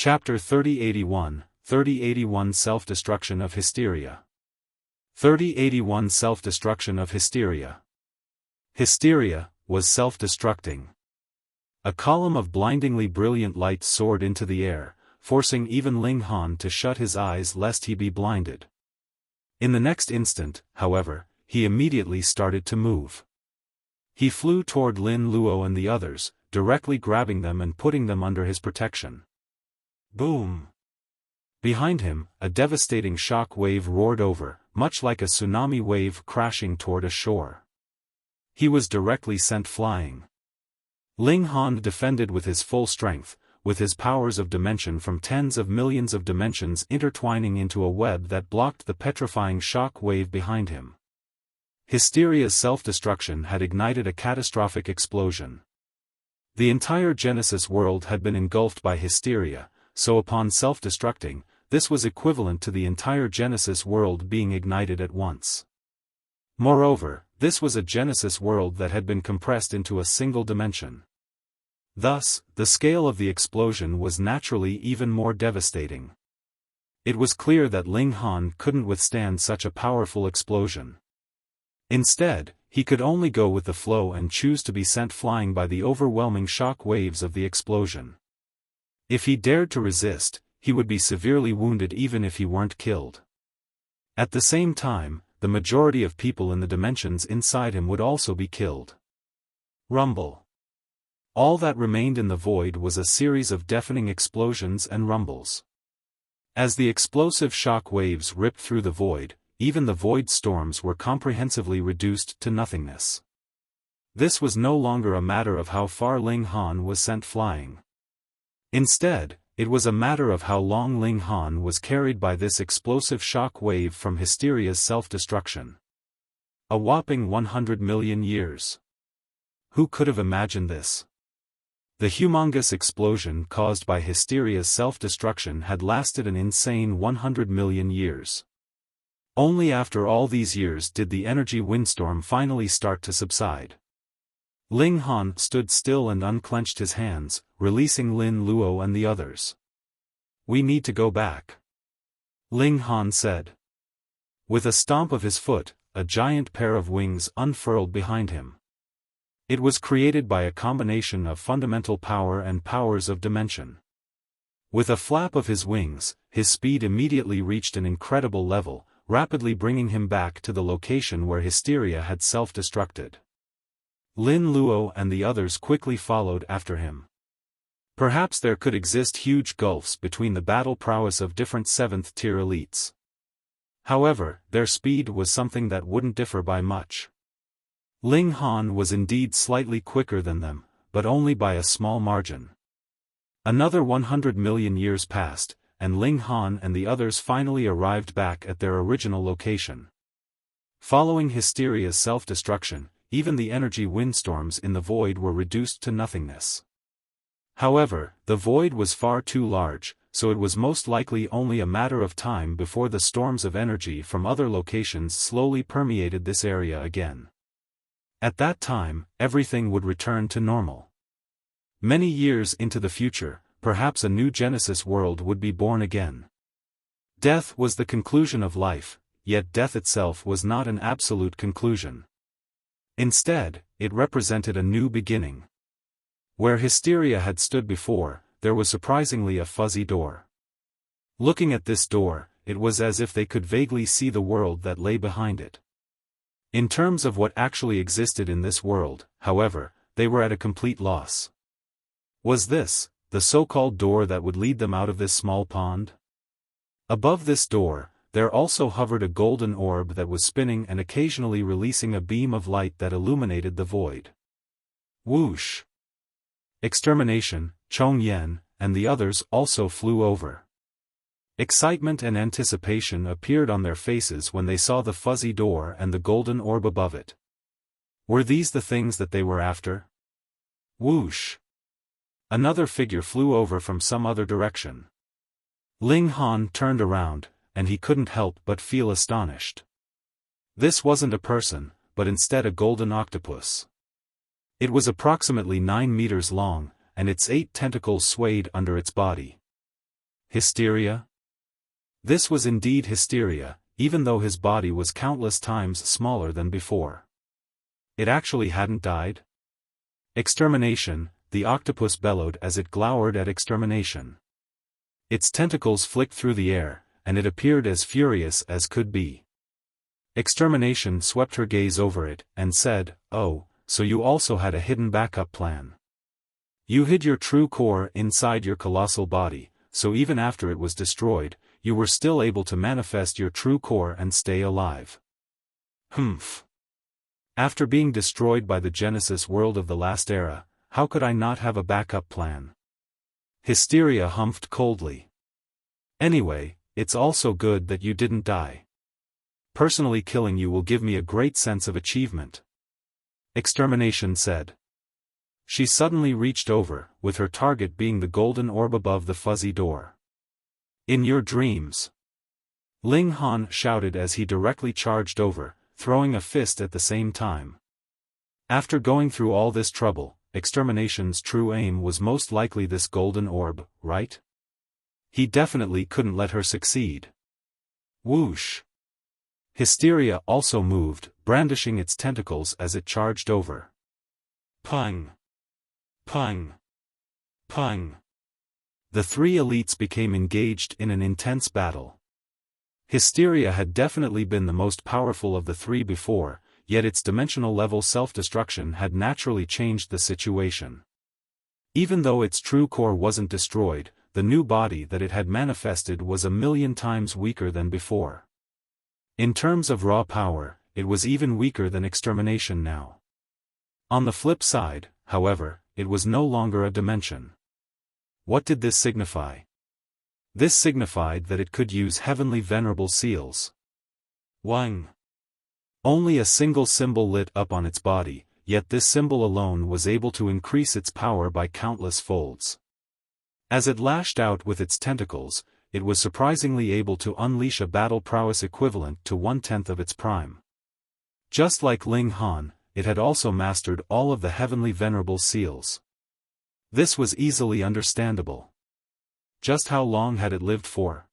Chapter 3081, 3081 Self-Destruction of Hysteria. 3081 Self-Destruction of Hysteria. Hysteria was self-destructing. A column of blindingly brilliant light soared into the air, forcing even Ling Han to shut his eyes lest he be blinded. In the next instant, however, he immediately started to move. He flew toward Lin Luo and the others, directly grabbing them and putting them under his protection. Boom! Behind him, a devastating shock wave roared over, much like a tsunami wave crashing toward a shore. He was directly sent flying. Ling Han defended with his full strength, with his powers of dimension from tens of millions of dimensions intertwining into a web that blocked the petrifying shock wave behind him. Hysteria's self-destruction had ignited a catastrophic explosion. The entire Genesis world had been engulfed by hysteria, so upon self-destructing, this was equivalent to the entire Genesis world being ignited at once. Moreover, this was a Genesis world that had been compressed into a single dimension. Thus, the scale of the explosion was naturally even more devastating. It was clear that Ling Han couldn't withstand such a powerful explosion. Instead, he could only go with the flow and choose to be sent flying by the overwhelming shock waves of the explosion. If he dared to resist, he would be severely wounded even if he weren't killed. At the same time, the majority of people in the dimensions inside him would also be killed. Rumble. All that remained in the void was a series of deafening explosions and rumbles. As the explosive shock waves ripped through the void, even the void storms were comprehensively reduced to nothingness. This was no longer a matter of how far Ling Han was sent flying. Instead, it was a matter of how long Ling Han was carried by this explosive shock wave from Hysteria's self-destruction. A whopping 100 million years. Who could have imagined this? The humongous explosion caused by Hysteria's self-destruction had lasted an insane 100 million years. Only after all these years did the energy windstorm finally start to subside. Ling Han stood still and unclenched his hands, releasing Lin Luo and the others. "We need to go back," Ling Han said. With a stomp of his foot, a giant pair of wings unfurled behind him. It was created by a combination of fundamental power and powers of dimension. With a flap of his wings, his speed immediately reached an incredible level, rapidly bringing him back to the location where Hysteria had self-destructed. Lin Luo and the others quickly followed after him. Perhaps there could exist huge gulfs between the battle prowess of different 7th-tier elites. However, their speed was something that wouldn't differ by much. Ling Han was indeed slightly quicker than them, but only by a small margin. Another 100 million years passed, and Ling Han and the others finally arrived back at their original location. Following Hysteria's self-destruction, even the energy windstorms in the void were reduced to nothingness. However, the void was far too large, so it was most likely only a matter of time before the storms of energy from other locations slowly permeated this area again. At that time, everything would return to normal. Many years into the future, perhaps a new Genesis world would be born again. Death was the conclusion of life, yet death itself was not an absolute conclusion. Instead, it represented a new beginning. Where Hysteria had stood before, there was surprisingly a fuzzy door. Looking at this door, it was as if they could vaguely see the world that lay behind it. In terms of what actually existed in this world, however, they were at a complete loss. Was this the so-called door that would lead them out of this small pond? Above this door, there also hovered a golden orb that was spinning and occasionally releasing a beam of light that illuminated the void. Whoosh! Extermination, Chong Yen, and the others also flew over. Excitement and anticipation appeared on their faces when they saw the fuzzy door and the golden orb above it. Were these the things that they were after? Whoosh! Another figure flew over from some other direction. Ling Han turned around, and he couldn't help but feel astonished. This wasn't a person, but instead a golden octopus. It was approximately 9 meters long, and its 8 tentacles swayed under its body. Hysteria? This was indeed hysteria, even though his body was countless times smaller than before. It actually hadn't died? Extermination, the octopus bellowed as it glowered at extermination. Its tentacles flicked through the air, and it appeared as furious as could be. Extermination swept her gaze over it, and said, "Oh, so you also had a hidden backup plan. You hid your true core inside your colossal body, so even after it was destroyed, you were still able to manifest your true core and stay alive." Humph. After being destroyed by the Genesis world of the last era, how could I not have a backup plan? Hysteria humphed coldly. Anyway, it's also good that you didn't die. Personally killing you will give me a great sense of achievement. Extermination said. She suddenly reached over, with her target being the golden orb above the fuzzy door. In your dreams. Ling Han shouted as he directly charged over, throwing a fist at the same time. After going through all this trouble, Extermination's true aim was most likely this golden orb, right? He definitely couldn't let her succeed. Whoosh! Hysteria also moved, brandishing its tentacles as it charged over. Pung! Pung! Pung! The three elites became engaged in an intense battle. Hysteria had definitely been the most powerful of the three before, yet its dimensional-level self-destruction had naturally changed the situation. Even though its true core wasn't destroyed, the new body that it had manifested was 1,000,000 times weaker than before. In terms of raw power, it was even weaker than Extermination now. On the flip side, however, it was no longer a dimension. What did this signify? This signified that it could use heavenly venerable seals. Wang. Only a single symbol lit up on its body, yet this symbol alone was able to increase its power by countless folds. As it lashed out with its tentacles, it was surprisingly able to unleash a battle prowess equivalent to 1/10 of its prime. Just like Ling Han, it had also mastered all of the heavenly venerable seals. This was easily understandable. Just how long had it lived for?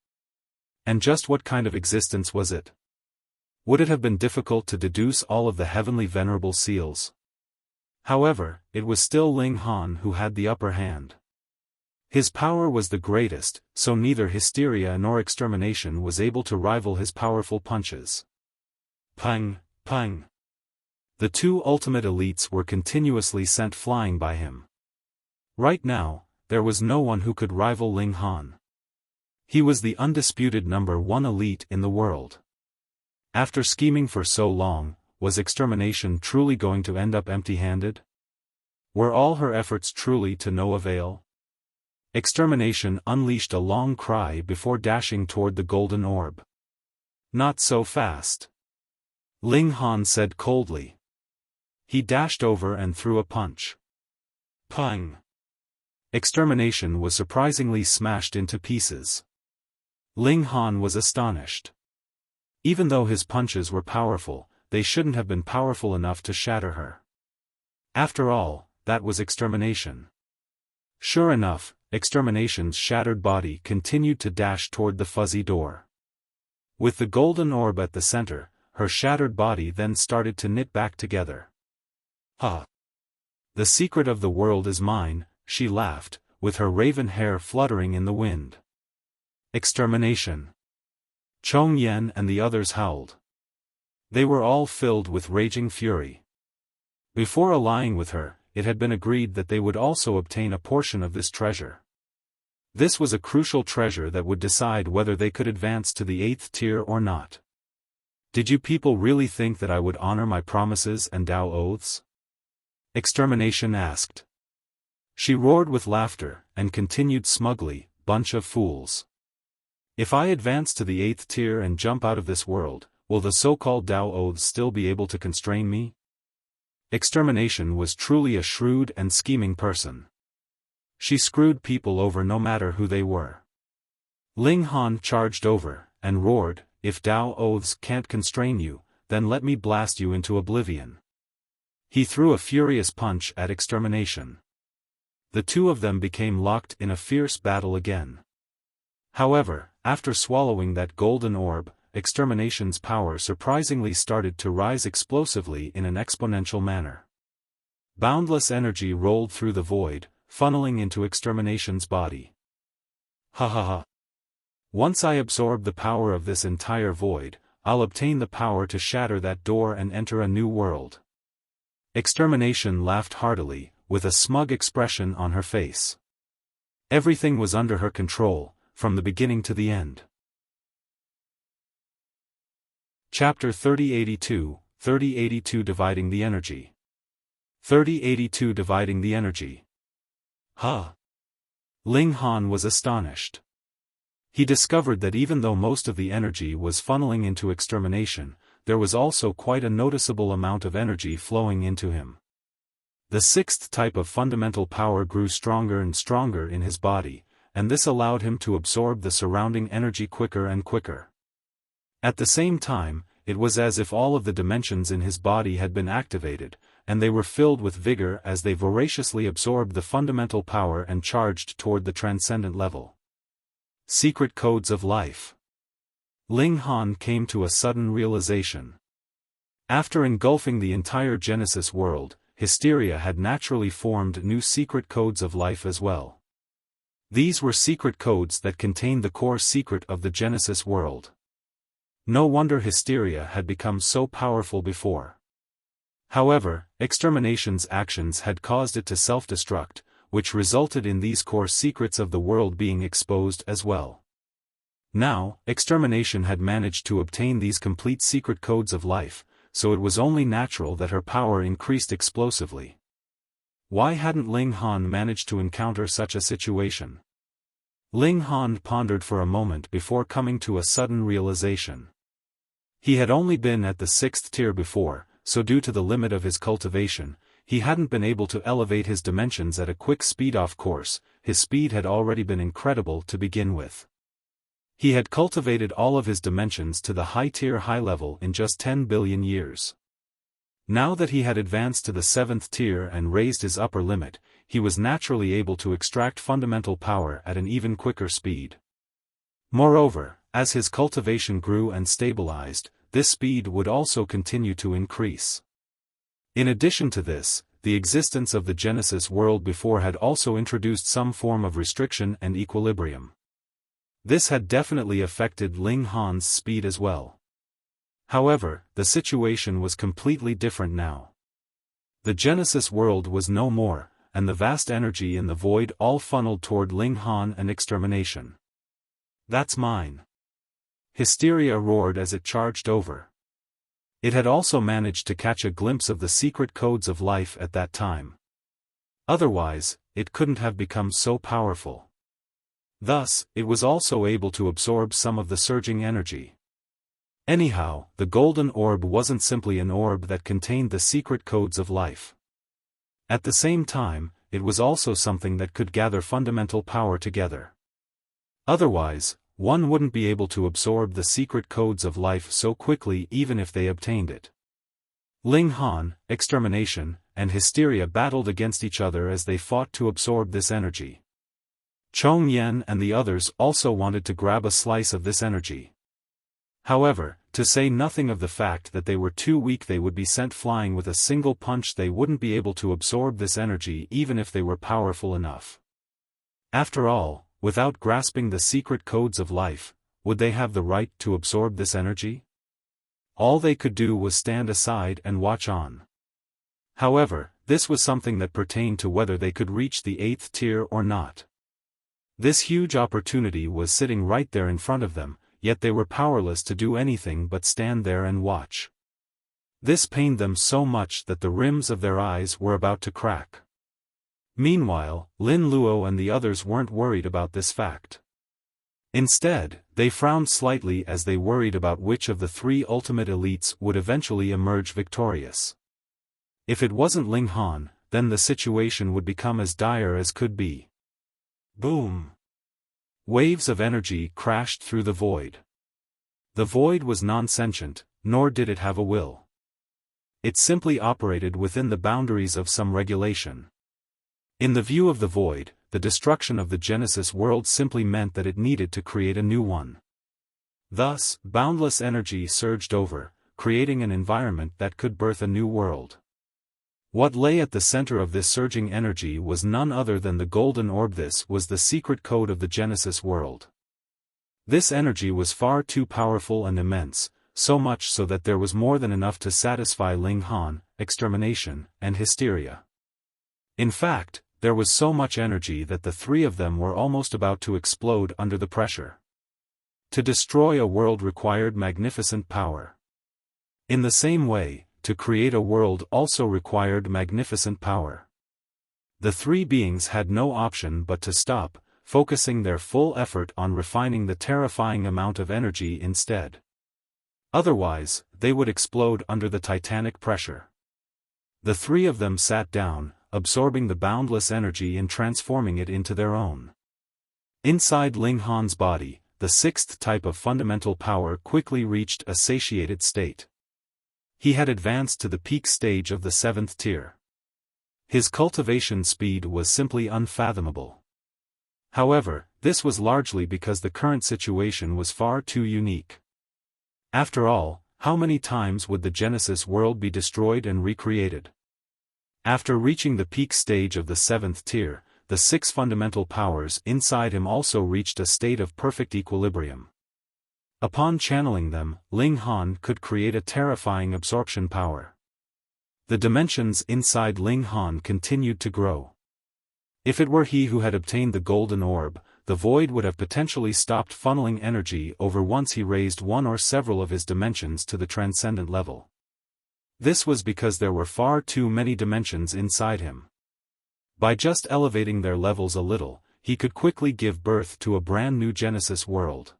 And just what kind of existence was it? Would it have been difficult to deduce all of the heavenly venerable seals? However, it was still Ling Han who had the upper hand. His power was the greatest, so neither Hysteria nor Extermination was able to rival his powerful punches. Pung, pung. The two ultimate elites were continuously sent flying by him. Right now, there was no one who could rival Ling Han. He was the undisputed #1 elite in the world. After scheming for so long, was Extermination truly going to end up empty-handed? Were all her efforts truly to no avail? Extermination unleashed a long cry before dashing toward the golden orb. Not so fast. Ling Han said coldly. He dashed over and threw a punch. Pung! Extermination was surprisingly smashed into pieces. Ling Han was astonished. Even though his punches were powerful, they shouldn't have been powerful enough to shatter her. After all, that was Extermination. Sure enough, Extermination's shattered body continued to dash toward the fuzzy door. With the golden orb at the center, her shattered body then started to knit back together. Ha! The secret of the world is mine, she laughed, with her raven hair fluttering in the wind. Extermination. Chong Yen and the others howled. They were all filled with raging fury. Before allying with her, it had been agreed that they would also obtain a portion of this treasure. This was a crucial treasure that would decide whether they could advance to the 8th tier or not. Did you people really think that I would honor my promises and Dao oaths? Extermination asked. She roared with laughter, and continued smugly, bunch of fools. If I advance to the 8th tier and jump out of this world, will the so-called Dao oaths still be able to constrain me? Extermination was truly a shrewd and scheming person. She screwed people over no matter who they were. Ling Han charged over, and roared, if Dao oaths can't constrain you, then let me blast you into oblivion. He threw a furious punch at Extermination. The two of them became locked in a fierce battle again. However, after swallowing that golden orb, Extermination's power surprisingly started to rise explosively in an exponential manner. Boundless energy rolled through the void, funneling into Extermination's body. Ha ha ha. Once I absorb the power of this entire void, I'll obtain the power to shatter that door and enter a new world. Extermination laughed heartily, with a smug expression on her face. Everything was under her control, from the beginning to the end. Chapter 3082, 3082 Dividing the Energy. 3082 Dividing the Energy. Huh? Ling Han was astonished. He discovered that even though most of the energy was funneling into Extermination, there was also quite a noticeable amount of energy flowing into him. The sixth type of fundamental power grew stronger and stronger in his body, and this allowed him to absorb the surrounding energy quicker and quicker. At the same time, it was as if all of the dimensions in his body had been activated, and they were filled with vigor as they voraciously absorbed the fundamental power and charged toward the transcendent level. Secret codes of life. Ling Han came to a sudden realization. After engulfing the entire Genesis world, Hysteria had naturally formed new secret codes of life as well. These were secret codes that contained the core secret of the Genesis world. No wonder Hysteria had become so powerful before. However, Extermination's actions had caused it to self-destruct, which resulted in these core secrets of the world being exposed as well. Now, Extermination had managed to obtain these complete secret codes of life, so it was only natural that her power increased explosively. Why hadn't Ling Han managed to encounter such a situation? Ling Han pondered for a moment before coming to a sudden realization. He had only been at the 6th tier before, so due to the limit of his cultivation, he hadn't been able to elevate his dimensions at a quick speed. Of course, his speed had already been incredible to begin with. He had cultivated all of his dimensions to the high level in just 10 billion years. Now that he had advanced to the 7th tier and raised his upper limit, he was naturally able to extract fundamental power at an even quicker speed. Moreover, as his cultivation grew and stabilized, this speed would also continue to increase. In addition to this, the existence of the Genesis world before had also introduced some form of restriction and equilibrium. This had definitely affected Ling Han's speed as well. However, the situation was completely different now. The Genesis world was no more, and the vast energy in the void all funneled toward Ling Han and Extermination. That's mine. Hysteria roared as it charged over. It had also managed to catch a glimpse of the secret codes of life at that time. Otherwise, it couldn't have become so powerful. Thus, it was also able to absorb some of the surging energy. Anyhow, the golden orb wasn't simply an orb that contained the secret codes of life. At the same time, it was also something that could gather fundamental power together. Otherwise, one wouldn't be able to absorb the secret codes of life so quickly even if they obtained it. Ling Han, Extermination, and Hysteria battled against each other as they fought to absorb this energy. Chong Yen and the others also wanted to grab a slice of this energy. However, to say nothing of the fact that they were too weak, they would be sent flying with a single punch. They wouldn't be able to absorb this energy even if they were powerful enough. After all, without grasping the secret codes of life, would they have the right to absorb this energy? All they could do was stand aside and watch on. However, this was something that pertained to whether they could reach the 8th tier or not. This huge opportunity was sitting right there in front of them, yet they were powerless to do anything but stand there and watch. This pained them so much that the rims of their eyes were about to crack. Meanwhile, Lin Luo and the others weren't worried about this fact. Instead, they frowned slightly as they worried about which of the 3 ultimate elites would eventually emerge victorious. If it wasn't Ling Han, then the situation would become as dire as could be. Boom! Waves of energy crashed through the void. The void was non-sentient, nor did it have a will. It simply operated within the boundaries of some regulation. In the view of the void, the destruction of the Genesis world simply meant that it needed to create a new one. Thus, boundless energy surged over, creating an environment that could birth a new world. What lay at the center of this surging energy was none other than the golden orb. This was the secret code of the Genesis world. This energy was far too powerful and immense, so much so that there was more than enough to satisfy Ling Han, Extermination, and Hysteria. In fact, there was so much energy that the three of them were almost about to explode under the pressure. To destroy a world required magnificent power. In the same way, to create a world also required magnificent power. The three beings had no option but to stop, focusing their full effort on refining the terrifying amount of energy instead. Otherwise, they would explode under the titanic pressure. The three of them sat down, absorbing the boundless energy and transforming it into their own. Inside Ling Han's body, the sixth type of fundamental power quickly reached a satiated state. He had advanced to the peak stage of the seventh tier. His cultivation speed was simply unfathomable. However, this was largely because the current situation was far too unique. After all, how many times would the Genesis world be destroyed and recreated? After reaching the peak stage of the seventh tier, the six fundamental powers inside him also reached a state of perfect equilibrium. Upon channeling them, Ling Han could create a terrifying absorption power. The dimensions inside Ling Han continued to grow. If it were he who had obtained the golden orb, the void would have potentially stopped funneling energy over once he raised one or several of his dimensions to the transcendent level. This was because there were far too many dimensions inside him. By just elevating their levels a little, he could quickly give birth to a brand new Genesis world.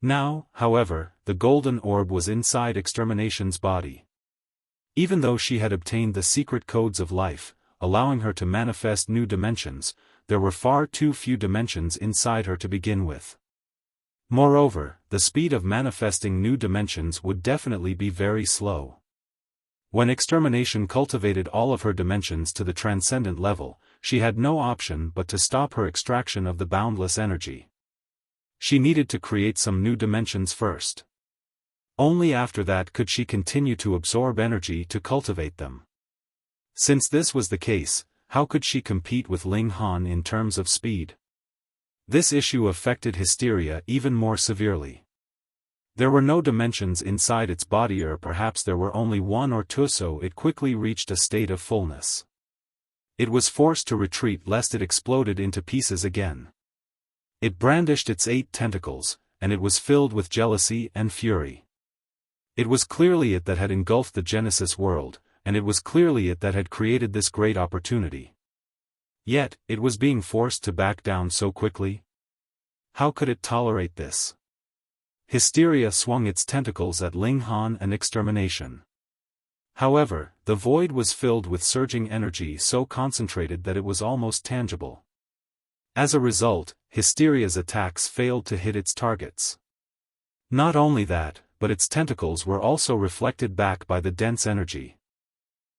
Now, however, the golden orb was inside Extermination's body. Even though she had obtained the secret codes of life, allowing her to manifest new dimensions, there were far too few dimensions inside her to begin with. Moreover, the speed of manifesting new dimensions would definitely be very slow. When Extermination cultivated all of her dimensions to the transcendent level, she had no option but to stop her extraction of the boundless energy. She needed to create some new dimensions first. Only after that could she continue to absorb energy to cultivate them. Since this was the case, how could she compete with Ling Han in terms of speed? This issue affected Hysteria even more severely. There were no dimensions inside its body, or perhaps there were only one or two, so it quickly reached a state of fullness. It was forced to retreat lest it exploded into pieces again. It brandished its 8 tentacles, and it was filled with jealousy and fury. It was clearly it that had engulfed the Genesis world, and it was clearly it that had created this great opportunity. Yet, it was being forced to back down so quickly. How could it tolerate this? Hysteria swung its tentacles at Ling Han and Extermination. However, the void was filled with surging energy so concentrated that it was almost tangible. As a result, Hysteria's attacks failed to hit its targets. Not only that, but its tentacles were also reflected back by the dense energy.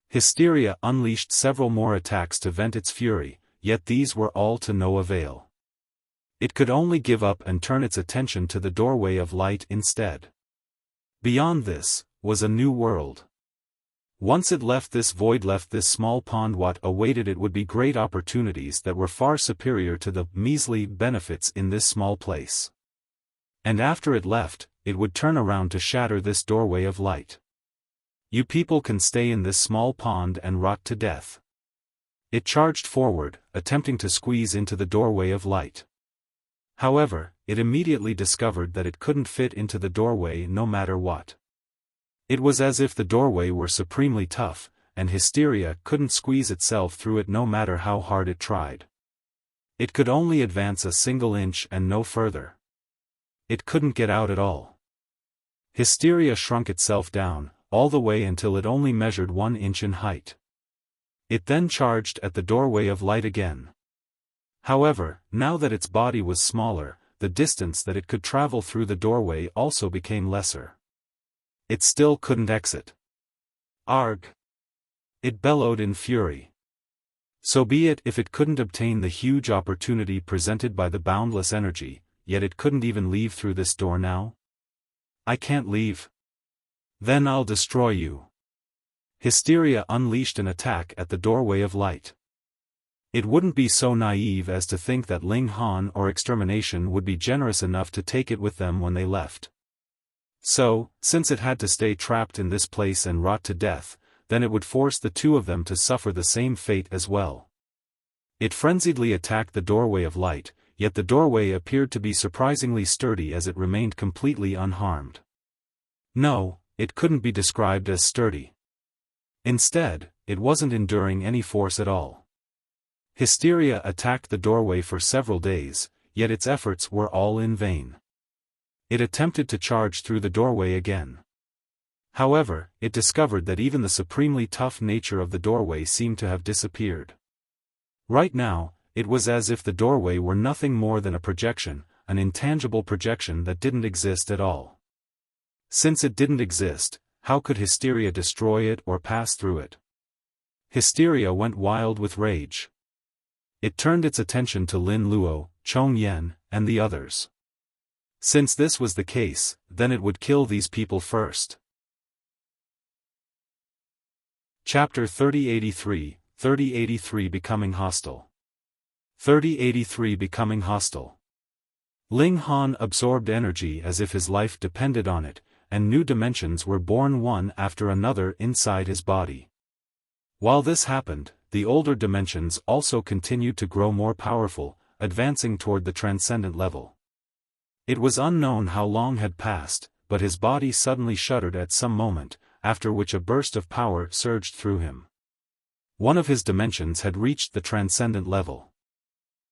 Hysteria unleashed several more attacks to vent its fury, yet these were all to no avail. It could only give up and turn its attention to the doorway of light instead. Beyond this, was a new world. Once it left this void, left this small pond, what awaited it would be great opportunities that were far superior to the measly benefits in this small place. And after it left, it would turn around to shatter this doorway of light. You people can stay in this small pond and rot to death. It charged forward, attempting to squeeze into the doorway of light. However, it immediately discovered that it couldn't fit into the doorway no matter what. It was as if the doorway were supremely tough, and Hysteria couldn't squeeze itself through it no matter how hard it tried. It could only advance a single inch and no further. It couldn't get out at all. Hysteria shrunk itself down, all the way until it only measured 1 inch in height. It then charged at the doorway of light again. However, now that its body was smaller, the distance that it could travel through the doorway also became lesser. It still couldn't exit. Arg! It bellowed in fury. So be it if it couldn't obtain the huge opportunity presented by the boundless energy, yet it couldn't even leave through this door now? I can't leave. Then I'll destroy you. Hysteria unleashed an attack at the doorway of light. It wouldn't be so naive as to think that Ling Han or Extermination would be generous enough to take it with them when they left. So, since it had to stay trapped in this place and rot to death, then it would force the two of them to suffer the same fate as well. It frenziedly attacked the doorway of light, yet the doorway appeared to be surprisingly sturdy as it remained completely unharmed. No, it couldn't be described as sturdy. Instead, it wasn't enduring any force at all. Hysteria attacked the doorway for several days, yet its efforts were all in vain. It attempted to charge through the doorway again. However, it discovered that even the supremely tough nature of the doorway seemed to have disappeared. Right now, it was as if the doorway were nothing more than a projection, an intangible projection that didn't exist at all. Since it didn't exist, how could Hysteria destroy it or pass through it? Hysteria went wild with rage. It turned its attention to Lin Luo, Chong Yen, and the others. Since this was the case, then it would kill these people first. Chapter 3083, 3083 Becoming Hostile. 3083 Becoming Hostile. Ling Han absorbed energy as if his life depended on it, and new dimensions were born one after another inside his body. While this happened, the older dimensions also continued to grow more powerful, advancing toward the transcendent level. It was unknown how long had passed, but his body suddenly shuddered at some moment, after which a burst of power surged through him. One of his dimensions had reached the transcendent level.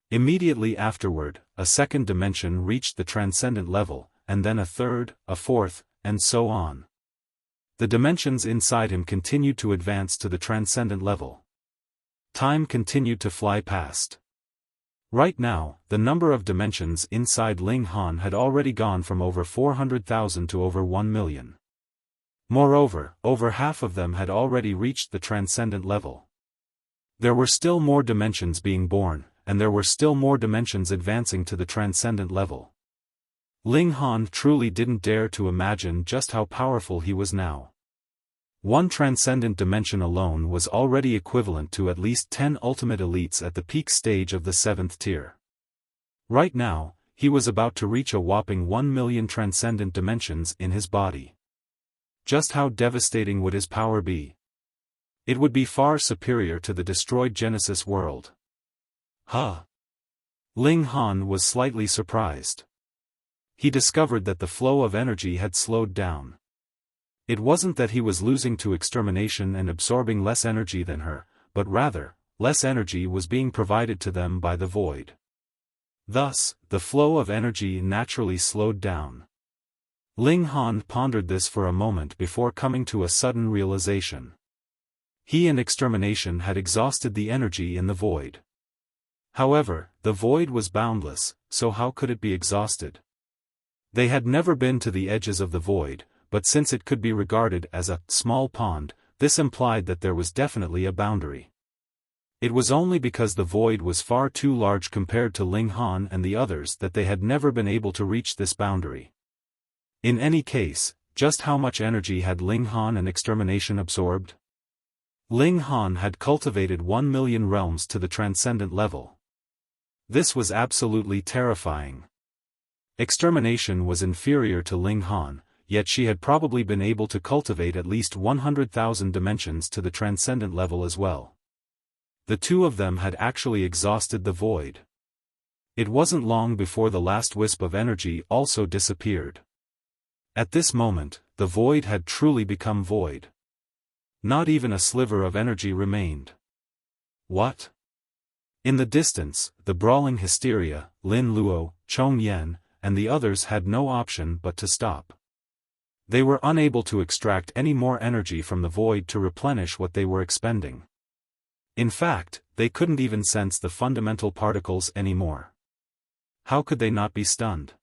Immediately afterward, a second dimension reached the transcendent level, and then a third, a fourth, and so on. The dimensions inside him continued to advance to the transcendent level. Time continued to fly past. Right now, the number of dimensions inside Ling Han had already gone from over 400,000 to over 1 million. Moreover, over half of them had already reached the transcendent level. There were still more dimensions being born, and there were still more dimensions advancing to the transcendent level. Ling Han truly didn't dare to imagine just how powerful he was now. One transcendent dimension alone was already equivalent to at least 10 ultimate elites at the peak stage of the 7th tier. Right now, he was about to reach a whopping 1 million transcendent dimensions in his body. Just how devastating would his power be? It would be far superior to the destroyed Genesis world. Huh? Ling Han was slightly surprised. He discovered that the flow of energy had slowed down. It wasn't that he was losing to Extermination and absorbing less energy than her, but rather, less energy was being provided to them by the void. Thus, the flow of energy naturally slowed down. Ling Han pondered this for a moment before coming to a sudden realization. He and Extermination had exhausted the energy in the void. However, the void was boundless, so how could it be exhausted? They had never been to the edges of the void, but since it could be regarded as a small pond, this implied that there was definitely a boundary. It was only because the void was far too large compared to Ling Han and the others that they had never been able to reach this boundary. In any case, just how much energy had Ling Han and Extermination absorbed? Ling Han had cultivated 1 million realms to the transcendent level. This was absolutely terrifying. Extermination was inferior to Ling Han, yet she had probably been able to cultivate at least 100,000 dimensions to the transcendent level as well. The two of them had actually exhausted the void. It wasn't long before the last wisp of energy also disappeared. At this moment, the void had truly become void. Not even a sliver of energy remained. What? In the distance, the brawling Hysteria, Lin Luo, Chong Yen, and the others had no option but to stop. They were unable to extract any more energy from the void to replenish what they were expending. In fact, they couldn't even sense the fundamental particles anymore. How could they not be stunned?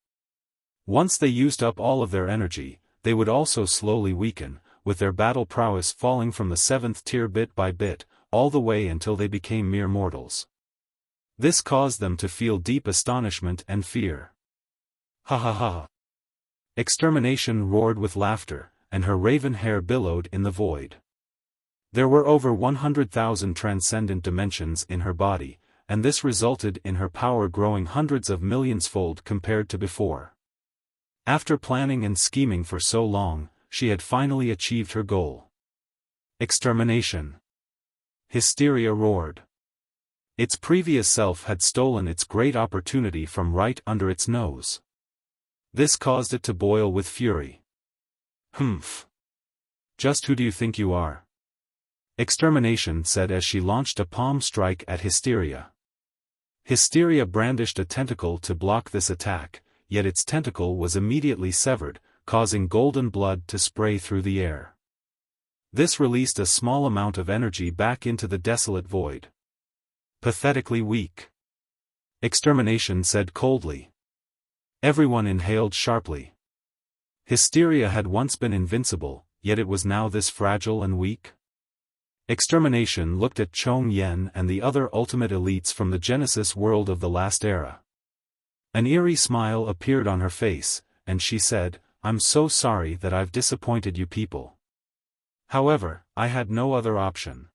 Once they used up all of their energy, they would also slowly weaken, with their battle prowess falling from the 7th tier bit by bit, all the way until they became mere mortals. This caused them to feel deep astonishment and fear. Ha ha ha! Extermination roared with laughter, and her raven hair billowed in the void. There were over 100,000 transcendent dimensions in her body, and this resulted in her power growing hundreds of millions-fold compared to before. After planning and scheming for so long, she had finally achieved her goal. Extermination. Hysteria roared. Its previous self had stolen its great opportunity from right under its nose. This caused it to boil with fury. Humph. Just who do you think you are? Extermination said as she launched a palm strike at Hysteria. Hysteria brandished a tentacle to block this attack, yet its tentacle was immediately severed, causing golden blood to spray through the air. This released a small amount of energy back into the desolate void. Pathetically weak. Extermination said coldly. Everyone inhaled sharply. Hysteria had once been invincible, yet it was now this fragile and weak. Extermination looked at Chong Yen and the other ultimate elites from the Genesis world of the last era. An eerie smile appeared on her face, and she said, "I'm so sorry that I've disappointed you people. However, I had no other option.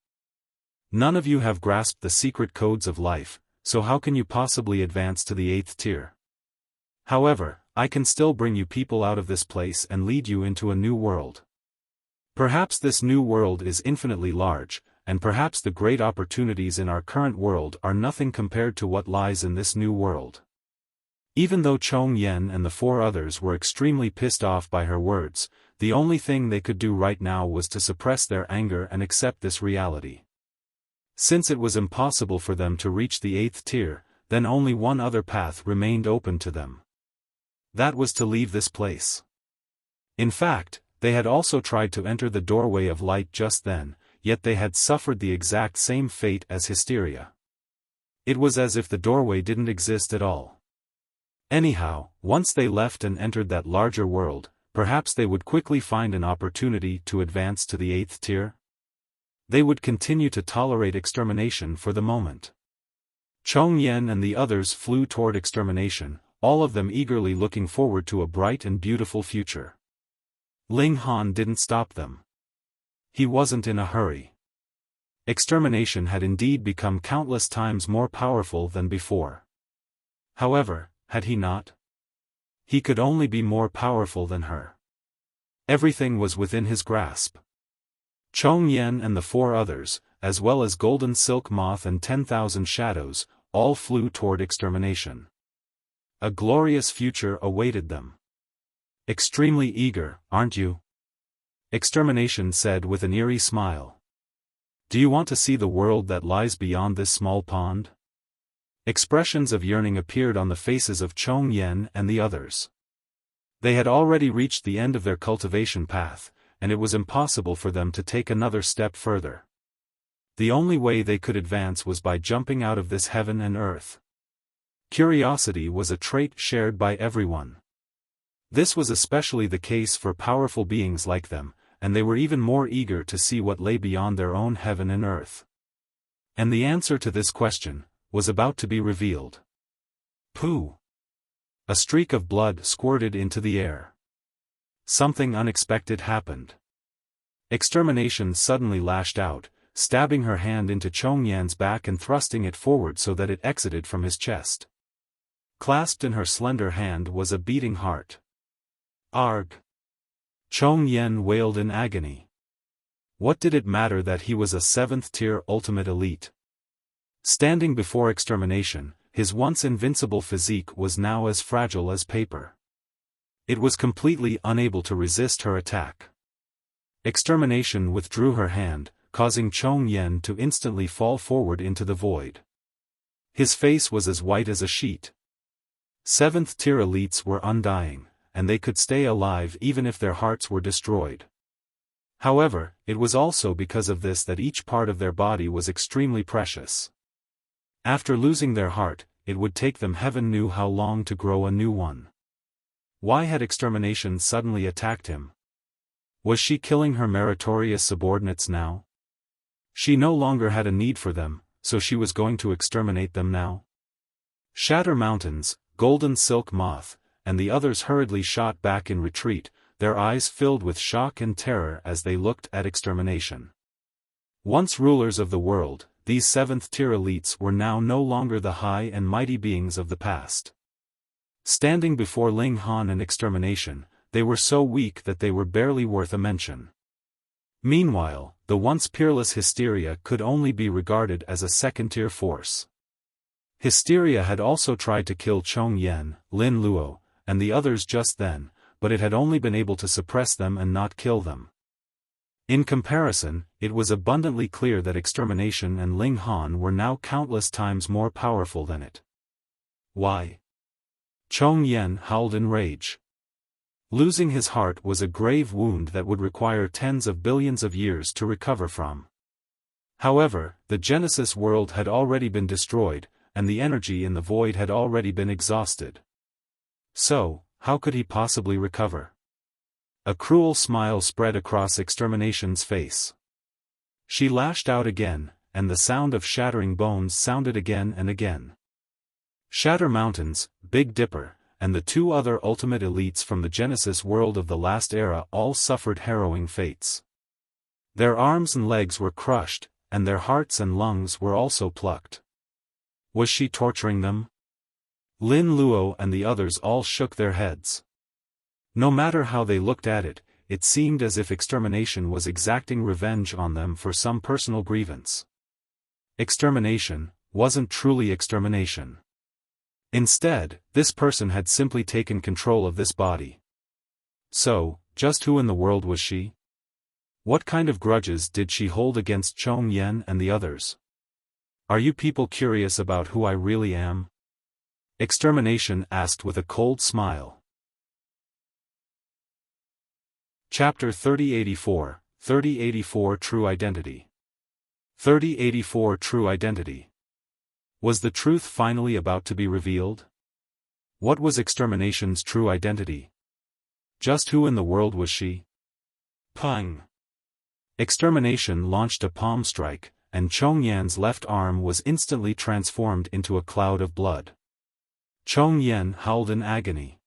None of you have grasped the secret codes of life, so how can you possibly advance to the 8th tier? However, I can still bring you people out of this place and lead you into a new world. Perhaps this new world is infinitely large, and perhaps the great opportunities in our current world are nothing compared to what lies in this new world." Even though Chong Yen and the 4 others were extremely pissed off by her words, the only thing they could do right now was to suppress their anger and accept this reality. Since it was impossible for them to reach the 8th tier, then only one other path remained open to them. That was to leave this place. In fact, they had also tried to enter the doorway of light just then, yet they had suffered the exact same fate as Hysteria. It was as if the doorway didn't exist at all. Anyhow, once they left and entered that larger world, perhaps they would quickly find an opportunity to advance to the 8th tier. They would continue to tolerate extermination for the moment. Chong Yen and the others flew toward extermination, all of them eagerly looking forward to a bright and beautiful future. Ling Han didn't stop them. He wasn't in a hurry. Extermination had indeed become countless times more powerful than before. However, had he not? He could only be more powerful than her. Everything was within his grasp. Chong Yen and the 4 others, as well as Golden Silk Moth and 10,000 Shadows, all flew toward extermination. A glorious future awaited them. Extremely eager, aren't you? Extermination said with an eerie smile. Do you want to see the world that lies beyond this small pond? Expressions of yearning appeared on the faces of Chong Yen and the others. They had already reached the end of their cultivation path, and it was impossible for them to take another step further. The only way they could advance was by jumping out of this heaven and earth. Curiosity was a trait shared by everyone. This was especially the case for powerful beings like them, and they were even more eager to see what lay beyond their own heaven and earth. And the answer to this question was about to be revealed. Pooh! A streak of blood squirted into the air. Something unexpected happened. Extermination suddenly lashed out, stabbing her hand into Chong Yan's back and thrusting it forward so that it exited from his chest. Clasped in her slender hand was a beating heart. Arg! Chong Yen wailed in agony. What did it matter that he was a 7th-tier ultimate elite? Standing before extermination, his once invincible physique was now as fragile as paper. It was completely unable to resist her attack. Extermination withdrew her hand, causing Chong Yen to instantly fall forward into the void. His face was as white as a sheet. 7th-tier elites were undying, and they could stay alive even if their hearts were destroyed. However, it was also because of this that each part of their body was extremely precious. After losing their heart, it would take them heaven knew how long to grow a new one. Why had extermination suddenly attacked him? Was she killing her meritorious subordinates now? She no longer had a need for them, so she was going to exterminate them now? Shatter Mountains, Golden Silk Moth, and the others hurriedly shot back in retreat, their eyes filled with shock and terror as they looked at extermination. Once rulers of the world, these seventh-tier elites were now no longer the high and mighty beings of the past. Standing before Ling Han and extermination, they were so weak that they were barely worth a mention. Meanwhile, the once peerless Hysteria could only be regarded as a second-tier force. Hysteria had also tried to kill Chong Yen, Lin Luo, and the others just then, but it had only been able to suppress them and not kill them. In comparison, it was abundantly clear that extermination and Ling Han were now countless times more powerful than it. Why? Chong Yen howled in rage. Losing his heart was a grave wound that would require tens of billions of years to recover from. However, the Genesis world had already been destroyed, and the energy in the void had already been exhausted. So, how could he possibly recover? A cruel smile spread across extermination's face. She lashed out again, and the sound of shattering bones sounded again and again. Shatter Mountains, Big Dipper, and the two other ultimate elites from the Genesis world of the last era all suffered harrowing fates. Their arms and legs were crushed, and their hearts and lungs were also plucked. Was she torturing them? Lin Luo and the others all shook their heads. No matter how they looked at it, it seemed as if extermination was exacting revenge on them for some personal grievance. Extermination wasn't truly extermination. Instead, this person had simply taken control of this body. So, just who in the world was she? What kind of grudges did she hold against Chong Yen and the others? Are you people curious about who I really am? Extermination asked with a cold smile. Chapter 3084, 3084 True Identity. 3084 True Identity. Was the truth finally about to be revealed? What was extermination's true identity? Just who in the world was she? Pang! Extermination launched a palm strike, and Chong Yan's left arm was instantly transformed into a cloud of blood. Chong Yan howled in agony.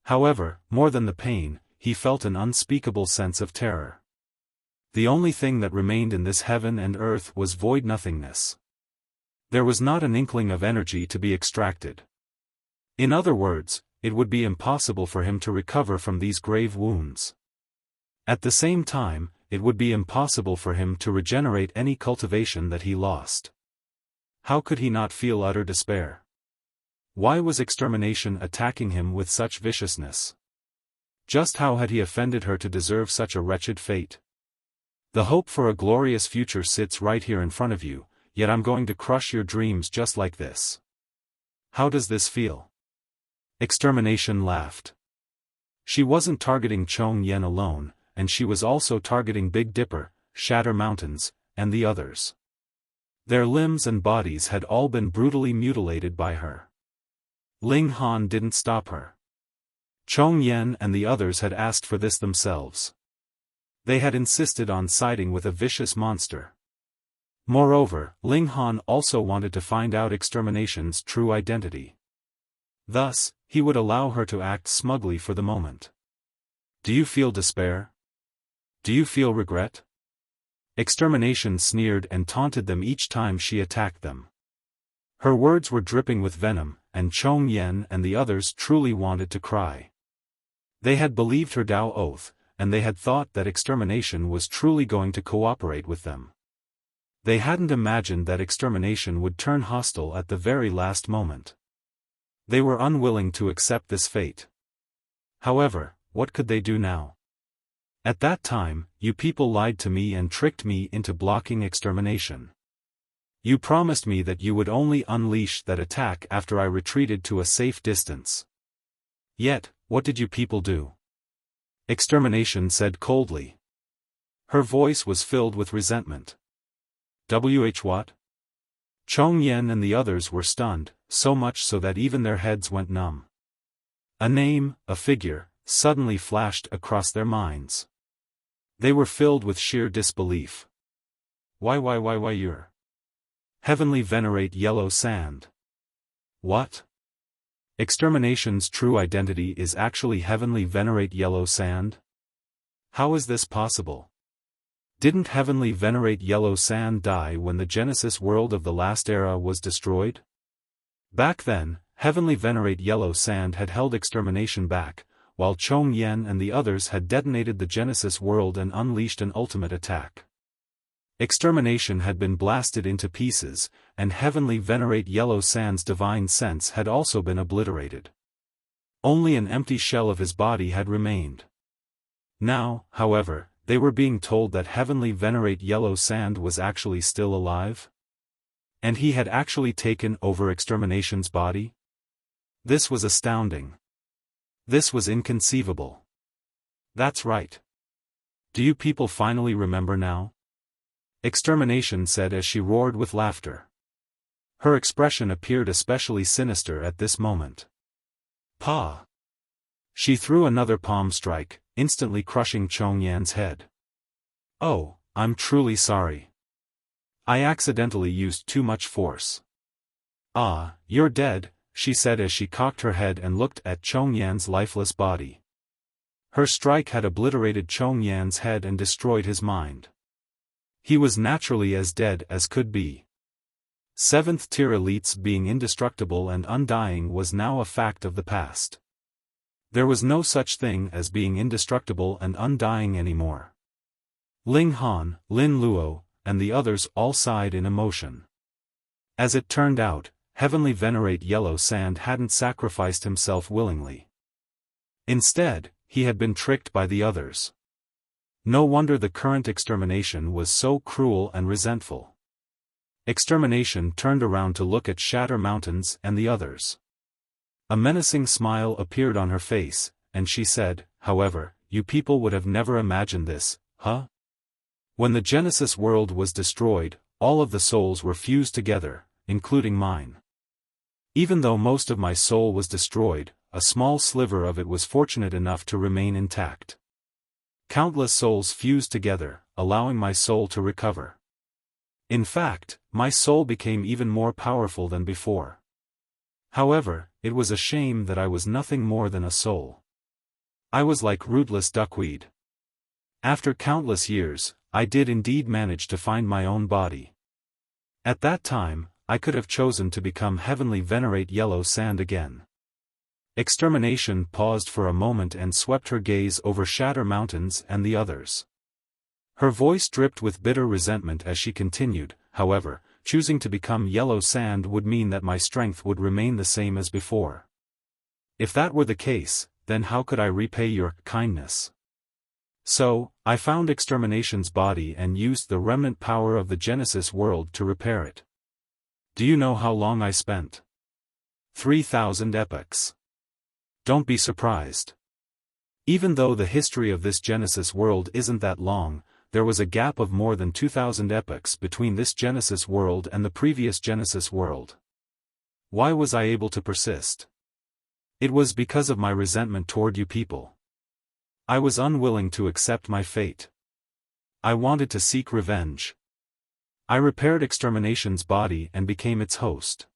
However, more than the pain, he felt an unspeakable sense of terror. The only thing that remained in this heaven and earth was void nothingness. There was not an inkling of energy to be extracted. In other words, it would be impossible for him to recover from these grave wounds. At the same time, it would be impossible for him to regenerate any cultivation that he lost. How could he not feel utter despair? Why was extermination attacking him with such viciousness? Just how had he offended her to deserve such a wretched fate? The hope for a glorious future sits right here in front of you, yet I'm going to crush your dreams just like this. How does this feel? Extermination laughed. She wasn't targeting Chong Yen alone, and she was also targeting Big Dipper, Shatter Mountains, and the others. Their limbs and bodies had all been brutally mutilated by her. Ling Han didn't stop her. Chong Yen and the others had asked for this themselves. They had insisted on siding with a vicious monster. Moreover, Ling Han also wanted to find out extermination's true identity. Thus, he would allow her to act smugly for the moment. Do you feel despair? Do you feel regret? Extermination sneered and taunted them each time she attacked them. Her words were dripping with venom, and Chong Yen and the others truly wanted to cry. They had believed her Tao oath, and they had thought that extermination was truly going to cooperate with them. They hadn't imagined that extermination would turn hostile at the very last moment. They were unwilling to accept this fate. However, what could they do now? At that time, you people lied to me and tricked me into blocking extermination. You promised me that you would only unleash that attack after I retreated to a safe distance. Yet, what did you people do? Extermination said coldly. Her voice was filled with resentment. What? Chong Yen and the others were stunned, so much so that even their heads went numb. A name, a figure, suddenly flashed across their minds. They were filled with sheer disbelief. Why you're heavenly venerate yellow sand. What? Extermination's true identity is actually heavenly venerate yellow sand? How is this possible? Didn't heavenly venerate yellow sand die when the Genesis world of the last era was destroyed? Back then, heavenly venerate yellow sand had held extermination back, while Chong Yen and the others had detonated the Genesis world and unleashed an ultimate attack. Extermination had been blasted into pieces, and heavenly venerate yellow sand's divine sense had also been obliterated. Only an empty shell of his body had remained. Now, however, they were being told that heavenly venerate yellow sand was actually still alive? And he had actually taken over extermination's body? This was astounding. This was inconceivable. That's right. Do you people finally remember now? Extermination said as she roared with laughter. Her expression appeared especially sinister at this moment. Pa! She threw another palm strike, instantly crushing Chong Yan's head. Oh, I'm truly sorry. I accidentally used too much force. Ah, you're dead, she said as she cocked her head and looked at Chong Yan's lifeless body. Her strike had obliterated Chong Yan's head and destroyed his mind. He was naturally as dead as could be. Seventh-tier elites being indestructible and undying was now a fact of the past. There was no such thing as being indestructible and undying anymore. Ling Han, Lin Luo, and the others all sighed in emotion. As it turned out, heavenly venerate yellow sand hadn't sacrificed himself willingly. Instead, he had been tricked by the others. No wonder the current extermination was so cruel and resentful. Extermination turned around to look at Shatter Mountains and the others. A menacing smile appeared on her face, and she said, however, you people would have never imagined this, huh? When the Genesis world was destroyed, all of the souls were fused together, including mine. Even though most of my soul was destroyed, a small sliver of it was fortunate enough to remain intact. Countless souls fused together, allowing my soul to recover. In fact, my soul became even more powerful than before. However, it was a shame that I was nothing more than a soul. I was like rootless duckweed. After countless years, I did indeed manage to find my own body. At that time, I could have chosen to become heavenly venerate yellow sand again. Extermination paused for a moment and swept her gaze over Shatter Mountains and the others. Her voice dripped with bitter resentment as she continued, however, choosing to become yellow sand would mean that my strength would remain the same as before. If that were the case, then how could I repay your kindness? So, I found extermination's body and used the remnant power of the Genesis world to repair it. Do you know how long I spent? 3,000 epochs. Don't be surprised. Even though the history of this Genesis world isn't that long, there was a gap of more than 2,000 epochs between this Genesis world and the previous Genesis world. Why was I able to persist? It was because of my resentment toward you people. I was unwilling to accept my fate. I wanted to seek revenge. I repaired extermination's body and became its host.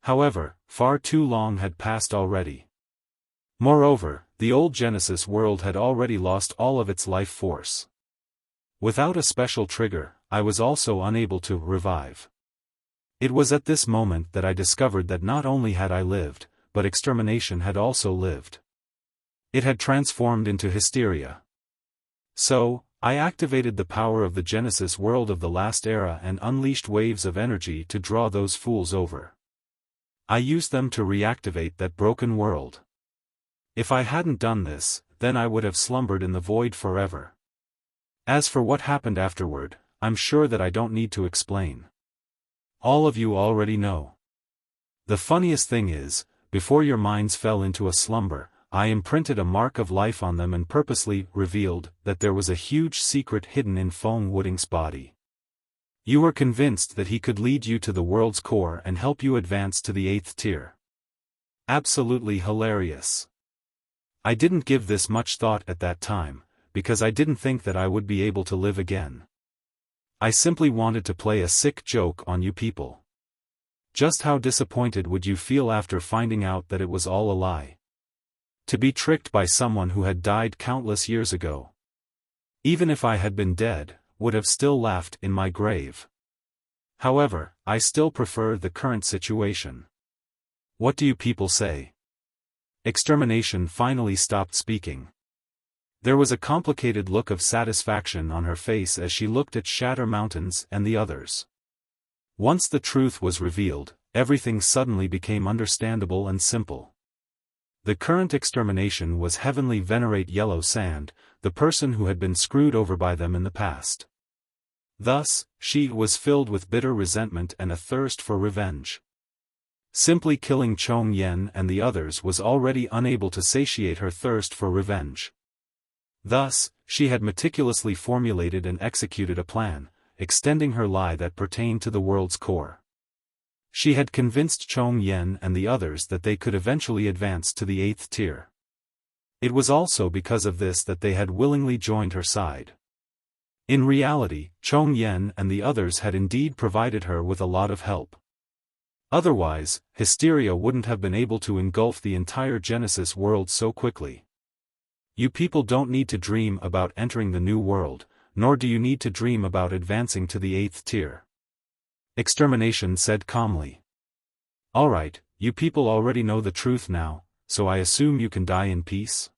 However, far too long had passed already. Moreover, the old Genesis world had already lost all of its life force. Without a special trigger, I was also unable to revive. It was at this moment that I discovered that not only had I lived, but extermination had also lived. It had transformed into Hysteria. So, I activated the power of the Genesis world of the last era and unleashed waves of energy to draw those fools over. I used them to reactivate that broken world. If I hadn't done this, then I would have slumbered in the void forever. As for what happened afterward, I'm sure that I don't need to explain. All of you already know. The funniest thing is, before your minds fell into a slumber, I imprinted a mark of life on them and purposely revealed that there was a huge secret hidden in Feng Wuding's body. You were convinced that he could lead you to the world's core and help you advance to the 8th tier. Absolutely hilarious. I didn't give this much thought at that time, because I didn't think that I would be able to live again. I simply wanted to play a sick joke on you people. Just how disappointed would you feel after finding out that it was all a lie? To be tricked by someone who had died countless years ago. Even if I had been dead, would have still laughed in my grave. However, I still prefer the current situation. What do you people say? Extermination finally stopped speaking. There was a complicated look of satisfaction on her face as she looked at Shatter Mountains and the others. Once the truth was revealed, everything suddenly became understandable and simple. The current extermination was Heavenly Venerate Yellow Sand, the person who had been screwed over by them in the past. Thus, she was filled with bitter resentment and a thirst for revenge. Simply killing Chong Yen and the others was already unable to satiate her thirst for revenge. Thus, she had meticulously formulated and executed a plan, extending her lie that pertained to the world's core. She had convinced Chong Yen and the others that they could eventually advance to the 8th tier. It was also because of this that they had willingly joined her side. In reality, Chong Yen and the others had indeed provided her with a lot of help. Otherwise, Hysteria wouldn't have been able to engulf the entire Genesis world so quickly. You people don't need to dream about entering the new world, nor do you need to dream about advancing to the 8th tier. Extermination said calmly. Alright, you people already know the truth now, so I assume you can die in peace?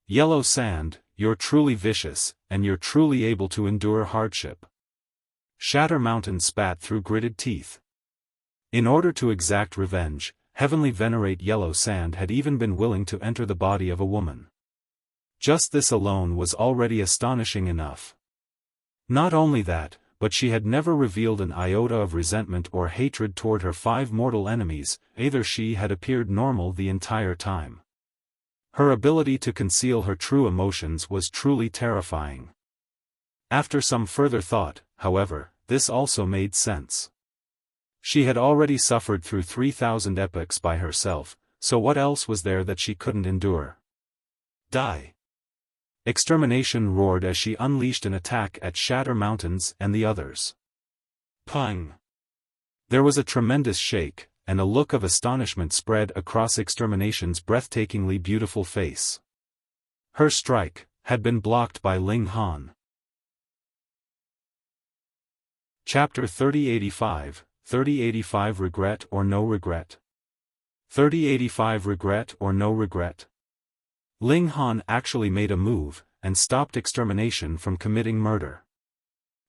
Yellow Sand, you're truly vicious, and you're truly able to endure hardship. Shatter Mountain spat through gritted teeth. In order to exact revenge, Heavenly Venerate Yellow Sand had even been willing to enter the body of a woman. Just this alone was already astonishing enough. Not only that, but she had never revealed an iota of resentment or hatred toward her 5 mortal enemies, either she had appeared normal the entire time. Her ability to conceal her true emotions was truly terrifying. After some further thought, however, this also made sense. She had already suffered through 3,000 epochs by herself, so what else was there that she couldn't endure? Die! Extermination roared as she unleashed an attack at Shatter Mountains and the others. Pang! There was a tremendous shake, and a look of astonishment spread across Extermination's breathtakingly beautiful face. Her strike had been blocked by Ling Han. Chapter 3085, 3085 Regret or No Regret. 3085 Regret or No Regret. Ling Han actually made a move, and stopped Extermination from committing murder.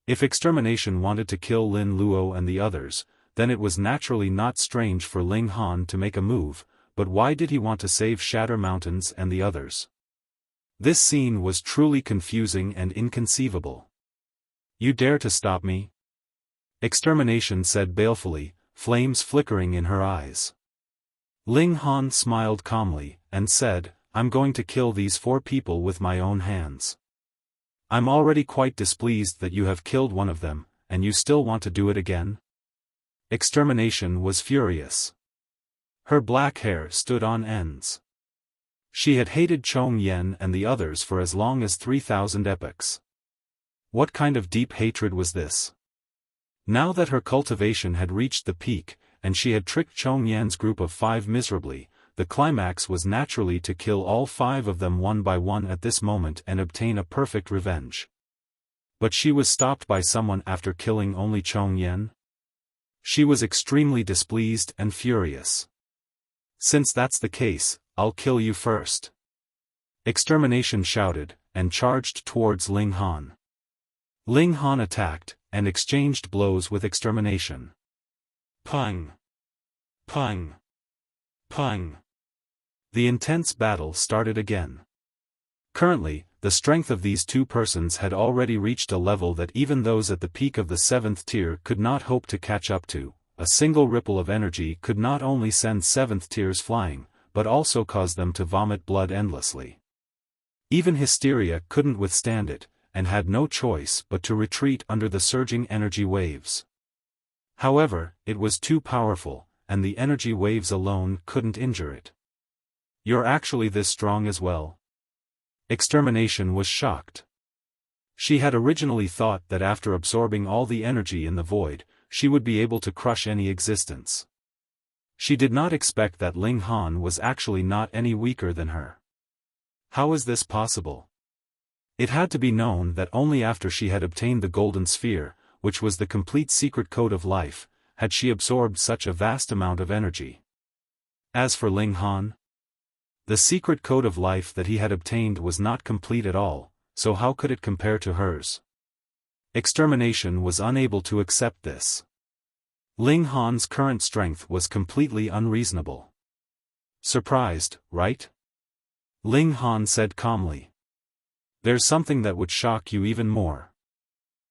If Extermination wanted to kill Lin Luo and the others, then it was naturally not strange for Ling Han to make a move, but why did he want to save Shatter Mountains and the others? This scene was truly confusing and inconceivable. You dare to stop me? Extermination said balefully, flames flickering in her eyes. Ling Han smiled calmly, and said, I'm going to kill these 4 people with my own hands. I'm already quite displeased that you have killed one of them, and you still want to do it again? Extermination was furious. Her black hair stood on ends. She had hated Chong Yen and the others for as long as 3,000 epochs. What kind of deep hatred was this? Now that her cultivation had reached the peak, and she had tricked Chong Yen's group of 5 miserably, the climax was naturally to kill all 5 of them one by one at this moment and obtain a perfect revenge. But she was stopped by someone after killing only Chong Yen? She was extremely displeased and furious. Since that's the case, I'll kill you first. Extermination shouted, and charged towards Ling Han. Ling Han attacked, and exchanged blows with Extermination. Pang! Pang! Pang! The intense battle started again. Currently, the strength of these 2 persons had already reached a level that even those at the peak of the 7th tier could not hope to catch up to. A single ripple of energy could not only send 7th tiers flying, but also cause them to vomit blood endlessly. Even Hysteria couldn't withstand it, and had no choice but to retreat under the surging energy waves. However, it was too powerful, and the energy waves alone couldn't injure it. You're actually this strong as well? Extermination was shocked. She had originally thought that after absorbing all the energy in the void, she would be able to crush any existence. She did not expect that Ling Han was actually not any weaker than her. How is this possible? It had to be known that only after she had obtained the golden sphere, which was the complete secret code of life, had she absorbed such a vast amount of energy. As for Ling Han, the secret code of life that he had obtained was not complete at all, so how could it compare to hers? Extermination was unable to accept this. Ling Han's current strength was completely unreasonable. Surprised, right? Ling Han said calmly. There's something that would shock you even more.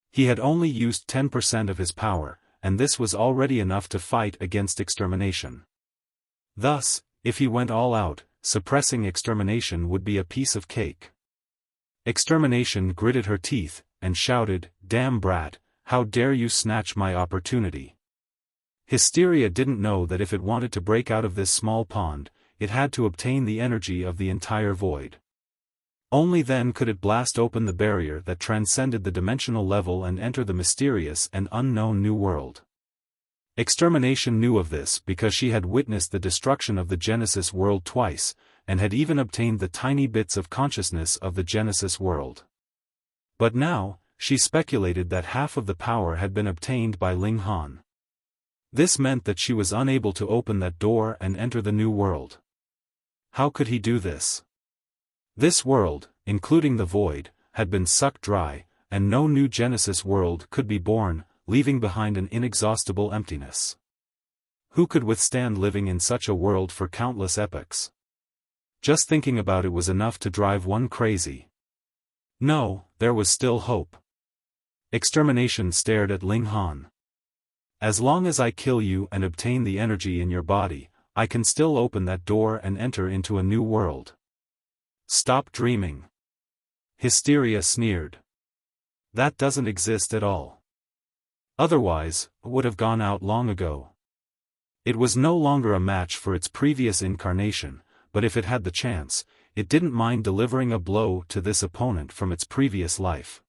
He had only used 10% of his power, and this was already enough to fight against extermination. Thus, if he went all out, suppressing extermination would be a piece of cake. Extermination gritted her teeth, and shouted, "Damn brat, how dare you snatch my opportunity." Hysteria didn't know that if it wanted to break out of this small pond, it had to obtain the energy of the entire void. Only then could it blast open the barrier that transcended the dimensional level and enter the mysterious and unknown new world. Extermination knew of this because she had witnessed the destruction of the Genesis world twice, and had even obtained the tiny bits of consciousness of the Genesis world. But now, she speculated that half of the power had been obtained by Ling Han. This meant that she was unable to open that door and enter the new world. How could he do this? This world, including the void, had been sucked dry, and no new Genesis world could be born, leaving behind an inexhaustible emptiness. Who could withstand living in such a world for countless epochs? Just thinking about it was enough to drive one crazy. No, there was still hope. Extermination stared at Ling Han. As long as I kill you and obtain the energy in your body, I can still open that door and enter into a new world. Stop dreaming. Hysteria sneered. That doesn't exist at all. Otherwise, it would have gone out long ago. It was no longer a match for its previous incarnation, but if it had the chance, it didn't mind delivering a blow to this opponent from its previous life.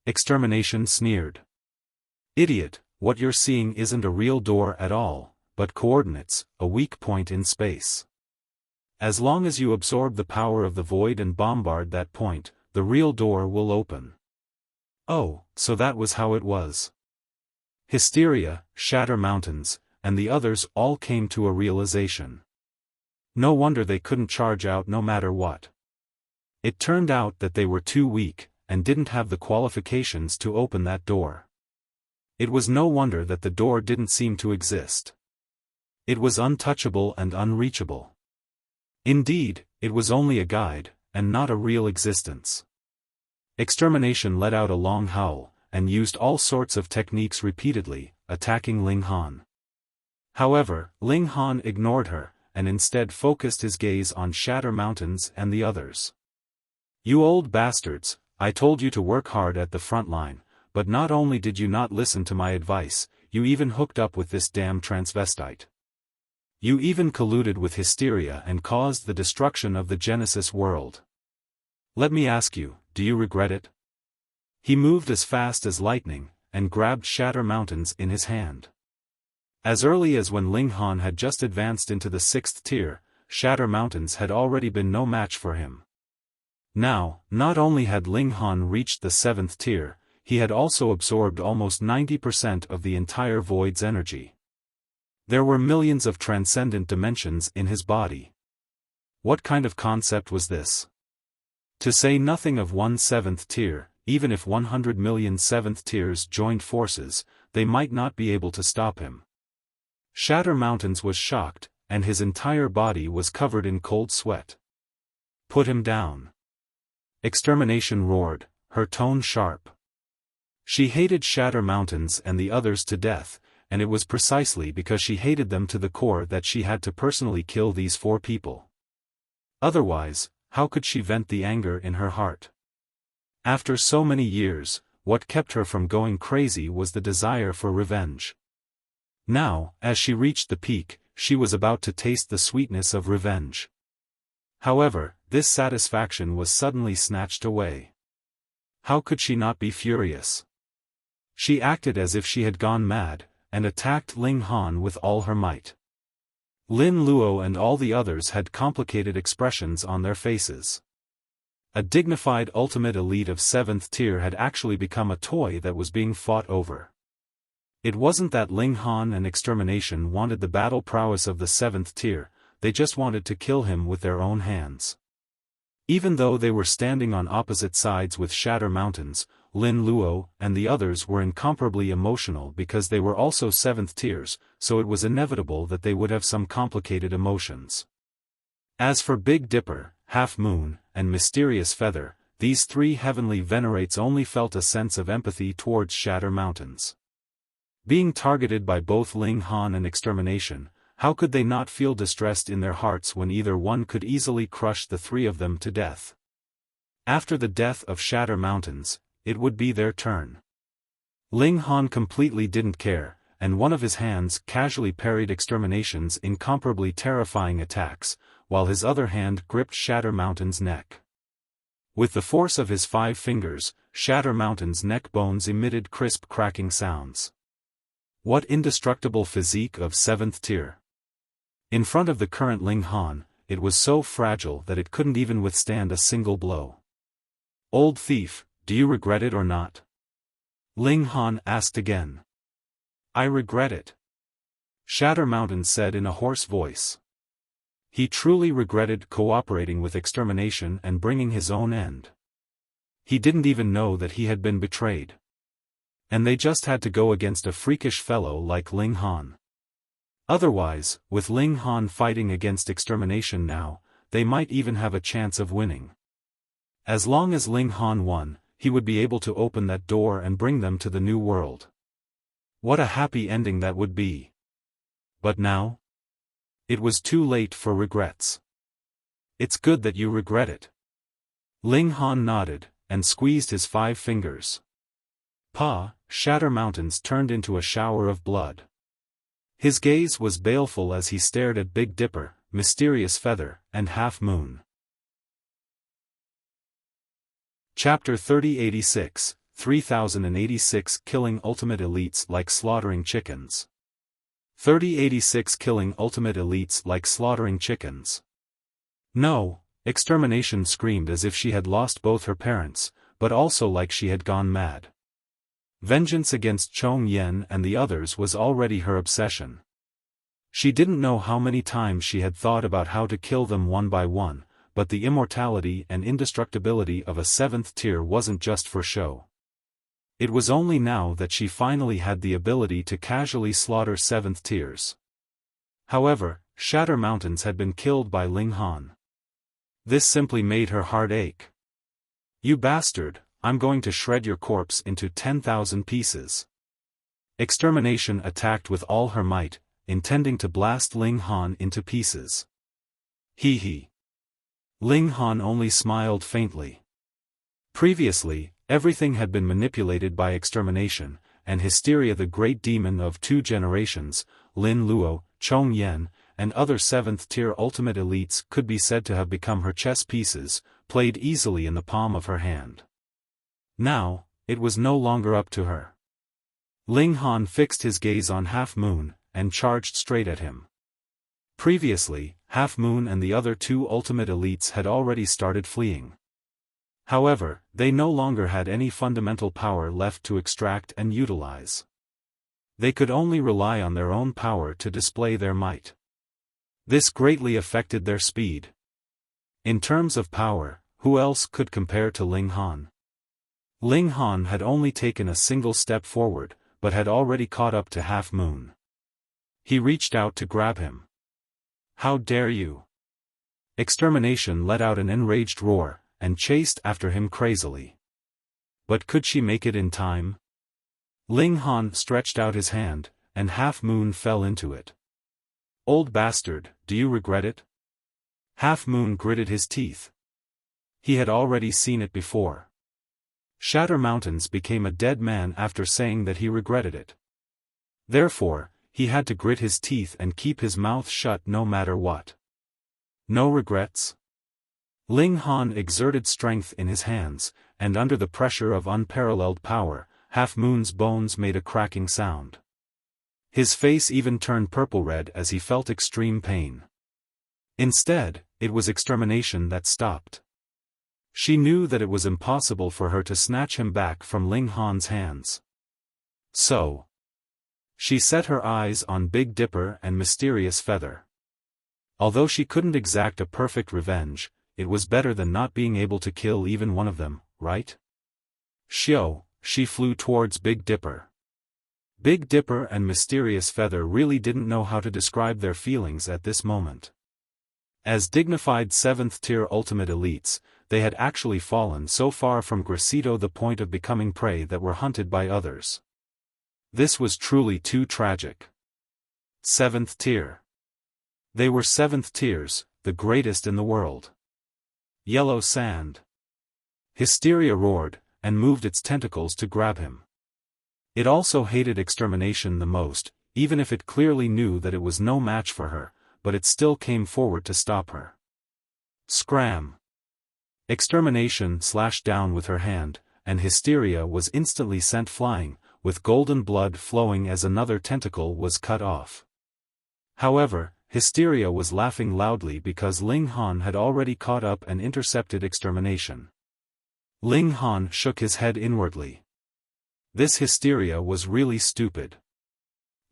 Extermination sneered. Idiot, what you're seeing isn't a real door at all, but coordinates, a weak point in space. As long as you absorb the power of the void and bombard that point, the real door will open. Oh, so that was how it was. Hysteria, Shatter Mountains, and the others all came to a realization. No wonder they couldn't charge out no matter what. It turned out that they were too weak, and didn't have the qualifications to open that door. It was no wonder that the door didn't seem to exist. It was untouchable and unreachable. Indeed, it was only a guide, and not a real existence. Extermination let out a long howl, and used all sorts of techniques repeatedly, attacking Ling Han. However, Ling Han ignored her, and instead focused his gaze on Shatter Mountains and the others. You old bastards, I told you to work hard at the front line, but not only did you not listen to my advice, you even hooked up with this damn transvestite. You even colluded with Hysteria and caused the destruction of the Genesis world. Let me ask you, do you regret it? He moved as fast as lightning, and grabbed Shatter Mountains in his hand. As early as when Ling Han had just advanced into the 6th tier, Shatter Mountains had already been no match for him. Now, not only had Ling Han reached the 7th tier, he had also absorbed almost 90% of the entire void's energy. There were millions of transcendent dimensions in his body. What kind of concept was this? To say nothing of 1/7th tier, even if 100 million 7th tiers joined forces, they might not be able to stop him. Shatter Mountains was shocked, and his entire body was covered in cold sweat. Put him down. Extermination roared, her tone sharp. She hated Shatter Mountains and the others to death, and it was precisely because she hated them to the core that she had to personally kill these 4 people. Otherwise, how could she vent the anger in her heart? After so many years, what kept her from going crazy was the desire for revenge. Now, as she reached the peak, she was about to taste the sweetness of revenge. However, this satisfaction was suddenly snatched away. how could she not be furious? She acted as if she had gone mad, and attacked Ling Han with all her might. Lin Luo and all the others had complicated expressions on their faces. A dignified ultimate elite of 7th tier had actually become a toy that was being fought over. It wasn't that Ling Han and Extermination wanted the battle prowess of the 7th tier, they just wanted to kill him with their own hands. Even though they were standing on opposite sides with Shatter Mountains, Lin Luo and the others were incomparably emotional because they were also 7th tiers, so it was inevitable that they would have some complicated emotions. As for Big Dipper, Half Moon, and Mysterious Feather, these three heavenly venerates only felt a sense of empathy towards Shatter Mountains. Being targeted by both Ling Han and Extermination, how could they not feel distressed in their hearts when either one could easily crush the three of them to death? After the death of Shatter Mountains, it would be their turn. Ling Han completely didn't care, and one of his hands casually parried Extermination's incomparably terrifying attacks, while his other hand gripped Shatter Mountain's neck. With the force of his 5 fingers, Shatter Mountain's neck bones emitted crisp cracking sounds. What indestructible physique of 7th tier! In front of the current Ling Han, it was so fragile that it couldn't even withstand a single blow. Old thief, do you regret it or not? Ling Han asked again. I regret it. Shatter Mountain said in a hoarse voice. He truly regretted cooperating with Extermination and bringing his own end. He didn't even know that he had been betrayed. And they just had to go against a freakish fellow like Ling Han. Otherwise, with Ling Han fighting against Extermination now, they might even have a chance of winning. As long as Ling Han won, he would be able to open that door and bring them to the new world. What a happy ending that would be. But now? It was too late for regrets. It's good that you regret it. Ling Han nodded, and squeezed his 5 fingers. Pa, Shatter Mountains turned into a shower of blood. His gaze was baleful as he stared at Big Dipper, Mysterious Feather, and Half Moon. Chapter 3086, 3086 Killing Ultimate Elites Like Slaughtering Chickens. 3086 Killing Ultimate Elites Like Slaughtering Chickens. No, Extermination screamed as if she had lost both her parents, but also like she had gone mad. Vengeance against Chong Yen and the others was already her obsession. She didn't know how many times she had thought about how to kill them one by one, but the immortality and indestructibility of a 7th tier wasn't just for show. It was only now that she finally had the ability to casually slaughter 7th tiers. However, Shatter Mountains had been killed by Ling Han. This simply made her heart ache. You bastard, I'm going to shred your corpse into 10,000 pieces. Extermination attacked with all her might, intending to blast Ling Han into pieces. Hee hee. Ling Han only smiled faintly. Previously, everything had been manipulated by Extermination, and Hysteria, the great demon of 2 generations, Lin Luo, Chong Yen, and other 7th tier ultimate elites could be said to have become her chess pieces, played easily in the palm of her hand. Now, it was no longer up to her. Ling Han fixed his gaze on Half Moon, and charged straight at him. Previously, Half Moon and the other 2 ultimate elites had already started fleeing. However, they no longer had any fundamental power left to extract and utilize. They could only rely on their own power to display their might. This greatly affected their speed. In terms of power, who else could compare to Ling Han? Ling Han had only taken a single step forward, but had already caught up to Half Moon. He reached out to grab him. How dare you! Extermination let out an enraged roar, and chased after him crazily. But could she make it in time? Ling Han stretched out his hand, and Half Moon fell into it. Old bastard, do you regret it? Half Moon gritted his teeth. He had already seen it before. Shatter Mountains became a dead man after saying that he regretted it. Therefore, he had to grit his teeth and keep his mouth shut no matter what. No regrets? Ling Han exerted strength in his hands, and under the pressure of unparalleled power, Half Moon's bones made a cracking sound. His face even turned purple-red as he felt extreme pain. Instead, it was extermination that stopped. She knew that it was impossible for her to snatch him back from Ling Han's hands. So, she set her eyes on Big Dipper and Mysterious Feather. Although she couldn't exact a perfect revenge, it was better than not being able to kill even one of them, right? She flew towards Big Dipper. Big Dipper and Mysterious Feather really didn't know how to describe their feelings at this moment. As dignified 7th-tier ultimate elites, they had actually fallen so far from Gracito the point of becoming prey that were hunted by others. This was truly too tragic. 7th tier. They were 7th tiers, the greatest in the world. Yellow sand. Hysteria roared, and moved its tentacles to grab him. It also hated extermination the most, even if it clearly knew that it was no match for her, but it still came forward to stop her. Scram! Extermination slashed down with her hand, and Hysteria was instantly sent flying, with golden blood flowing as another tentacle was cut off. However, Hysteria was laughing loudly because Ling Han had already caught up and intercepted extermination. Ling Han shook his head inwardly. This Hysteria was really stupid.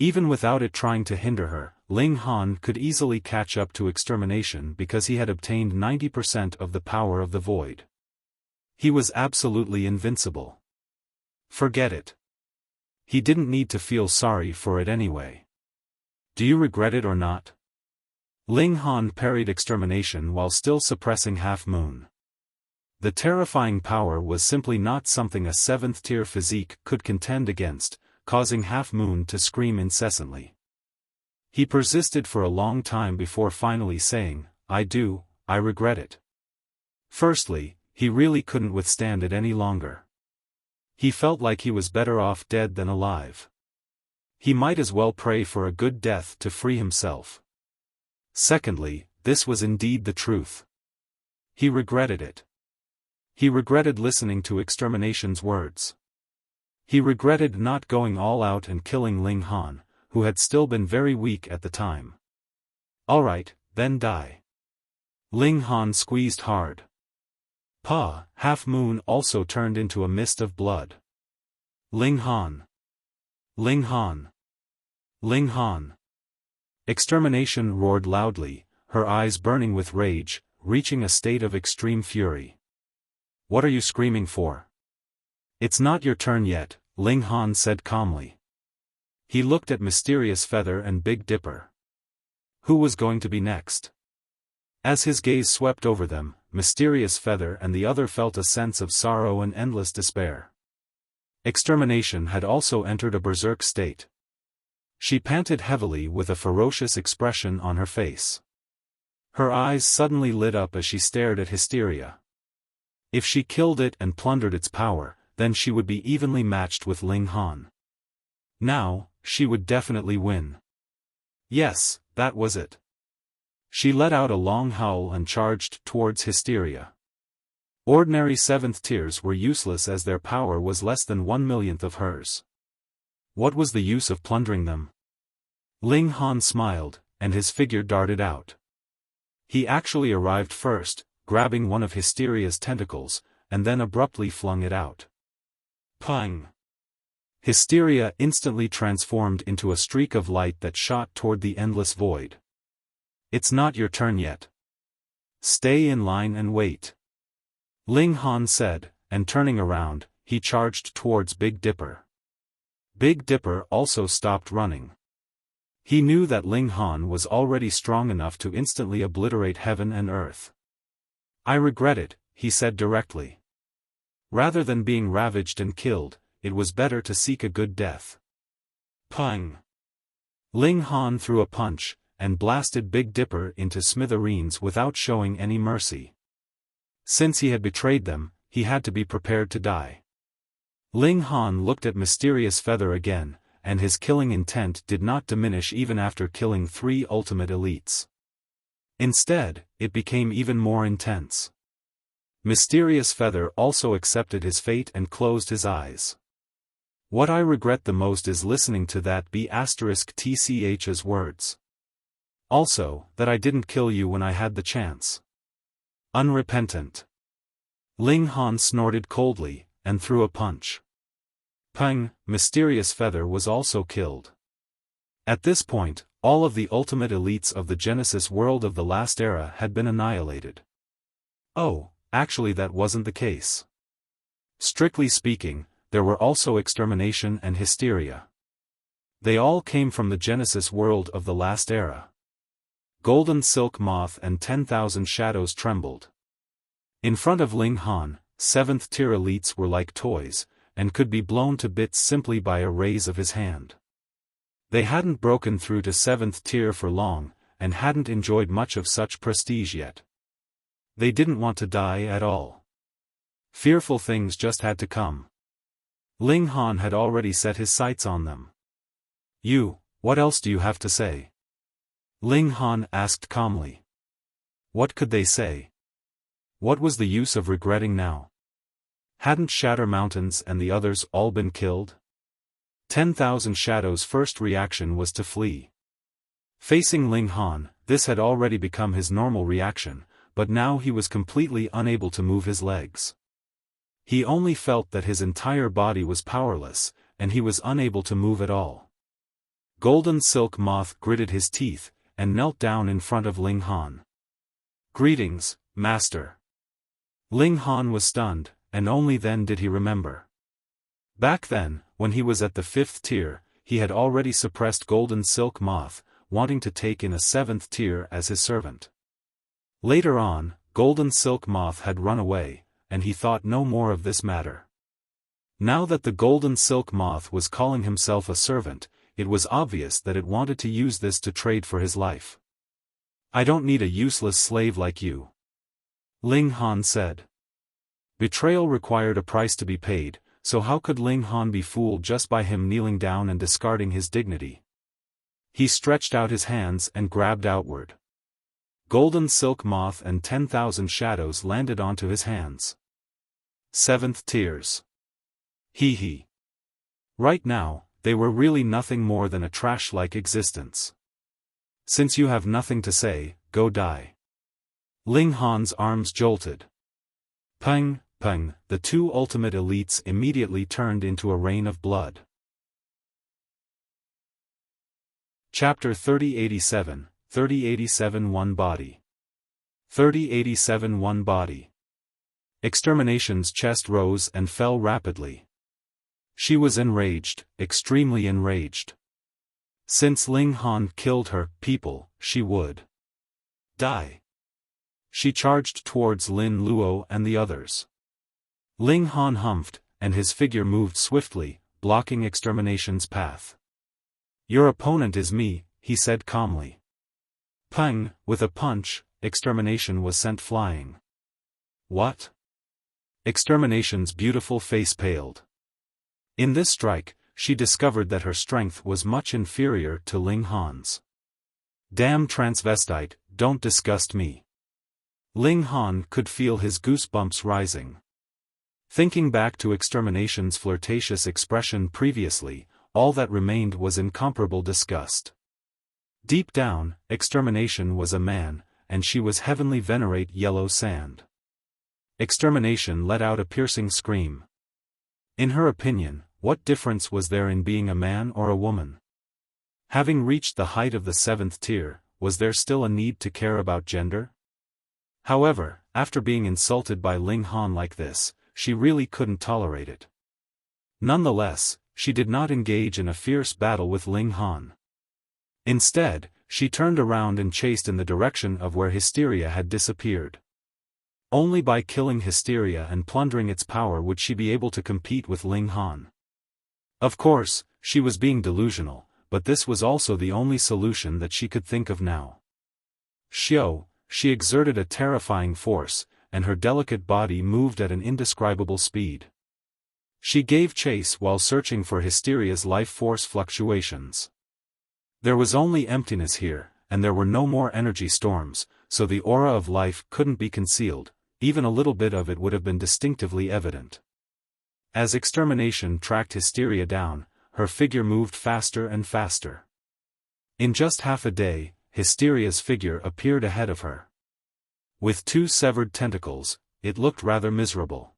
Even without it trying to hinder her, Ling Han could easily catch up to extermination because he had obtained 90% of the power of the void. He was absolutely invincible. Forget it. He didn't need to feel sorry for it anyway. Do you regret it or not? Ling Han parried extermination while still suppressing Half Moon. The terrifying power was simply not something a 7th-tier physique could contend against, causing Half Moon to scream incessantly. He persisted for a long time before finally saying, I regret it. Firstly, he really couldn't withstand it any longer. He felt like he was better off dead than alive. He might as well pray for a good death to free himself. Secondly, this was indeed the truth. He regretted it. He regretted listening to extermination's words. He regretted not going all out and killing Ling Han, who had still been very weak at the time. Alright, then die. Ling Han squeezed hard. Half Moon also turned into a mist of blood. Ling Han. Ling Han. Ling Han. Extermination roared loudly, her eyes burning with rage, reaching a state of extreme fury. What are you screaming for? It's not your turn yet, Ling Han said calmly. He looked at Mysterious Feather and Big Dipper. Who was going to be next? As his gaze swept over them, Mysterious Feather and the other felt a sense of sorrow and endless despair. Extermination had also entered a berserk state. She panted heavily with a ferocious expression on her face. Her eyes suddenly lit up as she stared at Hysteria. If she killed it and plundered its power, then she would be evenly matched with Ling Han. Now, she would definitely win. Yes, that was it. She let out a long howl and charged towards Hysteria. Ordinary 7th tiers were useless as their power was less than 1/1,000,000th of hers. What was the use of plundering them? Ling Han smiled, and his figure darted out. He actually arrived first, grabbing one of Hysteria's tentacles, and then abruptly flung it out. Pang! Hysteria instantly transformed into a streak of light that shot toward the endless void. It's not your turn yet. Stay in line and wait. Ling Han said, and turning around, he charged towards Big Dipper. Big Dipper also stopped running. He knew that Ling Han was already strong enough to instantly obliterate heaven and earth. I regret it, he said directly. Rather than being ravaged and killed, it was better to seek a good death. Pang! Ling Han threw a punch, and blasted Big Dipper into smithereens without showing any mercy. Since he had betrayed them, he had to be prepared to die. Ling Han looked at Mysterious Feather again, and his killing intent did not diminish even after killing 3 ultimate elites. Instead, it became even more intense. Mysterious Feather also accepted his fate and closed his eyes. What I regret the most is listening to that B*TCH's words. Also, that I didn't kill you when I had the chance. Unrepentant. Ling Han snorted coldly, and threw a punch. Peng, Mysterious Feather was also killed. At this point, all of the ultimate elites of the Genesis world of the last era had been annihilated. Oh, actually that wasn't the case. Strictly speaking, there were also Extermination and Hysteria. They all came from the Genesis world of the last era. Golden Silk Moth and 10,000 Shadows trembled. In front of Ling Han, 7th tier elites were like toys, and could be blown to bits simply by a raise of his hand. They hadn't broken through to 7th tier for long, and hadn't enjoyed much of such prestige yet. They didn't want to die at all. Fearful things just had to come. Ling Han had already set his sights on them. You, what else do you have to say? Ling Han asked calmly. What could they say? What was the use of regretting now? Hadn't Shatter Mountains and the others all been killed? 10,000 Shadows' first reaction was to flee. Facing Ling Han, this had already become his normal reaction, but now he was completely unable to move his legs. He only felt that his entire body was powerless, and he was unable to move at all. Golden Silk Moth gritted his teeth, and knelt down in front of Ling Han. Greetings, Master. Ling Han was stunned, and only then did he remember. Back then, when he was at the 5th tier, he had already suppressed Golden Silk Moth, wanting to take in a 7th tier as his servant. Later on, Golden Silk Moth had run away, and he thought no more of this matter. Now that the Golden Silk Moth was calling himself a servant, it was obvious that it wanted to use this to trade for his life. I don't need a useless slave like you. Ling Han said. Betrayal required a price to be paid, so how could Ling Han be fooled just by him kneeling down and discarding his dignity? He stretched out his hands and grabbed outward. Golden Silk Moth and 10,000 Shadows landed onto his hands. 7th tiers. Hee. Right now, they were really nothing more than a trash-like existence. Since you have nothing to say, go die. Ling Han's arms jolted. Peng, the two ultimate elites immediately turned into a rain of blood. Chapter 3087, 3087 One Body. 3087 One Body. Extermination's chest rose and fell rapidly. She was enraged, extremely enraged. Since Ling Han killed her people, she would die. She charged towards Lin Luo and the others. Ling Han humphed, and his figure moved swiftly, blocking Extermination's path. Your opponent is me, he said calmly. Peng, with a punch, Extermination was sent flying. What? Extermination's beautiful face paled. In this strike, she discovered that her strength was much inferior to Ling Han's. Damn transvestite, don't disgust me. Ling Han could feel his goosebumps rising. Thinking back to Extermination's flirtatious expression previously, all that remained was incomparable disgust. Deep down, Extermination was a man, and she was heavenly venerate yellow sand. Extermination let out a piercing scream. In her opinion, what difference was there in being a man or a woman? Having reached the height of the 7th tier, was there still a need to care about gender? However, after being insulted by Ling Han like this, she really couldn't tolerate it. Nonetheless, she did not engage in a fierce battle with Ling Han. Instead, she turned around and chased in the direction of where Hysteria had disappeared. Only by killing Hysteria and plundering its power would she be able to compete with Ling Han. Of course, she was being delusional, but this was also the only solution that she could think of now. She exerted a terrifying force, and her delicate body moved at an indescribable speed. She gave chase while searching for Hysteria's life force fluctuations. There was only emptiness here, and there were no more energy storms, so the aura of life couldn't be concealed, even a little bit of it would have been distinctively evident. As Extermination tracked Hysteria down, her figure moved faster and faster. In just half a day, Hysteria's figure appeared ahead of her. With 2 severed tentacles, it looked rather miserable.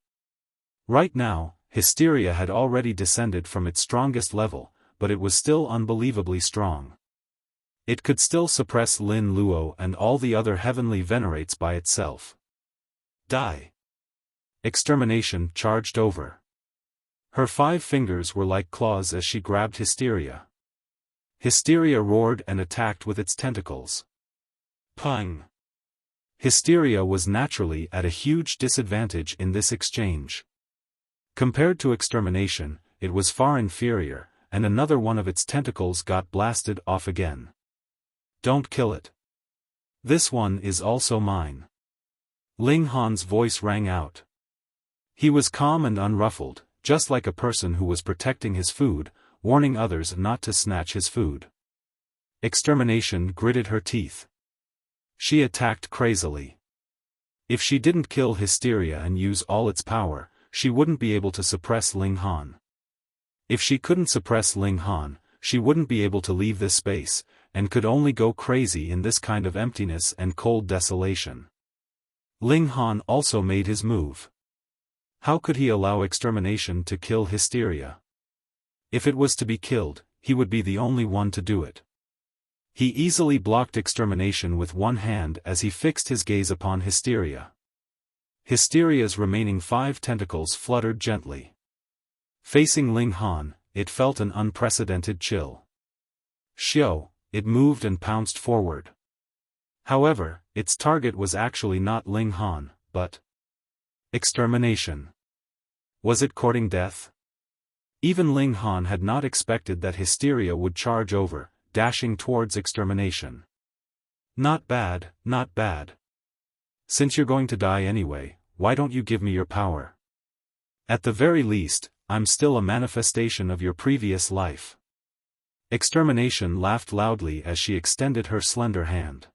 Right now, Hysteria had already descended from its strongest level, but it was still unbelievably strong. It could still suppress Lin Luo and all the other heavenly venerates by itself. Die! Extermination charged over. Her 5 fingers were like claws as she grabbed Hysteria. Hysteria roared and attacked with its tentacles. Pung! Hysteria was naturally at a huge disadvantage in this exchange. Compared to Extermination, it was far inferior, and another one of its tentacles got blasted off again. Don't kill it. This one is also mine. Ling Han's voice rang out. He was calm and unruffled, just like a person who was protecting his food, warning others not to snatch his food. Extermination gritted her teeth. She attacked crazily. If she didn't kill Hysteria and use all its power, she wouldn't be able to suppress Ling Han. If she couldn't suppress Ling Han, she wouldn't be able to leave this space, and could only go crazy in this kind of emptiness and cold desolation. Ling Han also made his move. How could he allow Extermination to kill Hysteria? If it was to be killed, he would be the only one to do it. He easily blocked Extermination with one hand as he fixed his gaze upon Hysteria. Hysteria's remaining 5 tentacles fluttered gently. Facing Ling Han, it felt an unprecedented chill. Xiao, it moved and pounced forward. However, its target was actually not Ling Han, but Extermination. Was it courting death? Even Ling Han had not expected that Hysteria would charge over, dashing towards Extermination. Not bad, not bad. Since you're going to die anyway, why don't you give me your power? At the very least, I'm still a manifestation of your previous life. Extermination laughed loudly as she extended her slender hand.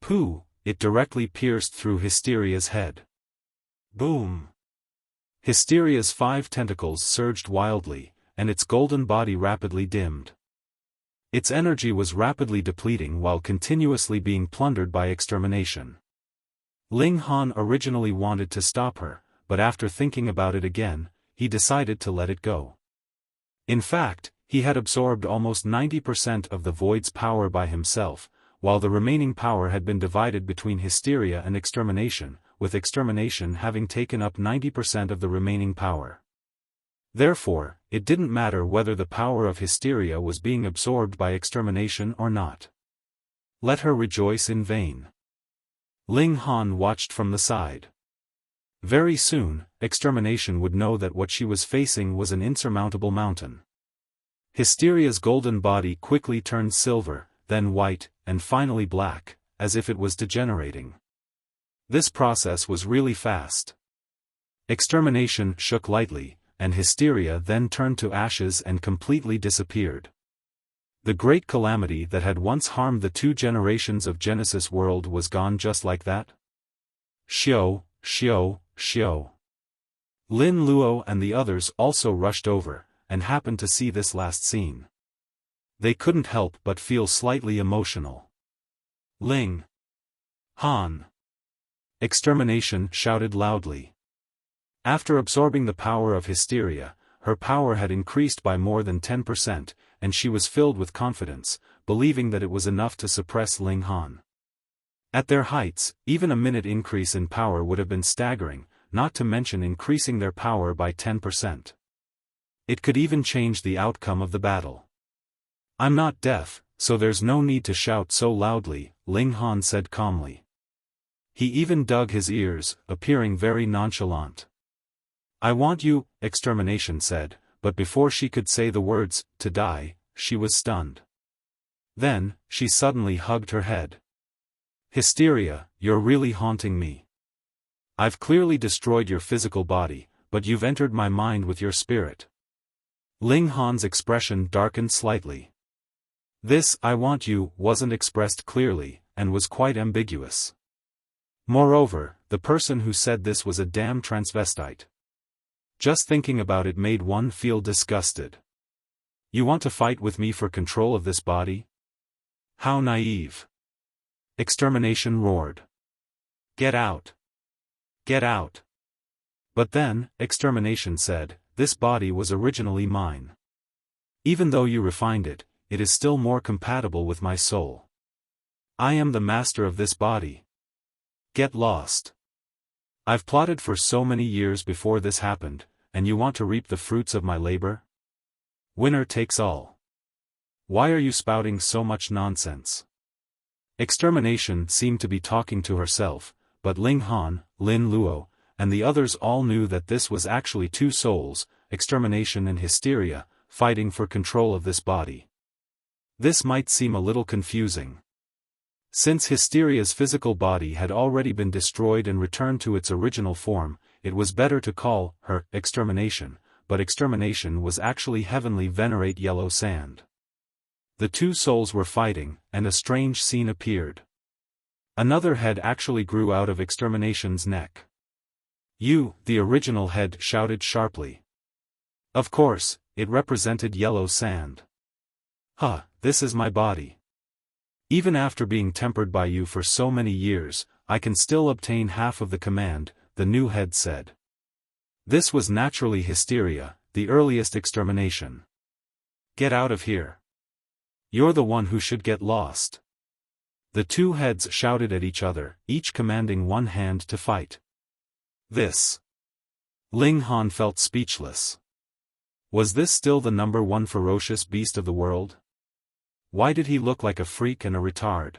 Pooh! It directly pierced through Hysteria's head. Boom! Hysteria's 5 tentacles surged wildly, and its golden body rapidly dimmed. Its energy was rapidly depleting while continuously being plundered by Extermination. Ling Han originally wanted to stop her, but after thinking about it again, he decided to let it go. In fact, he had absorbed almost 90% of the Void's power by himself, while the remaining power had been divided between Hysteria and Extermination, with Extermination having taken up 90% of the remaining power. Therefore, it didn't matter whether the power of Hysteria was being absorbed by Extermination or not. Let her rejoice in vain. Ling Han watched from the side. Very soon, Extermination would know that what she was facing was an insurmountable mountain. Hysteria's golden body quickly turned silver, then white, and finally black, as if it was degenerating. This process was really fast. Extermination shook lightly, and Hysteria then turned to ashes and completely disappeared. The great calamity that had once harmed the 2 generations of Genesis world was gone just like that. Xiao, Xiao, Xiao. Lin Luo and the others also rushed over, and happened to see this last scene. They couldn't help but feel slightly emotional. Ling Han! Extermination shouted loudly. After absorbing the power of Hysteria, her power had increased by more than 10%, and she was filled with confidence, believing that it was enough to suppress Ling Han. At their heights, even a minute increase in power would have been staggering, not to mention increasing their power by 10%. It could even change the outcome of the battle. I'm not deaf, so there's no need to shout so loudly, Ling Han said calmly. He even dug his ears, appearing very nonchalant. I want you, Extermination said, but before she could say the words, to die, she was stunned. Then, she suddenly hugged her head. Hysteria, you're really haunting me. I've clearly destroyed your physical body, but you've entered my mind with your spirit. Ling Han's expression darkened slightly. This, I want you, wasn't expressed clearly, and was quite ambiguous. Moreover, the person who said this was a damn transvestite. Just thinking about it made one feel disgusted. You want to fight with me for control of this body? How naive. Extermination roared. Get out. Get out. But then, Extermination said, this body was originally mine. Even though you refined it, it is still more compatible with my soul. I am the master of this body. Get lost. I've plotted for so many years before this happened, and you want to reap the fruits of my labor? Winner takes all. Why are you spouting so much nonsense? Extermination seemed to be talking to herself, but Ling Han, Lin Luo, and the others all knew that this was actually two souls, Extermination and Hysteria, fighting for control of this body. This might seem a little confusing. Since Hysteria's physical body had already been destroyed and returned to its original form, it was better to call her Extermination, but Extermination was actually heavenly venerate yellow sand. The two souls were fighting, and a strange scene appeared. Another head actually grew out of Extermination's neck. You, the original head, shouted sharply. Of course, it represented yellow sand. Huh, this is my body. Even after being tempered by you for so many years, I can still obtain half of the command, the new head said. This was naturally Hysteria, the earliest Extermination. Get out of here. You're the one who should get lost. The two heads shouted at each other, each commanding one hand to fight. This. Ling Han felt speechless. Was this still the number one ferocious beast of the world? Why did he look like a freak and a retard?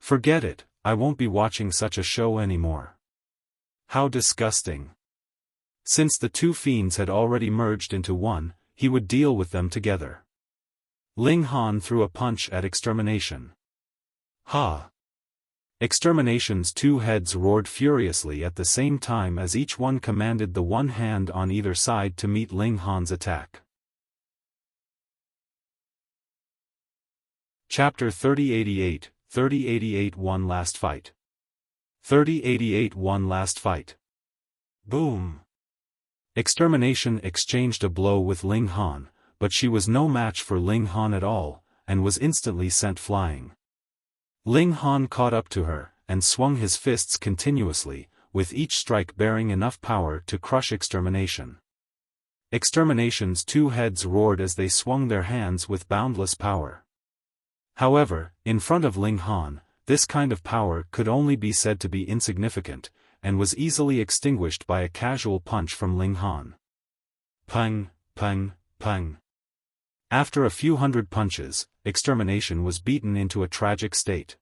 Forget it, I won't be watching such a show anymore. How disgusting. Since the two fiends had already merged into one, he would deal with them together. Ling Han threw a punch at Extermination. Ha! Extermination's two heads roared furiously at the same time as each one commanded the one hand on either side to meet Ling Han's attack. Chapter 3088, 3088 One Last Fight. 3088 One Last Fight. Boom! Extermination exchanged a blow with Ling Han, but she was no match for Ling Han at all, and was instantly sent flying. Ling Han caught up to her, and swung his fists continuously, with each strike bearing enough power to crush Extermination. Extermination's two heads roared as they swung their hands with boundless power. However, in front of Ling Han, this kind of power could only be said to be insignificant, and was easily extinguished by a casual punch from Ling Han. Pung, pung, pung. After a few hundred punches, Extermination was beaten into a tragic state.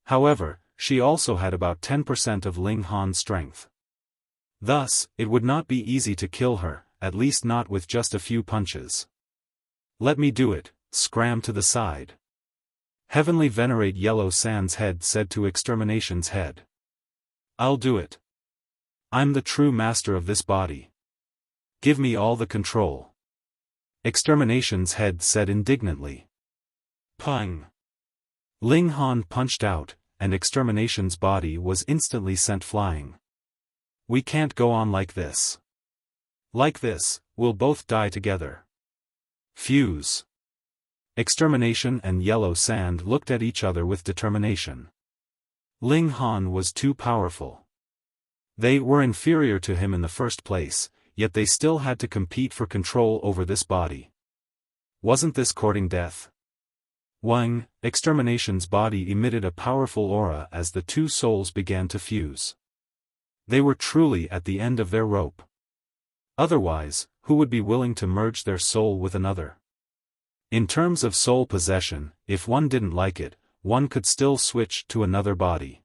However, she also had about 10% of Ling Han's strength. Thus, it would not be easy to kill her, at least not with just a few punches. Let me do it, scram to the side. Heavenly Venerate Yellow Sand's head said to Extermination's head. I'll do it. I'm the true master of this body. Give me all the control. Extermination's head said indignantly. Pung! Ling Han punched out, and Extermination's body was instantly sent flying. We can't go on like this. Like this, we'll both die together. Fuse. Extermination and Yellow Sand looked at each other with determination. Ling Han was too powerful. They were inferior to him in the first place, yet they still had to compete for control over this body. Wasn't this courting death? Wang, Extermination's body emitted a powerful aura as the two souls began to fuse. They were truly at the end of their rope. Otherwise, who would be willing to merge their soul with another? In terms of soul possession, if one didn't like it, one could still switch to another body.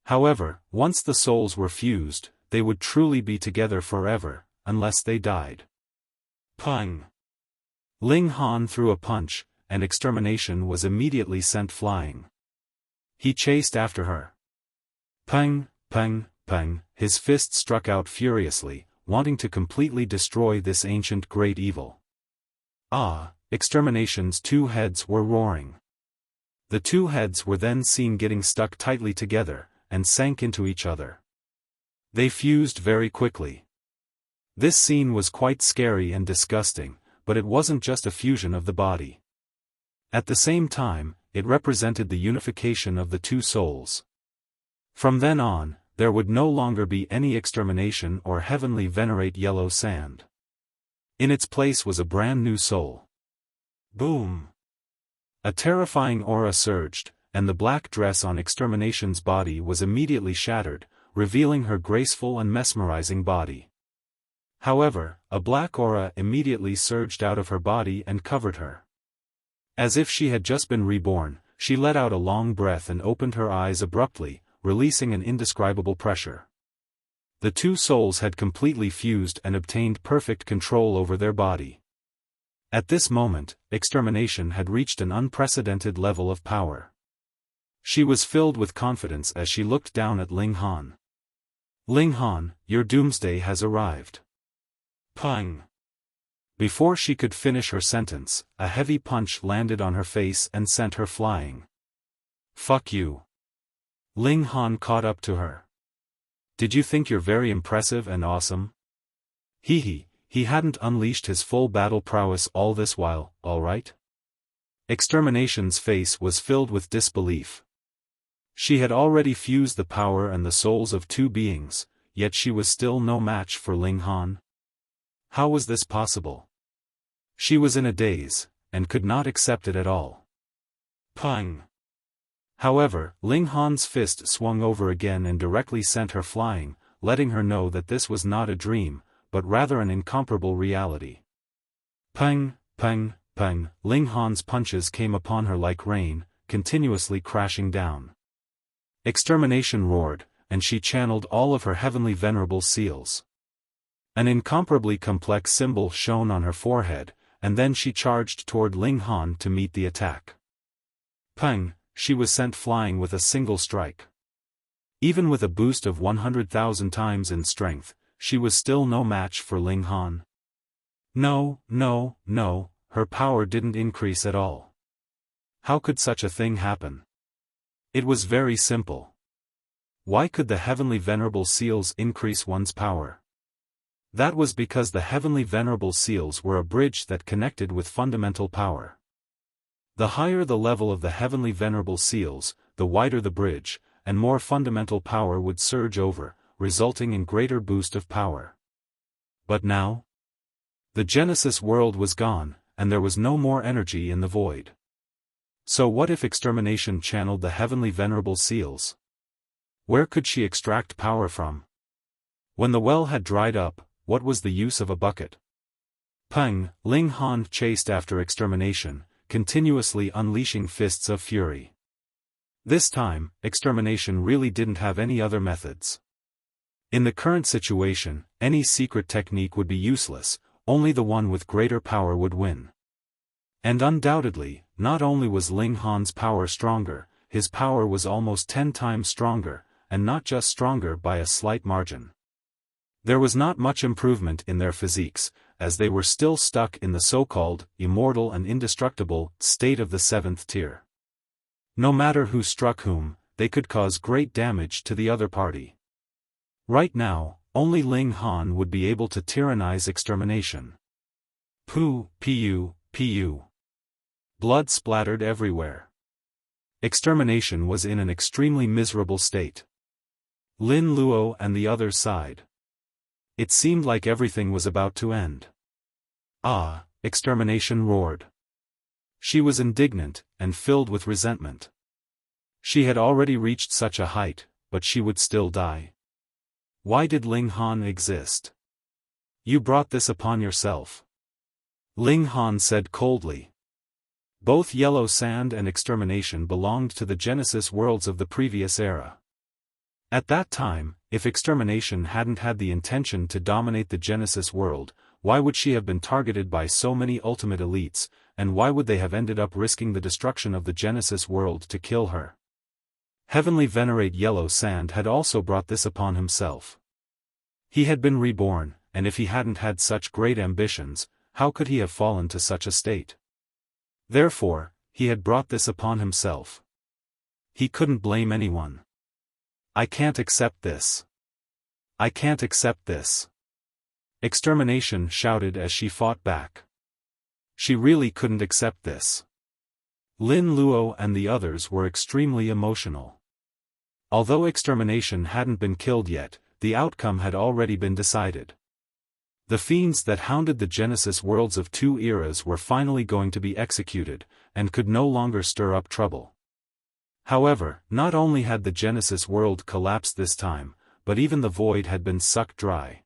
However, once the souls were fused, they would truly be together forever, unless they died. Pung! Ling Han threw a punch, and Extermination was immediately sent flying. He chased after her. Pung, pung, pung, his fist struck out furiously, wanting to completely destroy this ancient great evil. Ah! Extermination's two heads were roaring. The two heads were then seen getting stuck tightly together, and sank into each other. They fused very quickly. This scene was quite scary and disgusting, but it wasn't just a fusion of the body. At the same time, it represented the unification of the two souls. From then on, there would no longer be any extermination or heavenly venerate yellow sand. In its place was a brand new soul. Boom! A terrifying aura surged, and the black dress on extermination's body was immediately shattered, revealing her graceful and mesmerizing body. However, a black aura immediately surged out of her body and covered her. As if she had just been reborn, she let out a long breath and opened her eyes abruptly, releasing an indescribable pressure. The two souls had completely fused and obtained perfect control over their body. At this moment, extermination had reached an unprecedented level of power. She was filled with confidence as she looked down at Ling Han. Ling Han, your doomsday has arrived. Pang! Before she could finish her sentence, a heavy punch landed on her face and sent her flying. Fuck you. Ling Han caught up to her. Did you think you're very impressive and awesome? He hadn't unleashed his full battle prowess all this while, alright? Extermination's face was filled with disbelief. She had already fused the power and the souls of two beings, yet she was still no match for Ling Han. How was this possible? She was in a daze, and could not accept it at all. Pang! However, Ling Han's fist swung over again and directly sent her flying, letting her know that this was not a dream, but rather an incomparable reality. Pang, pang, pang, Ling Han's punches came upon her like rain, continuously crashing down. Extermination roared, and she channeled all of her heavenly venerable seals. An incomparably complex symbol shone on her forehead, and then she charged toward Ling Han to meet the attack. Pang, she was sent flying with a single strike. Even with a boost of 100,000 times in strength, she was still no match for Ling Han. No, her power didn't increase at all. How could such a thing happen? It was very simple. Why could the heavenly venerable seals increase one's power? That was because the heavenly venerable seals were a bridge that connected with fundamental power. The higher the level of the heavenly venerable seals, the wider the bridge, and more fundamental power would surge over, resulting in greater boost of power. But now? The Genesis world was gone, and there was no more energy in the void. So what if extermination channeled the heavenly venerable seals? Where could she extract power from? When the well had dried up, what was the use of a bucket? Pang, Ling Han chased after extermination, continuously unleashing fists of fury. This time, extermination really didn't have any other methods. In the current situation, any secret technique would be useless, only the one with greater power would win. And undoubtedly, not only was Ling Han's power stronger, his power was almost 10 times stronger, and not just stronger by a slight margin. There was not much improvement in their physiques, as they were still stuck in the so-called immortal and indestructible state of the 7th tier. No matter who struck whom, they could cause great damage to the other party. Right now, only Ling Han would be able to tyrannize extermination. Pu. Blood splattered everywhere. Extermination was in an extremely miserable state. Lin Luo and the other sighed. It seemed like everything was about to end. Ah, extermination roared. She was indignant, and filled with resentment. She had already reached such a height, but she would still die. Why did Ling Han exist? You brought this upon yourself. Ling Han said coldly. Both yellow sand and extermination belonged to the Genesis worlds of the previous era. At that time, if extermination hadn't had the intention to dominate the Genesis world, why would she have been targeted by so many ultimate elites, and why would they have ended up risking the destruction of the Genesis world to kill her? Heavenly Venerate Yellow Sand had also brought this upon himself. He had been reborn, and if he hadn't had such great ambitions, how could he have fallen to such a state? Therefore, he had brought this upon himself. He couldn't blame anyone. I can't accept this. I can't accept this. Extermination shouted as she fought back. She really couldn't accept this. Lin Luo and the others were extremely emotional. Although Extermination hadn't been killed yet, the outcome had already been decided. The fiends that hounded the Genesis worlds of two eras were finally going to be executed, and could no longer stir up trouble. However, not only had the Genesis world collapsed this time, but even the void had been sucked dry.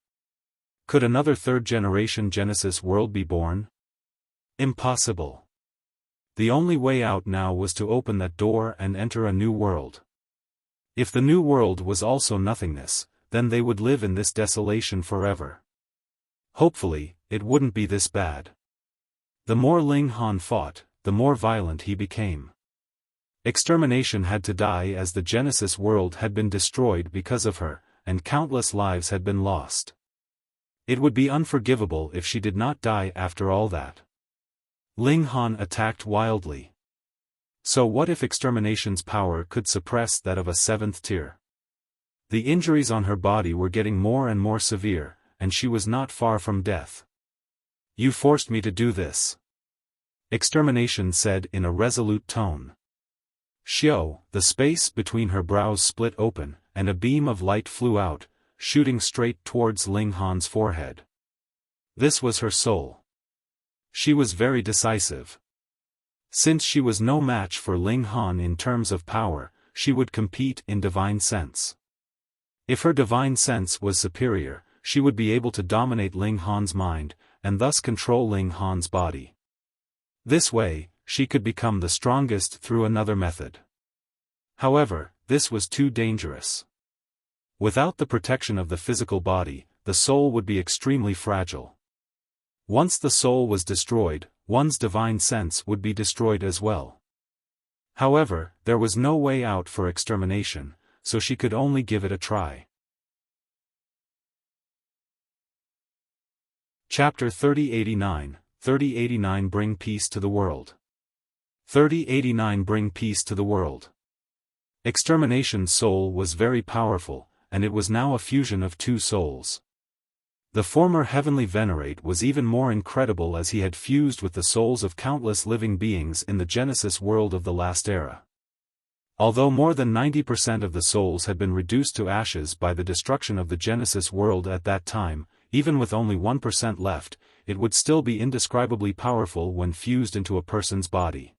Could another third-generation Genesis world be born? Impossible. The only way out now was to open that door and enter a new world. If the new world was also nothingness, then they would live in this desolation forever. Hopefully, it wouldn't be this bad. The more Ling Han fought, the more violent he became. Extermination had to die as the Genesis world had been destroyed because of her, and countless lives had been lost. It would be unforgivable if she did not die after all that. Ling Han attacked wildly. So what if Extermination's power could suppress that of a 7th tier? The injuries on her body were getting more and more severe, and she was not far from death. You forced me to do this. Extermination said in a resolute tone. Xiao, the space between her brows split open, and a beam of light flew out, shooting straight towards Ling Han's forehead. This was her soul. She was very decisive. Since she was no match for Ling Han in terms of power, she would compete in divine sense. If her divine sense was superior, she would be able to dominate Ling Han's mind, and thus control Ling Han's body. This way, she could become the strongest through another method. However, this was too dangerous. Without the protection of the physical body, the soul would be extremely fragile. Once the soul was destroyed, one's divine sense would be destroyed as well. However, there was no way out for Extermination, so she could only give it a try. Chapter 3089, 3089 Bring Peace to the World. 3089 Bring Peace to the World. Extermination's soul was very powerful, and it was now a fusion of two souls. The former heavenly venerate was even more incredible as he had fused with the souls of countless living beings in the Genesis world of the last era. Although more than 90% of the souls had been reduced to ashes by the destruction of the Genesis world at that time, even with only 1% left, it would still be indescribably powerful when fused into a person's body.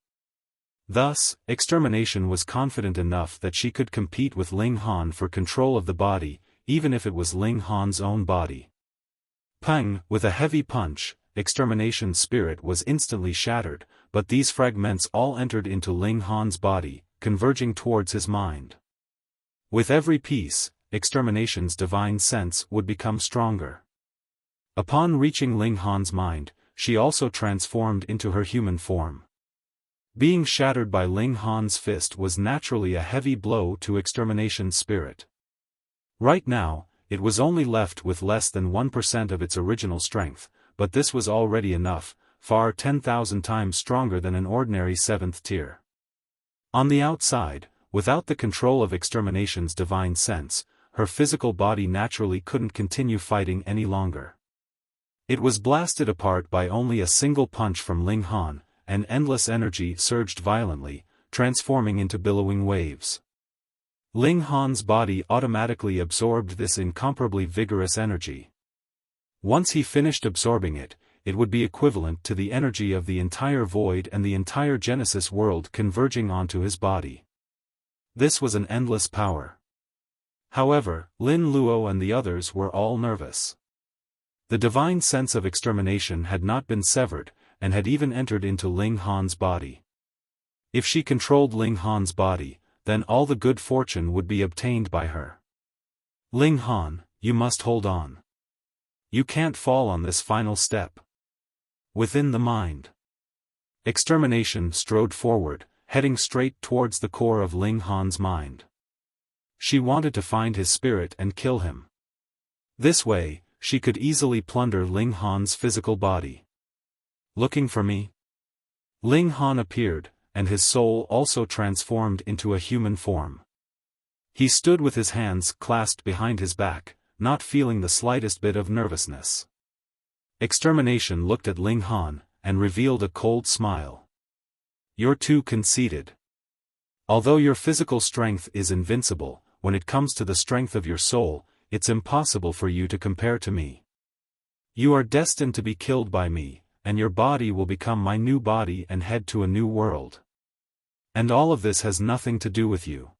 Thus, Extermination was confident enough that she could compete with Ling Han for control of the body, even if it was Ling Han's own body. Pang, with a heavy punch, Extermination's spirit was instantly shattered, but these fragments all entered into Ling Han's body, converging towards his mind. With every piece, Extermination's divine sense would become stronger. Upon reaching Ling Han's mind, she also transformed into her human form. Being shattered by Ling Han's fist was naturally a heavy blow to Extermination's spirit. Right now, it was only left with less than 1% of its original strength, but this was already enough, far 10,000 times stronger than an ordinary 7th tier. On the outside, without the control of Extermination's divine sense, her physical body naturally couldn't continue fighting any longer. It was blasted apart by only a single punch from Ling Han, and endless energy surged violently, transforming into billowing waves. Ling Han's body automatically absorbed this incomparably vigorous energy. Once he finished absorbing it, it would be equivalent to the energy of the entire void and the entire Genesis world converging onto his body. This was an endless power. However, Lin Luo and the others were all nervous. The divine sense of Extermination had not been severed, and had even entered into Ling Han's body. If she controlled Ling Han's body, then all the good fortune would be obtained by her. Ling Han, you must hold on. You can't fall on this final step. Within the mind. Extermination strode forward, heading straight towards the core of Ling Han's mind. She wanted to find his spirit and kill him. This way, she could easily plunder Ling Han's physical body. Looking for me? Ling Han appeared, and his soul also transformed into a human form. He stood with his hands clasped behind his back, not feeling the slightest bit of nervousness. Extermination looked at Ling Han, and revealed a cold smile. "You're too conceited. Although your physical strength is invincible, when it comes to the strength of your soul, it's impossible for you to compare to me. You are destined to be killed by me, and your body will become my new body and head to a new world. And all of this has nothing to do with you."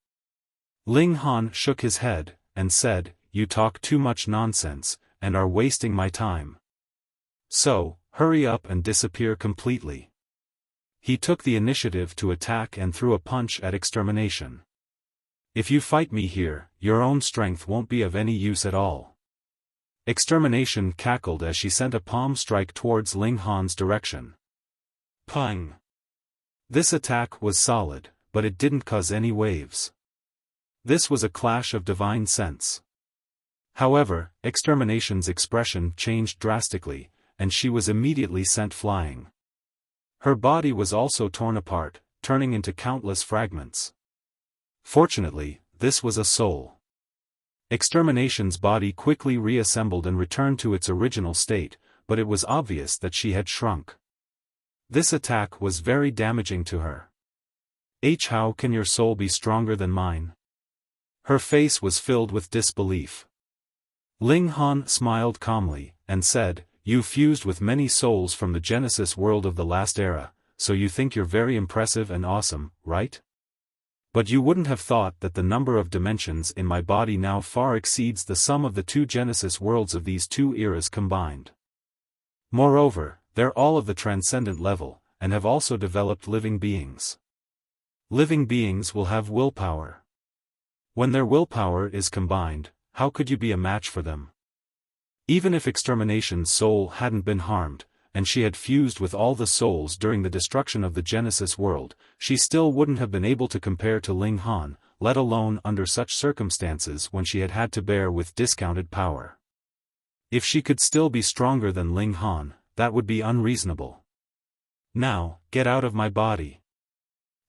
Ling Han shook his head, and said, "You talk too much nonsense, and are wasting my time. So, hurry up and disappear completely." He took the initiative to attack and threw a punch at Extermination. "If you fight me here, your own strength won't be of any use at all." Extermination cackled as she sent a palm strike towards Ling Han's direction. Pang! This attack was solid, but it didn't cause any waves. This was a clash of divine sense. However, Extermination's expression changed drastically, and she was immediately sent flying. Her body was also torn apart, turning into countless fragments. Fortunately, this was a soul. Extermination's body quickly reassembled and returned to its original state, but it was obvious that she had shrunk. This attack was very damaging to her. How can your soul be stronger than mine?" Her face was filled with disbelief. Ling Han smiled calmly, and said, "You fused with many souls from the Genesis world of the last era, so you think you're very impressive and awesome, right? But you wouldn't have thought that the number of dimensions in my body now far exceeds the sum of the two Genesis worlds of these two eras combined. Moreover, they're all of the transcendent level, and have also developed living beings. Living beings will have willpower. When their willpower is combined, how could you be a match for them?" Even if Extermination's soul hadn't been harmed, and she had fused with all the souls during the destruction of the Genesis world, she still wouldn't have been able to compare to Ling Han, let alone under such circumstances when she had had to bear with discounted power. If she could still be stronger than Ling Han, that would be unreasonable. "Now, get out of my body."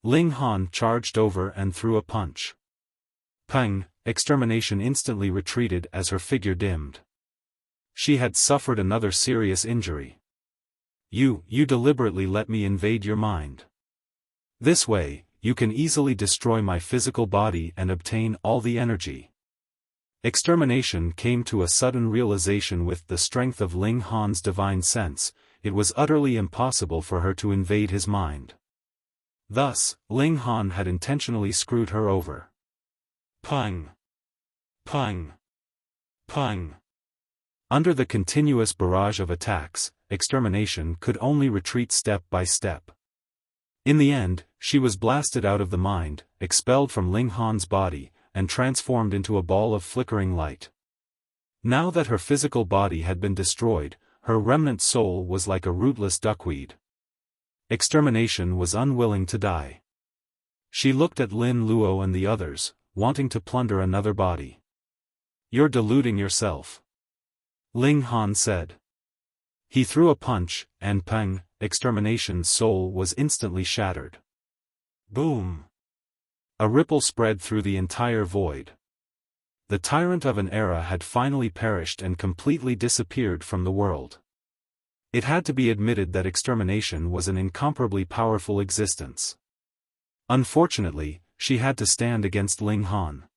Ling Han charged over and threw a punch. Pang! Extermination instantly retreated as her figure dimmed. She had suffered another serious injury. You deliberately let me invade your mind. This way, you can easily destroy my physical body and obtain all the energy." Extermination came to a sudden realization with the strength of Ling Han's divine sense, it was utterly impossible for her to invade his mind. Thus, Ling Han had intentionally screwed her over. Pang! Pang! Pang! Under the continuous barrage of attacks, Extermination could only retreat step by step. In the end, she was blasted out of the mind, expelled from Ling Han's body, and transformed into a ball of flickering light. Now that her physical body had been destroyed, her remnant soul was like a rootless duckweed. Extermination was unwilling to die. She looked at Lin Luo and the others, wanting to plunder another body. "You're deluding yourself," Ling Han said. He threw a punch, and Pang! Extermination's soul was instantly shattered. Boom! A ripple spread through the entire void. The tyrant of an era had finally perished and completely disappeared from the world. It had to be admitted that Extermination was an incomparably powerful existence. Unfortunately, she had to stand against Ling Han.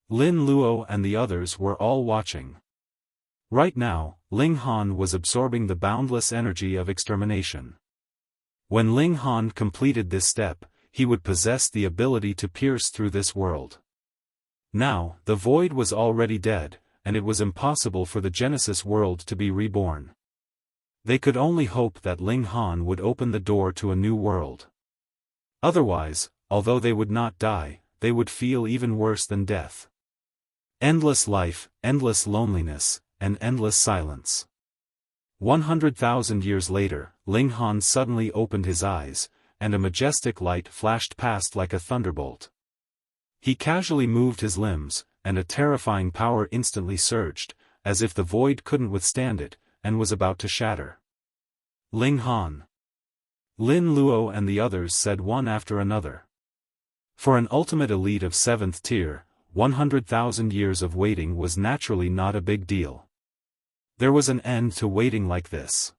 Lin Luo and the others were all watching. Right now, Ling Han was absorbing the boundless energy of Extermination. When Ling Han completed this step, he would possess the ability to pierce through this world. Now, the void was already dead, and it was impossible for the Genesis world to be reborn. They could only hope that Ling Han would open the door to a new world. Otherwise, although they would not die, they would feel even worse than death. Endless life, endless loneliness, and endless silence. 100,000 years later, Ling Han suddenly opened his eyes, and a majestic light flashed past like a thunderbolt. He casually moved his limbs, and a terrifying power instantly surged, as if the void couldn't withstand it, and was about to shatter. Ling Han. Lin Luo and the others said one after another. For an ultimate elite of 7th tier, 100,000 years of waiting was naturally not a big deal. There was an end to waiting like this.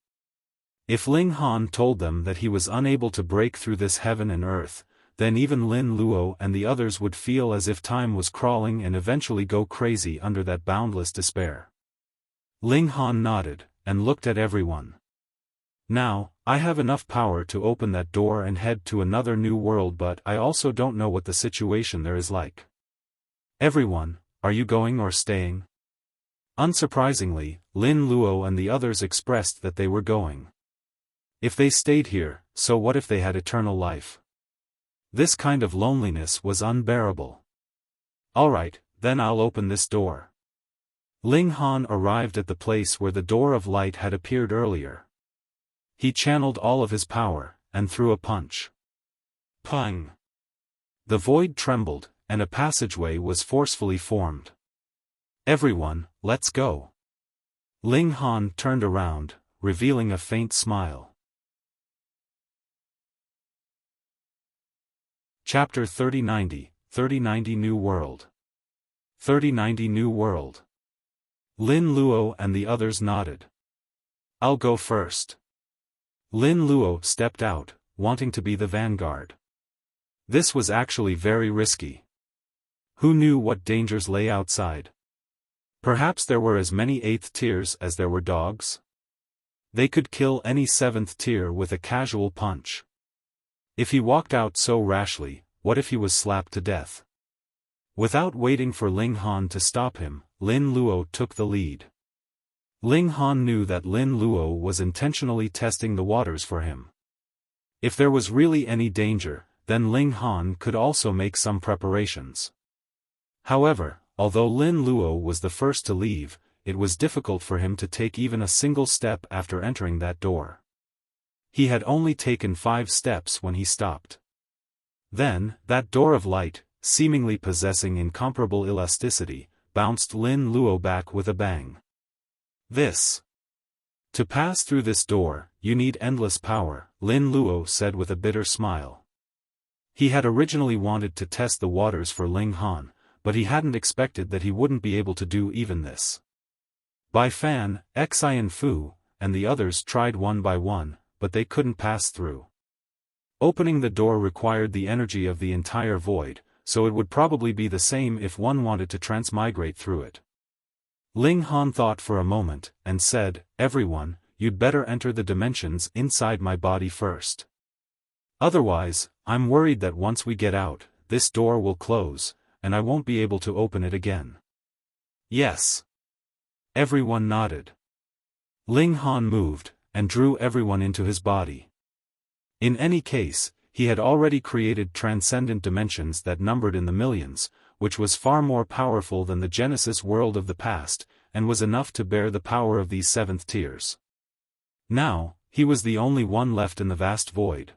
If Ling Han told them that he was unable to break through this heaven and earth, then even Lin Luo and the others would feel as if time was crawling and eventually go crazy under that boundless despair. Ling Han nodded, and looked at everyone. Now, I have enough power to open that door and head to another new world, but I also don't know what the situation there is like. Everyone, are you going or staying? Unsurprisingly, Lin Luo and the others expressed that they were going. If they stayed here, so what if they had eternal life? This kind of loneliness was unbearable. Alright, then I'll open this door. Ling Han arrived at the place where the door of light had appeared earlier. He channeled all of his power, and threw a punch. Pang! The void trembled, and a passageway was forcefully formed. Everyone, let's go. Ling Han turned around, revealing a faint smile. Chapter 3090, 3090 New World. 3090 New World. Lin Luo and the others nodded. I'll go first. Lin Luo stepped out, wanting to be the vanguard. This was actually very risky. Who knew what dangers lay outside? Perhaps there were as many 8th tiers as there were dogs? They could kill any 7th tier with a casual punch. If he walked out so rashly, what if he was slapped to death? Without waiting for Ling Han to stop him, Lin Luo took the lead. Ling Han knew that Lin Luo was intentionally testing the waters for him. If there was really any danger, then Ling Han could also make some preparations. However, although Lin Luo was the first to leave, it was difficult for him to take even a single step after entering that door. He had only taken 5 steps when he stopped. Then, that door of light, seemingly possessing incomparable elasticity, bounced Lin Luo back with a bang. To pass through this door, you need endless power, Lin Luo said with a bitter smile. He had originally wanted to test the waters for Ling Han, but he hadn't expected that he wouldn't be able to do even this. Bai Fan, Xian Fu, and the others tried one by one, but they couldn't pass through. Opening the door required the energy of the entire void, so it would probably be the same if one wanted to transmigrate through it. Ling Han thought for a moment, and said, everyone, you'd better enter the dimensions inside my body first. Otherwise, I'm worried that once we get out, this door will close, and I won't be able to open it again. Yes. Everyone nodded. Ling Han moved, and drew everyone into his body. In any case, he had already created transcendent dimensions that numbered in the millions, which was far more powerful than the Genesis world of the past, and was enough to bear the power of these 7th tiers. Now, he was the only one left in the vast void.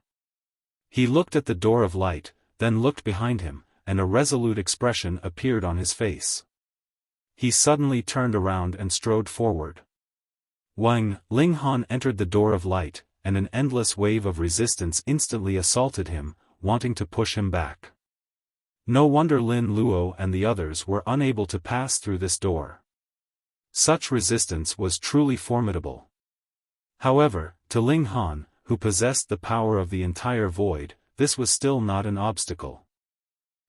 He looked at the door of light, then looked behind him, and a resolute expression appeared on his face. He suddenly turned around and strode forward. Ling Han entered the door of light, and an endless wave of resistance instantly assaulted him, wanting to push him back. No wonder Lin Luo and the others were unable to pass through this door. Such resistance was truly formidable. However, to Ling Han, who possessed the power of the entire void, this was still not an obstacle.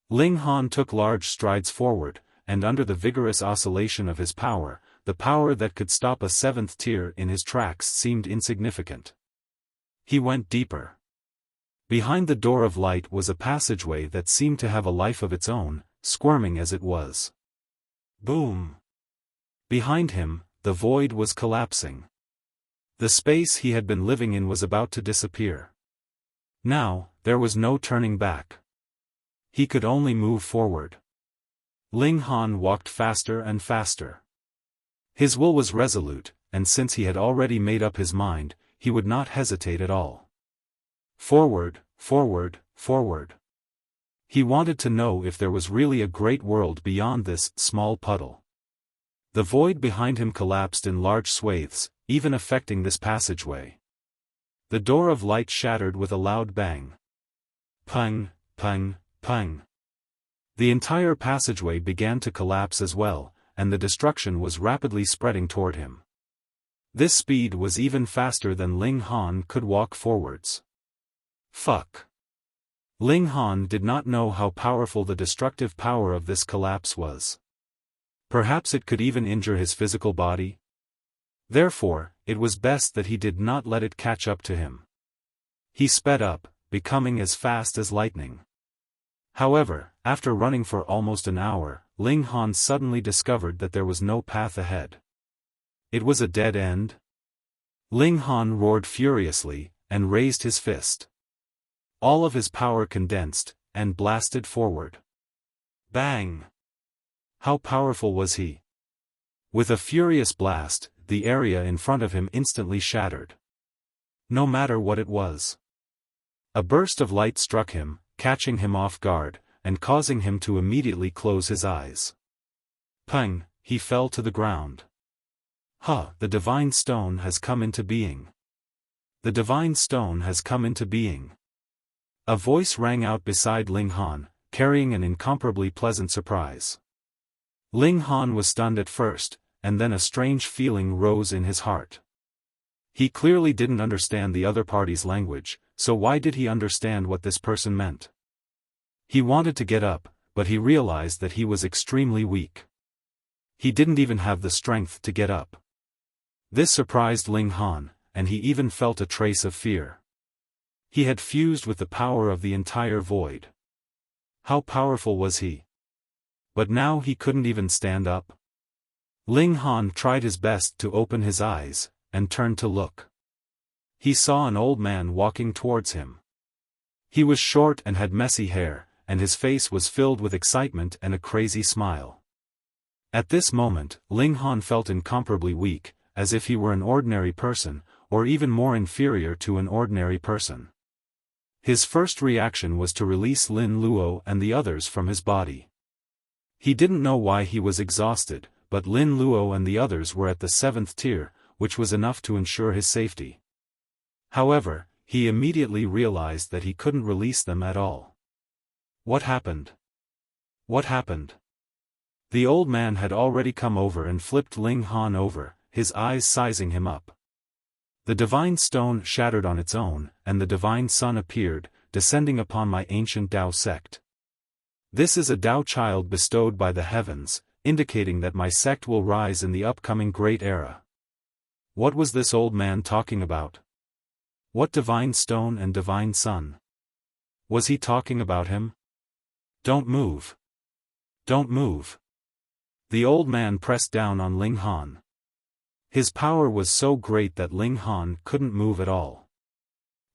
Ling Han took large strides forward, and under the vigorous oscillation of his power, the power that could stop a 7th tier in his tracks seemed insignificant. He went deeper. Behind the door of light was a passageway that seemed to have a life of its own, squirming as it was. Boom! Behind him, the void was collapsing. The space he had been living in was about to disappear. Now, there was no turning back. He could only move forward. Ling Han walked faster and faster. His will was resolute, and since he had already made up his mind, he would not hesitate at all. Forward, forward, forward. He wanted to know if there was really a great world beyond this small puddle. The void behind him collapsed in large swathes, even affecting this passageway. The door of light shattered with a loud bang. Pang, pang, pang. The entire passageway began to collapse as well, and the destruction was rapidly spreading toward him. This speed was even faster than Ling Han could walk forwards. Fuck. Ling Han did not know how powerful the destructive power of this collapse was. Perhaps it could even injure his physical body. Therefore, it was best that he did not let it catch up to him. He sped up, becoming as fast as lightning. However, after running for almost an hour, Ling Han suddenly discovered that there was no path ahead. It was a dead end. Ling Han roared furiously, and raised his fist. All of his power condensed, and blasted forward. Bang! How powerful was he? With a furious blast, the area in front of him instantly shattered. No matter what it was. A burst of light struck him, catching him off guard, and causing him to immediately close his eyes. Pang! He fell to the ground. The divine stone has come into being. The divine stone has come into being. A voice rang out beside Ling Han, carrying an incomparably pleasant surprise. Ling Han was stunned at first, and then a strange feeling rose in his heart. He clearly didn't understand the other party's language, so why did he understand what this person meant? He wanted to get up, but he realized that he was extremely weak. He didn't even have the strength to get up. This surprised Ling Han, and he even felt a trace of fear. He had fused with the power of the entire void. How powerful was he? But now he couldn't even stand up. Ling Han tried his best to open his eyes, and turned to look. He saw an old man walking towards him. He was short and had messy hair, and his face was filled with excitement and a crazy smile. At this moment, Ling Han felt incomparably weak, as if he were an ordinary person, or even more inferior to an ordinary person. His first reaction was to release Lin Luo and the others from his body. He didn't know why he was exhausted, but Lin Luo and the others were at the 7th tier, which was enough to ensure his safety. However, he immediately realized that he couldn't release them at all. What happened? What happened? The old man had already come over and flipped Ling Han over, his eyes sizing him up. The divine stone shattered on its own, and the divine sun appeared, descending upon my ancient Tao sect. This is a Tao child bestowed by the heavens, indicating that my sect will rise in the upcoming great era. What was this old man talking about? What divine stone and divine sun? Was he talking about him? Don't move. Don't move. The old man pressed down on Ling Han. His power was so great that Ling Han couldn't move at all.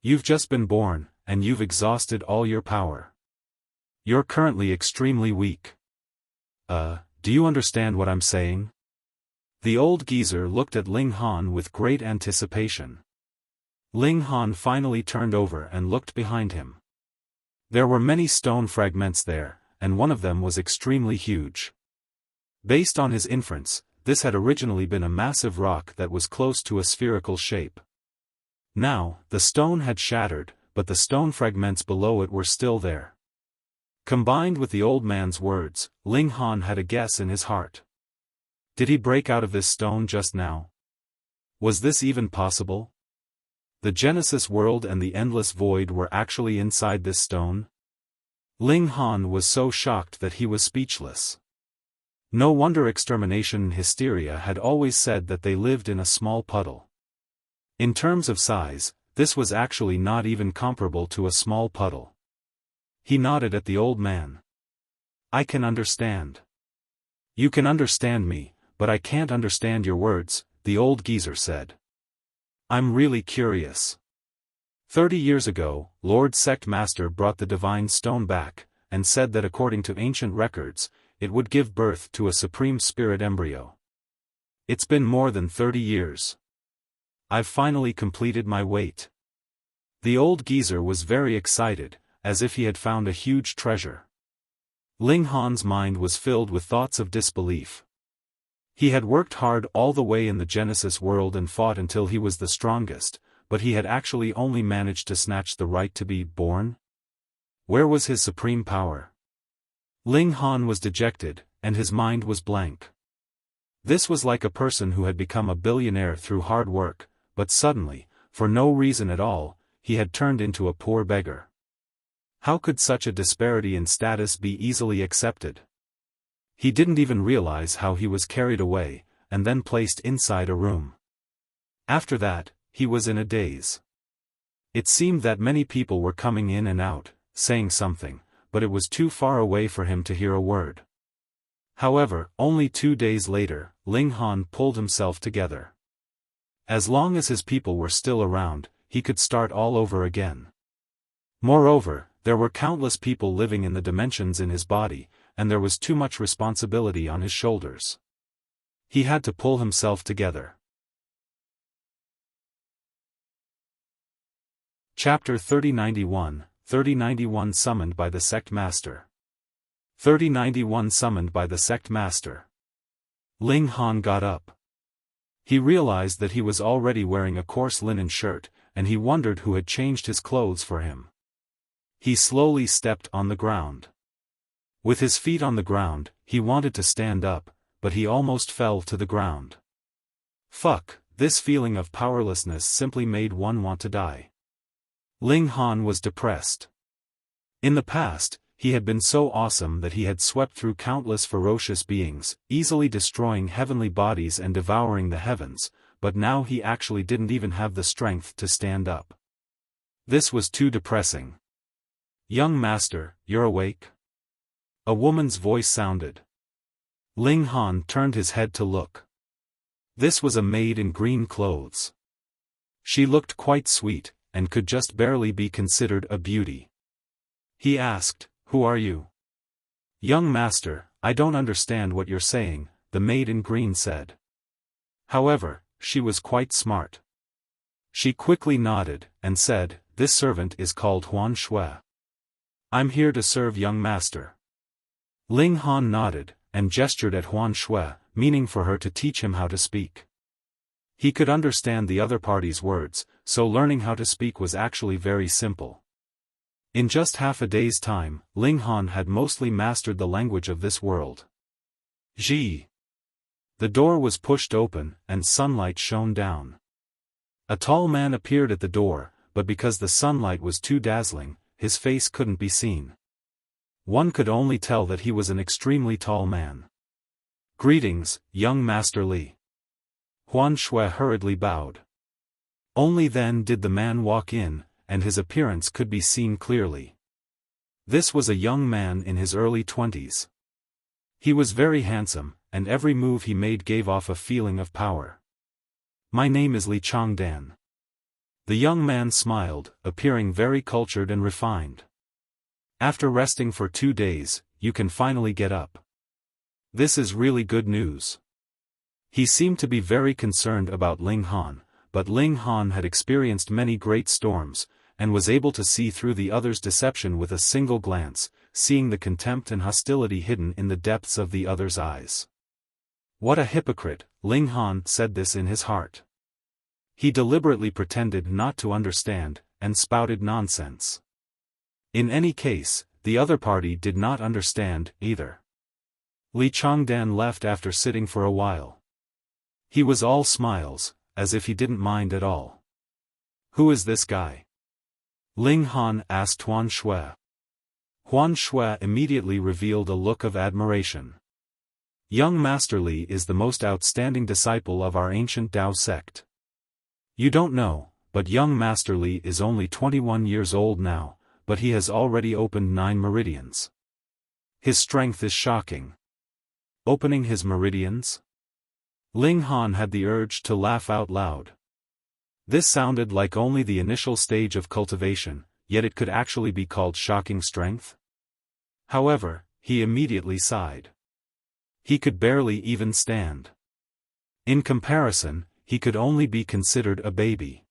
You've just been born, and you've exhausted all your power. You're currently extremely weak. Do you understand what I'm saying? The old geezer looked at Ling Han with great anticipation. Ling Han finally turned over and looked behind him. There were many stone fragments there, and one of them was extremely huge. Based on his inference, this had originally been a massive rock that was close to a spherical shape. Now, the stone had shattered, but the stone fragments below it were still there. Combined with the old man's words, Ling Han had a guess in his heart. Did he break out of this stone just now? Was this even possible? The Genesis world and the endless void were actually inside this stone? Ling Han was so shocked that he was speechless. No wonder Extermination and Hysteria had always said that they lived in a small puddle. In terms of size, this was actually not even comparable to a small puddle. He nodded at the old man. I can understand. You can understand me, but I can't understand your words, the old geezer said. I'm really curious. 30 years ago, Lord Sect Master brought the divine stone back, and said that according to ancient records, it would give birth to a supreme spirit embryo. It's been more than 30 years. I've finally completed my wait. The old geezer was very excited, as if he had found a huge treasure. Ling Han's mind was filled with thoughts of disbelief. He had worked hard all the way in the Genesis world and fought until he was the strongest, but he had actually only managed to snatch the right to be born? Where was his supreme power? Ling Han was dejected, and his mind was blank. This was like a person who had become a billionaire through hard work, but suddenly, for no reason at all, he had turned into a poor beggar. How could such a disparity in status be easily accepted? He didn't even realize how he was carried away, and then placed inside a room. After that, he was in a daze. It seemed that many people were coming in and out, saying something, but it was too far away for him to hear a word. However, only 2 days later, Ling Han pulled himself together. As long as his people were still around, he could start all over again. Moreover, there were countless people living in the dimensions in his body, and there was too much responsibility on his shoulders. He had to pull himself together. Chapter 3091, 3091 Summoned by the Sect Master. 3091 Summoned by the Sect Master. Ling Han got up. He realized that he was already wearing a coarse linen shirt, and he wondered who had changed his clothes for him. He slowly stepped on the ground. With his feet on the ground, he wanted to stand up, but he almost fell to the ground. Fuck, this feeling of powerlessness simply made one want to die. Ling Han was depressed. In the past, he had been so awesome that he had swept through countless ferocious beings, easily destroying heavenly bodies and devouring the heavens, but now he actually didn't even have the strength to stand up. This was too depressing. "Young master, you're awake?" A woman's voice sounded. Ling Han turned his head to look. This was a maid in green clothes. She looked quite sweet, and could just barely be considered a beauty. He asked, "Who are you?" "Young master, I don't understand what you're saying," the maid in green said. However, she was quite smart. She quickly nodded, and said, "This servant is called Huan Shui. I'm here to serve young master." Ling Han nodded, and gestured at Huan Shui, meaning for her to teach him how to speak. He could understand the other party's words, so learning how to speak was actually very simple. In just half a day's time, Ling Han had mostly mastered the language of this world. Ji. The door was pushed open, and sunlight shone down. A tall man appeared at the door, but because the sunlight was too dazzling, his face couldn't be seen. One could only tell that he was an extremely tall man. "Greetings, young Master Li." Huan Shui hurriedly bowed. Only then did the man walk in, and his appearance could be seen clearly. This was a young man in his early 20s. He was very handsome, and every move he made gave off a feeling of power. "My name is Li Changdan." The young man smiled, appearing very cultured and refined. "After resting for 2 days, you can finally get up. This is really good news." He seemed to be very concerned about Ling Han, but Ling Han had experienced many great storms, and was able to see through the other's deception with a single glance, seeing the contempt and hostility hidden in the depths of the other's eyes. What a hypocrite, Ling Han said this in his heart. He deliberately pretended not to understand, and spouted nonsense. In any case, the other party did not understand, either. Li Changdan left after sitting for a while. He was all smiles, as if he didn't mind at all. "Who is this guy?" Ling Han asked Huan Shui. Huan Shui immediately revealed a look of admiration. "Young Master Li is the most outstanding disciple of our ancient Tao sect. You don't know, but young Master Li is only 21 years old now, but he has already opened 9 meridians. His strength is shocking." Opening his meridians? Ling Han had the urge to laugh out loud. This sounded like only the initial stage of cultivation, yet it could actually be called shocking strength. However, he immediately sighed. He could barely even stand. In comparison, he could only be considered a baby.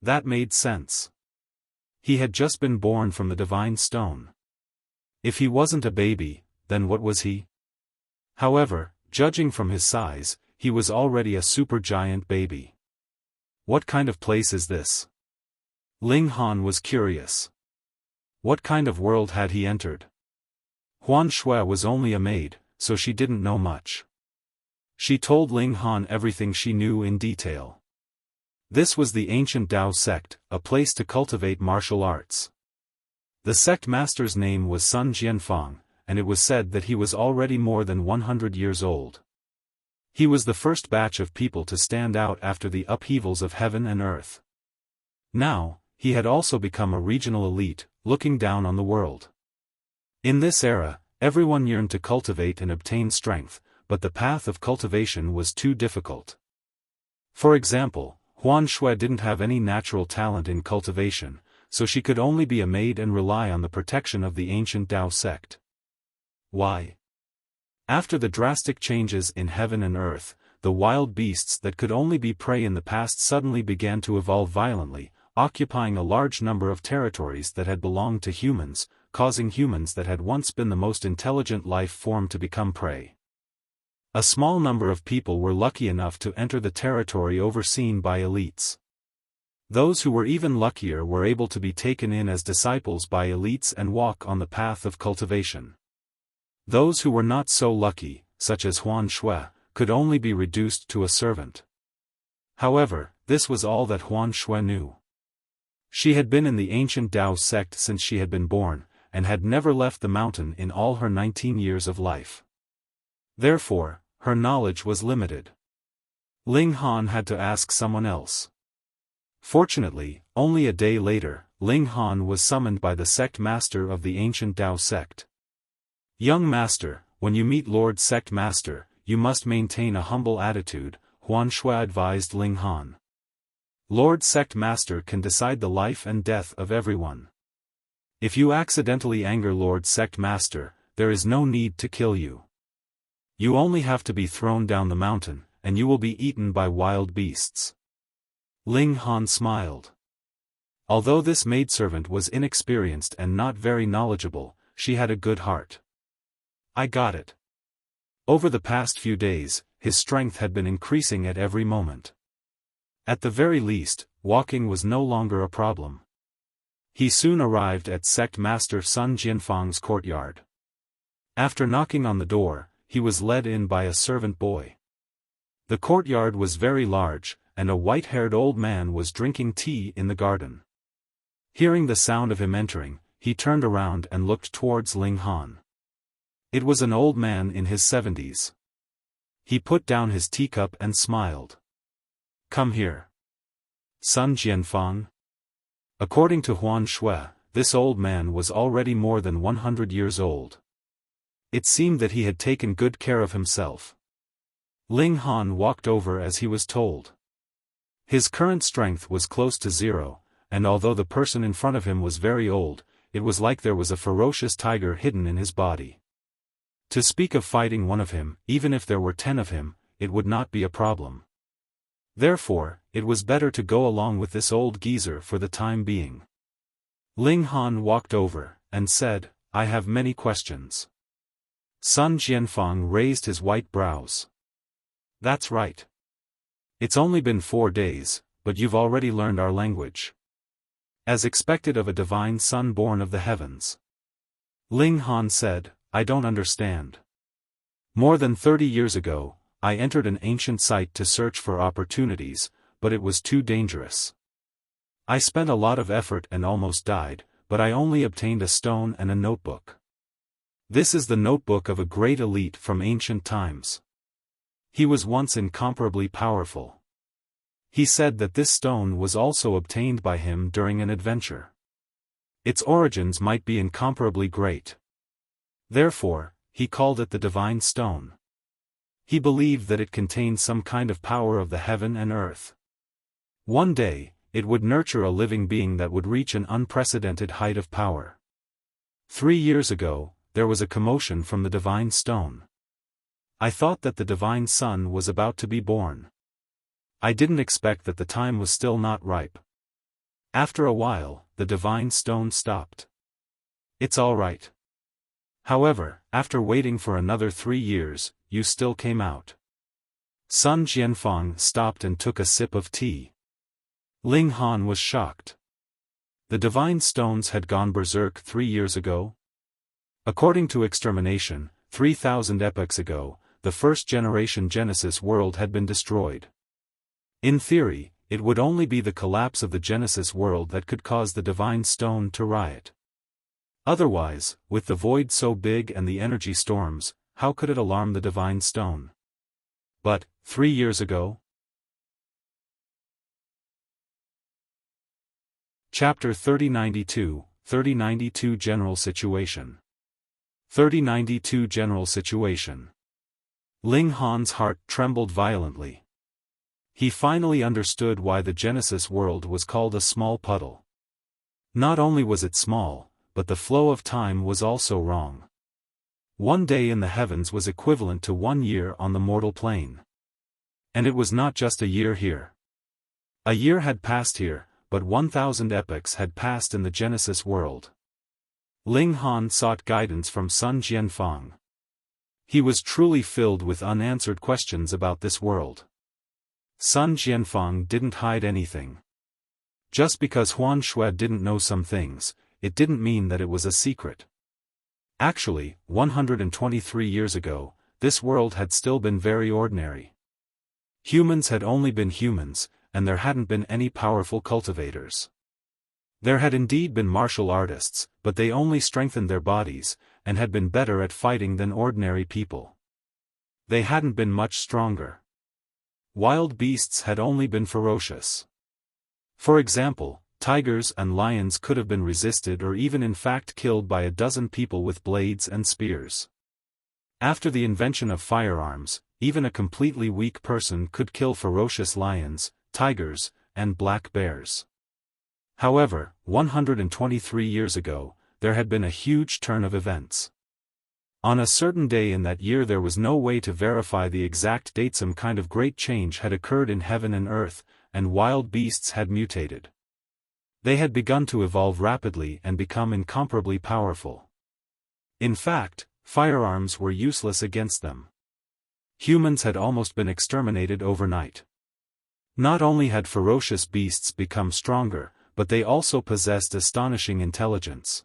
That made sense. He had just been born from the divine stone. If he wasn't a baby, then what was he? However, judging from his size, he was already a supergiant baby. What kind of place is this? Ling Han was curious. What kind of world had he entered? Huan Shui was only a maid, so she didn't know much. She told Ling Han everything she knew in detail. This was the ancient Tao sect, a place to cultivate martial arts. The sect master's name was Sun Jianfang, and it was said that he was already more than 100 years old. He was the first batch of people to stand out after the upheavals of heaven and earth. Now, he had also become a regional elite, looking down on the world. In this era, everyone yearned to cultivate and obtain strength, but the path of cultivation was too difficult. For example, Huan Shui didn't have any natural talent in cultivation, so she could only be a maid and rely on the protection of the ancient Tao sect. Why? After the drastic changes in heaven and earth, the wild beasts that could only be prey in the past suddenly began to evolve violently, occupying a large number of territories that had belonged to humans, causing humans that had once been the most intelligent life form to become prey. A small number of people were lucky enough to enter the territory overseen by elites. Those who were even luckier were able to be taken in as disciples by elites and walk on the path of cultivation. Those who were not so lucky, such as Huan Shui, could only be reduced to a servant. However, this was all that Huan Shui knew. She had been in the ancient Tao sect since she had been born, and had never left the mountain in all her 19 years of life. Therefore, her knowledge was limited. Ling Han had to ask someone else. Fortunately, only a day later, Ling Han was summoned by the sect master of the ancient Tao sect. "Young master, when you meet Lord Sect Master, you must maintain a humble attitude," Huan Shui advised Ling Han. "Lord Sect Master can decide the life and death of everyone. If you accidentally anger Lord Sect Master, there is no need to kill you. You only have to be thrown down the mountain, and you will be eaten by wild beasts." Ling Han smiled. Although this maidservant was inexperienced and not very knowledgeable, she had a good heart. "I got it." Over the past few days, his strength had been increasing at every moment. At the very least, walking was no longer a problem. He soon arrived at Sect Master Sun Jianfang's courtyard. After knocking on the door, he was led in by a servant boy. The courtyard was very large, and a white-haired old man was drinking tea in the garden. Hearing the sound of him entering, he turned around and looked towards Ling Han. It was an old man in his 70s. He put down his teacup and smiled. "Come here. Sun Jianfang." According to Huan Shui, this old man was already more than 100 years old. It seemed that he had taken good care of himself. Ling Han walked over as he was told. His current strength was close to zero, and although the person in front of him was very old, it was like there was a ferocious tiger hidden in his body. To speak of fighting one of him, even if there were 10 of him, it would not be a problem. Therefore, it was better to go along with this old geezer for the time being. Ling Han walked over, and said, "I have many questions." Sun Jianfang raised his white brows. "That's right. It's only been 4 days, but you've already learned our language. As expected of a divine son born of the heavens." Ling Han said, "I don't understand. More than 30 years ago, I entered an ancient site to search for opportunities, but it was too dangerous. I spent a lot of effort and almost died, but I only obtained a stone and a notebook. This is the notebook of a great elite from ancient times. He was once incomparably powerful. He said that this stone was also obtained by him during an adventure. Its origins might be incomparably great. Therefore, he called it the Divine Stone. He believed that it contained some kind of power of the heaven and earth. One day, it would nurture a living being that would reach an unprecedented height of power. 3 years ago, there was a commotion from the Divine Stone. I thought that the Divine Son was about to be born. I didn't expect that the time was still not ripe. After a while, the Divine Stone stopped. It's all right. However, after waiting for another 3 years, you still came out." Sun Jianfang stopped and took a sip of tea. Ling Han was shocked. The Divine Stones had gone berserk 3 years ago? According to extermination, 3,000 epochs ago, the first-generation Genesis world had been destroyed. In theory, it would only be the collapse of the Genesis world that could cause the Divine Stone to riot. Otherwise, with the void so big and the energy storms, how could it alarm the Divine Stone? But, 3 years ago? Chapter 3092, 3092 General Situation. 3092 General Situation. Ling Han's heart trembled violently. He finally understood why the Genesis world was called a small puddle. Not only was it small, but the flow of time was also wrong. 1 day in the heavens was equivalent to 1 year on the mortal plane. And it was not just a year here. A year had passed here, but 1,000 epochs had passed in the Genesis world. Ling Han sought guidance from Sun Jianfang. He was truly filled with unanswered questions about this world. Sun Jianfang didn't hide anything. Just because Huan Shui didn't know some things, it didn't mean that it was a secret. Actually, 123 years ago, this world had still been very ordinary. Humans had only been humans, and there hadn't been any powerful cultivators. There had indeed been martial artists, but they only strengthened their bodies, and had been better at fighting than ordinary people. They hadn't been much stronger. Wild beasts had only been ferocious. For example, tigers and lions could have been resisted or even in fact killed by a dozen people with blades and spears. After the invention of firearms, even a completely weak person could kill ferocious lions, tigers, and black bears. However, 123 years ago, there had been a huge turn of events. On a certain day in that year there was no way to verify the exact date. Some kind of great change had occurred in heaven and earth, and wild beasts had mutated. They had begun to evolve rapidly and become incomparably powerful. In fact, firearms were useless against them. Humans had almost been exterminated overnight. Not only had ferocious beasts become stronger, but they also possessed astonishing intelligence.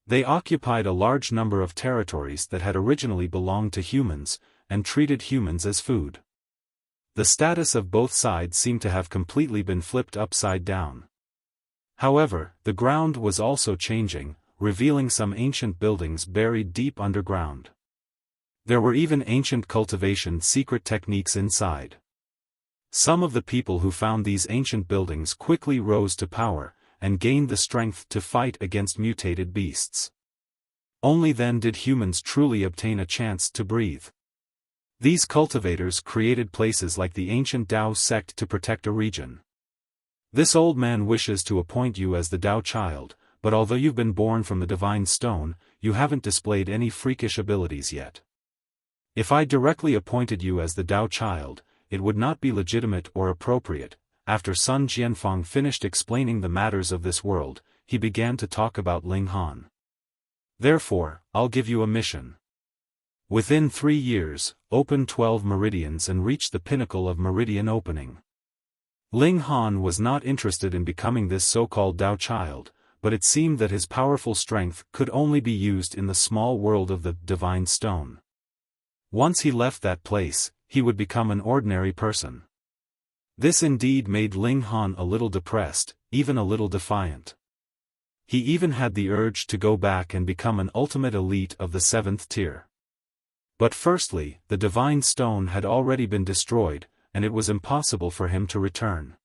They occupied a large number of territories that had originally belonged to humans, and treated humans as food. The status of both sides seemed to have completely been flipped upside down. However, the ground was also changing, revealing some ancient buildings buried deep underground. There were even ancient cultivation secret techniques inside. Some of the people who found these ancient buildings quickly rose to power, and gained the strength to fight against mutated beasts. Only then did humans truly obtain a chance to breathe. These cultivators created places like the ancient Tao Sect to protect a region. This old man wishes to appoint you as the Tao child, but although you've been born from the Divine Stone, you haven't displayed any freakish abilities yet. If I directly appointed you as the Tao child, it would not be legitimate or appropriate. After Sun Jianfang finished explaining the matters of this world, he began to talk about Ling Han. Therefore, I'll give you a mission. Within 3 years, open 12 meridians and reach the pinnacle of meridian opening. Ling Han was not interested in becoming this so-called Tao child, but it seemed that his powerful strength could only be used in the small world of the Divine Stone. Once he left that place, he would become an ordinary person. This indeed made Ling Han a little depressed, even a little defiant. He even had the urge to go back and become an ultimate elite of the 7th tier. But firstly, the Divine Stone had already been destroyed, and it was impossible for him to return.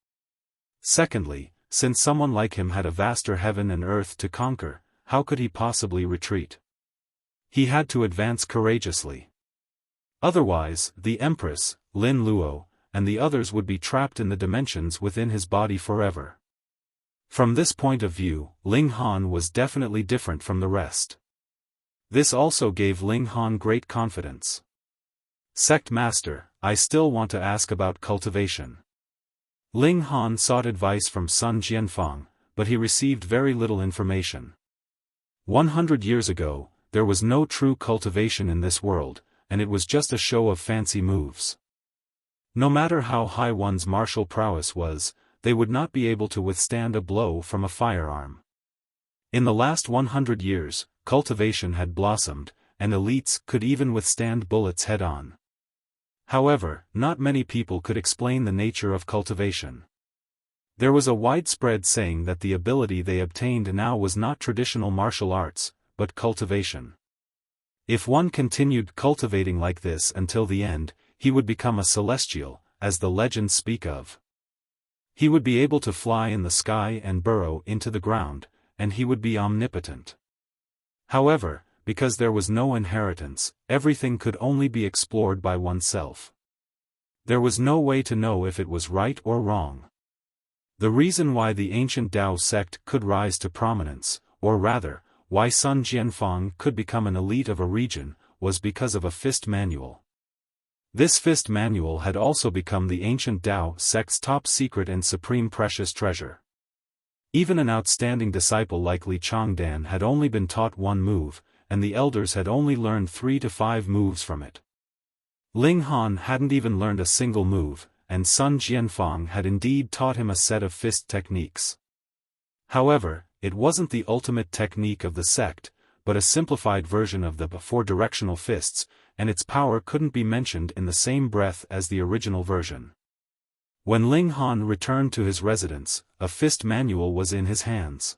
Secondly, since someone like him had a vaster heaven and earth to conquer, how could he possibly retreat? He had to advance courageously. Otherwise, the Empress, Lin Luo, and the others would be trapped in the dimensions within his body forever. From this point of view, Ling Han was definitely different from the rest. This also gave Ling Han great confidence. Sect Master, I still want to ask about cultivation. Ling Han sought advice from Sun Jianfang, but he received very little information. 100 years ago, there was no true cultivation in this world, and it was just a show of fancy moves. No matter how high one's martial prowess was, they would not be able to withstand a blow from a firearm. In the last 100 years, cultivation had blossomed, and elites could even withstand bullets head-on. However, not many people could explain the nature of cultivation. There was a widespread saying that the ability they obtained now was not traditional martial arts, but cultivation. If one continued cultivating like this until the end, he would become a celestial, as the legends speak of. He would be able to fly in the sky and burrow into the ground, and he would be omnipotent. However, because there was no inheritance, everything could only be explored by oneself. There was no way to know if it was right or wrong. The reason why the ancient Tao sect could rise to prominence, or rather, why Sun Jianfang could become an elite of a region, was because of a fist manual. This fist manual had also become the ancient Tao sect's top secret and supreme precious treasure. Even an outstanding disciple like Li Changdan had only been taught one move, and the elders had only learned 3 to 5 moves from it. Ling Han hadn't even learned a single move, and Sun Jianfang had indeed taught him a set of fist techniques. However, it wasn't the ultimate technique of the sect, but a simplified version of the four-directional fists, and its power couldn't be mentioned in the same breath as the original version. When Ling Han returned to his residence, a fist manual was in his hands.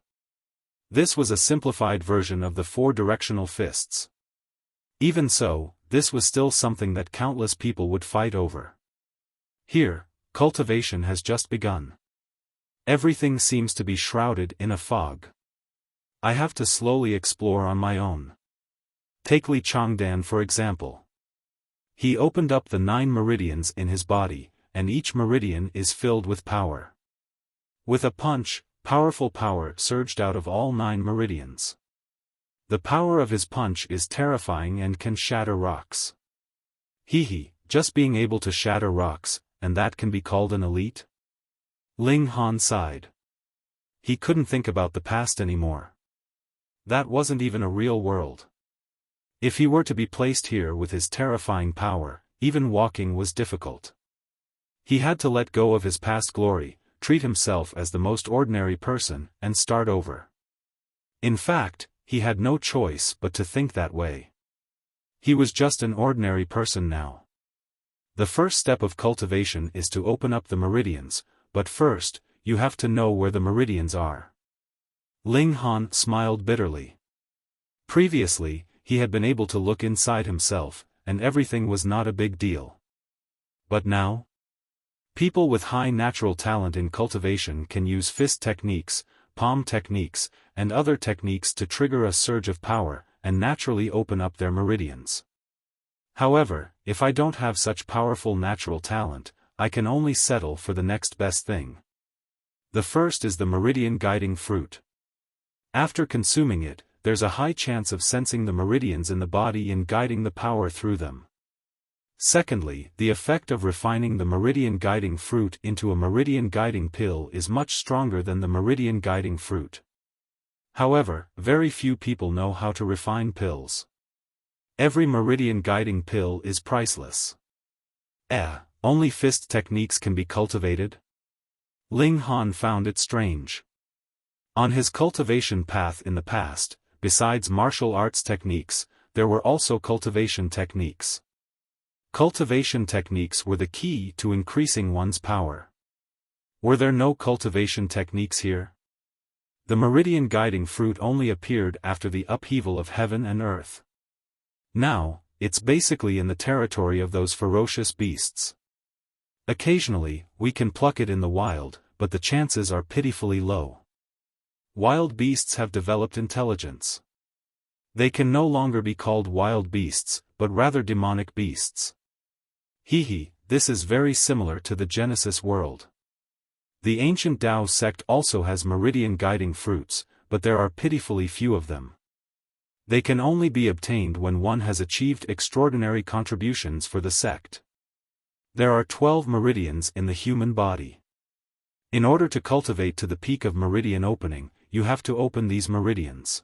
This was a simplified version of the four-directional fists. Even so, this was still something that countless people would fight over. Here, cultivation has just begun. Everything seems to be shrouded in a fog. I have to slowly explore on my own. Take Li Changdan for example. He opened up the 9 meridians in his body, and each meridian is filled with power. With a punch, powerful power surged out of all 9 meridians. The power of his punch is terrifying and can shatter rocks. Just being able to shatter rocks, and that can be called an elite? Ling Han sighed. He couldn't think about the past anymore. That wasn't even a real world. If he were to be placed here with his terrifying power, even walking was difficult. He had to let go of his past glory, treat himself as the most ordinary person, and start over. In fact, he had no choice but to think that way. He was just an ordinary person now. The first step of cultivation is to open up the meridians, but first, you have to know where the meridians are. Ling Han smiled bitterly. Previously, he had been able to look inside himself, and everything was not a big deal. But now? People with high natural talent in cultivation can use fist techniques, palm techniques, and other techniques to trigger a surge of power, and naturally open up their meridians. However, if I don't have such powerful natural talent, I can only settle for the next best thing. The first is the meridian guiding fruit. After consuming it, there's a high chance of sensing the meridians in the body and guiding the power through them. Secondly, the effect of refining the meridian guiding fruit into a meridian guiding pill is much stronger than the meridian guiding fruit. However, very few people know how to refine pills. Every meridian guiding pill is priceless. Only fist techniques can be cultivated? Ling Han found it strange. On his cultivation path in the past, besides martial arts techniques, there were also cultivation techniques. Cultivation techniques were the key to increasing one's power. Were there no cultivation techniques here? The meridian guiding fruit only appeared after the upheaval of heaven and earth. Now, it's basically in the territory of those ferocious beasts. Occasionally, we can pluck it in the wild, but the chances are pitifully low. Wild beasts have developed intelligence. They can no longer be called wild beasts, but rather demonic beasts. This is very similar to the Genesis world. The ancient Tao sect also has meridian guiding fruits, but there are pitifully few of them. They can only be obtained when one has achieved extraordinary contributions for the sect. There are 12 meridians in the human body. In order to cultivate to the peak of meridian opening, you have to open these meridians.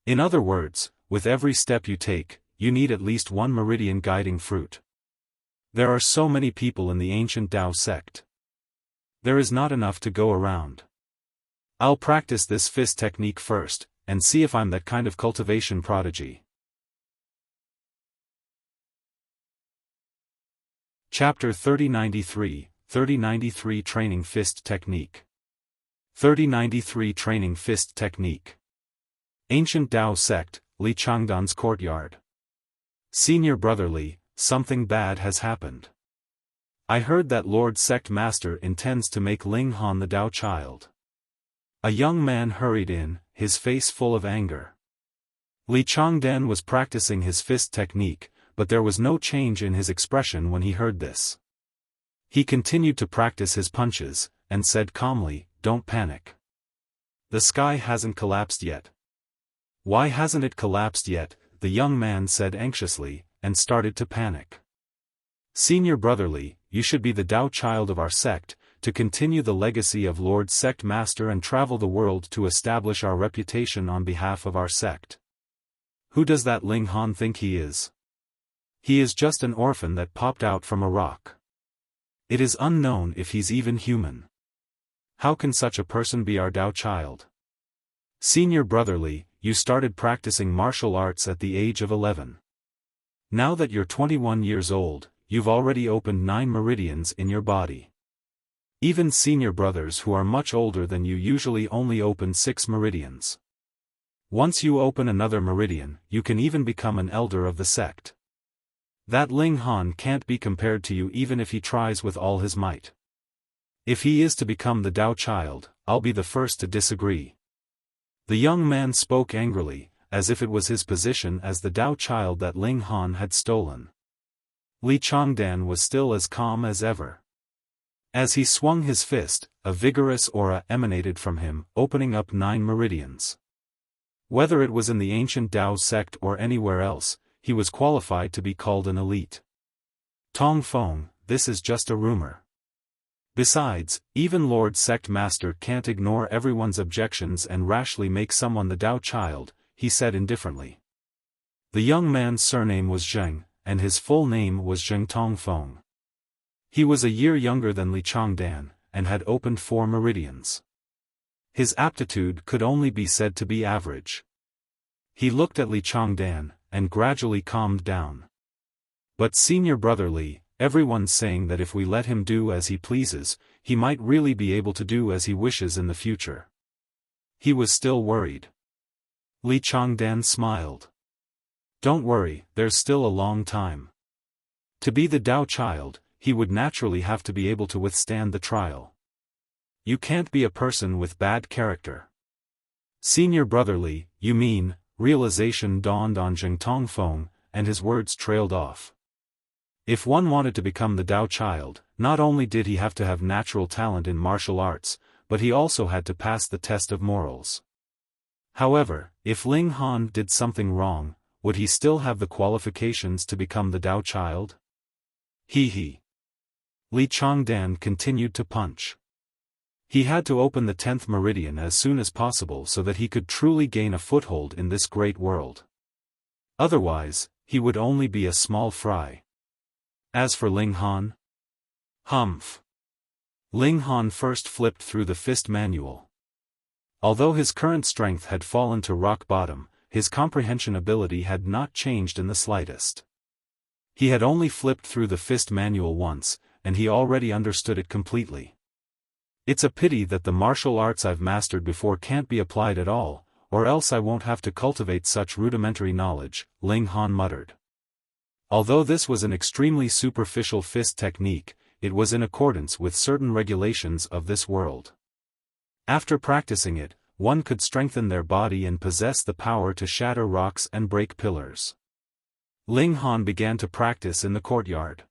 In other words, with every step you take, you need at least one meridian guiding fruit. There are so many people in the ancient Tao sect. There is not enough to go around. I'll practice this fist technique first, and see if I'm that kind of cultivation prodigy. Chapter 3093, 3093 Training Fist Technique. 3093 Training Fist Technique. Ancient Dao Sect, Li Changdan's courtyard. Senior Brother Li, something bad has happened. I heard that Lord Sect Master intends to make Ling Han the Dao child. A young man hurried in, his face full of anger. Li Changdan was practicing his fist technique, but there was no change in his expression when he heard this. He continued to practice his punches, and said calmly, "Don't panic. The sky hasn't collapsed yet." "Why hasn't it collapsed yet?" the young man said anxiously, and started to panic. "Senior Brother Li, you should be the Dao child of our sect, to continue the legacy of Lord Sect Master and travel the world to establish our reputation on behalf of our sect. Who does that Ling Han think he is? He is just an orphan that popped out from a rock. It is unknown if he's even human. How can such a person be our Dao child? Senior Brother Li, you started practicing martial arts at the age of 11. Now that you're 21 years old, you've already opened 9 meridians in your body. Even senior brothers who are much older than you usually only open 6 meridians. Once you open another meridian, you can even become an elder of the sect. That Ling Han can't be compared to you even if he tries with all his might. If he is to become the Dao child, I'll be the first to disagree." The young man spoke angrily, as if it was his position as the Dao child that Ling Han had stolen. Li Changdan was still as calm as ever. As he swung his fist, a vigorous aura emanated from him, opening up 9 meridians. Whether it was in the ancient Dao sect or anywhere else, he was qualified to be called an elite. Tong Feng, this is just a rumor. Besides, even Lord Sect Master can't ignore everyone's objections and rashly make someone the Dao child, he said indifferently. The young man's surname was Zheng, and his full name was Zheng Tongfeng. He was a year younger than Li Changdan, and had opened 4 meridians. His aptitude could only be said to be average. He looked at Li Changdan, and gradually calmed down. "But Senior Brother Li, everyone's saying that if we let him do as he pleases, he might really be able to do as he wishes in the future." He was still worried. Li Changdan smiled. "Don't worry, there's still a long time. To be the Dao child, he would naturally have to be able to withstand the trial. You can't be a person with bad character." "Senior Brother Li, you mean," realization dawned on Zheng Tongfeng, and his words trailed off. If one wanted to become the Dao child, not only did he have to have natural talent in martial arts, but he also had to pass the test of morals. However, if Ling Han did something wrong, would he still have the qualifications to become the Dao child? He. Li Changdan continued to punch. He had to open the 10th meridian as soon as possible so that he could truly gain a foothold in this great world. Otherwise, he would only be a small fry. As for Ling Han? Humph. Ling Han first flipped through the fist manual. Although his current strength had fallen to rock bottom, his comprehension ability had not changed in the slightest. He had only flipped through the fist manual once, and he already understood it completely. "It's a pity that the martial arts I've mastered before can't be applied at all, or else I won't have to cultivate such rudimentary knowledge," Ling Han muttered. Although this was an extremely superficial fist technique, it was in accordance with certain regulations of this world. After practicing it, one could strengthen their body and possess the power to shatter rocks and break pillars. Ling Han began to practice in the courtyard.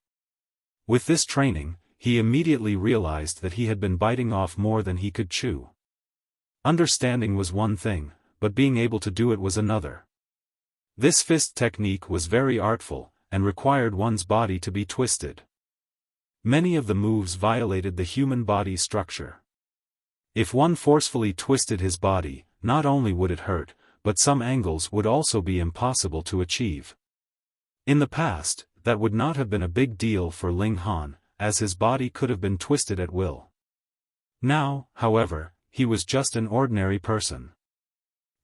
With this training, he immediately realized that he had been biting off more than he could chew. Understanding was one thing, but being able to do it was another. This fist technique was very artful, and required one's body to be twisted. Many of the moves violated the human body structure. If one forcefully twisted his body, not only would it hurt, but some angles would also be impossible to achieve. In the past, that would not have been a big deal for Ling Han, as his body could have been twisted at will. Now, however, he was just an ordinary person.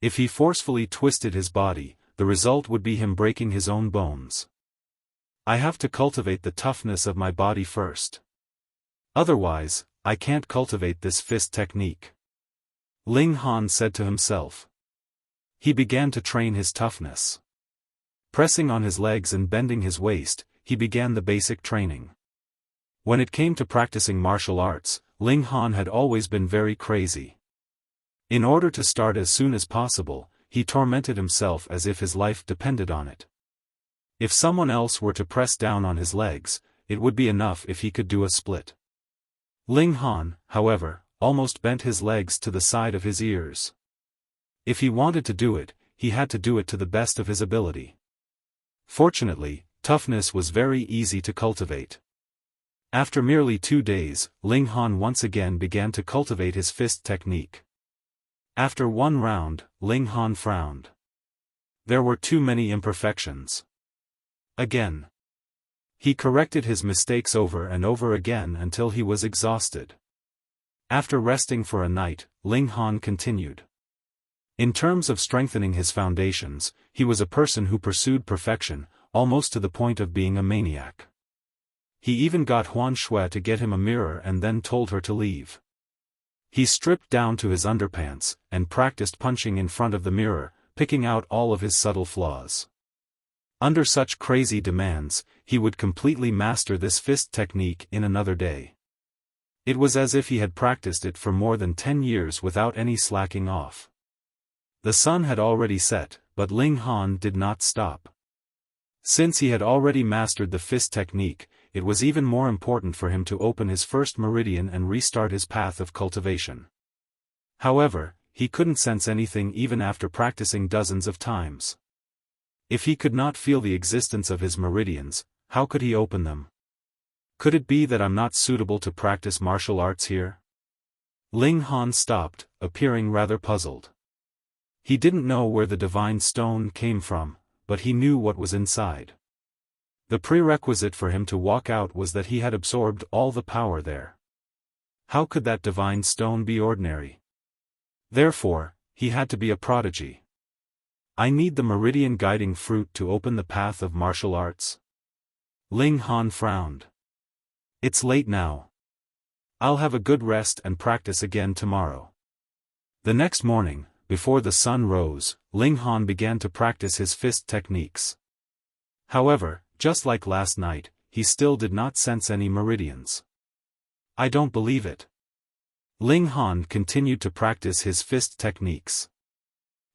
If he forcefully twisted his body, the result would be him breaking his own bones. I have to cultivate the toughness of my body first. Otherwise, I can't cultivate this fist technique. Ling Han said to himself. He began to train his toughness. Pressing on his legs and bending his waist, he began the basic training. When it came to practicing martial arts, Ling Han had always been very crazy. In order to start as soon as possible, he tormented himself as if his life depended on it. If someone else were to press down on his legs, it would be enough if he could do a split. Ling Han, however, almost bent his legs to the side of his ears. If he wanted to do it, he had to do it to the best of his ability. Fortunately, toughness was very easy to cultivate. After merely 2 days, Ling Han once again began to cultivate his fist technique. After 1 round, Ling Han frowned. There were too many imperfections. Again. He corrected his mistakes over and over again until he was exhausted. After resting for a night, Ling Han continued. In terms of strengthening his foundations, he was a person who pursued perfection, almost to the point of being a maniac. He even got Huan Shui to get him a mirror and then told her to leave. He stripped down to his underpants, and practiced punching in front of the mirror, picking out all of his subtle flaws. Under such crazy demands, he would completely master this fist technique in another day. It was as if he had practiced it for more than 10 years without any slacking off. The sun had already set, but Ling Han did not stop. Since he had already mastered the fist technique, it was even more important for him to open his first meridian and restart his path of cultivation. However, he couldn't sense anything even after practicing dozens of times. If he could not feel the existence of his meridians, how could he open them? Could it be that I'm not suitable to practice martial arts here? Ling Han stopped, appearing rather puzzled. He didn't know where the divine stone came from, but he knew what was inside. The prerequisite for him to walk out was that he had absorbed all the power there. How could that divine stone be ordinary? Therefore, he had to be a prodigy. I need the meridian guiding fruit to open the path of martial arts. Ling Han frowned. It's late now. I'll have a good rest and practice again tomorrow. The next morning, before the sun rose, Ling Han began to practice his fist techniques. However, just like last night, he still did not sense any meridians. I don't believe it. Ling Han continued to practice his fist techniques.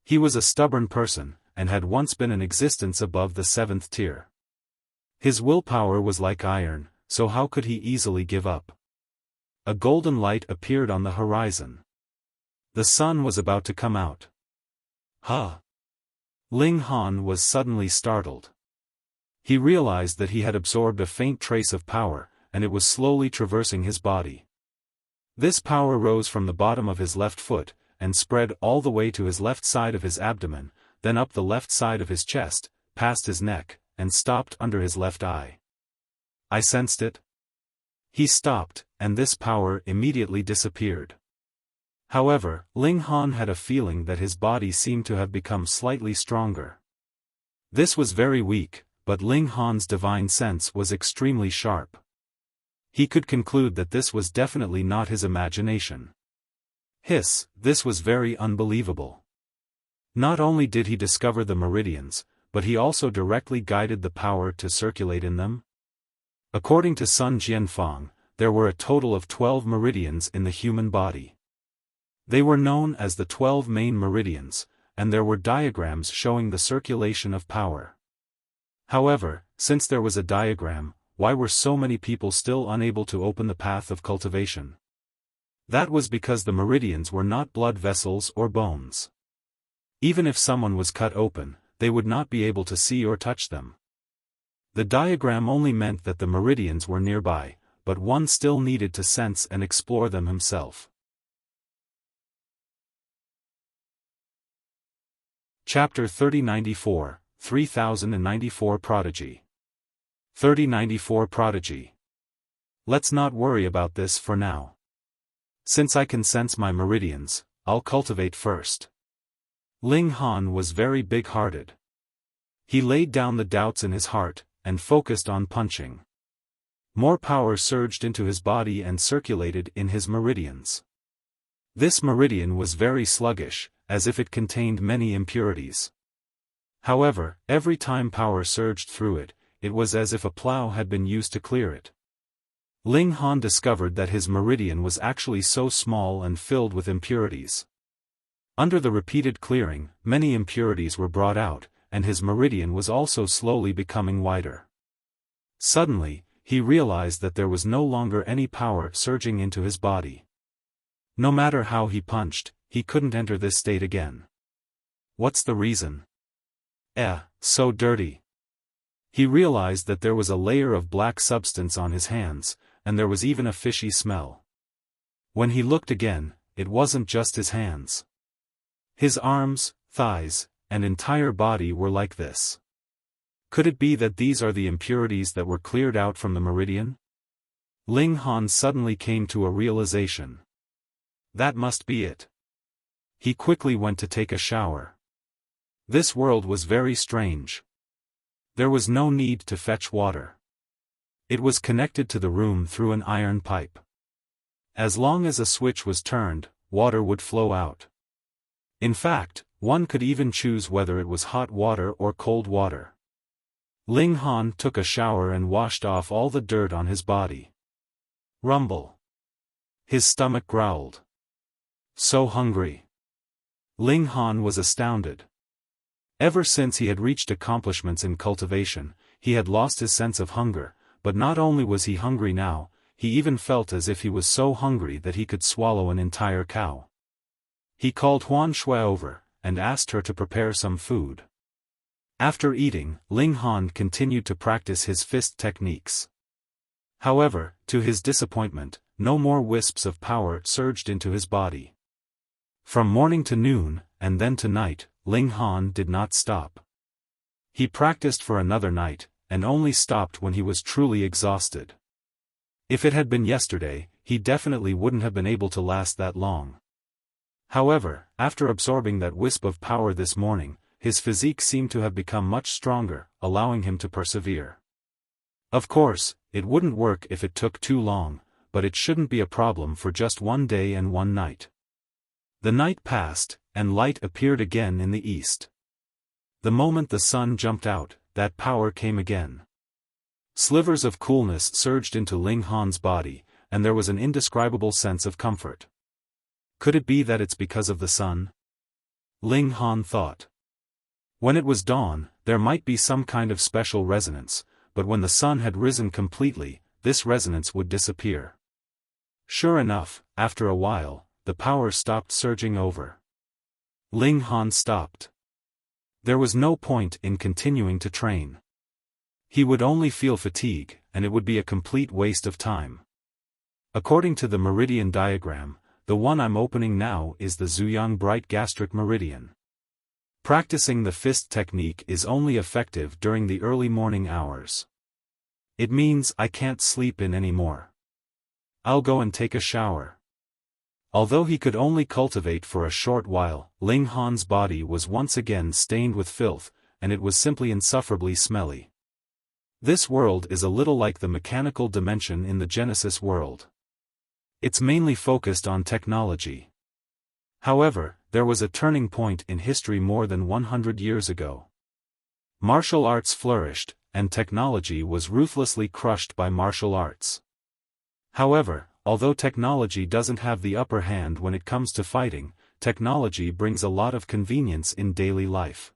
He was a stubborn person, and had once been in existence above the 7th tier. His willpower was like iron, so how could he easily give up? A golden light appeared on the horizon. The sun was about to come out. Huh! Ling Han was suddenly startled. He realized that he had absorbed a faint trace of power, and it was slowly traversing his body. This power rose from the bottom of his left foot, and spread all the way to his left side of his abdomen, then up the left side of his chest, past his neck, and stopped under his left eye. I sensed it. He stopped, and this power immediately disappeared. However, Ling Han had a feeling that his body seemed to have become slightly stronger. This was very weak, but Ling Han's divine sense was extremely sharp. He could conclude that this was definitely not his imagination. This was very unbelievable. Not only did he discover the meridians, but he also directly guided the power to circulate in them. According to Sun Jianfang, there were a total of 12 meridians in the human body. They were known as the 12 main meridians, and there were diagrams showing the circulation of power. However, since there was a diagram, why were so many people still unable to open the path of cultivation? That was because the meridians were not blood vessels or bones. Even if someone was cut open, they would not be able to see or touch them. The diagram only meant that the meridians were nearby, but one still needed to sense and explore them himself. Chapter 3094, 3094 Prodigy. 3094 Prodigy. Let's not worry about this for now. Since I can sense my meridians, I'll cultivate first. Ling Han was very big-hearted. He laid down the doubts in his heart, and focused on punching. More power surged into his body and circulated in his meridians. This meridian was very sluggish, as if it contained many impurities. However, every time power surged through it, it was as if a plow had been used to clear it. Ling Han discovered that his meridian was actually so small and filled with impurities. Under the repeated clearing, many impurities were brought out, and his meridian was also slowly becoming wider. Suddenly, he realized that there was no longer any power surging into his body. No matter how he punched, he couldn't enter this state again. What's the reason? So dirty. He realized that there was a layer of black substance on his hands, and there was even a fishy smell. When he looked again, it wasn't just his hands. His arms, thighs, and entire body were like this. Could it be that these are the impurities that were cleared out from the meridian? Ling Han suddenly came to a realization. That must be it. He quickly went to take a shower. This world was very strange. There was no need to fetch water. It was connected to the room through an iron pipe. As long as a switch was turned, water would flow out. In fact, one could even choose whether it was hot water or cold water. Ling Han took a shower and washed off all the dirt on his body. Rumble. His stomach growled. So hungry. Ling Han was astounded. Ever since he had reached accomplishments in cultivation, he had lost his sense of hunger, but not only was he hungry now, he even felt as if he was so hungry that he could swallow an entire cow. He called Huan Shui over, and asked her to prepare some food. After eating, Ling Han continued to practice his fist techniques. However, to his disappointment, no more wisps of power surged into his body. From morning to noon, and then to night, Ling Han did not stop. He practiced for another night, and only stopped when he was truly exhausted. If it had been yesterday, he definitely wouldn't have been able to last that long. However, after absorbing that wisp of power this morning, his physique seemed to have become much stronger, allowing him to persevere. Of course, it wouldn't work if it took too long, but it shouldn't be a problem for just one day and one night. The night passed, and light appeared again in the east. The moment the sun jumped out, that power came again. Slivers of coolness surged into Ling Han's body, and there was an indescribable sense of comfort. Could it be that it's because of the sun? Ling Han thought. When it was dawn, there might be some kind of special resonance, but when the sun had risen completely, this resonance would disappear. Sure enough, after a while, the power stopped surging over. Ling Han stopped. There was no point in continuing to train. He would only feel fatigue, and it would be a complete waste of time. According to the meridian diagram, the one I'm opening now is the Zuyang bright gastric meridian. Practicing the fist technique is only effective during the early morning hours. It means I can't sleep in anymore. I'll go and take a shower. Although he could only cultivate for a short while, Ling Han's body was once again stained with filth, and it was simply insufferably smelly. This world is a little like the mechanical dimension in the Genesis world. It's mainly focused on technology. However, there was a turning point in history more than 100 years ago. Martial arts flourished, and technology was ruthlessly crushed by martial arts. However, although technology doesn't have the upper hand when it comes to fighting, technology brings a lot of convenience in daily life.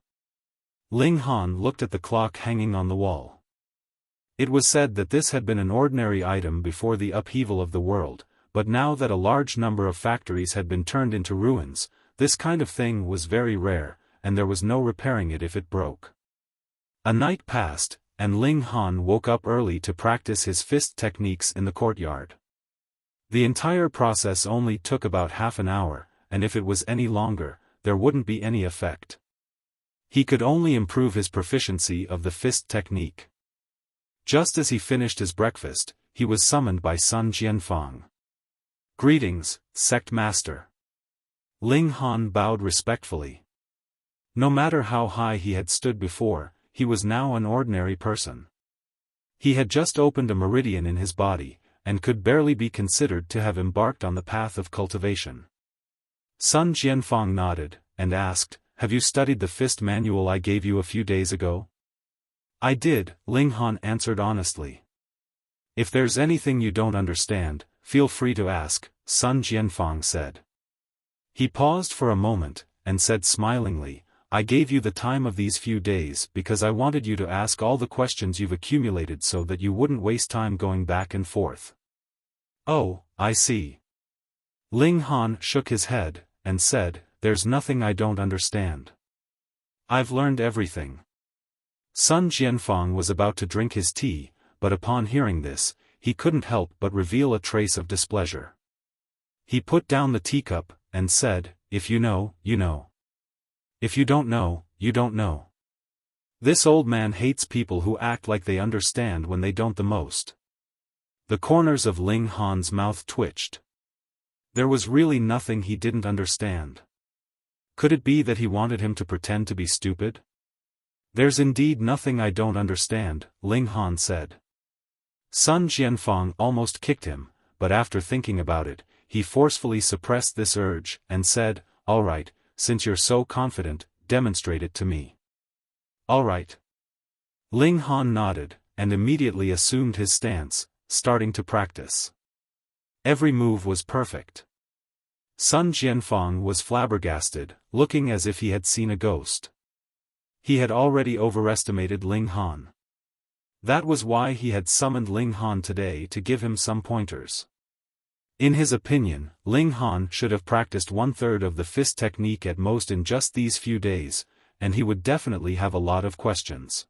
Ling Han looked at the clock hanging on the wall. It was said that this had been an ordinary item before the upheaval of the world, but now that a large number of factories had been turned into ruins, this kind of thing was very rare, and there was no repairing it if it broke. A night passed, and Ling Han woke up early to practice his fist techniques in the courtyard. The entire process only took about half an hour, and if it was any longer, there wouldn't be any effect. He could only improve his proficiency of the fist technique. Just as he finished his breakfast, he was summoned by son Jianfang. Greetings, Sect Master. Ling Han bowed respectfully. No matter how high he had stood before, he was now an ordinary person. He had just opened a meridian in his body, and could barely be considered to have embarked on the path of cultivation. Sun Jianfang nodded, and asked, "Have you studied the fist manual I gave you a few days ago?" "I did," Ling Han answered honestly. "If there's anything you don't understand, feel free to ask," Sun Jianfang said. He paused for a moment, and said smilingly, "I gave you the time of these few days because I wanted you to ask all the questions you've accumulated so that you wouldn't waste time going back and forth." "Oh, I see." Ling Han shook his head, and said, "There's nothing I don't understand. I've learned everything." Sun Jianfang was about to drink his tea, but upon hearing this, he couldn't help but reveal a trace of displeasure. He put down the teacup, and said, "If you know, you know. If you don't know, you don't know." This old man hates people who act like they understand when they don't the most. The corners of Ling Han's mouth twitched. There was really nothing he didn't understand. Could it be that he wanted him to pretend to be stupid? "There's indeed nothing I don't understand," Ling Han said. Sun Jianfang almost kicked him, but after thinking about it, he forcefully suppressed this urge, and said, "All right, since you're so confident, demonstrate it to me." "All right." Ling Han nodded, and immediately assumed his stance, starting to practice. Every move was perfect. Sun Jianfang was flabbergasted, looking as if he had seen a ghost. He had already overestimated Ling Han. That was why he had summoned Ling Han today to give him some pointers. In his opinion, Ling Han should have practiced 1/3 of the fist technique at most in just these few days, and he would definitely have a lot of questions.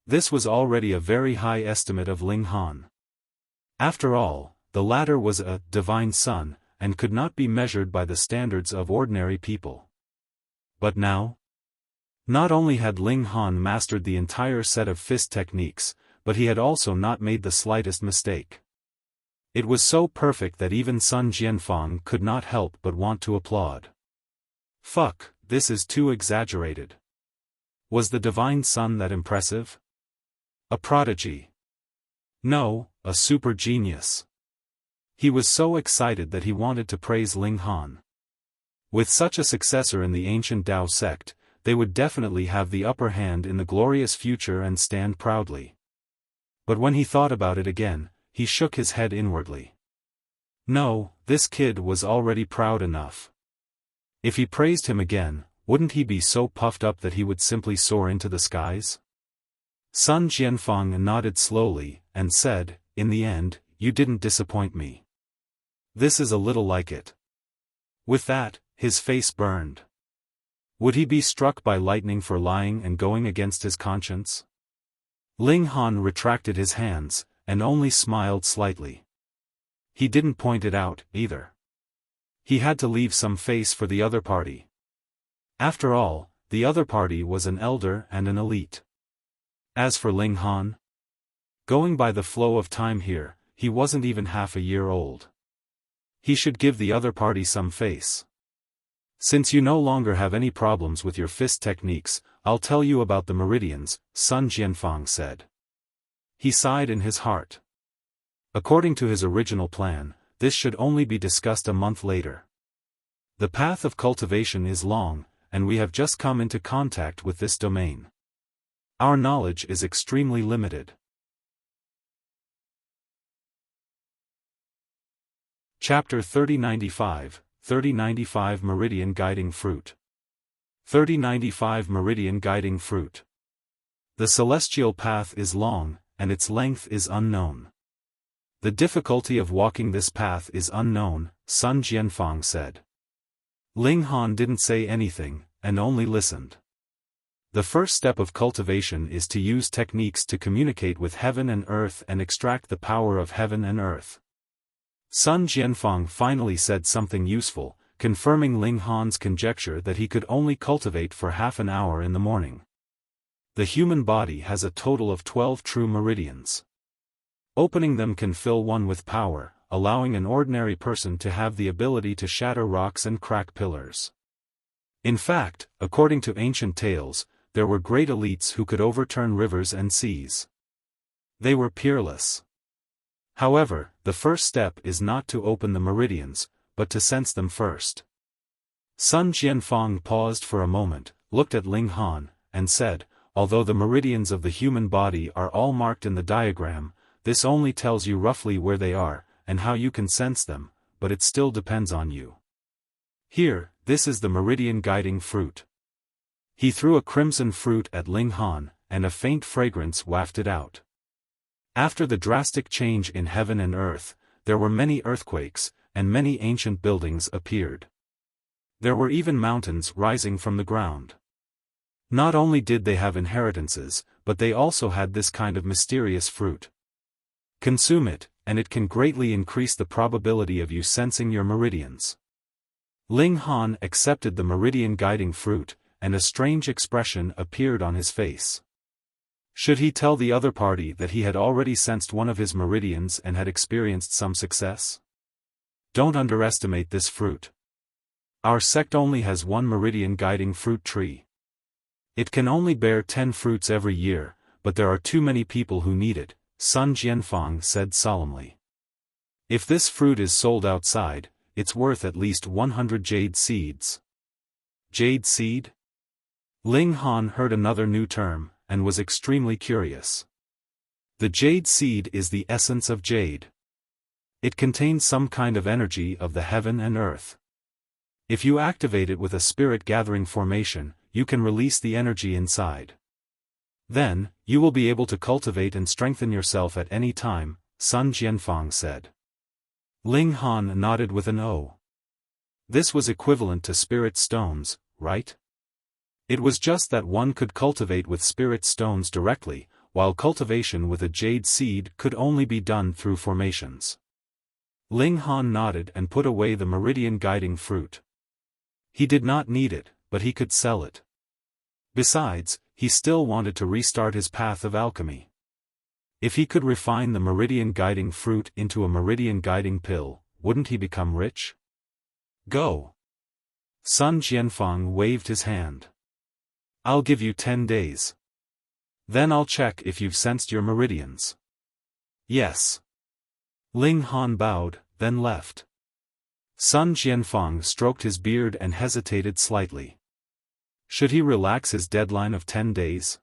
This was already a very high estimate of Ling Han. After all, the latter was a divine son, and could not be measured by the standards of ordinary people. But now? Not only had Ling Han mastered the entire set of fist techniques, but he had also not made the slightest mistake. It was so perfect that even Sun Jianfang could not help but want to applaud. Fuck, this is too exaggerated. Was the divine son that impressive? A prodigy? No, a super genius. He was so excited that he wanted to praise Ling Han. With such a successor in the ancient Tao sect, they would definitely have the upper hand in the glorious future and stand proudly. But when he thought about it again, he shook his head inwardly. No, this kid was already proud enough. If he praised him again, wouldn't he be so puffed up that he would simply soar into the skies? Sun Jianfang nodded slowly, and said, "In the end, you didn't disappoint me. This is a little like it." With that, his face burned. Would he be struck by lightning for lying and going against his conscience? Ling Han retracted his hands, and only smiled slightly. He didn't point it out, either. He had to leave some face for the other party. After all, the other party was an elder and an elite. As for Ling Han, going by the flow of time here, he wasn't even half a year old. He should give the other party some face. "Since you no longer have any problems with your fist techniques, I'll tell you about the meridians," Sun Jianfang said. He sighed in his heart. According to his original plan, this should only be discussed a month later. The path of cultivation is long, and we have just come into contact with this domain. Our knowledge is extremely limited. Chapter 3095, 3095 Meridian Guiding Fruit. 3095 Meridian Guiding Fruit. The celestial path is long, and its length is unknown. The difficulty of walking this path is unknown, Sun Jianfang said. Ling Han didn't say anything, and only listened. The first step of cultivation is to use techniques to communicate with heaven and earth and extract the power of heaven and earth. Sun Jianfang finally said something useful, confirming Ling Han's conjecture that he could only cultivate for half an hour in the morning. The human body has a total of 12 true meridians. Opening them can fill one with power, allowing an ordinary person to have the ability to shatter rocks and crack pillars. In fact, according to ancient tales, there were great elites who could overturn rivers and seas. They were peerless. However, the first step is not to open the meridians, but to sense them first. Sun Jianfang paused for a moment, looked at Ling Han, and said, "Although the meridians of the human body are all marked in the diagram, this only tells you roughly where they are, and how you can sense them, but it still depends on you. Here, this is the meridian guiding fruit." He threw a crimson fruit at Ling Han, and a faint fragrance wafted out. After the drastic change in heaven and earth, there were many earthquakes, and many ancient buildings appeared. There were even mountains rising from the ground. Not only did they have inheritances, but they also had this kind of mysterious fruit. Consume it, and it can greatly increase the probability of you sensing your meridians. Ling Han accepted the meridian guiding fruit, and a strange expression appeared on his face. Should he tell the other party that he had already sensed one of his meridians and had experienced some success? Don't underestimate this fruit. Our sect only has one meridian guiding fruit tree. It can only bear 10 fruits every year, but there are too many people who need it, Sun Jianfang said solemnly. If this fruit is sold outside, it's worth at least 100 jade seeds. Jade seed? Ling Han heard another new term, and was extremely curious. The jade seed is the essence of jade. It contains some kind of energy of the heaven and earth. If you activate it with a spirit-gathering formation, you can release the energy inside. Then, you will be able to cultivate and strengthen yourself at any time, Sun Jianfang said. Ling Han nodded with an O. This was equivalent to spirit stones, right? It was just that one could cultivate with spirit stones directly, while cultivation with a jade seed could only be done through formations. Ling Han nodded and put away the meridian guiding fruit. He did not need it, but he could sell it. Besides, he still wanted to restart his path of alchemy. If he could refine the meridian guiding fruit into a meridian guiding pill, wouldn't he become rich? Go! Sun Jianfang waved his hand. I'll give you 10 days. Then I'll check if you've sensed your meridians. Yes. Ling Han bowed, then left. Sun Jianfang stroked his beard and hesitated slightly. Should he relax his deadline of 10 days?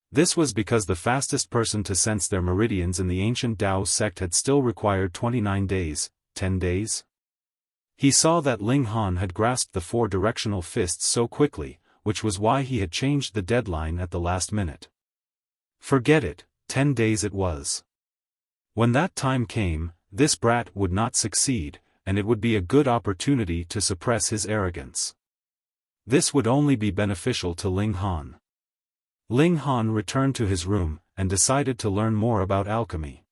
This was because the fastest person to sense their meridians in the ancient Tao sect had still required 29 days, 10 days? He saw that Ling Han had grasped the 4 directional fists so quickly, which was why he had changed the deadline at the last minute. Forget it, 10 days it was. When that time came, this brat would not succeed, and it would be a good opportunity to suppress his arrogance. This would only be beneficial to Ling Han. Ling Han returned to his room, and decided to learn more about alchemy.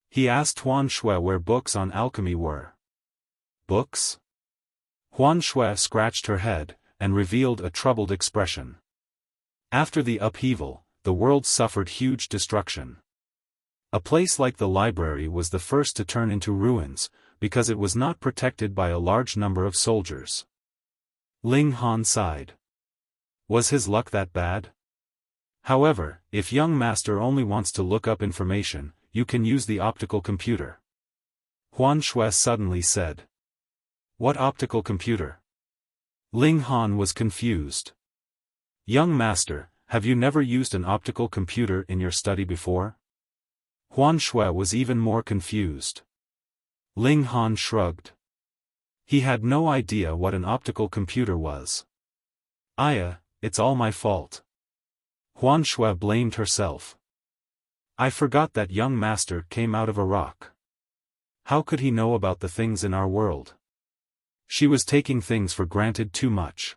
He asked Huan Shui where books on alchemy were. Books? Huan Shui scratched her head, and revealed a troubled expression. After the upheaval, the world suffered huge destruction. A place like the library was the first to turn into ruins, because it was not protected by a large number of soldiers. Ling Han sighed. Was his luck that bad? However, if young master only wants to look up information, you can use the optical computer. Huan Shui suddenly said. What optical computer? Ling Han was confused. Young master, have you never used an optical computer in your study before? Huan Shui was even more confused. Ling Han shrugged. He had no idea what an optical computer was. Aya, it's all my fault. Huan Shui blamed herself. I forgot that young master came out of a rock. How could he know about the things in our world? She was taking things for granted too much.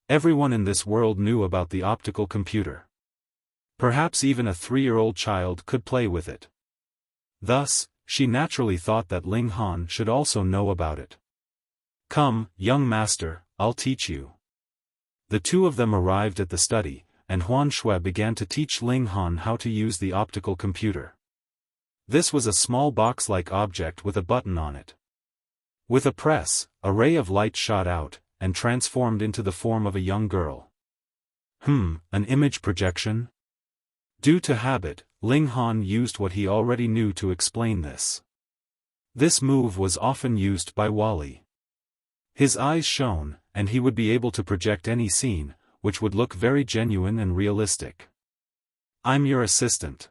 Everyone in this world knew about the optical computer. Perhaps even a 3-year-old child could play with it. Thus, she naturally thought that Ling Han should also know about it. Come, young master, I'll teach you. The two of them arrived at the study, and Huan Shui began to teach Ling Han how to use the optical computer. This was a small box-like object with a button on it. With a press, a ray of light shot out, and transformed into the form of a young girl. An image projection? Due to habit, Ling Han used what he already knew to explain this. This move was often used by Wally. His eyes shone, and he would be able to project any scene, which would look very genuine and realistic. "I'm your assistant.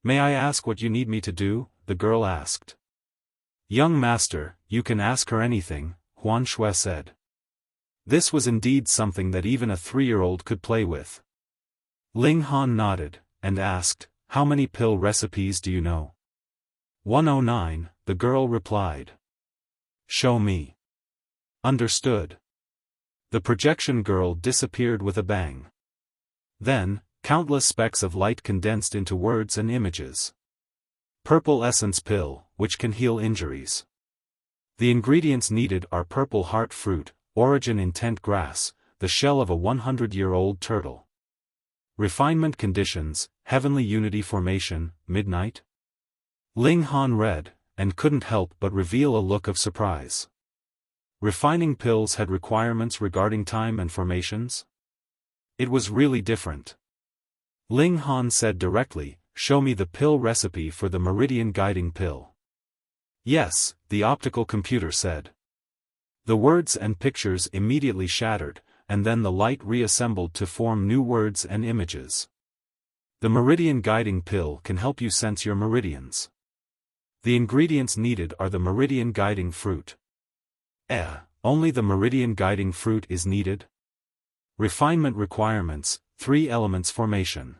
May I ask what you need me to do?" the girl asked. "Young master, you can ask her anything," Huan Shui said. This was indeed something that even a 3-year-old could play with. Ling Han nodded, and asked, "How many pill recipes do you know?" 109, the girl replied. "Show me." Understood. The projection girl disappeared with a bang. Then, countless specks of light condensed into words and images. Purple essence pill, which can heal injuries. The ingredients needed are purple heart fruit, origin intent grass, the shell of a 100-year-old turtle. Refinement conditions, heavenly unity formation, midnight. Ling Han read, and couldn't help but reveal a look of surprise. Refining pills had requirements regarding time and formations? It was really different. Ling Han said directly, "Show me the pill recipe for the Meridian guiding pill." "Yes," the optical computer said. The words and pictures immediately shattered, and then the light reassembled to form new words and images. The Meridian guiding pill can help you sense your meridians. The ingredients needed are the Meridian guiding fruit. Only the Meridian guiding fruit is needed? Refinement requirements, 3 elements formation.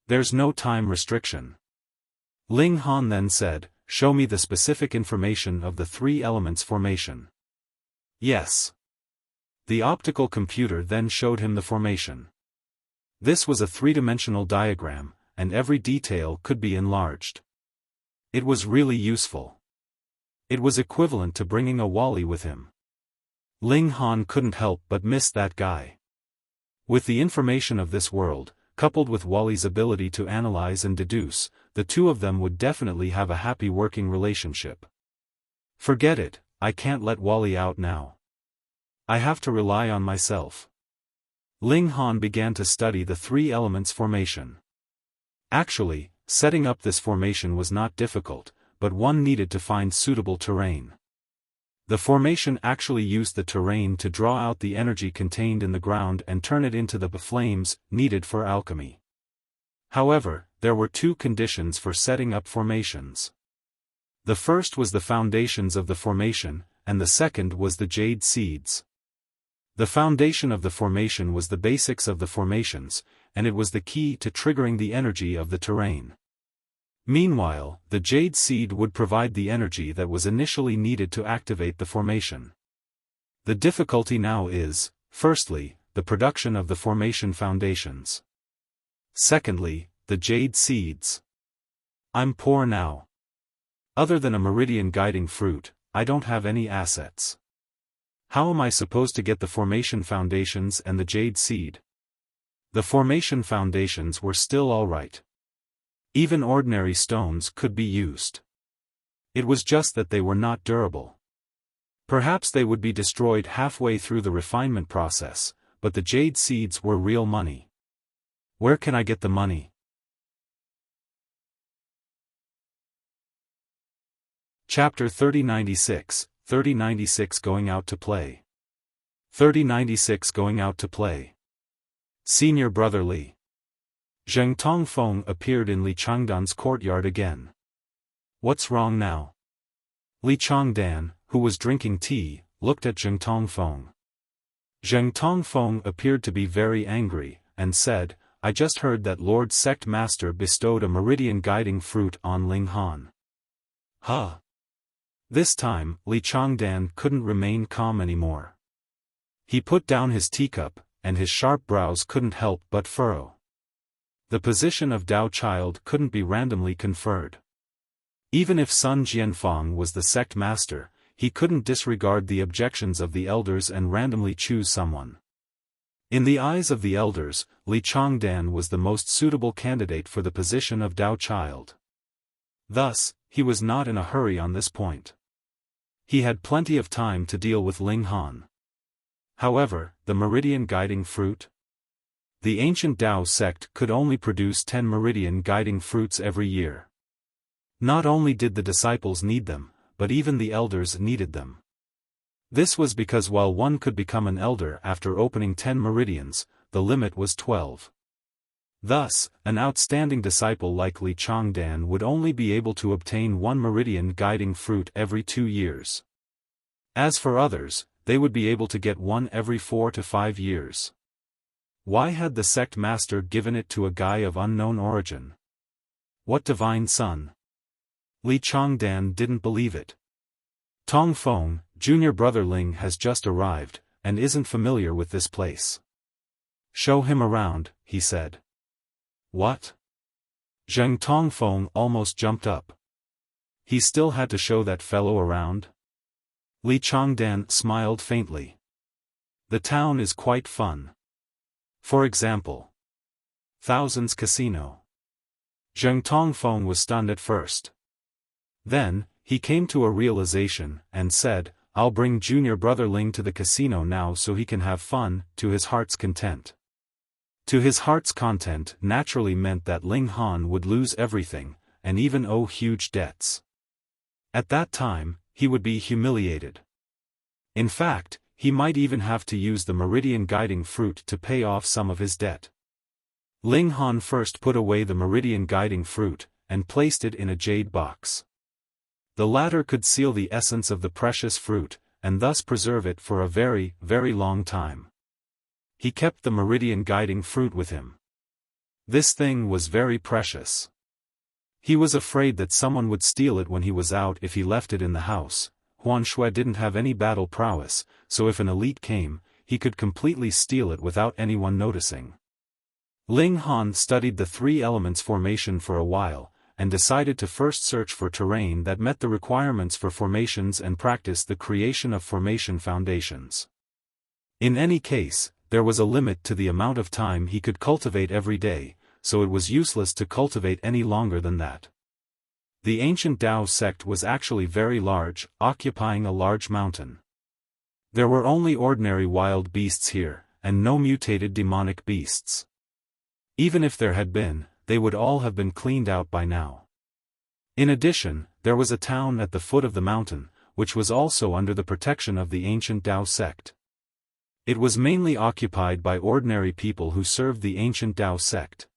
There's no time restriction. Ling Han then said, "Show me the specific information of the 3 elements formation." Yes. The optical computer then showed him the formation. This was a 3-dimensional diagram, and every detail could be enlarged. It was really useful. It was equivalent to bringing a Wally with him. Ling Han couldn't help but miss that guy. With the information of this world, coupled with Wally's ability to analyze and deduce, the two of them would definitely have a happy working relationship. Forget it, I can't let Wally out now. I have to rely on myself. Ling Han began to study the 3 elements formation. Actually, setting up this formation was not difficult, but one needed to find suitable terrain. The formation actually used the terrain to draw out the energy contained in the ground and turn it into the flames needed for alchemy. However, there were 2 conditions for setting up formations. The first was the foundations of the formation, and the second was the jade seeds. The foundation of the formation was the basics of the formations, and it was the key to triggering the energy of the terrain. Meanwhile, the jade seed would provide the energy that was initially needed to activate the formation. The difficulty now is, firstly, the production of the formation foundations. Secondly, the jade seeds. I'm poor now. Other than a meridian guiding fruit, I don't have any assets. How am I supposed to get the formation foundations and the jade seed? The formation foundations were still alright. Even ordinary stones could be used. It was just that they were not durable. Perhaps they would be destroyed halfway through the refinement process, but the jade seeds were real money. Where can I get the money? Chapter 3096, 3096 Going out to play. 3096 Going out to play. Senior Brother Li. Zheng Tongfeng appeared in Li Changdan's courtyard again. What's wrong now? Li Changdan, who was drinking tea, looked at Zheng Tongfeng. Zheng Tongfeng appeared to be very angry, and said, I just heard that Lord Sect Master bestowed a meridian guiding fruit on Ling Han. Huh? This time, Li Changdan couldn't remain calm anymore. He put down his teacup, and his sharp brows couldn't help but furrow. The position of Dao Child couldn't be randomly conferred. Even if Sun Jianfang was the sect master, he couldn't disregard the objections of the elders and randomly choose someone. In the eyes of the elders, Li Changdan was the most suitable candidate for the position of Dao Child. Thus, he was not in a hurry on this point. He had plenty of time to deal with Ling Han. However, the Meridian guiding fruit? The ancient Tao sect could only produce 10 Meridian guiding fruits every year. Not only did the disciples need them, but even the elders needed them. This was because while one could become an elder after opening 10 meridians, the limit was 12. Thus, an outstanding disciple like Li Changdan would only be able to obtain 1 meridian guiding fruit every 2 years. As for others, they would be able to get one every 4 to 5 years. Why had the sect master given it to a guy of unknown origin? What divine son? Li Changdan didn't believe it. Tong Feng, junior brother Ling has just arrived, and isn't familiar with this place. Show him around, he said. What? Zheng Tongfeng almost jumped up. He still had to show that fellow around? Li Changdan smiled faintly. The town is quite fun. For example, Thousands Casino. Zheng Tongfeng was stunned at first. Then, he came to a realization, and said, I'll bring junior brother Ling to the casino now so he can have fun, to his heart's content. To his heart's content naturally meant that Ling Han would lose everything, and even owe huge debts. At that time, he would be humiliated. In fact, he might even have to use the Meridian guiding fruit to pay off some of his debt. Ling Han first put away the Meridian guiding fruit, and placed it in a jade box. The latter could seal the essence of the precious fruit, and thus preserve it for a very, very long time. He kept the Meridian guiding fruit with him. This thing was very precious. He was afraid that someone would steal it when he was out if he left it in the house. Huan Shui didn't have any battle prowess, so if an elite came, he could completely steal it without anyone noticing. Ling Han studied the 3 elements formation for a while, and decided to first search for terrain that met the requirements for formations and practice the creation of formation foundations. In any case, there was a limit to the amount of time he could cultivate every day, so it was useless to cultivate any longer than that. The ancient Tao sect was actually very large, occupying a large mountain. There were only ordinary wild beasts here, and no mutated demonic beasts. Even if there had been, they would all have been cleaned out by now. In addition, there was a town at the foot of the mountain, which was also under the protection of the ancient Tao sect. It was mainly occupied by ordinary people who served the ancient Tao sect.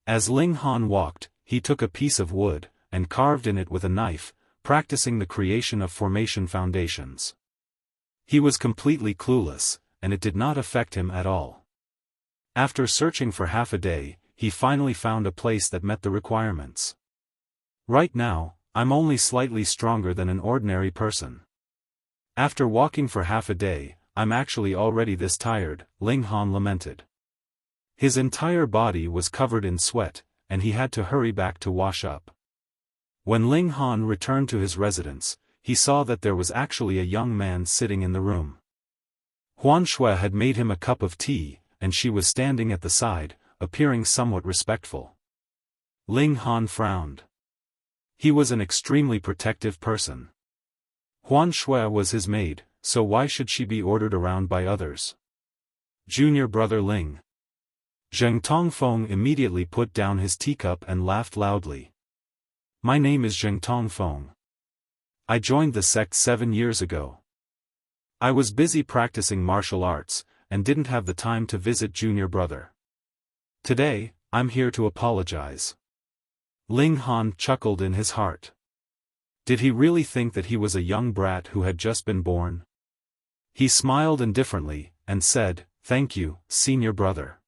As Ling Han walked, he took a piece of wood, and carved in it with a knife, practicing the creation of formation foundations. He was completely clueless, and it did not affect him at all. After searching for half a day, he finally found a place that met the requirements. Right now, I'm only slightly stronger than an ordinary person. After walking for half a day, I'm actually already this tired, Ling Han lamented. His entire body was covered in sweat, and he had to hurry back to wash up. When Ling Han returned to his residence, he saw that there was actually a young man sitting in the room. Huan Shui had made him a cup of tea, and she was standing at the side, appearing somewhat respectful. Ling Han frowned. He was an extremely protective person. Huan Shui was his maid, so why should she be ordered around by others? Junior brother Ling. Zheng Tongfeng immediately put down his teacup and laughed loudly. My name is Zheng Tongfeng. I joined the sect 7 years ago. I was busy practicing martial arts, and didn't have the time to visit junior brother. Today, I'm here to apologize. Ling Han chuckled in his heart. Did he really think that he was a young brat who had just been born? He smiled indifferently, and said, Thank you, senior brother.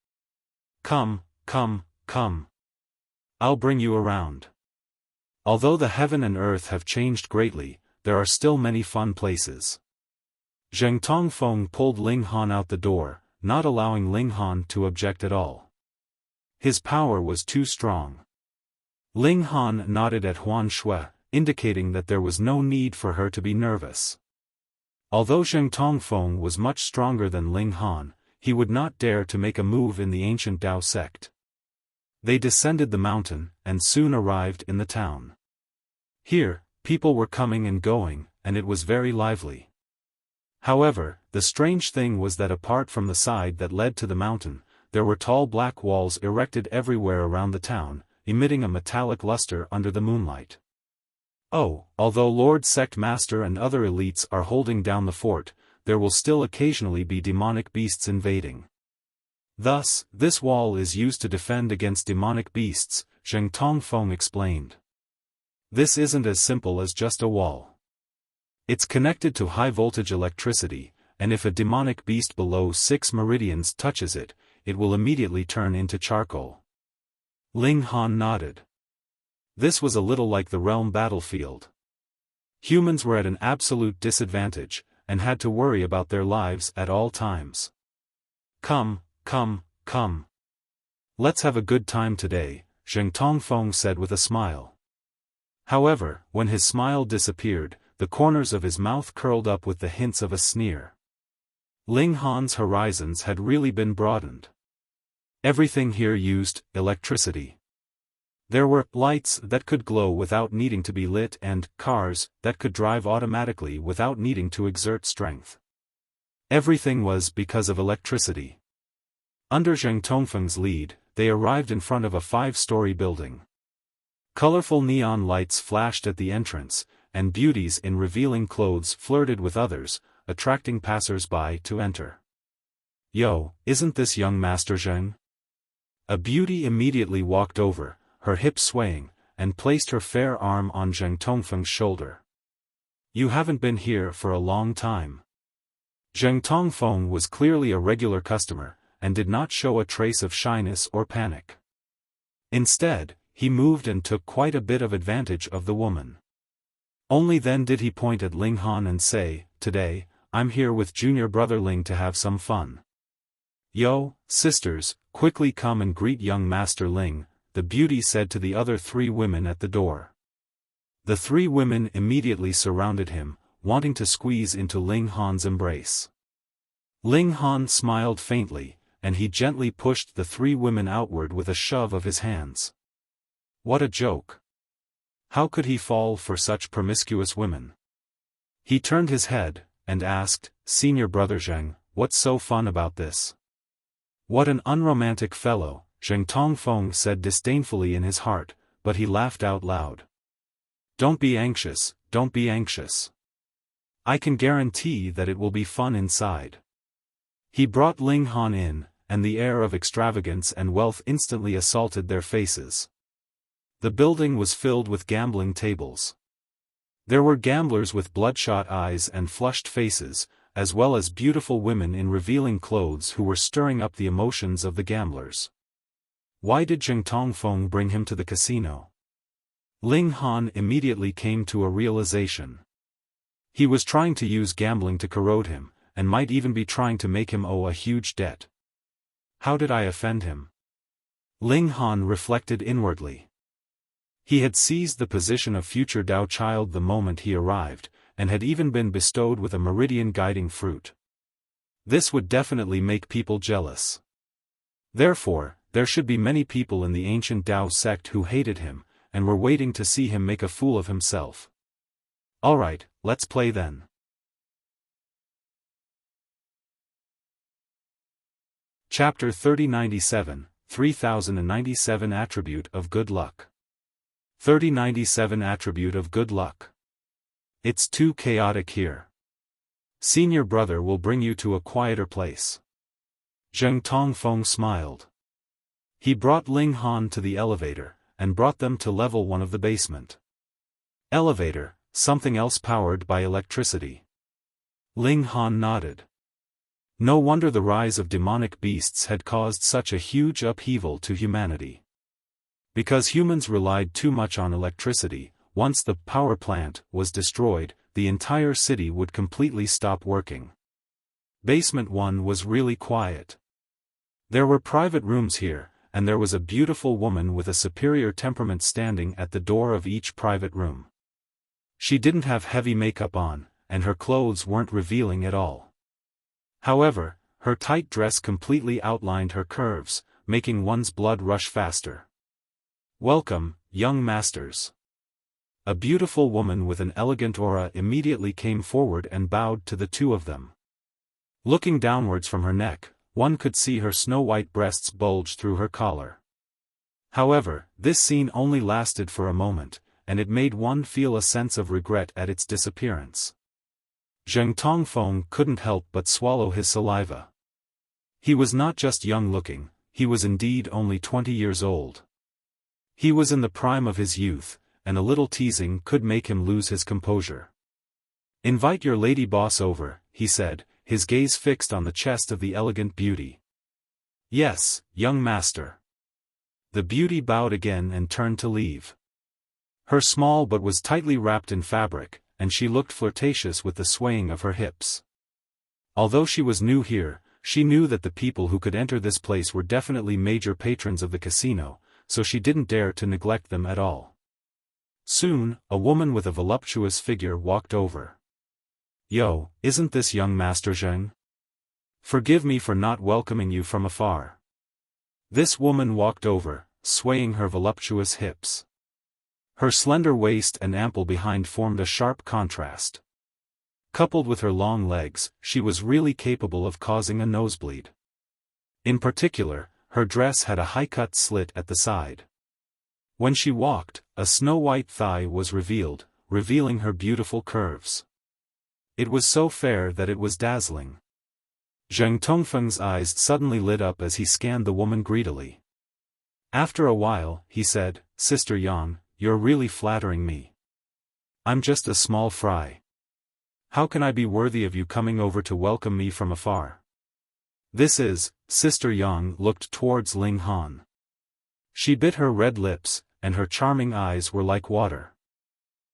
Come, come, come. I'll bring you around. Although the heaven and earth have changed greatly, there are still many fun places. Zheng Tongfeng pulled Ling Han out the door, not allowing Ling Han to object at all. His power was too strong. Ling Han nodded at Huan Shui, indicating that there was no need for her to be nervous. Although Zheng Tongfeng was much stronger than Ling Han, he would not dare to make a move in the ancient Tao sect. They descended the mountain, and soon arrived in the town. Here, people were coming and going, and it was very lively. However, the strange thing was that apart from the side that led to the mountain, there were tall black walls erected everywhere around the town, emitting a metallic luster under the moonlight. Oh, although Lord Sect Master and other elites are holding down the fort, there will still occasionally be demonic beasts invading. Thus, this wall is used to defend against demonic beasts, Zheng Tongfeng explained. This isn't as simple as just a wall. It's connected to high-voltage electricity, and if a demonic beast below 6 meridians touches it, it will immediately turn into charcoal. Ling Han nodded. This was a little like the realm battlefield. Humans were at an absolute disadvantage, and had to worry about their lives at all times. Come, come, come. Let's have a good time today, Zheng Tongfeng said with a smile. However, when his smile disappeared, the corners of his mouth curled up with the hints of a sneer. Ling Han's horizons had really been broadened. Everything here used electricity. There were lights that could glow without needing to be lit and cars that could drive automatically without needing to exert strength. Everything was because of electricity. Under Zheng Tongfeng's lead, they arrived in front of a 5-story building. Colorful neon lights flashed at the entrance, and beauties in revealing clothes flirted with others, attracting passers-by to enter. Yo, isn't this young Master Zheng? A beauty immediately walked over, her hips swaying, and placed her fair arm on Zheng Tongfeng's shoulder. You haven't been here for a long time. Zheng Tongfeng was clearly a regular customer, and did not show a trace of shyness or panic. Instead, he moved and took quite a bit of advantage of the woman. Only then did he point at Ling Han and say, "Today, I'm here with junior brother Ling to have some fun. Yo, sisters, quickly come and greet young Master Ling," the beauty said to the other 3 women at the door. The 3 women immediately surrounded him, wanting to squeeze into Ling Han's embrace. Ling Han smiled faintly, and he gently pushed the 3 women outward with a shove of his hands. What a joke! How could he fall for such promiscuous women? He turned his head, and asked, "Senior brother Zheng, what's so fun about this?" What an unromantic fellow, Zheng Tongfeng said disdainfully in his heart, but he laughed out loud. Don't be anxious, don't be anxious. I can guarantee that it will be fun inside. He brought Ling Han in, and the air of extravagance and wealth instantly assaulted their faces. The building was filled with gambling tables. There were gamblers with bloodshot eyes and flushed faces, as well as beautiful women in revealing clothes who were stirring up the emotions of the gamblers. Why did Zheng Tongfeng bring him to the casino? Ling Han immediately came to a realization. He was trying to use gambling to corrode him, and might even be trying to make him owe a huge debt. How did I offend him? Ling Han reflected inwardly. He had seized the position of future Dao child the moment he arrived, and had even been bestowed with a meridian guiding fruit. This would definitely make people jealous. Therefore, there should be many people in the ancient Dao sect who hated him, and were waiting to see him make a fool of himself. Alright, let's play then. Chapter 3097, 3097 Attribute of Good Luck. 3097 Attribute of Good Luck. It's too chaotic here. Senior brother will bring you to a quieter place. Zheng Tongfeng smiled. He brought Ling Han to the elevator, and brought them to level 1 of the basement. Elevator, something else powered by electricity. Ling Han nodded. No wonder the rise of demonic beasts had caused such a huge upheaval to humanity. Because humans relied too much on electricity, once the power plant was destroyed, the entire city would completely stop working. Basement 1 was really quiet. There were private rooms here, and there was a beautiful woman with a superior temperament standing at the door of each private room. She didn't have heavy makeup on, and her clothes weren't revealing at all. However, her tight dress completely outlined her curves, making one's blood rush faster. Welcome, young masters. A beautiful woman with an elegant aura immediately came forward and bowed to the two of them. Looking downwards from her neck, one could see her snow-white breasts bulge through her collar. However, this scene only lasted for a moment, and it made one feel a sense of regret at its disappearance. Zheng Tongfeng couldn't help but swallow his saliva. He was not just young-looking, he was indeed only 20 years old. He was in the prime of his youth, and a little teasing could make him lose his composure. "Invite your lady boss over," he said, his gaze fixed on the chest of the elegant beauty. "Yes, young master." The beauty bowed again and turned to leave. Her small butt was tightly wrapped in fabric, and she looked flirtatious with the swaying of her hips. Although she was new here, she knew that the people who could enter this place were definitely major patrons of the casino, so she didn't dare to neglect them at all. Soon, a woman with a voluptuous figure walked over. "Yo, isn't this young Master Zheng? Forgive me for not welcoming you from afar." This woman walked over, swaying her voluptuous hips. Her slender waist and ample behind formed a sharp contrast. Coupled with her long legs, she was really capable of causing a nosebleed. In particular, her dress had a high-cut slit at the side. When she walked, a snow-white thigh was revealed, revealing her beautiful curves. It was so fair that it was dazzling. Zheng Tongfeng's eyes suddenly lit up as he scanned the woman greedily. After a while, he said, "Sister Yang, you're really flattering me. I'm just a small fry. How can I be worthy of you coming over to welcome me from afar?" Sister Yang looked towards Ling Han. She bit her red lips, and her charming eyes were like water.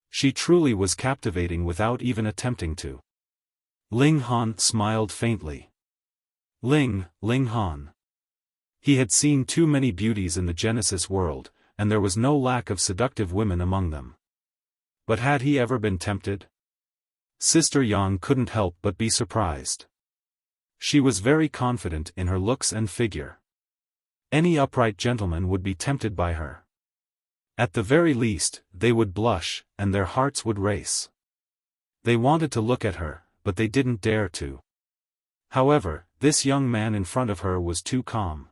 She truly was captivating without even attempting to. Ling Han smiled faintly. Ling Han. He had seen too many beauties in the Genesis world, and there was no lack of seductive women among them. But had he ever been tempted? Sister Yang couldn't help but be surprised. She was very confident in her looks and figure. Any upright gentleman would be tempted by her. At the very least, they would blush, and their hearts would race. They wanted to look at her, but they didn't dare to. However, this young man in front of her was too calm.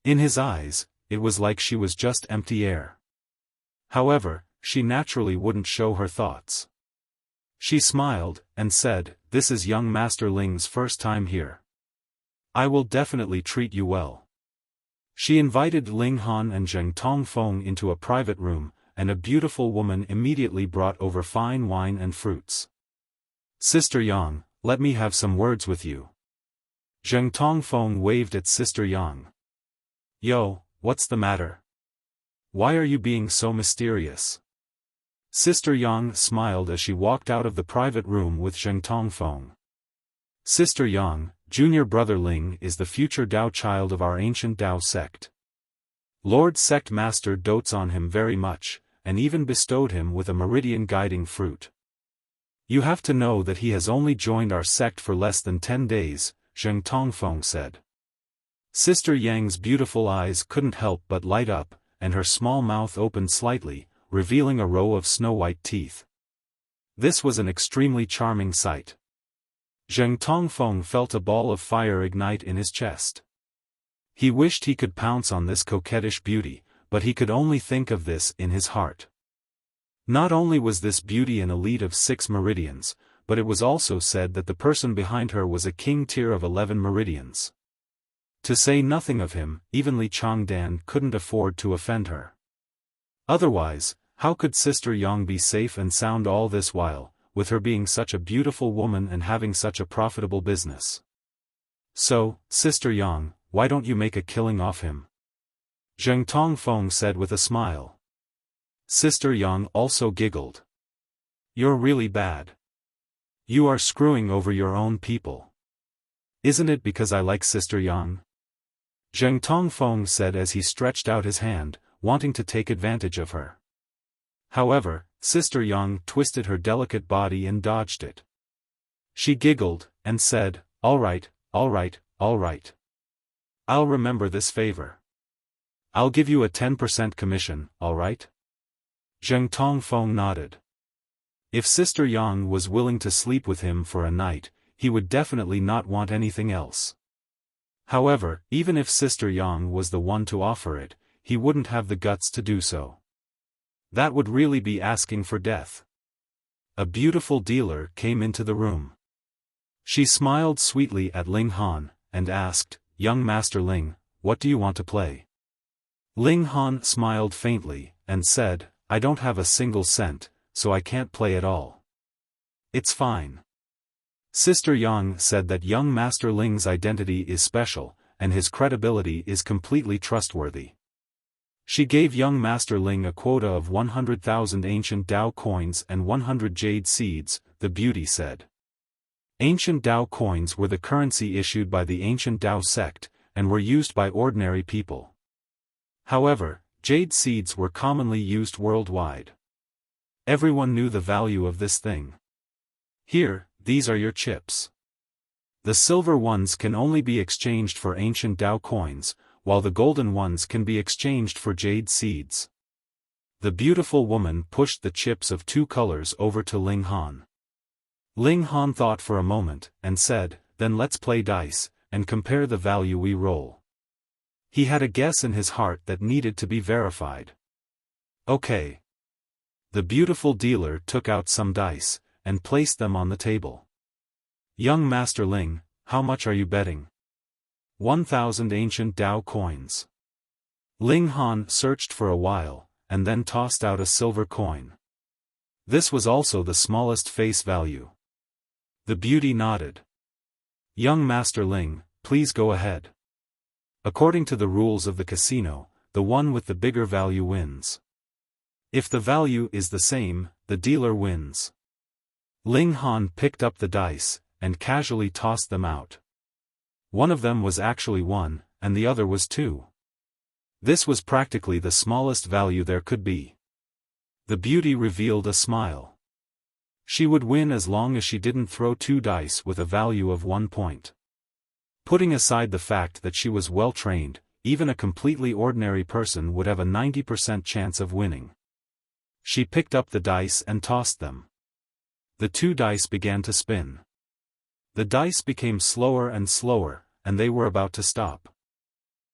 In his eyes, it was like she was just empty air. However, she naturally wouldn't show her thoughts. She smiled, and said, "This is young Master Ling's first time here. I will definitely treat you well." She invited Ling Han and Zheng Tongfeng into a private room, and a beautiful woman immediately brought over fine wine and fruits. "Sister Yang, let me have some words with you." Zheng Tongfeng waved at Sister Yang. "Yo, what's the matter? Why are you being so mysterious?" Sister Yang smiled as she walked out of the private room with Zheng Tongfeng. "Sister Yang, junior brother Ling is the future Dao child of our ancient Dao sect. Lord Sect Master dotes on him very much, and even bestowed him with a Meridian guiding fruit. You have to know that he has only joined our sect for less than 10 days, Zheng Tongfeng said. Sister Yang's beautiful eyes couldn't help but light up, and her small mouth opened slightly, revealing a row of snow-white teeth. This was an extremely charming sight. Zheng Tongfeng felt a ball of fire ignite in his chest. He wished he could pounce on this coquettish beauty, but he could only think of this in his heart. Not only was this beauty an elite of 6 meridians, but it was also said that the person behind her was a king tier of 11 meridians. To say nothing of him, even Li Changdan couldn't afford to offend her. Otherwise, how could Sister Yang be safe and sound all this while, with her being such a beautiful woman and having such a profitable business? So, Sister Yang, why don't you make a killing off him? Zheng Tongfeng said with a smile. Sister Yang also giggled. You're really bad. You are screwing over your own people. Isn't it because I like Sister Yang? Zheng Tongfeng said as he stretched out his hand, wanting to take advantage of her. However, Sister Yang twisted her delicate body and dodged it. She giggled, and said, all right, all right, all right. I'll remember this favor. I'll give you a 10% commission, all right? Zheng Tongfeng nodded. If Sister Yang was willing to sleep with him for a night, he would definitely not want anything else. However, even if Sister Yang was the one to offer it, he wouldn't have the guts to do so. That would really be asking for death. A beautiful dealer came into the room. She smiled sweetly at Ling Han, and asked, "Young Master Ling, what do you want to play?" Ling Han smiled faintly, and said, "I don't have a single cent, so I can't play at all." "It's fine." Sister Yang said that young Master Ling's identity is special, and his credibility is completely trustworthy. She gave young Master Ling a quota of 100,000 ancient Dao coins and 100 jade seeds, the beauty said. Ancient Dao coins were the currency issued by the ancient Dao sect, and were used by ordinary people. However, jade seeds were commonly used worldwide. Everyone knew the value of this thing. "Here, these are your chips. The silver ones can only be exchanged for ancient Dao coins, while the golden ones can be exchanged for jade seeds." The beautiful woman pushed the chips of 2 colors over to Ling Han. Ling Han thought for a moment, and said, "Then let's play dice, and compare the value we roll." He had a guess in his heart that needed to be verified. "Okay." The beautiful dealer took out some dice, and placed them on the table. "Young Master Ling, how much are you betting?" 1,000 ancient Dao coins. Ling Han searched for a while, and then tossed out a silver coin. This was also the smallest face value. The beauty nodded. "Young Master Ling, please go ahead. According to the rules of the casino, the one with the bigger value wins. If the value is the same, the dealer wins." Ling Han picked up the dice, and casually tossed them out. One of them was actually 1, and the other was 2. This was practically the smallest value there could be. The beauty revealed a smile. She would win as long as she didn't throw 2 dice with a value of 1 point. Putting aside the fact that she was well trained, even a completely ordinary person would have a 90% chance of winning. She picked up the dice and tossed them. The 2 dice began to spin. The dice became slower and slower, and they were about to stop.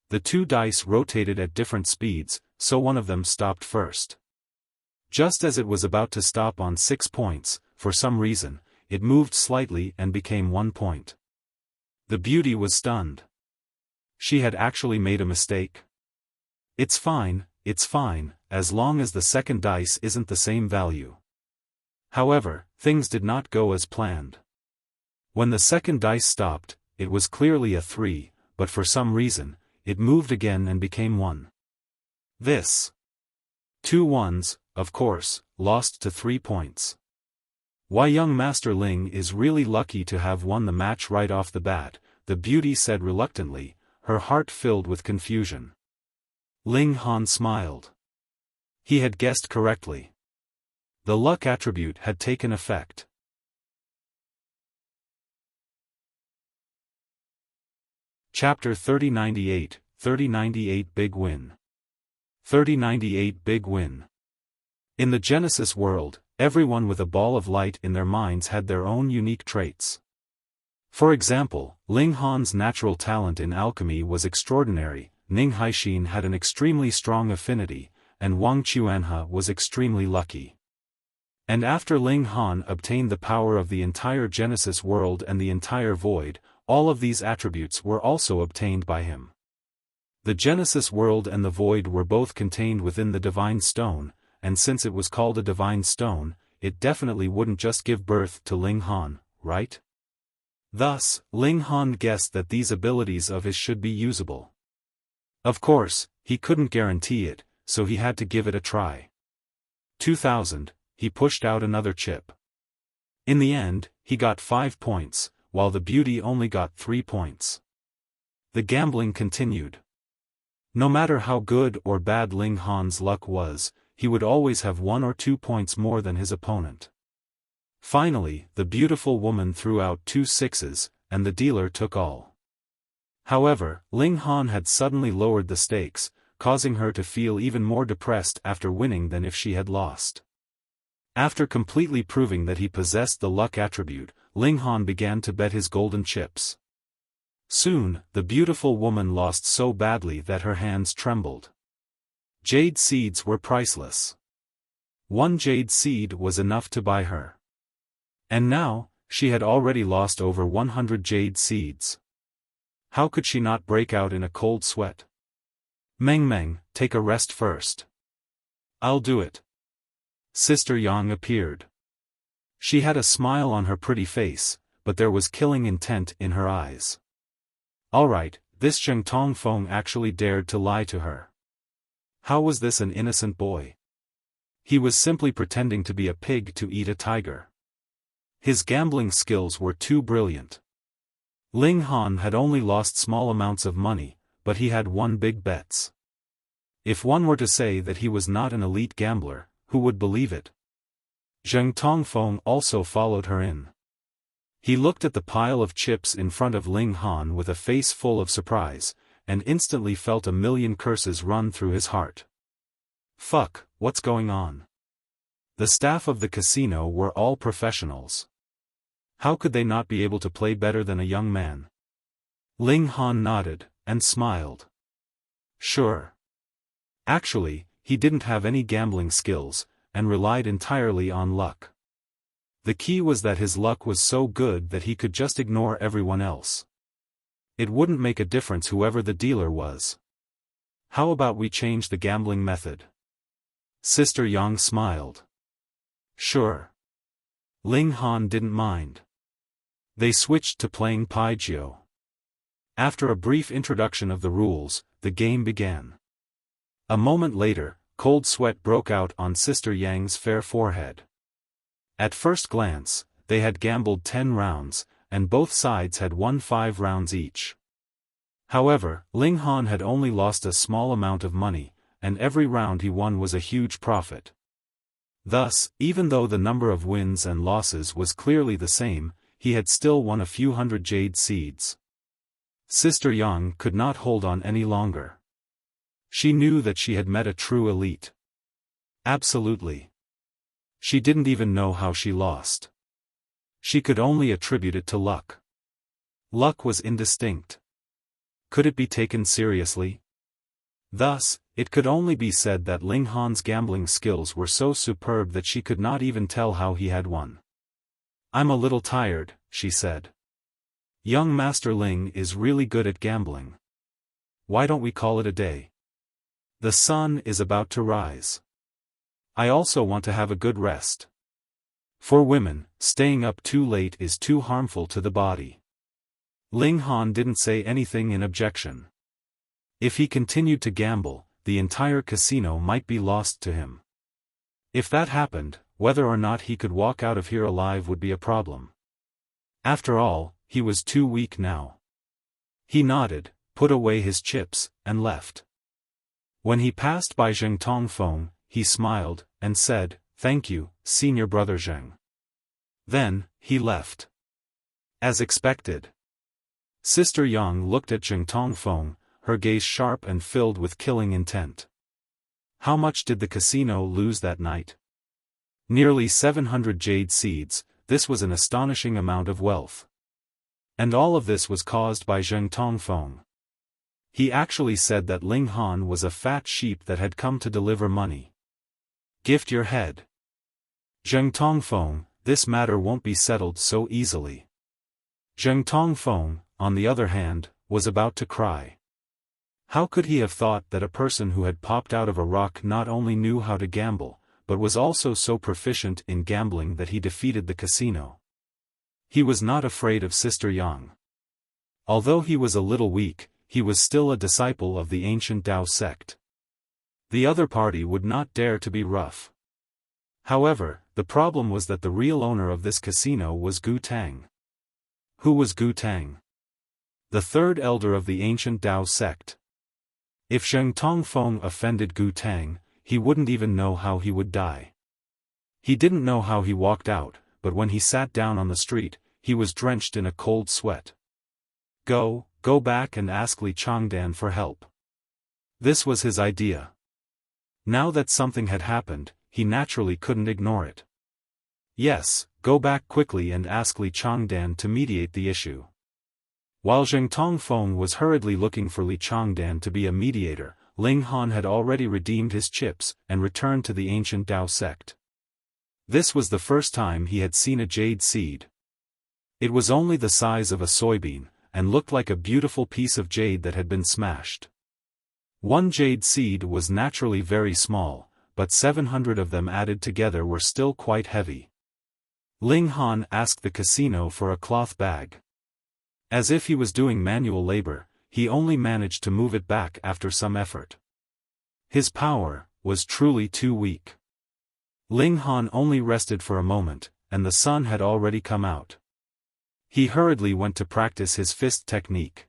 The 2 dice rotated at different speeds, so one of them stopped first. Just as it was about to stop on 6 points, for some reason, it moved slightly and became 1 point. The beauty was stunned. She had actually made a mistake. It's fine, as long as the second dice isn't the same value." However, things did not go as planned. When the second dice stopped, it was clearly a 3, but for some reason, it moved again and became 1. This 2 ones, of course, lost to 3 points. "Why, young Master Ling is really lucky to have won the match right off the bat," the beauty said reluctantly, her heart filled with confusion. Ling Han smiled. He had guessed correctly. The luck attribute had taken effect. Chapter 3098, 3098 Big Win. 3098 Big Win. In the Genesis world, everyone with a ball of light in their minds had their own unique traits. For example, Ling Han's natural talent in alchemy was extraordinary, Ning Haixin had an extremely strong affinity, and Wang Chuanhe was extremely lucky. And after Ling Han obtained the power of the entire Genesis world and the entire void, all of these attributes were also obtained by him. The Genesis world and the void were both contained within the divine stone, and since it was called a divine stone, it definitely wouldn't just give birth to Ling Han, right? Thus, Ling Han guessed that these abilities of his should be usable. Of course, he couldn't guarantee it, so he had to give it a try. 2,000, he pushed out another chip. In the end, he got 5 points, while the beauty only got 3 points. The gambling continued. No matter how good or bad Ling Han's luck was, he would always have 1 or 2 points more than his opponent. Finally, the beautiful woman threw out 2 sixes, and the dealer took all. However, Ling Han had suddenly lowered the stakes, causing her to feel even more depressed after winning than if she had lost. After completely proving that he possessed the luck attribute, Ling Han began to bet his golden chips. Soon, the beautiful woman lost so badly that her hands trembled. Jade seeds were priceless. 1 jade seed was enough to buy her. And now, she had already lost over 100 jade seeds. How could she not break out in a cold sweat? Meng Meng, take a rest first. I'll do it. Sister Yang appeared. She had a smile on her pretty face, but there was killing intent in her eyes. Alright, this Zheng Tongfeng actually dared to lie to her. How was this an innocent boy? He was simply pretending to be a pig to eat a tiger. His gambling skills were too brilliant. Ling Han had only lost small amounts of money, but he had won big bets. If one were to say that he was not an elite gambler, who would believe it? Zheng Tongfeng also followed her in. He looked at the pile of chips in front of Ling Han with a face full of surprise, and instantly felt a million curses run through his heart. Fuck, what's going on? The staff of the casino were all professionals. How could they not be able to play better than a young man? Ling Han nodded, and smiled. Sure. Actually, he didn't have any gambling skills, and relied entirely on luck. The key was that his luck was so good that he could just ignore everyone else. It wouldn't make a difference whoever the dealer was. How about we change the gambling method? Sister Yang smiled. Sure. Ling Han didn't mind. They switched to playing Pai Jiu. After a brief introduction of the rules, the game began. A moment later, cold sweat broke out on Sister Yang's fair forehead. At first glance, they had gambled 10 rounds, and both sides had won 5 rounds each. However, Ling Han had only lost a small amount of money, and every round he won was a huge profit. Thus, even though the number of wins and losses was clearly the same, he had still won a few hundred jade seeds. Sister Yang could not hold on any longer. She knew that she had met a true elite. Absolutely. She didn't even know how she lost. She could only attribute it to luck. Luck was indistinct. Could it be taken seriously? Thus, it could only be said that Ling Han's gambling skills were so superb that she could not even tell how he had won. I'm a little tired, she said. Young Master Ling is really good at gambling. Why don't we call it a day? The sun is about to rise. I also want to have a good rest. For women, staying up too late is too harmful to the body. Ling Han didn't say anything in objection. If he continued to gamble, the entire casino might be lost to him. If that happened, whether or not he could walk out of here alive would be a problem. After all, he was too weak now. He nodded, put away his chips, and left. When he passed by Zheng Tongfeng, he smiled, and said, "Thank you, senior brother Zheng." Then, he left. As expected. Sister Yang looked at Zheng Tongfeng, her gaze sharp and filled with killing intent. How much did the casino lose that night? Nearly 700 jade seeds. This was an astonishing amount of wealth. And all of this was caused by Zheng Tongfeng. He actually said that Ling Han was a fat sheep that had come to deliver money. Gift your head. Zheng Tongfeng, this matter won't be settled so easily. Zheng Tongfeng, on the other hand, was about to cry. How could he have thought that a person who had popped out of a rock not only knew how to gamble, but was also so proficient in gambling that he defeated the casino? He was not afraid of Sister Yang. Although he was a little weak, he was still a disciple of the ancient Tao sect. The other party would not dare to be rough. However, the problem was that the real owner of this casino was Gu Tang. Who was Gu Tang? The third elder of the ancient Tao sect. If Zheng Tongfeng offended Gu Tang, he wouldn't even know how he would die. He didn't know how he walked out, but when he sat down on the street, he was drenched in a cold sweat. Go back and ask Li Changdan for help. This was his idea. Now that something had happened, he naturally couldn't ignore it. Yes, go back quickly and ask Li Changdan to mediate the issue. While Zheng Tongfeng was hurriedly looking for Li Changdan to be a mediator, Ling Han had already redeemed his chips and returned to the ancient Tao sect. This was the first time he had seen a jade seed. It was only the size of a soybean, and looked like a beautiful piece of jade that had been smashed. One jade seed was naturally very small, but 700 of them added together were still quite heavy. Ling Han asked the casino for a cloth bag. As if he was doing manual labor, he only managed to move it back after some effort. His power was truly too weak. Ling Han only rested for a moment, and the sun had already come out. He hurriedly went to practice his fist technique.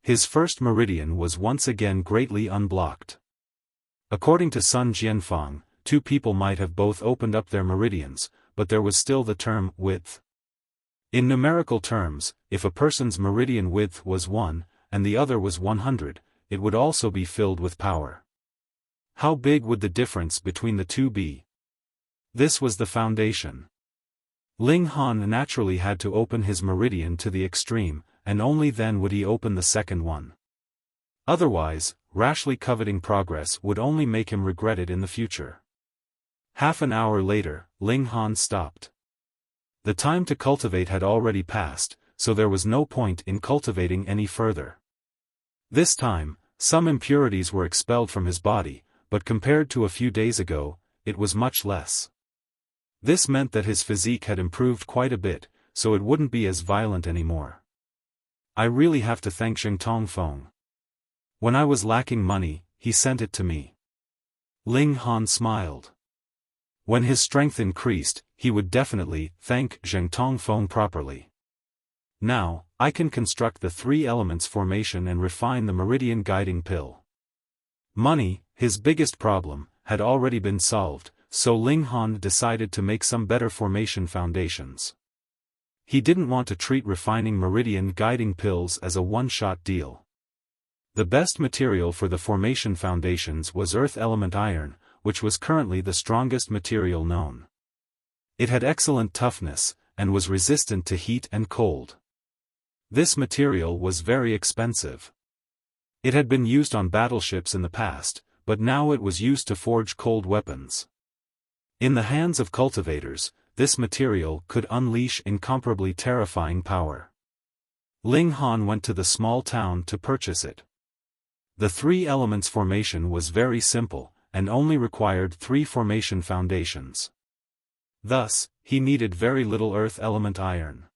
His first meridian was once again greatly unblocked. According to Sun Jianfang, two people might have both opened up their meridians, but there was still the term width. In numerical terms, if a person's meridian width was 1, and the other was 100, it would also be filled with power. How big would the difference between the two be? This was the foundation. Ling Han naturally had to open his meridian to the extreme, and only then would he open the second one. Otherwise, rashly coveting progress would only make him regret it in the future. Half an hour later, Ling Han stopped. The time to cultivate had already passed, so there was no point in cultivating any further. This time, some impurities were expelled from his body, but compared to a few days ago, it was much less. This meant that his physique had improved quite a bit, so it wouldn't be as violent anymore. I really have to thank Zheng Tongfeng. When I was lacking money, he sent it to me. Ling Han smiled. When his strength increased, he would definitely thank Zheng Tongfeng properly. Now, I can construct the three elements formation and refine the meridian guiding pill. Money, his biggest problem, had already been solved, so Ling Han decided to make some better formation foundations. He didn't want to treat refining meridian guiding pills as a one-shot deal. The best material for the formation foundations was earth element iron, which was currently the strongest material known. It had excellent toughness, and was resistant to heat and cold. This material was very expensive. It had been used on battleships in the past, but now it was used to forge cold weapons. In the hands of cultivators, this material could unleash incomparably terrifying power. Ling Han went to the small town to purchase it. The three elements formation was very simple, and only required 3 formation foundations. Thus, he needed very little earth element iron.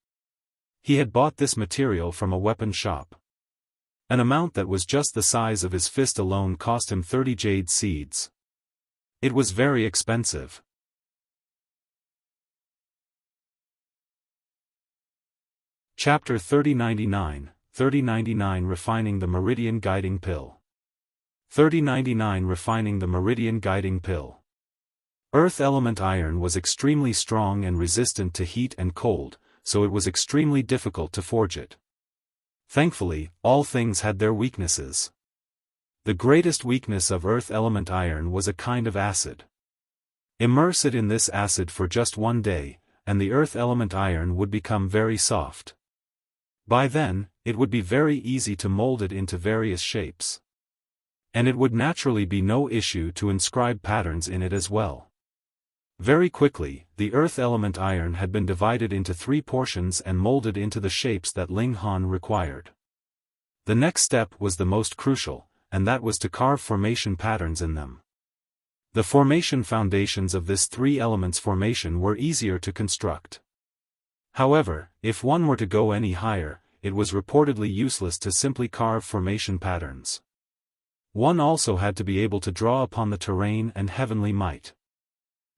He had bought this material from a weapon shop. An amount that was just the size of his fist alone cost him 30 jade seeds. It was very expensive. Chapter 3099, 3099 Refining the Meridian Guiding Pill. 3099 Refining the Meridian Guiding Pill. Earth element iron was extremely strong and resistant to heat and cold, so it was extremely difficult to forge it. Thankfully, all things had their weaknesses. The greatest weakness of earth element iron was a kind of acid. Immerse it in this acid for just 1 day, and the earth element iron would become very soft. By then, it would be very easy to mold it into various shapes. And it would naturally be no issue to inscribe patterns in it as well. Very quickly, the earth element iron had been divided into 3 portions and molded into the shapes that Ling Han required. The next step was the most crucial, and that was to carve formation patterns in them. The formation foundations of this 3 elements formation were easier to construct. However, if one were to go any higher, it was reportedly useless to simply carve formation patterns. One also had to be able to draw upon the terrain and heavenly might.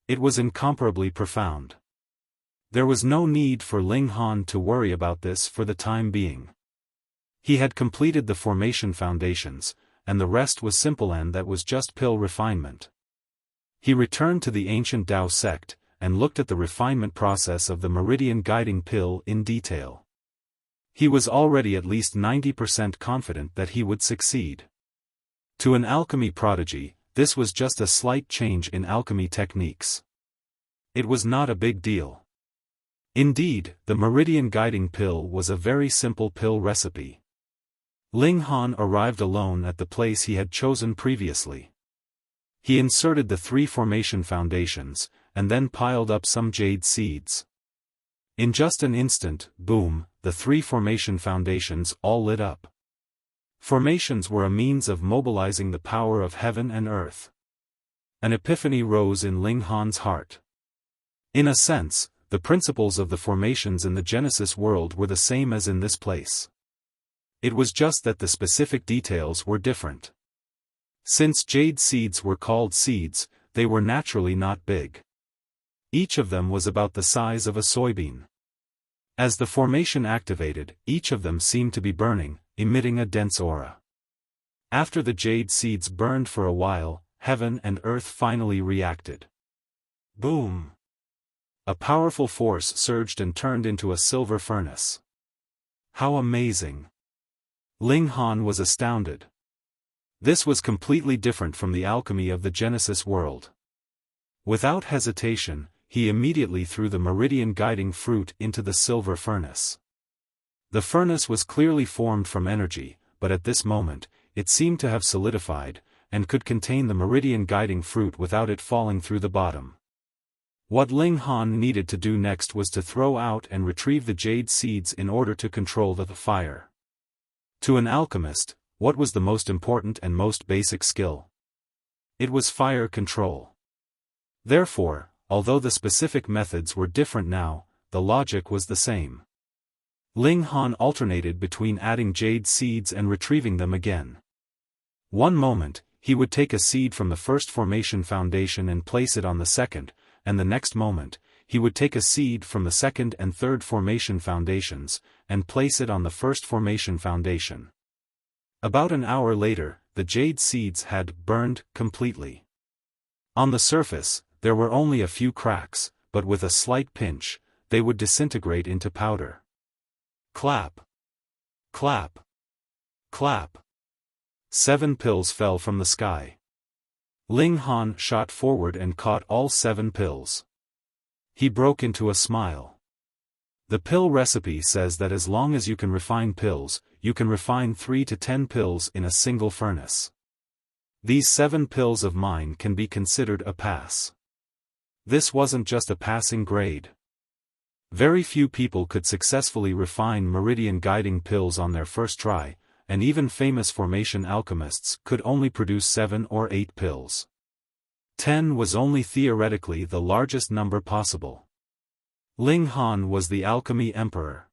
It was incomparably profound. There was no need for Ling Han to worry about this for the time being. He had completed the formation foundations, and the rest was simple, and that was just pill refinement. He returned to the ancient Tao sect, and looked at the refinement process of the meridian guiding pill in detail. He was already at least 90% confident that he would succeed. To an alchemy prodigy, this was just a slight change in alchemy techniques. It was not a big deal. Indeed, the Meridian guiding pill was a very simple pill recipe. Ling Han arrived alone at the place he had chosen previously. He inserted the 3 formation foundations, and then piled up some jade seeds. In just an instant, boom, the 3 formation foundations all lit up. Formations were a means of mobilizing the power of heaven and earth. An epiphany rose in Ling Han's heart. In a sense, the principles of the formations in the Genesis world were the same as in this place. It was just that the specific details were different. Since jade seeds were called seeds, they were naturally not big. Each of them was about the size of a soybean. As the formation activated, each of them seemed to be burning, emitting a dense aura. After the jade seeds burned for a while, heaven and earth finally reacted. Boom! A powerful force surged and turned into a silver furnace. How amazing! Ling Han was astounded. This was completely different from the alchemy of the Genesis world. Without hesitation, he immediately threw the Meridian guiding fruit into the silver furnace. The furnace was clearly formed from energy, but at this moment, it seemed to have solidified, and could contain the Meridian guiding fruit without it falling through the bottom. What Ling Han needed to do next was to throw out and retrieve the jade seeds in order to control the fire. To an alchemist, what was the most important and most basic skill? It was fire control. Therefore, although the specific methods were different now, the logic was the same. Ling Han alternated between adding jade seeds and retrieving them again. One moment, he would take a seed from the first formation foundation and place it on the second, and the next moment, he would take a seed from the second and third formation foundations, and place it on the first formation foundation. About an hour later, the jade seeds had burned completely. On the surface, there were only a few cracks, but with a slight pinch, they would disintegrate into powder. Clap! Clap! Clap! 7 pills fell from the sky. Ling Han shot forward and caught all 7 pills. He broke into a smile. The pill recipe says that as long as you can refine pills, you can refine 3 to 10 pills in a single furnace. These 7 pills of mine can be considered a pass. This wasn't just a passing grade. Very few people could successfully refine Meridian guiding pills on their first try, and even famous formation alchemists could only produce 7 or 8 pills. 10 was only theoretically the largest number possible. Ling Han was the alchemy emperor.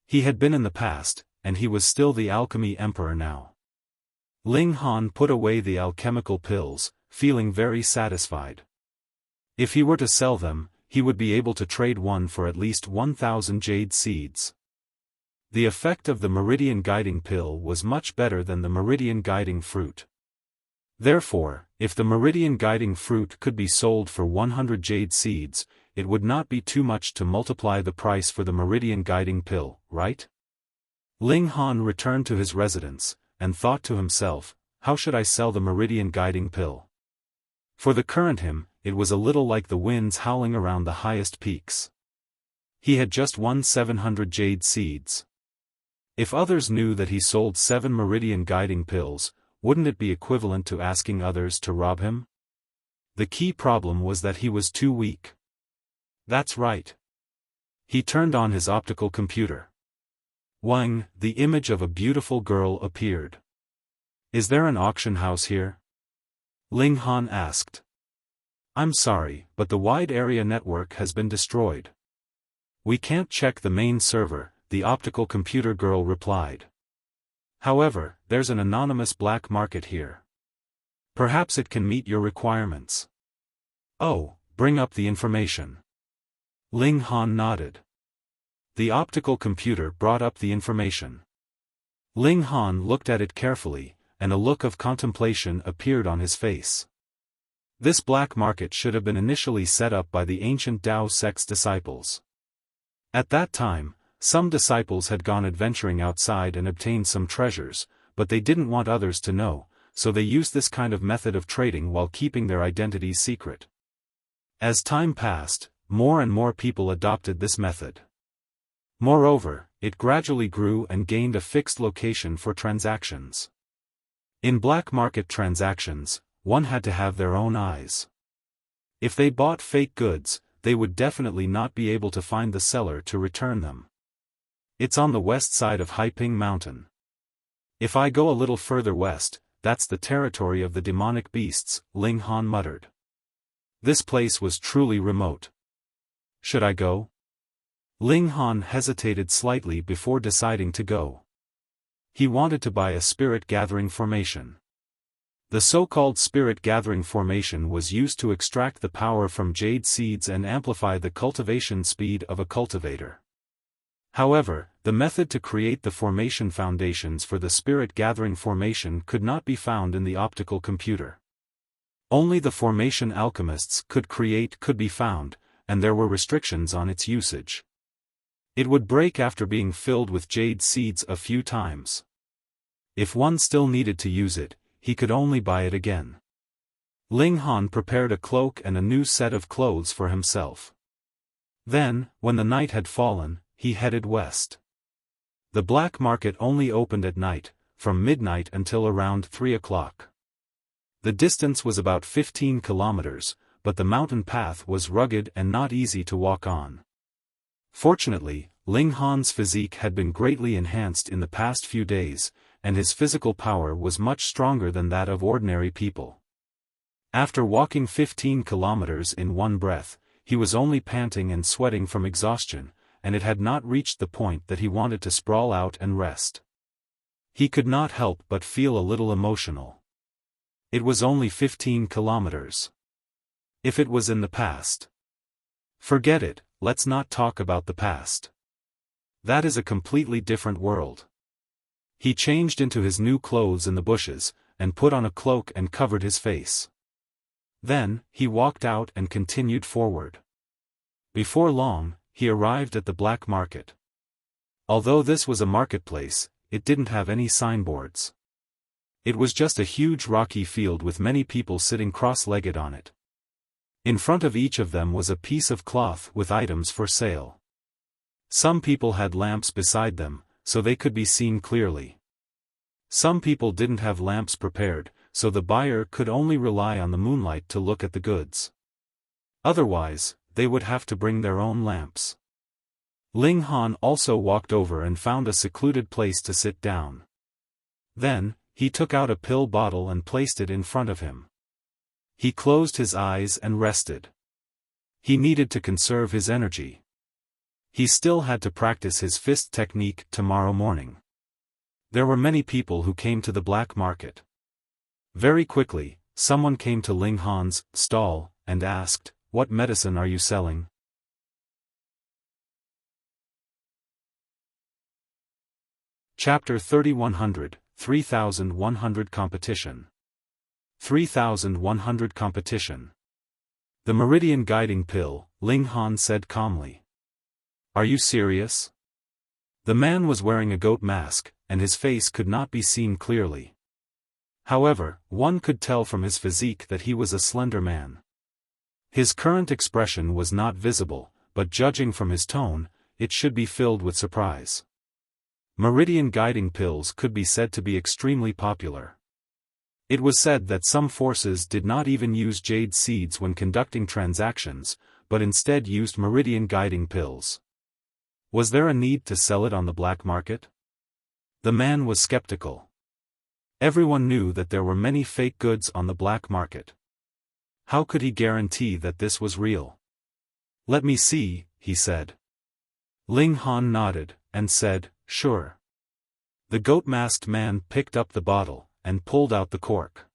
He had been in the past, and he was still the alchemy emperor now. Ling Han put away the alchemical pills, feeling very satisfied. If he were to sell them, he would be able to trade one for at least 1,000 jade seeds. The effect of the Meridian guiding pill was much better than the Meridian guiding fruit. Therefore, if the Meridian guiding fruit could be sold for 100 jade seeds, it would not be too much to multiply the price for the Meridian guiding pill, right? Ling Han returned to his residence, and thought to himself, how should I sell the Meridian guiding pill? For the current him, it was a little like the winds howling around the highest peaks. He had just won 700 jade seeds. If others knew that he sold 7 Meridian guiding pills, wouldn't it be equivalent to asking others to rob him? The key problem was that he was too weak. That's right. He turned on his optical computer. Wang, the image of a beautiful girl appeared. Is there an auction house here? Ling Han asked. I'm sorry, but the wide area network has been destroyed. We can't check the main server, the optical computer girl replied. However, there's an anonymous black market here. Perhaps it can meet your requirements. Oh, bring up the information. Ling Han nodded. The optical computer brought up the information. Ling Han looked at it carefully, and a look of contemplation appeared on his face. This black market should have been initially set up by the ancient Tao Sect's disciples. At that time, some disciples had gone adventuring outside and obtained some treasures, but they didn't want others to know, so they used this kind of method of trading while keeping their identities secret. As time passed, more and more people adopted this method. Moreover, it gradually grew and gained a fixed location for transactions. In black market transactions, one had to have their own eyes. If they bought fake goods, they would definitely not be able to find the seller to return them. It's on the west side of Haiping Mountain. If I go a little further west, that's the territory of the demonic beasts, Ling Han muttered. This place was truly remote. Should I go? Ling Han hesitated slightly before deciding to go. He wanted to buy a spirit-gathering formation. The so-called spirit-gathering formation was used to extract the power from jade seeds and amplify the cultivation speed of a cultivator. However, the method to create the formation foundations for the spirit-gathering formation could not be found in the optical computer. Only the formation alchemists could be found, and there were restrictions on its usage. It would break after being filled with jade seeds a few times. If one still needed to use it, he could only buy it again. Ling Han prepared a cloak and a new set of clothes for himself. Then, when the night had fallen, he headed west. The black market only opened at night, from midnight until around 3 o'clock. The distance was about 15 kilometers, but the mountain path was rugged and not easy to walk on. Fortunately, Ling Han's physique had been greatly enhanced in the past few days, and his physical power was much stronger than that of ordinary people. After walking 15 kilometers in one breath, he was only panting and sweating from exhaustion, and it had not reached the point that he wanted to sprawl out and rest. He could not help but feel a little emotional. It was only 15 kilometers. If it was in the past. Forget it, let's not talk about the past. That is a completely different world. He changed into his new clothes in the bushes, and put on a cloak and covered his face. Then, he walked out and continued forward. Before long, he arrived at the black market. Although this was a marketplace, it didn't have any signboards. It was just a huge rocky field with many people sitting cross-legged on it. In front of each of them was a piece of cloth with items for sale. Some people had lamps beside them, so they could be seen clearly. Some people didn't have lamps prepared, so the buyer could only rely on the moonlight to look at the goods. Otherwise, they would have to bring their own lamps. Ling Han also walked over and found a secluded place to sit down. Then, he took out a pill bottle and placed it in front of him. He closed his eyes and rested. He needed to conserve his energy. He still had to practice his fist technique tomorrow morning. There were many people who came to the black market. Very quickly, someone came to Ling Han's stall and asked, "What medicine are you selling?" Chapter 3100, 3100 Competition. 3100 Competition. The Meridian guiding pill, Ling Han said calmly. Are you serious? The man was wearing a goat mask, and his face could not be seen clearly. However, one could tell from his physique that he was a slender man. His current expression was not visible, but judging from his tone, it should be filled with surprise. Meridian guiding pills could be said to be extremely popular. It was said that some forces did not even use jade seeds when conducting transactions, but instead used Meridian guiding pills. Was there a need to sell it on the black market? The man was skeptical. Everyone knew that there were many fake goods on the black market. How could he guarantee that this was real? Let me see, he said. Ling Han nodded, and said, sure. The goat-masked man picked up the bottle, and pulled out the cork.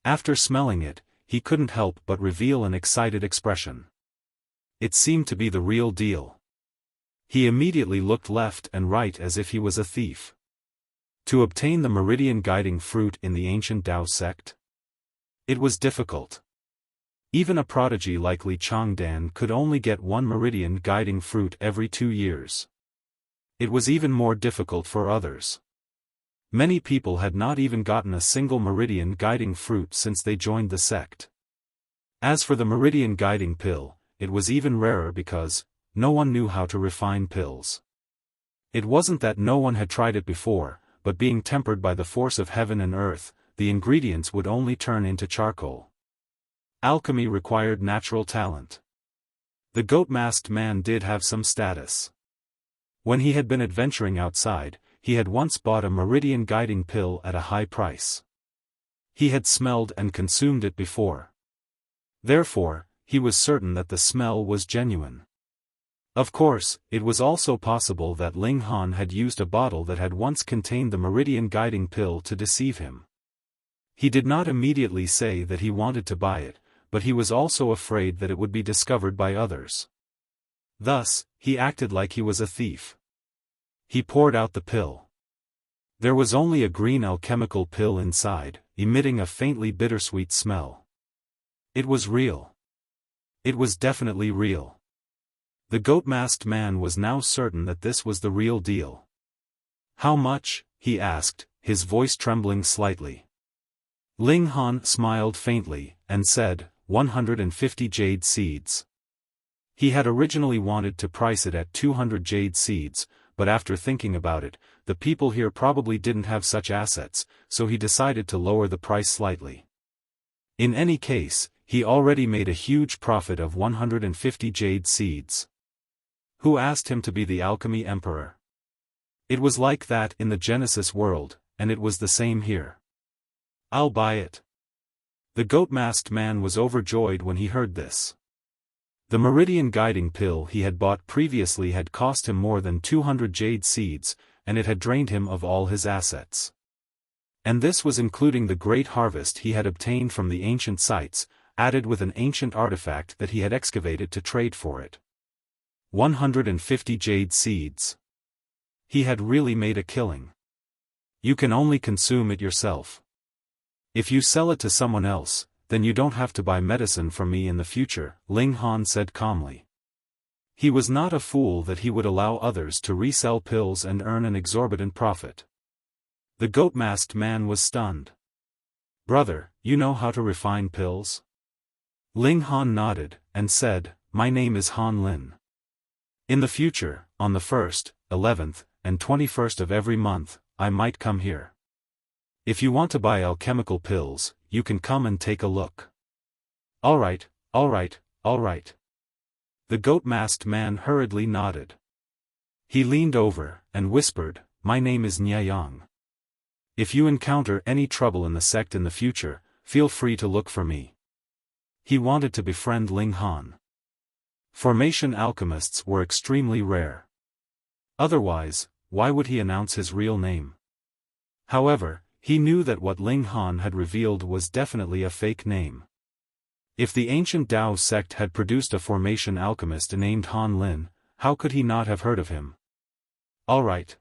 After smelling it, he couldn't help but reveal an excited expression. It seemed to be the real deal. He immediately looked left and right as if he was a thief. To obtain the Meridian guiding fruit in the ancient Tao sect? It was difficult. Even a prodigy like Li Changdan could only get one Meridian guiding fruit every 2 years. It was even more difficult for others. Many people had not even gotten a single Meridian guiding fruit since they joined the sect. As for the Meridian guiding pill, it was even rarer because no one knew how to refine pills. It wasn't that no one had tried it before, but being tempered by the force of heaven and earth, the ingredients would only turn into charcoal. Alchemy required natural talent. The goat-masked man did have some status. When he had been adventuring outside, he had once bought a Meridian guiding pill at a high price. He had smelled and consumed it before. Therefore, he was certain that the smell was genuine. Of course, it was also possible that Ling Han had used a bottle that had once contained the Meridian guiding pill to deceive him. He did not immediately say that he wanted to buy it, but he was also afraid that it would be discovered by others. Thus, he acted like he was a thief. He poured out the pill. There was only a green alchemical pill inside, emitting a faintly bittersweet smell. It was real. It was definitely real. The goat-masked man was now certain that this was the real deal. "How much?" he asked, his voice trembling slightly. Ling Han smiled faintly, and said, 150 jade seeds. He had originally wanted to price it at 200 jade seeds, but after thinking about it, the people here probably didn't have such assets, so he decided to lower the price slightly. In any case, he already made a huge profit of 150 jade seeds. Who asked him to be the alchemy emperor? It was like that in the Genesis world, and it was the same here. "I'll buy it." The goat-masked man was overjoyed when he heard this. The Meridian guiding pill he had bought previously had cost him more than 200 jade seeds, and it had drained him of all his assets. And this was including the great harvest he had obtained from the ancient sites, added with an ancient artifact that he had excavated to trade for it. 150 jade seeds. He had really made a killing. You can only consume it yourself. If you sell it to someone else, then you don't have to buy medicine from me in the future, Ling Han said calmly. He was not a fool that he would allow others to resell pills and earn an exorbitant profit. The goat-masked man was stunned. "Brother, you know how to refine pills?" Ling Han nodded, and said, "My name is Han Lin. In the future, on the 1st, 11th, and 21st of every month, I might come here. If you want to buy alchemical pills, you can come and take a look." "All right, all right, all right." The goat-masked man hurriedly nodded. He leaned over, and whispered, "My name is Jianfang. If you encounter any trouble in the sect in the future, feel free to look for me." He wanted to befriend Ling Han. Formation alchemists were extremely rare. Otherwise, why would he announce his real name? However, he knew that what Ling Han had revealed was definitely a fake name. If the ancient Tao sect had produced a formation alchemist named Han Lin, how could he not have heard of him? "All right."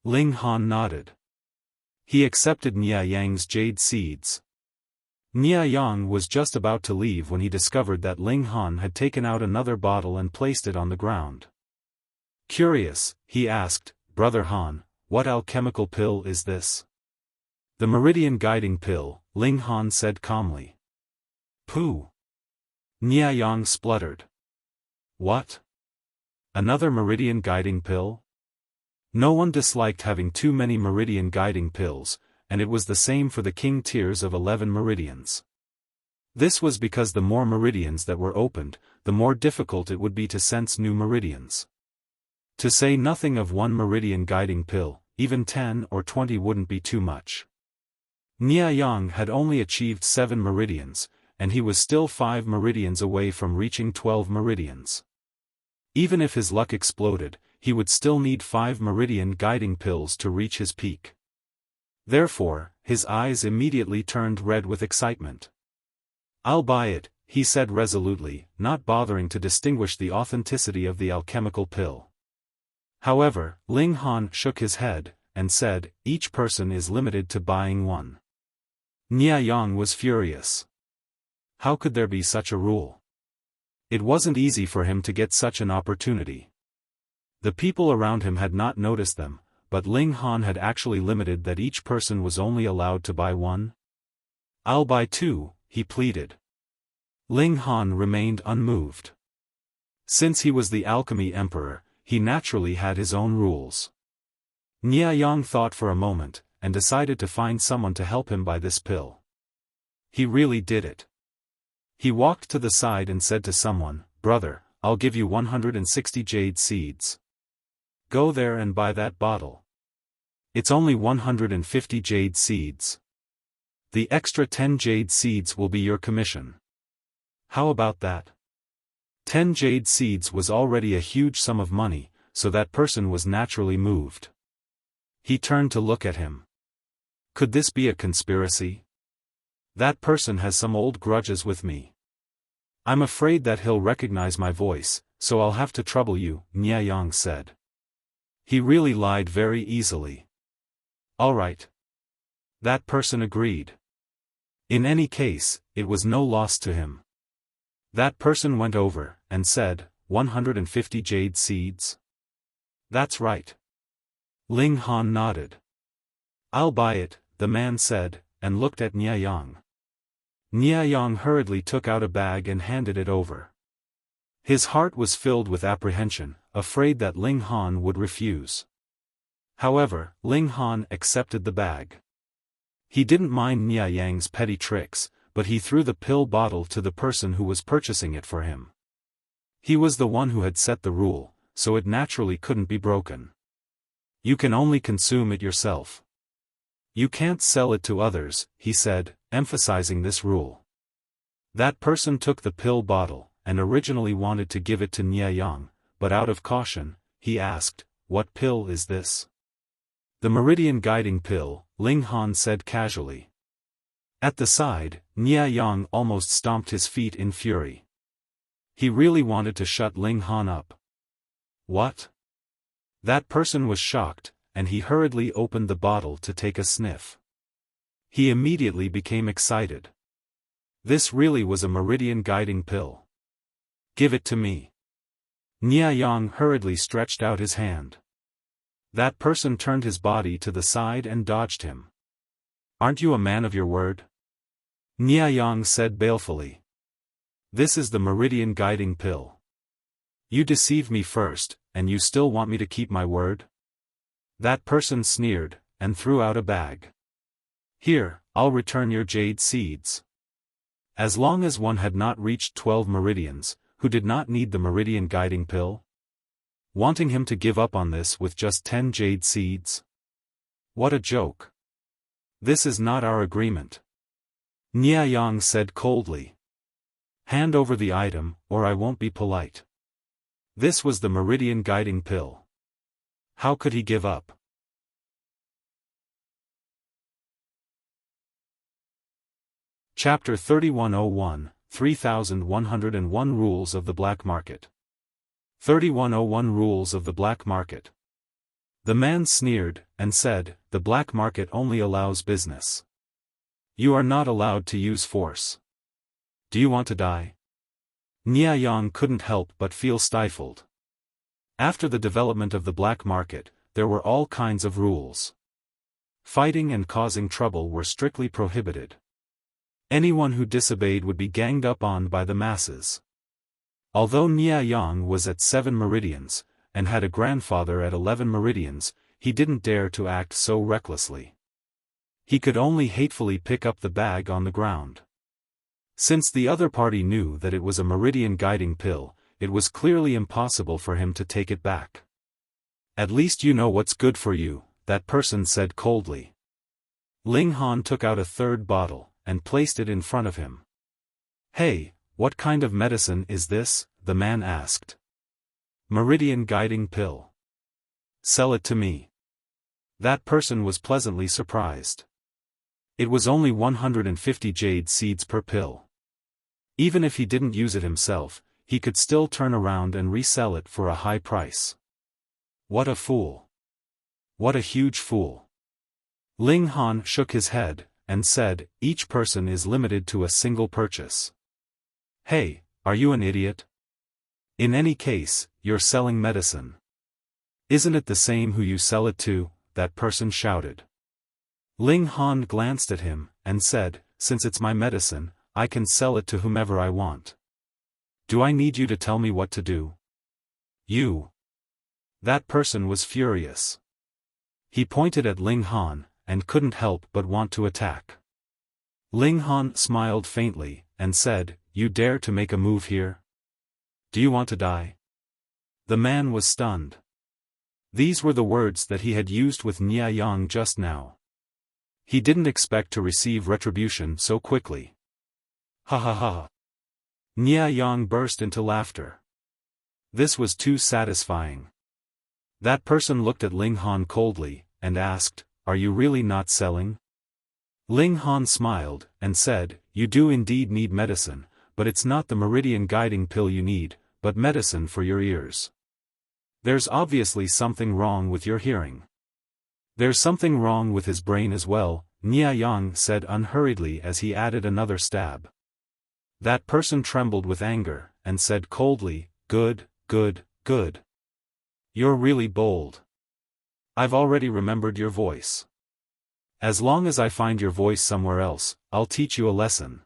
Ling Han nodded. He accepted Jianfang's jade seeds. Jianfang was just about to leave when he discovered that Ling Han had taken out another bottle and placed it on the ground. Curious, he asked, "Brother Han, what alchemical pill is this?" "The Meridian guiding pill," Ling Han said calmly. "Pooh!" Jianfang spluttered. "What? Another Meridian guiding pill?" No one disliked having too many Meridian guiding pills, and it was the same for the king tiers of 11 Meridians. This was because the more Meridians that were opened, the more difficult it would be to sense new Meridians. To say nothing of one Meridian guiding pill, even 10 or 20 wouldn't be too much. Jianfang had only achieved 7 Meridians, and he was still 5 Meridians away from reaching 12 Meridians. Even if his luck exploded, he would still need 5 Meridian guiding pills to reach his peak. Therefore, his eyes immediately turned red with excitement. "I'll buy it," he said resolutely, not bothering to distinguish the authenticity of the alchemical pill. However, Ling Han shook his head, and said, "Each person is limited to buying one." Jianfang was furious. How could there be such a rule? It wasn't easy for him to get such an opportunity. The people around him had not noticed them, but Ling Han had actually limited that each person was only allowed to buy one? "I'll buy two," he pleaded. Ling Han remained unmoved. Since he was the alchemy emperor, he naturally had his own rules. Nianyang thought for a moment, and decided to find someone to help him buy this pill. He really did it. He walked to the side and said to someone, "Brother, I'll give you 160 jade seeds. Go there and buy that bottle. It's only 150 jade seeds. The extra 10 jade seeds will be your commission. How about that?" 10 jade seeds was already a huge sum of money, so that person was naturally moved. He turned to look at him. Could this be a conspiracy? That person has some old grudges with me. I'm afraid that he'll recognize my voice, so I'll have to trouble you, Nianyang said. He really lied very easily. All right. That person agreed. In any case, it was no loss to him. That person went over, and said, 150 jade seeds? That's right. Ling Han nodded. I'll buy it, the man said, and looked at Nianyang. Nianyang hurriedly took out a bag and handed it over. His heart was filled with apprehension, afraid that Ling Han would refuse. However, Ling Han accepted the bag. He didn't mind Nianyang's petty tricks, but he threw the pill bottle to the person who was purchasing it for him. He was the one who had set the rule, so it naturally couldn't be broken. You can only consume it yourself. You can't sell it to others, he said, emphasizing this rule. That person took the pill bottle, and originally wanted to give it to Nianyang, but out of caution, he asked, "What pill is this?" "The Meridian guiding pill," Ling Han said casually. At the side, Nianyang almost stomped his feet in fury. He really wanted to shut Ling Han up. What? That person was shocked, and he hurriedly opened the bottle to take a sniff. He immediately became excited. This really was a Meridian guiding pill. Give it to me. Nianyang hurriedly stretched out his hand. That person turned his body to the side and dodged him. Aren't you a man of your word? Nianyang said balefully. This is the Meridian guiding pill. You deceived me first, and you still want me to keep my word? That person sneered, and threw out a bag. Here, I'll return your jade seeds. As long as one had not reached 12 meridians, who did not need the Meridian guiding pill? Wanting him to give up on this with just 10 jade seeds? What a joke. This is not our agreement. Nianyang said coldly. Hand over the item, or I won't be polite. This was the Meridian guiding pill. How could he give up? Chapter 3101, 3101 Rules of the Black Market. 3101 Rules of the Black Market. The man sneered, and said, the black market only allows business. You are not allowed to use force. Do you want to die? Nianyang couldn't help but feel stifled. After the development of the black market, there were all kinds of rules. Fighting and causing trouble were strictly prohibited. Anyone who disobeyed would be ganged up on by the masses. Although Nianyang was at 7 meridians, and had a grandfather at 11 meridians, he didn't dare to act so recklessly. He could only hatefully pick up the bag on the ground. Since the other party knew that it was a Meridian guiding pill, it was clearly impossible for him to take it back. At least you know what's good for you, that person said coldly. Ling Han took out a third bottle, and placed it in front of him. Hey, what kind of medicine is this? The man asked. Meridian guiding pill. Sell it to me. That person was pleasantly surprised. It was only 150 jade seeds per pill. Even if he didn't use it himself, he could still turn around and resell it for a high price. What a fool. What a huge fool. Ling Han shook his head, and said, each person is limited to a single purchase. Hey, are you an idiot? In any case, you're selling medicine. Isn't it the same who you sell it to? that person shouted. Ling Han glanced at him, and said, "Since it's my medicine, I can sell it to whomever I want. Do I need you to tell me what to do?" "You." That person was furious. He pointed at Ling Han, and couldn't help but want to attack. Ling Han smiled faintly, and said, "You dare to make a move here? Do you want to die?" The man was stunned. These were the words that he had used with Nia Yang just now. He didn't expect to receive retribution so quickly. Ha ha ha. Nia Yang burst into laughter. This was too satisfying. That person looked at Ling Han coldly, and asked, "Are you really not selling?" Ling Han smiled, and said, "You do indeed need medicine, but it's not the Meridian guiding pill you need, but medicine for your ears. There's obviously something wrong with your hearing." "There's something wrong with his brain as well," Nia Yang said unhurriedly as he added another stab. That person trembled with anger, and said coldly, "Good, good, good. You're really bold. I've already remembered your voice. As long as I find your voice somewhere else, I'll teach you a lesson."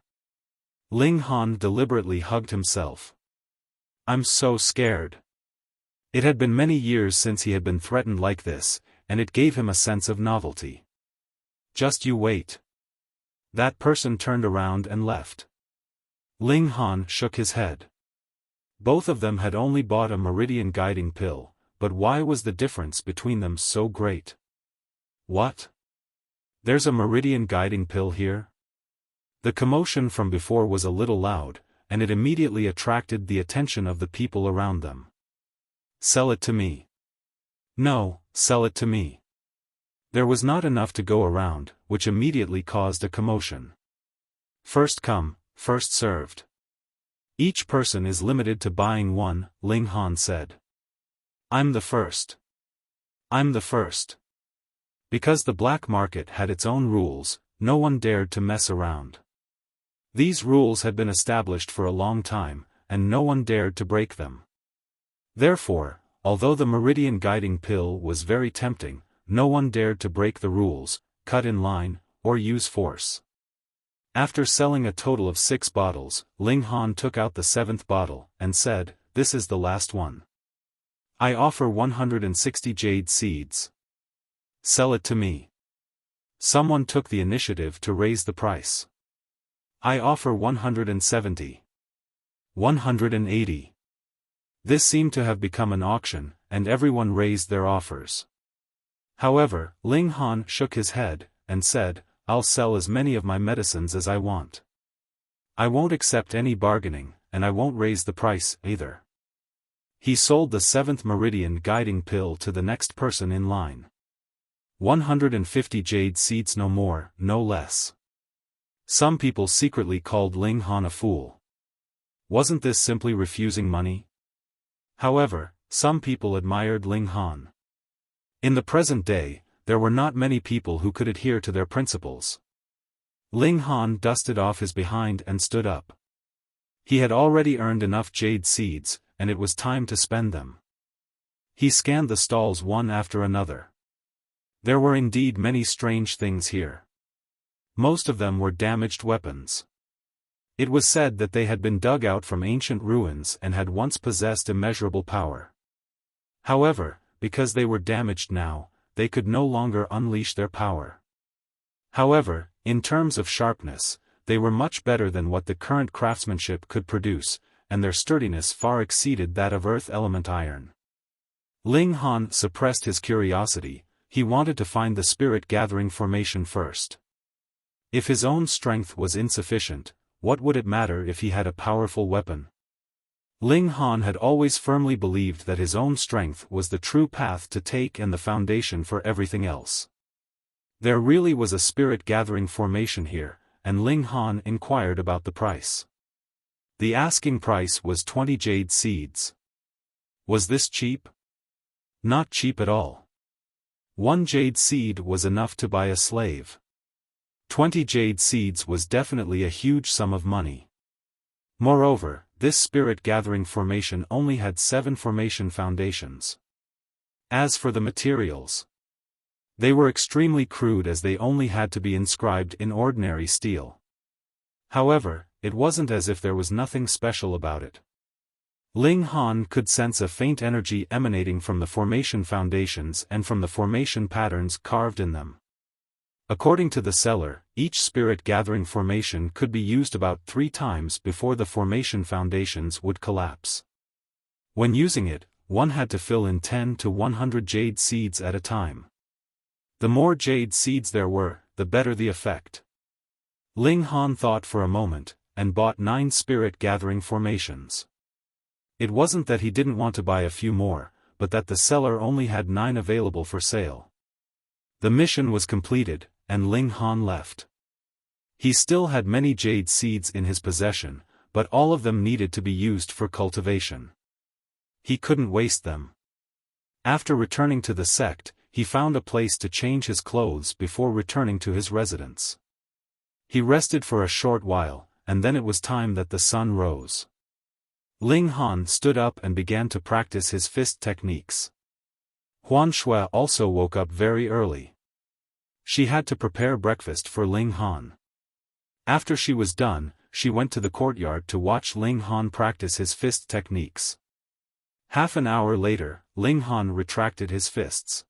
Ling Han deliberately hugged himself. "I'm so scared." It had been many years since he had been threatened like this, and it gave him a sense of novelty. "Just you wait." That person turned around and left. Ling Han shook his head. Both of them had only bought a Meridian guiding pill, but why was the difference between them so great? "What? There's a Meridian guiding pill here?" The commotion from before was a little loud, and it immediately attracted the attention of the people around them. "Sell it to me." "No, sell it to me." There was not enough to go around, which immediately caused a commotion. "First come, first served. Each person is limited to buying one," Ling Han said. "I'm the first. I'm the first." Because the black market had its own rules, no one dared to mess around. These rules had been established for a long time, and no one dared to break them. Therefore, although the Meridian guiding pill was very tempting, no one dared to break the rules, cut in line, or use force. After selling a total of 6 bottles, Ling Han took out the 7th bottle, and said, "This is the last one. I offer 160 jade seeds. Sell it to me." Someone took the initiative to raise the price. "I offer 170. 180. This seemed to have become an auction, and everyone raised their offers. However, Ling Han shook his head, and said, "I'll sell as many of my medicines as I want. I won't accept any bargaining, and I won't raise the price, either." He sold the 7th Meridian guiding pill to the next person in line. 150 jade seeds, no more, no less. Some people secretly called Ling Han a fool. Wasn't this simply refusing money? However, some people admired Ling Han. In the present day, there were not many people who could adhere to their principles. Ling Han dusted off his behind and stood up. He had already earned enough jade seeds, and it was time to spend them. He scanned the stalls one after another. There were indeed many strange things here. Most of them were damaged weapons. It was said that they had been dug out from ancient ruins and had once possessed immeasurable power. However, because they were damaged now, they could no longer unleash their power. However, in terms of sharpness, they were much better than what the current craftsmanship could produce, and their sturdiness far exceeded that of earth element iron. Ling Han suppressed his curiosity. He wanted to find the spirit-gathering formation first. If his own strength was insufficient, what would it matter if he had a powerful weapon? Ling Han had always firmly believed that his own strength was the true path to take and the foundation for everything else. There really was a spirit-gathering formation here, and Ling Han inquired about the price. The asking price was 20 jade seeds. Was this cheap? Not cheap at all. 1 jade seed was enough to buy a slave. 20 jade seeds was definitely a huge sum of money. Moreover, this spirit-gathering formation only had 7 formation foundations. As for the materials, They were extremely crude as they only had to be inscribed in ordinary steel. However, it wasn't as if there was nothing special about it. Ling Han could sense a faint energy emanating from the formation foundations and from the formation patterns carved in them. According to the seller, each spirit-gathering formation could be used about 3 times before the formation foundations would collapse. When using it, one had to fill in 10 to 100 jade seeds at a time. The more jade seeds there were, the better the effect. Ling Han thought for a moment, and bought 9 spirit-gathering formations. It wasn't that he didn't want to buy a few more, but that the seller only had 9 available for sale. The mission was completed, and Ling Han left. He still had many jade seeds in his possession, but all of them needed to be used for cultivation. He couldn't waste them. After returning to the sect, he found a place to change his clothes before returning to his residence. He rested for a short while, and then it was time that the sun rose. Ling Han stood up and began to practice his fist techniques. Huan Shui also woke up very early. She had to prepare breakfast for Ling Han. After she was done, she went to the courtyard to watch Ling Han practice his fist techniques. Half an hour later, Ling Han retracted his fists.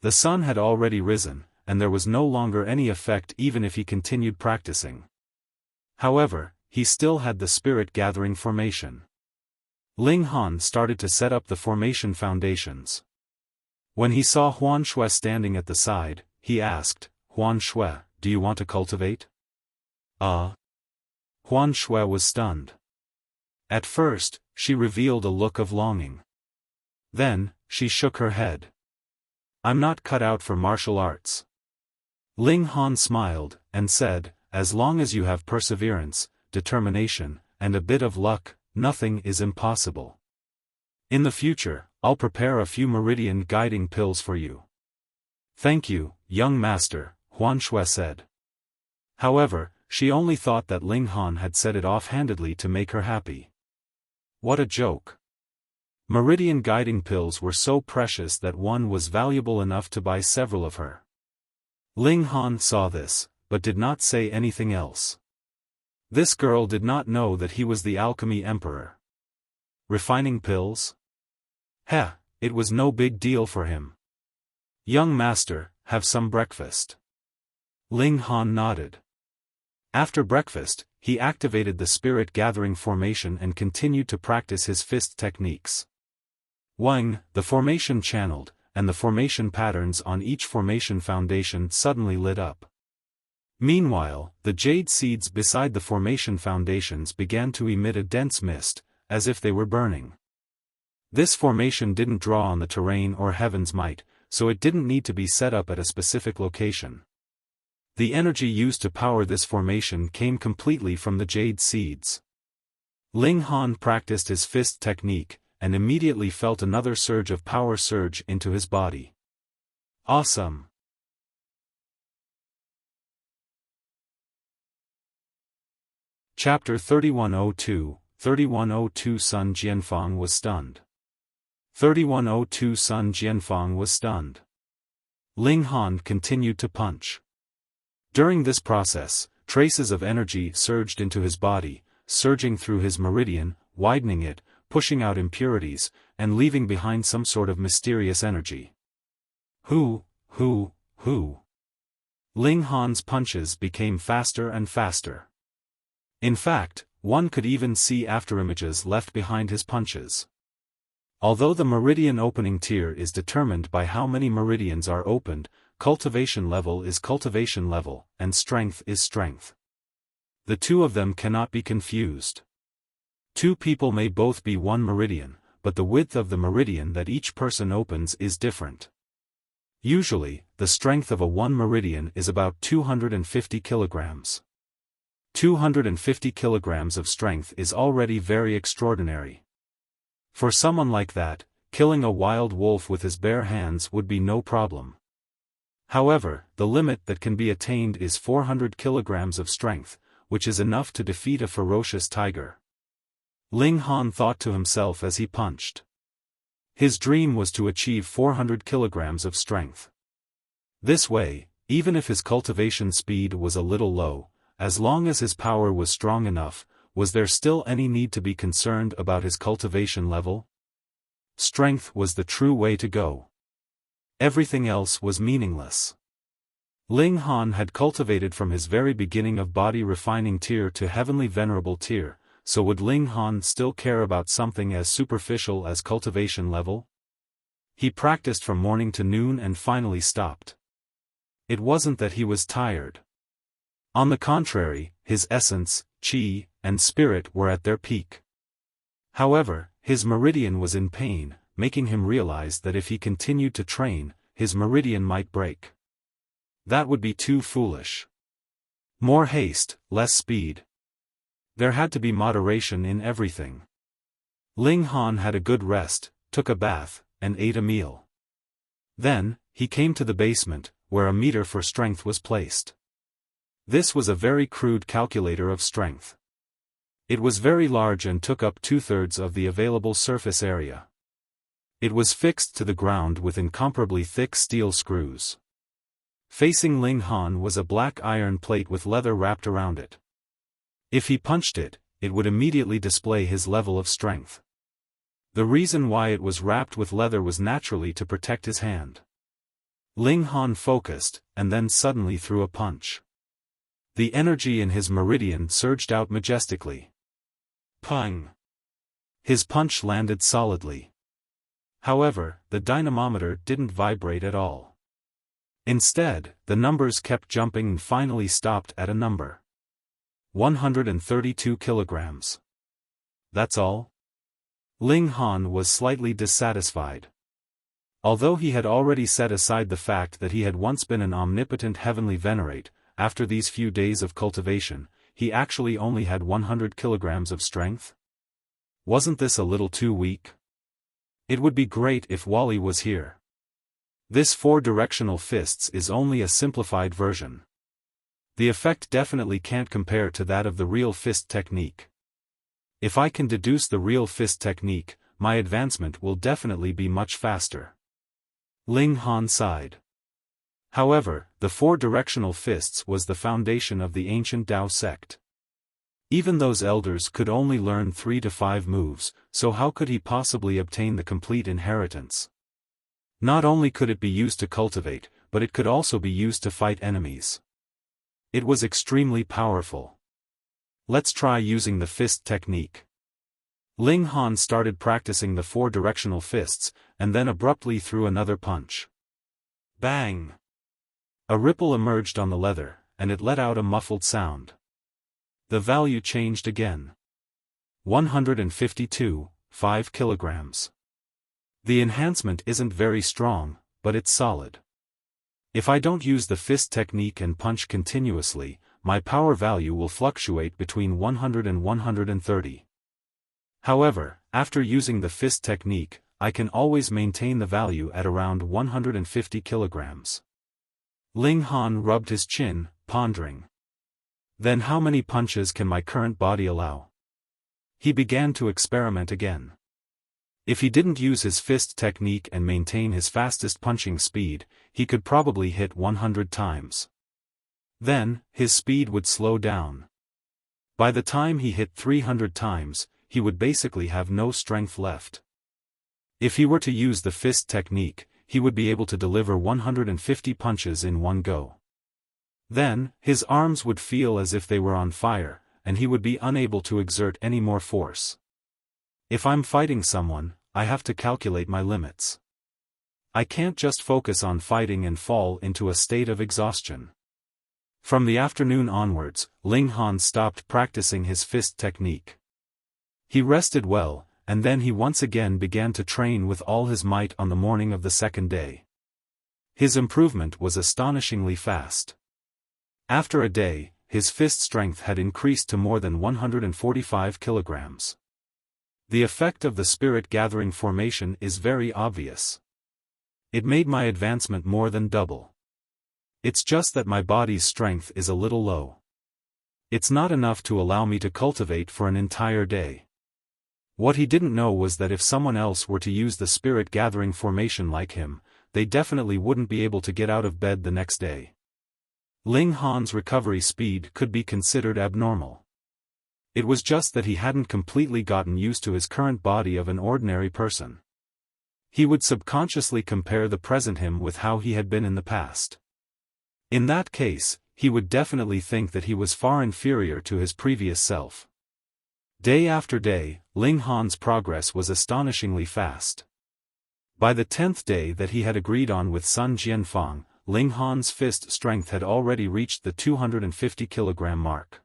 The sun had already risen, and there was no longer any effect even if he continued practicing. However, he still had the spirit-gathering formation. Ling Han started to set up the formation foundations. When he saw Huan Shui standing at the side, he asked, "Huan Shui, do you want to cultivate?" Huan Shui was stunned. At first, she revealed a look of longing. Then, she shook her head. "I'm not cut out for martial arts." Ling Han smiled, and said, "As long as you have perseverance, determination, and a bit of luck, nothing is impossible. In the future, I'll prepare a few Meridian guiding pills for you." "Thank you, young master," Huan Shui said. However, she only thought that Ling Han had said it offhandedly to make her happy. What a joke. Meridian guiding pills were so precious that one was valuable enough to buy several of her. Ling Han saw this, but did not say anything else. This girl did not know that he was the alchemy emperor. Refining pills? It was no big deal for him. "Young master, have some breakfast." Ling Han nodded. After breakfast, he activated the spirit-gathering formation and continued to practice his fist techniques. Wang, the formation channeled, and the formation patterns on each formation foundation suddenly lit up. Meanwhile, the jade seeds beside the formation foundations began to emit a dense mist, as if they were burning. This formation didn't draw on the terrain or heaven's might, so it didn't need to be set up at a specific location. The energy used to power this formation came completely from the jade seeds. Ling Han practiced his fist technique, and immediately felt another surge of power surge into his body. Awesome! Chapter 3102, 3102 Sun Jianfang was stunned. 3102 Sun Jianfang was stunned. Ling Han continued to punch. During this process, traces of energy surged into his body, surging through his meridian, widening it, pushing out impurities, and leaving behind some sort of mysterious energy. Hu. Ling Han's punches became faster and faster. In fact, one could even see afterimages left behind his punches. Although the meridian opening tier is determined by how many meridians are opened, cultivation level is cultivation level, and strength is strength. The two of them cannot be confused. Two people may both be one meridian, but the width of the meridian that each person opens is different. Usually, the strength of a one meridian is about 250 kilograms. 250 kilograms of strength is already very extraordinary. For someone like that, killing a wild wolf with his bare hands would be no problem. However, the limit that can be attained is 400 kilograms of strength, which is enough to defeat a ferocious tiger. Ling Han thought to himself as he punched. His dream was to achieve 400 kilograms of strength. This way, even if his cultivation speed was a little low, as long as his power was strong enough, was there still any need to be concerned about his cultivation level? Strength was the true way to go. Everything else was meaningless. Ling Han had cultivated from his very beginning of body refining tier to heavenly venerable tier, so would Ling Han still care about something as superficial as cultivation level? He practiced from morning to noon and finally stopped. It wasn't that he was tired. On the contrary, his essence, qi, and spirit were at their peak. However, his meridian was in pain, making him realize that if he continued to train, his meridian might break. That would be too foolish. More haste, less speed. There had to be moderation in everything. Ling Han had a good rest, took a bath, and ate a meal. Then, he came to the basement, where a meter for strength was placed. This was a very crude calculator of strength. It was very large and took up 2/3 of the available surface area. It was fixed to the ground with incomparably thick steel screws. Facing Ling Han was a black iron plate with leather wrapped around it. If he punched it, it would immediately display his level of strength. The reason why it was wrapped with leather was naturally to protect his hand. Ling Han focused, and then suddenly threw a punch. The energy in his meridian surged out majestically. Pang! His punch landed solidly. However, the dynamometer didn't vibrate at all. Instead, the numbers kept jumping and finally stopped at a number. 132 kilograms. That's all? Ling Han was slightly dissatisfied. Although he had already set aside the fact that he had once been an omnipotent heavenly venerate, after these few days of cultivation, he actually only had 100 kilograms of strength? Wasn't this a little too weak? It would be great if Wally was here. This 4-directional fists is only a simplified version. The effect definitely can't compare to that of the real fist technique. If I can deduce the real fist technique, my advancement will definitely be much faster. Ling Han sighed. However, the 4-directional fists was the foundation of the ancient Tao sect. Even those elders could only learn 3 to 5 moves, so how could he possibly obtain the complete inheritance? Not only could it be used to cultivate, but it could also be used to fight enemies. It was extremely powerful. Let's try using the fist technique. Ling Han started practicing the 4-directional fists, and then abruptly threw another punch. Bang! A ripple emerged on the leather, and it let out a muffled sound. The value changed again. 152, 5 kilograms. The enhancement isn't very strong, but it's solid. If I don't use the fist technique and punch continuously, my power value will fluctuate between 100 and 130. However, after using the fist technique, I can always maintain the value at around 150 kilograms. Ling Han rubbed his chin, pondering. Then how many punches can my current body allow? He began to experiment again. If he didn't use his fist technique and maintain his fastest punching speed, he could probably hit 100 times. Then, his speed would slow down. By the time he hit 300 times, he would basically have no strength left. If he were to use the fist technique, he would be able to deliver 150 punches in one go. Then, his arms would feel as if they were on fire, and he would be unable to exert any more force. If I'm fighting someone, I have to calculate my limits. I can't just focus on fighting and fall into a state of exhaustion. From the afternoon onwards, Ling Han stopped practicing his fist technique. He rested well, and then he once again began to train with all his might on the morning of the second day. His improvement was astonishingly fast. After a day, his fist strength had increased to more than 145 kilograms. The effect of the spirit gathering formation is very obvious. It made my advancement more than double. It's just that my body's strength is a little low. It's not enough to allow me to cultivate for an entire day. What he didn't know was that if someone else were to use the spirit gathering formation like him, they definitely wouldn't be able to get out of bed the next day. Ling Han's recovery speed could be considered abnormal. It was just that he hadn't completely gotten used to his current body of an ordinary person. He would subconsciously compare the present him with how he had been in the past. In that case, he would definitely think that he was far inferior to his previous self. Day after day, Ling Han's progress was astonishingly fast. By the 10th day that he had agreed on with Sun Jianfang, Ling Han's fist strength had already reached the 250 kilogram mark.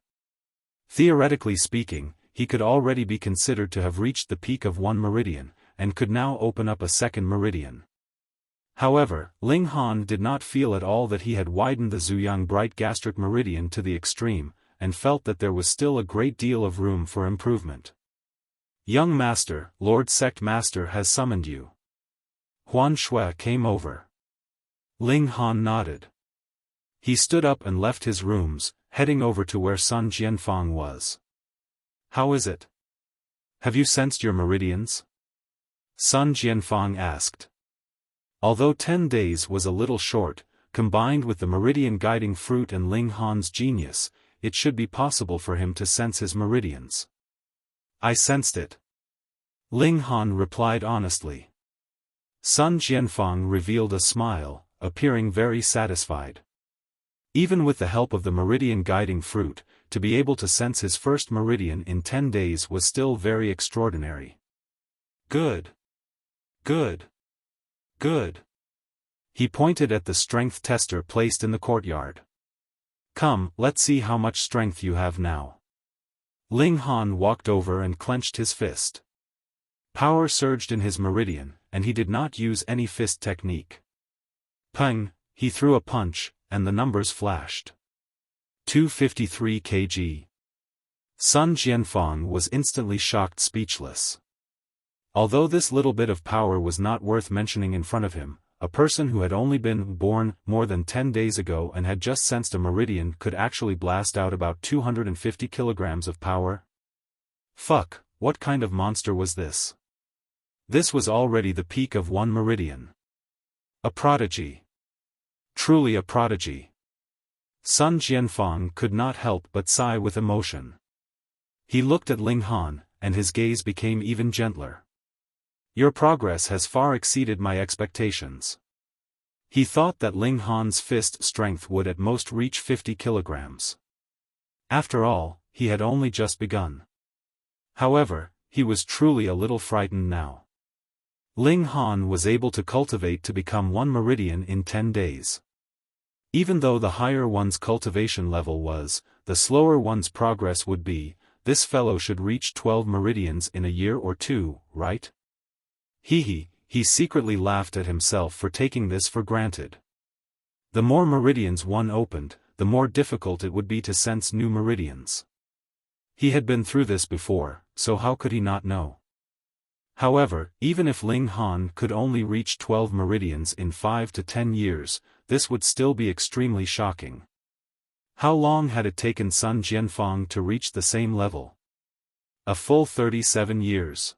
Theoretically speaking, he could already be considered to have reached the peak of one meridian, and could now open up a second meridian. However, Ling Han did not feel at all that he had widened the Zuyang bright gastric meridian to the extreme, and felt that there was still a great deal of room for improvement. "Young master, Lord Sect Master has summoned you." Huan Shui came over. Ling Han nodded. He stood up and left his rooms, heading over to where Sun Jianfang was. "How is it? Have you sensed your meridians?" Sun Jianfang asked. Although 10 days was a little short, combined with the meridian guiding fruit and Ling Han's genius, it should be possible for him to sense his meridians. "I sensed it." Ling Han replied honestly. Sun Jianfang revealed a smile, appearing very satisfied. Even with the help of the meridian guiding fruit, to be able to sense his first meridian in 10 days was still very extraordinary. "Good. Good. Good." He pointed at the strength tester placed in the courtyard. "Come, let's see how much strength you have now." Ling Han walked over and clenched his fist. Power surged in his meridian, and he did not use any fist technique. Peng, he threw a punch, and the numbers flashed. 253 kg. Sun Jianfang was instantly shocked speechless. Although this little bit of power was not worth mentioning in front of him, a person who had only been born more than 10 days ago and had just sensed a meridian could actually blast out about 250 kilograms of power? Fuck, what kind of monster was this? This was already the peak of one meridian. A prodigy. Truly a prodigy. Sun Jianfang could not help but sigh with emotion. He looked at Ling Han, and his gaze became even gentler. "Your progress has far exceeded my expectations." He thought that Ling Han's fist strength would at most reach 50 kilograms. After all, he had only just begun. However, he was truly a little frightened now. Ling Han was able to cultivate to become one meridian in 10 days. Even though the higher one's cultivation level was, the slower one's progress would be, this fellow should reach 12 meridians in a year or two, right? He secretly laughed at himself for taking this for granted. The more meridians one opened, the more difficult it would be to sense new meridians. He had been through this before, so how could he not know? However, even if Ling Han could only reach 12 meridians in 5 to 10 years, this would still be extremely shocking. How long had it taken Sun Jianfang to reach the same level? A full 37 years.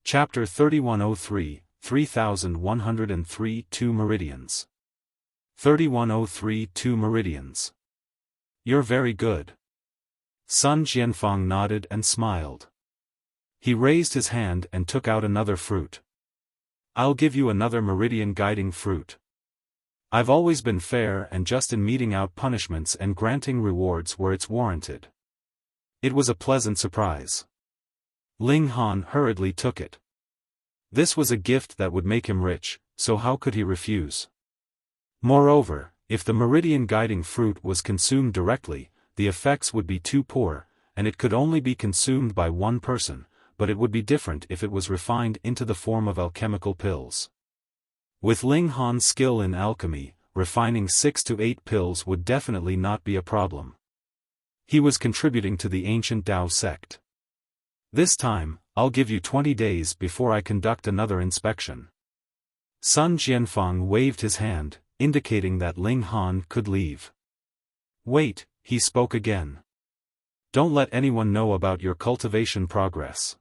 Chapter 3103, 3103 Two Meridians. 3103 Two Meridians. You're very good. Sun Jianfang nodded and smiled. He raised his hand and took out another fruit. I'll give you another meridian guiding fruit. I've always been fair and just in meting out punishments and granting rewards where it's warranted. It was a pleasant surprise. Ling Han hurriedly took it. This was a gift that would make him rich, so how could he refuse? Moreover, if the meridian guiding fruit was consumed directly, the effects would be too poor, and it could only be consumed by one person, but it would be different if it was refined into the form of alchemical pills. With Ling Han's skill in alchemy, refining 6 to 8 pills would definitely not be a problem. He was contributing to the ancient Tao sect. This time, I'll give you 20 days before I conduct another inspection. Sun Jianfang waved his hand, indicating that Ling Han could leave. Wait, he spoke again. Don't let anyone know about your cultivation progress.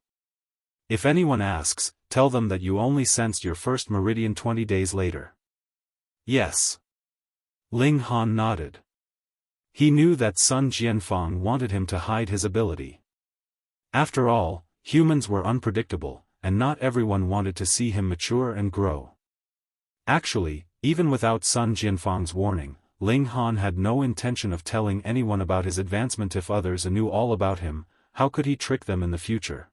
If anyone asks, tell them that you only sensed your first meridian 20 days later. Yes. Ling Han nodded. He knew that Sun Jianfang wanted him to hide his ability. After all, humans were unpredictable, and not everyone wanted to see him mature and grow. Actually, even without Sun Jianfang's warning, Ling Han had no intention of telling anyone about his advancement. If others knew all about him, how could he trick them in the future?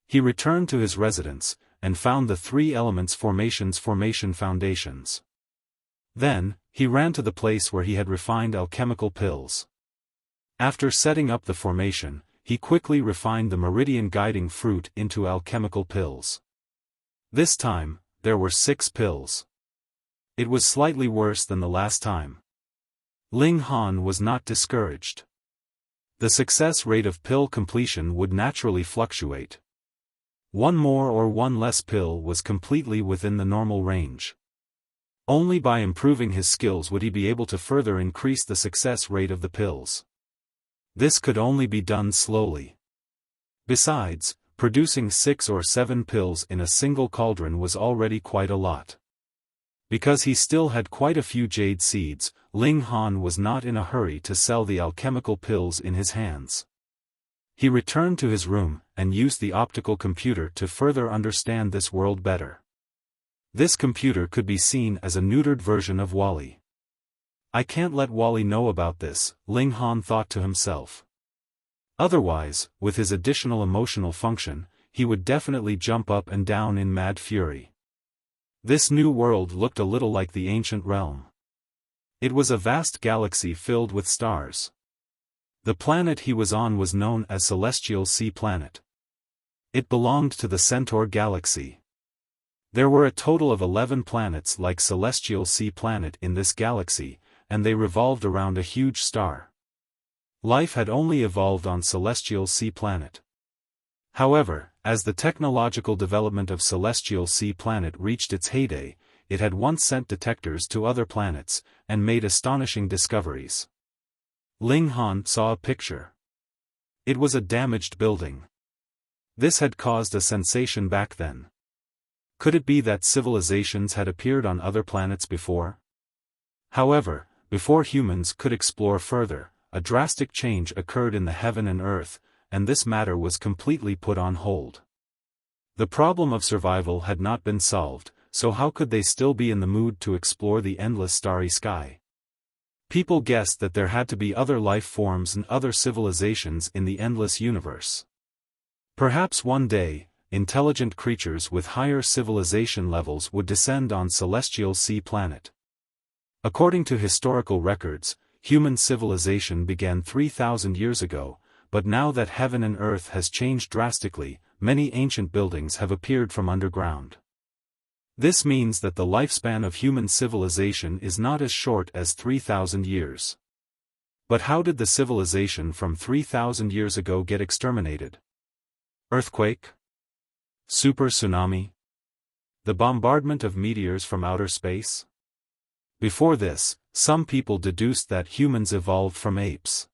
He returned to his residence, and found the 3 elements formation foundations. Then, he ran to the place where he had refined alchemical pills. After setting up the formation, he quickly refined the meridian guiding fruit into alchemical pills. This time, there were 6 pills. It was slightly worse than the last time. Ling Han was not discouraged. The success rate of pill completion would naturally fluctuate. 1 more or 1 less pill was completely within the normal range. Only by improving his skills would he be able to further increase the success rate of the pills. This could only be done slowly. Besides, producing 6 or 7 pills in a single cauldron was already quite a lot. Because he still had quite a few jade seeds, Ling Han was not in a hurry to sell the alchemical pills in his hands. He returned to his room, and used the optical computer to further understand this world better. This computer could be seen as a neutered version of Wally. I can't let Wally know about this, Ling Han thought to himself. Otherwise, with his additional emotional function, he would definitely jump up and down in mad fury. This new world looked a little like the ancient realm. It was a vast galaxy filled with stars. The planet he was on was known as Celestial Sea Planet. It belonged to the Centaur galaxy. There were a total of 11 planets like Celestial Sea Planet in this galaxy, and they revolved around a huge star. Life had only evolved on Celestial Sea Planet. However, as the technological development of Celestial Sea Planet reached its heyday, it had once sent detectors to other planets, and made astonishing discoveries. Ling Han saw a picture. It was a damaged building. This had caused a sensation back then. Could it be that civilizations had appeared on other planets before? However, before humans could explore further, a drastic change occurred in the heaven and earth, and this matter was completely put on hold. The problem of survival had not been solved, so how could they still be in the mood to explore the endless starry sky? People guessed that there had to be other life forms and other civilizations in the endless universe. Perhaps one day, intelligent creatures with higher civilization levels would descend on Celestial Sea Planet. According to historical records, human civilization began 3,000 years ago, but now that heaven and earth has changed drastically, many ancient buildings have appeared from underground. This means that the lifespan of human civilization is not as short as 3,000 years. But how did the civilization from 3,000 years ago get exterminated? Earthquake? Super tsunami? The bombardment of meteors from outer space? Before this, some people deduced that humans evolved from apes.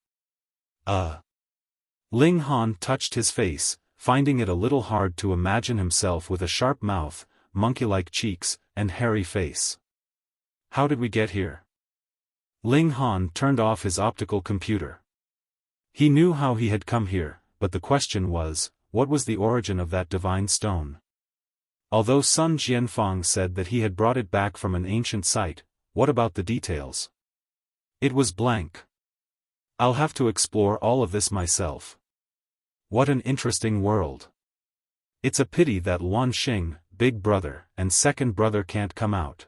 Ling Han touched his face, finding it a little hard to imagine himself with a sharp mouth, monkey-like cheeks, and hairy face. How did we get here? Ling Han turned off his optical computer. He knew how he had come here, but the question was, what was the origin of that divine stone? Although Sun Jianfang said that he had brought it back from an ancient site, what about the details? It was blank. I'll have to explore all of this myself. What an interesting world. It's a pity that Luan Xing, big brother, and second brother can't come out.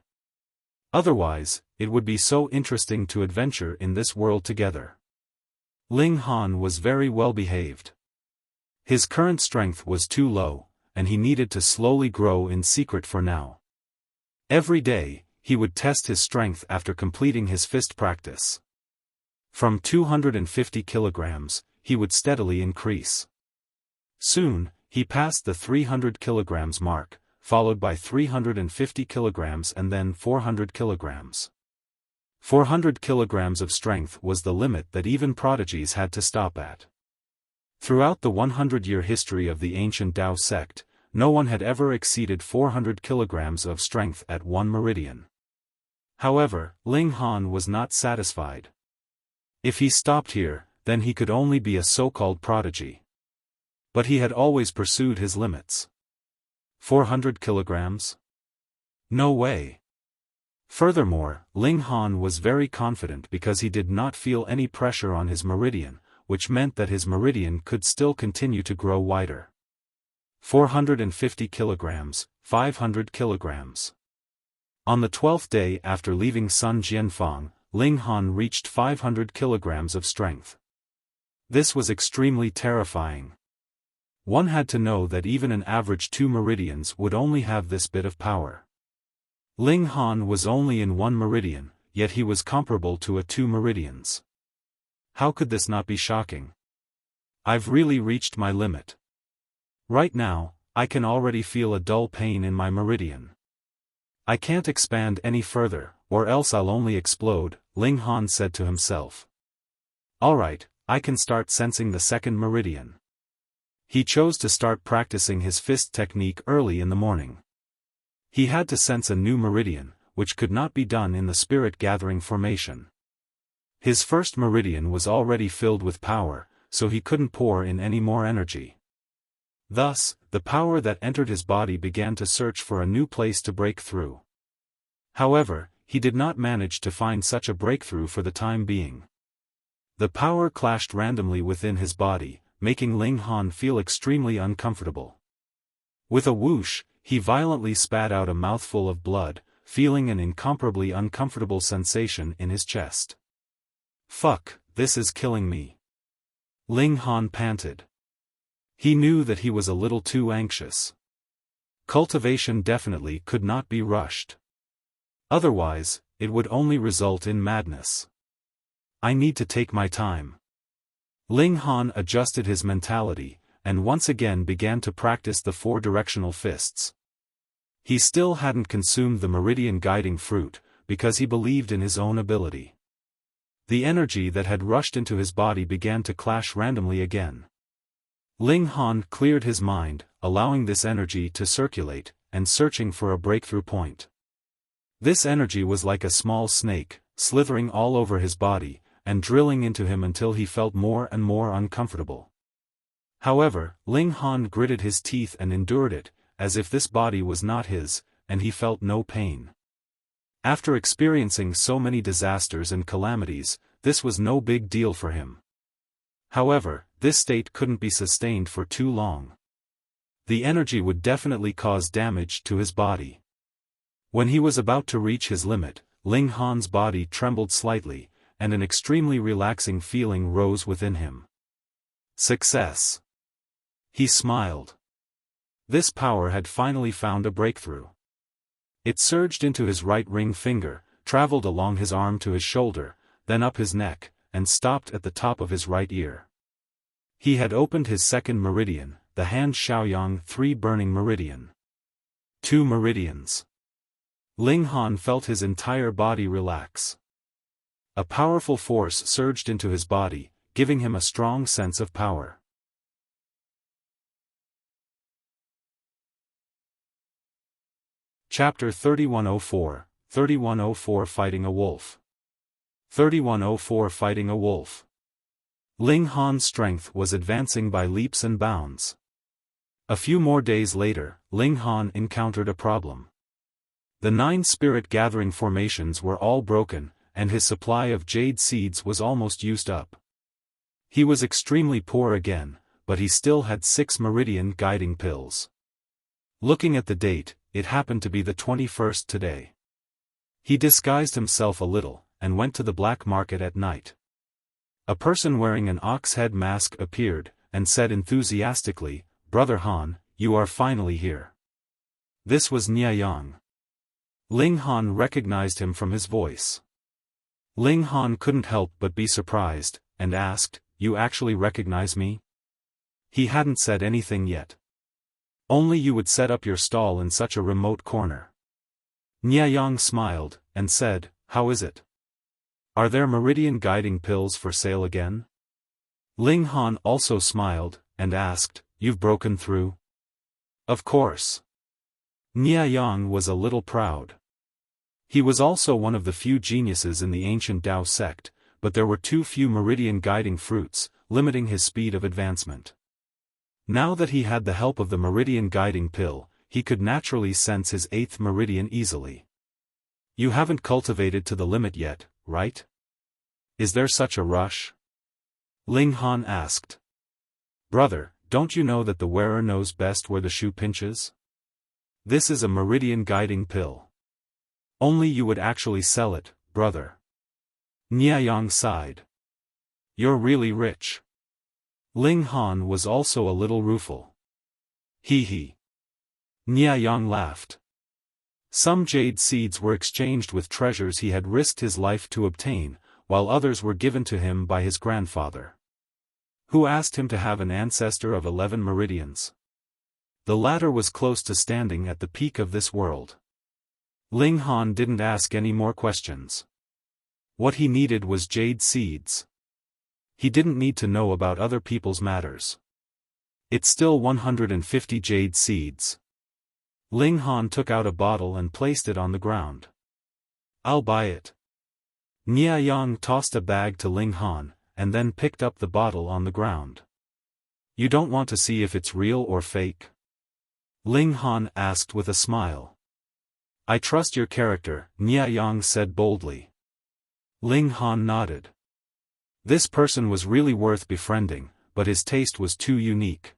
Otherwise, it would be so interesting to adventure in this world together. Ling Han was very well behaved. His current strength was too low, and he needed to slowly grow in secret for now. Every day, he would test his strength after completing his fist practice. From 250 kilograms, he would steadily increase. Soon, he passed the 300 kilograms mark, followed by 350 kilograms and then 400 kilograms. 400 kilograms of strength was the limit that even prodigies had to stop at. Throughout the 100-year history of the ancient Tao sect, no one had ever exceeded 400 kilograms of strength at one meridian. However, Ling Han was not satisfied. If he stopped here, then he could only be a so-called prodigy. But he had always pursued his limits. 400 kilograms? No way. Furthermore, Ling Han was very confident because he did not feel any pressure on his meridian, which meant that his meridian could still continue to grow wider. 450 kilograms, 500 kilograms. On the 12th day after leaving Sun Jianfang, Ling Han reached 500 kilograms of strength. This was extremely terrifying. One had to know that even an average 2 meridians would only have this bit of power. Ling Han was only in 1 meridian, yet he was comparable to a 2 meridians. How could this not be shocking? I've really reached my limit. Right now, I can already feel a dull pain in my meridian. I can't expand any further, or else I'll only explode, Ling Han said to himself. Alright, I can start sensing the 2nd meridian. He chose to start practicing his fist technique early in the morning. He had to sense a new meridian, which could not be done in the spirit gathering formation. His 1st meridian was already filled with power, so he couldn't pour in any more energy. Thus, the power that entered his body began to search for a new place to break through. However, he did not manage to find such a breakthrough for the time being. The power clashed randomly within his body, making Ling Han feel extremely uncomfortable. With a whoosh, he violently spat out a mouthful of blood, feeling an incomparably uncomfortable sensation in his chest. Fuck, this is killing me. Ling Han panted. He knew that he was a little too anxious. Cultivation definitely could not be rushed. Otherwise, it would only result in madness. I need to take my time. Ling Han adjusted his mentality, and once again began to practice the 4-directional fists. He still hadn't consumed the meridian guiding fruit, because he believed in his own ability. The energy that had rushed into his body began to clash randomly again. Ling Han cleared his mind, allowing this energy to circulate, and searching for a breakthrough point. This energy was like a small snake, slithering all over his body, and drilling into him until he felt more and more uncomfortable. However, Ling Han gritted his teeth and endured it, as if this body was not his, and he felt no pain. After experiencing so many disasters and calamities, this was no big deal for him. However, this state couldn't be sustained for too long. The energy would definitely cause damage to his body. When he was about to reach his limit, Ling Han's body trembled slightly, and an extremely relaxing feeling rose within him. Success! He smiled. This power had finally found a breakthrough. It surged into his right ring finger, traveled along his arm to his shoulder, then up his neck, and stopped at the top of his right ear. He had opened his 2nd meridian, the Han Shaoyang 3 burning meridian. 2 meridians. Ling Han felt his entire body relax. A powerful force surged into his body, giving him a strong sense of power. Chapter 3104, 3104 Fighting a Wolf. 3104 Fighting a Wolf. Ling Han's strength was advancing by leaps and bounds. A few more days later, Ling Han encountered a problem. The 9 spirit gathering formations were all broken, and his supply of jade seeds was almost used up. He was extremely poor again, but he still had 6 meridian guiding pills. Looking at the date, it happened to be the 21st today. He disguised himself a little, and went to the black market at night. A person wearing an ox head mask appeared, and said enthusiastically, "Brother Han, you are finally here." This was Niayang. Ling Han recognized him from his voice. Ling Han couldn't help but be surprised, and asked, "You actually recognize me?" He hadn't said anything yet. "Only you would set up your stall in such a remote corner." Niayang smiled, and said, "How is it? Are there meridian guiding pills for sale again?" Ling Han also smiled, and asked, "You've broken through?" "Of course." Niayang was a little proud. He was also one of the few geniuses in the ancient Tao sect, but there were too few Meridian guiding fruits, limiting his speed of advancement. Now that he had the help of the Meridian guiding pill, he could naturally sense his 8th Meridian easily. "You haven't cultivated to the limit yet, right? Is there such a rush?" Ling Han asked. "Brother, don't you know that the wearer knows best where the shoe pinches? This is a Meridian guiding pill. Only you would actually sell it, brother." Niayang sighed. "You're really rich." Ling Han was also a little rueful. Hee. Niayang laughed. Some jade seeds were exchanged with treasures he had risked his life to obtain, while others were given to him by his grandfather, who asked him to have an ancestor of 11 meridians. The latter was close to standing at the peak of this world. Ling Han didn't ask any more questions. What he needed was jade seeds. He didn't need to know about other people's matters. It's still 150 jade seeds. Ling Han took out a bottle and placed it on the ground. "I'll buy it." Niayang tossed a bag to Ling Han, and then picked up the bottle on the ground. "You don't want to see if it's real or fake?" Ling Han asked with a smile. "I trust your character," Niayang said boldly. Ling Han nodded. This person was really worth befriending, but his taste was too unique.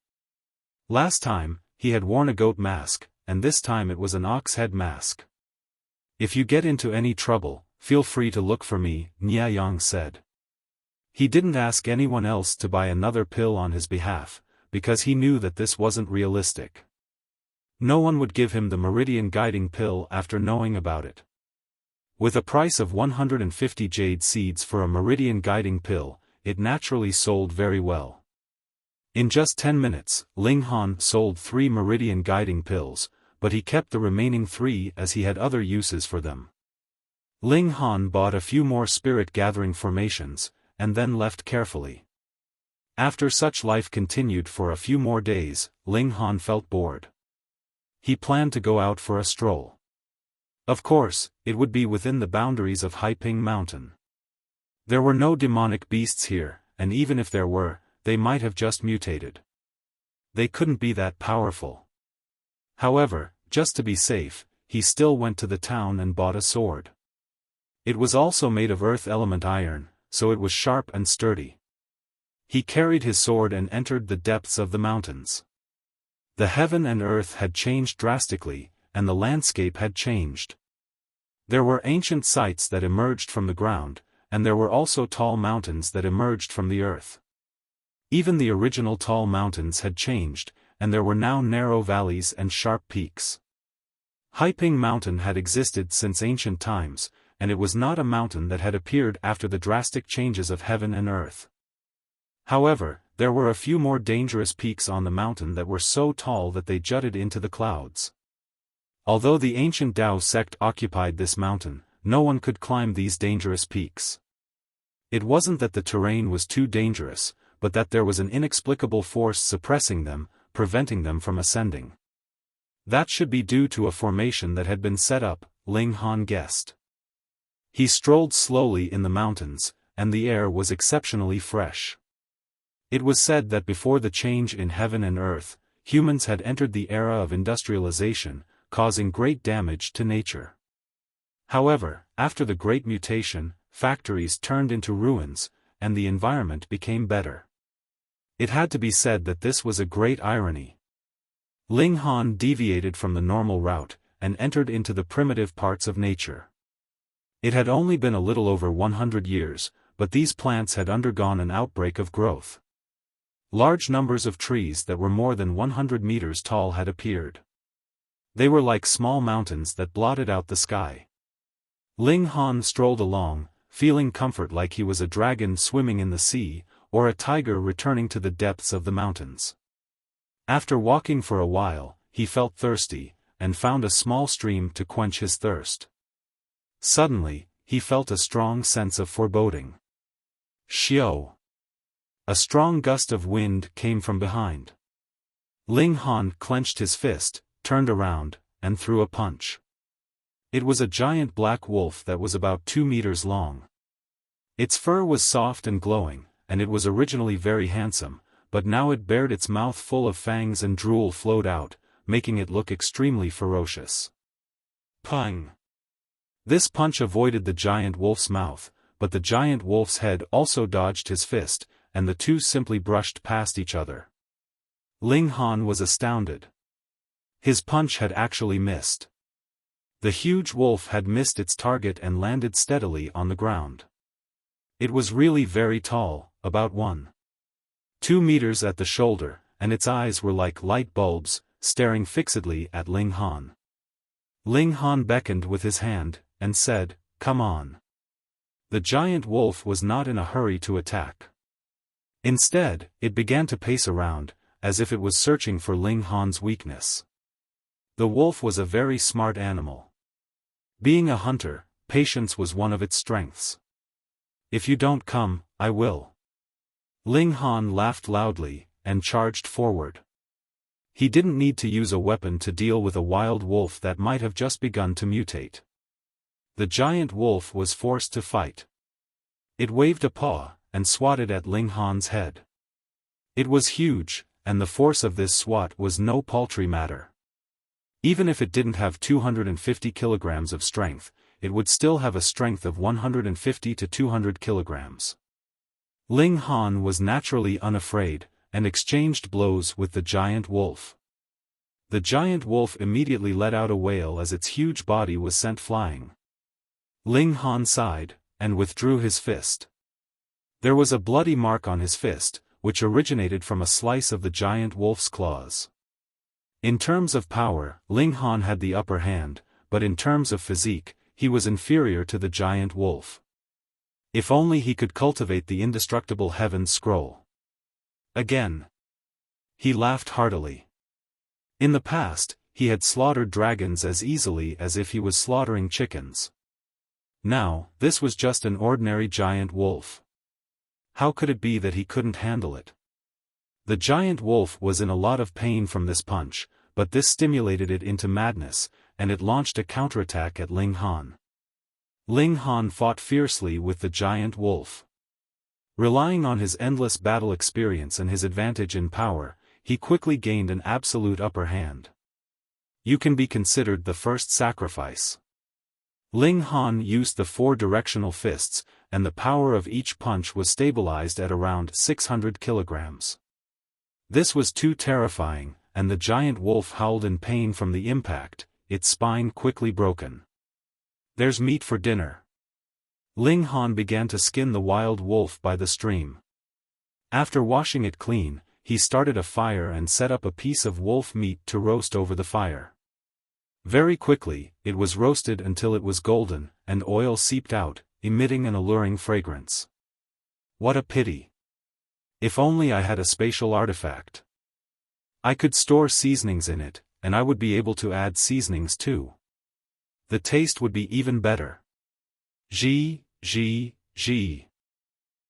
Last time, he had worn a goat mask, and this time it was an ox head mask. "If you get into any trouble, feel free to look for me," Niayang said. He didn't ask anyone else to buy another pill on his behalf, because he knew that this wasn't realistic. No one would give him the Meridian guiding pill after knowing about it. With a price of 150 jade seeds for a Meridian guiding pill, it naturally sold very well. In just 10 minutes, Ling Han sold 3 Meridian guiding pills, but he kept the remaining 3 as he had other uses for them. Ling Han bought a few more spirit-gathering formations, and then left carefully. After such life continued for a few more days, Ling Han felt bored. He planned to go out for a stroll. Of course, it would be within the boundaries of Haiping Mountain. There were no demonic beasts here, and even if there were, they might have just mutated. They couldn't be that powerful. However, just to be safe, he still went to the town and bought a sword. It was also made of earth element iron, so it was sharp and sturdy. He carried his sword and entered the depths of the mountains. The heaven and earth had changed drastically, and the landscape had changed. There were ancient sites that emerged from the ground, and there were also tall mountains that emerged from the earth. Even the original tall mountains had changed, and there were now narrow valleys and sharp peaks. Haiping Mountain had existed since ancient times, and it was not a mountain that had appeared after the drastic changes of heaven and earth. However, there were a few more dangerous peaks on the mountain that were so tall that they jutted into the clouds. Although the ancient Tao sect occupied this mountain, no one could climb these dangerous peaks. It wasn't that the terrain was too dangerous, but that there was an inexplicable force suppressing them, preventing them from ascending. That should be due to a formation that had been set up, Ling Han guessed. He strolled slowly in the mountains, and the air was exceptionally fresh. It was said that before the change in heaven and earth, humans had entered the era of industrialization, causing great damage to nature. However, after the Great Mutation, factories turned into ruins, and the environment became better. It had to be said that this was a great irony. Ling Han deviated from the normal route, and entered into the primitive parts of nature. It had only been a little over 100 years, but these plants had undergone an outbreak of growth. Large numbers of trees that were more than 100 meters tall had appeared. They were like small mountains that blotted out the sky. Ling Han strolled along, feeling comfort like he was a dragon swimming in the sea, or a tiger returning to the depths of the mountains. After walking for a while, he felt thirsty, and found a small stream to quench his thirst. Suddenly, he felt a strong sense of foreboding. A strong gust of wind came from behind. Ling Han clenched his fist, turned around, and threw a punch. It was a giant black wolf that was about 2 meters long. Its fur was soft and glowing, and it was originally very handsome, but now it bared its mouth full of fangs and drool flowed out, making it look extremely ferocious. Pang! This punch avoided the giant wolf's mouth, but the giant wolf's head also dodged his fist, and the two simply brushed past each other. Ling Han was astounded. His punch had actually missed. The huge wolf had missed its target and landed steadily on the ground. It was really very tall, about 1.2 meters at the shoulder, and its eyes were like light bulbs, staring fixedly at Ling Han. Ling Han beckoned with his hand, and said, "Come on." The giant wolf was not in a hurry to attack. Instead, it began to pace around, as if it was searching for Ling Han's weakness. The wolf was a very smart animal. Being a hunter, patience was one of its strengths. "If you don't come, I will." Ling Han laughed loudly, and charged forward. He didn't need to use a weapon to deal with a wild wolf that might have just begun to mutate. The giant wolf was forced to fight. It waved a paw, and swatted at Ling Han's head. It was huge, and the force of this swat was no paltry matter. Even if it didn't have 250 kilograms of strength, it would still have a strength of 150 to 200 kilograms. Ling Han was naturally unafraid, and exchanged blows with the giant wolf. The giant wolf immediately let out a wail as its huge body was sent flying. Ling Han sighed, and withdrew his fist. There was a bloody mark on his fist, which originated from a slice of the giant wolf's claws. In terms of power, Ling Han had the upper hand, but in terms of physique, he was inferior to the giant wolf. If only he could cultivate the indestructible Heaven's Scroll. Again. He laughed heartily. In the past, he had slaughtered dragons as easily as if he was slaughtering chickens. Now, this was just an ordinary giant wolf. How could it be that he couldn't handle it? The giant wolf was in a lot of pain from this punch, but this stimulated it into madness, and it launched a counterattack at Ling Han. Ling Han fought fiercely with the giant wolf. Relying on his endless battle experience and his advantage in power, he quickly gained an absolute upper hand. You can be considered the first sacrifice. Ling Han used the 4 directional fists, and the power of each punch was stabilized at around 600 kilograms. This was too terrifying, and the giant wolf howled in pain from the impact, its spine quickly broken. "There's meat for dinner." Ling Han began to skin the wild wolf by the stream. After washing it clean, he started a fire and set up a piece of wolf meat to roast over the fire. Very quickly, it was roasted until it was golden, and oil seeped out, emitting an alluring fragrance. What a pity! If only I had a spatial artifact. I could store seasonings in it, and I would be able to add seasonings too. The taste would be even better. Ji.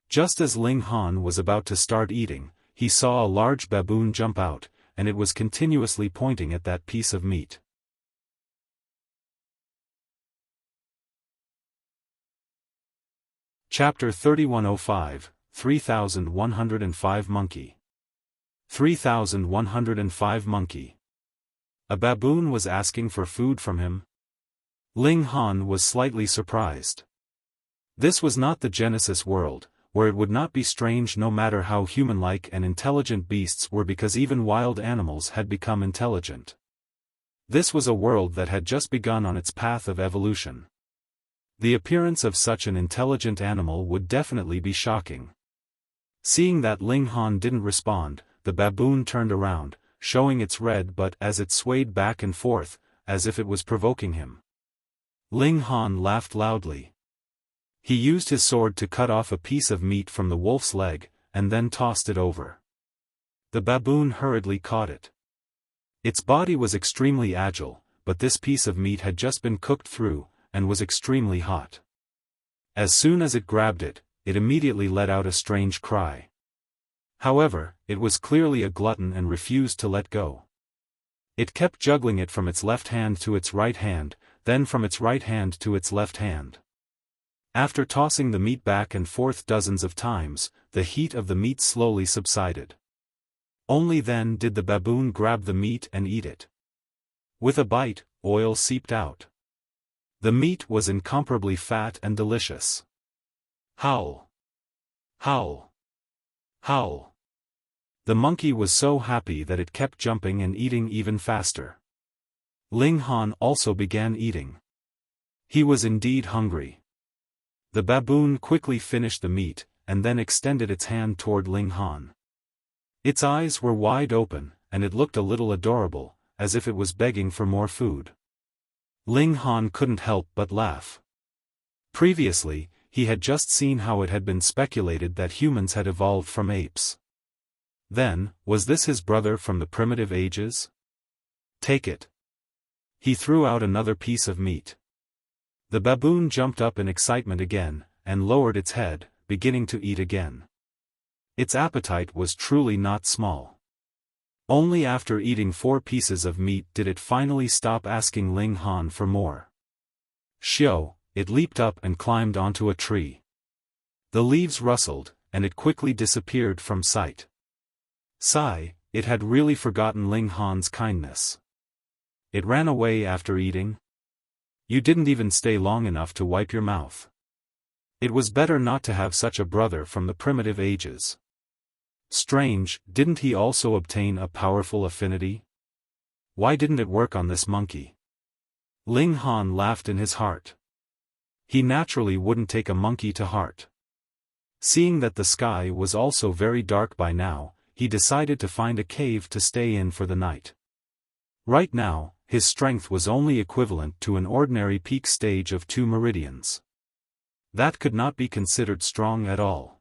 Just as Ling Han was about to start eating, he saw a large baboon jump out, and it was continuously pointing at that piece of meat. Chapter 3105, 3105 Monkey. 3105 Monkey. A baboon was asking for food from him? Ling Han was slightly surprised. This was not the Genesis world, where it would not be strange no matter how human-like and intelligent beasts were, because even wild animals had become intelligent. This was a world that had just begun on its path of evolution. The appearance of such an intelligent animal would definitely be shocking. Seeing that Ling Han didn't respond, the baboon turned around, showing its red butt as it swayed back and forth, as if it was provoking him. Ling Han laughed loudly. He used his sword to cut off a piece of meat from the wolf's leg, and then tossed it over. The baboon hurriedly caught it. Its body was extremely agile, but this piece of meat had just been cooked through, and was extremely hot. As soon as it grabbed it, it immediately let out a strange cry. However, it was clearly a glutton and refused to let go. It kept juggling it from its left hand to its right hand, then from its right hand to its left hand. After tossing the meat back and forth dozens of times, the heat of the meat slowly subsided. Only then did the baboon grab the meat and eat it. With a bite, oil seeped out. The meat was incomparably fat and delicious. Howl! Howl! Howl! The monkey was so happy that it kept jumping and eating even faster. Ling Han also began eating. He was indeed hungry. The baboon quickly finished the meat, and then extended its hand toward Ling Han. Its eyes were wide open, and it looked a little adorable, as if it was begging for more food. Ling Han couldn't help but laugh. Previously, he had just seen how it had been speculated that humans had evolved from apes. Then, was this his brother from the primitive ages? Take it. He threw out another piece of meat. The baboon jumped up in excitement again, and lowered its head, beginning to eat again. Its appetite was truly not small. Only after eating 4 pieces of meat did it finally stop asking Ling Han for more. Xiao, it leaped up and climbed onto a tree. The leaves rustled, and it quickly disappeared from sight. Sigh, it had really forgotten Ling Han's kindness. It ran away after eating. You didn't even stay long enough to wipe your mouth. It was better not to have such a brother from the primitive ages. Strange, didn't he also obtain a powerful affinity? Why didn't it work on this monkey? Ling Han laughed in his heart. He naturally wouldn't take a monkey to heart. Seeing that the sky was also very dark by now, he decided to find a cave to stay in for the night. Right now, his strength was only equivalent to an ordinary peak stage of 2 Meridians. That could not be considered strong at all.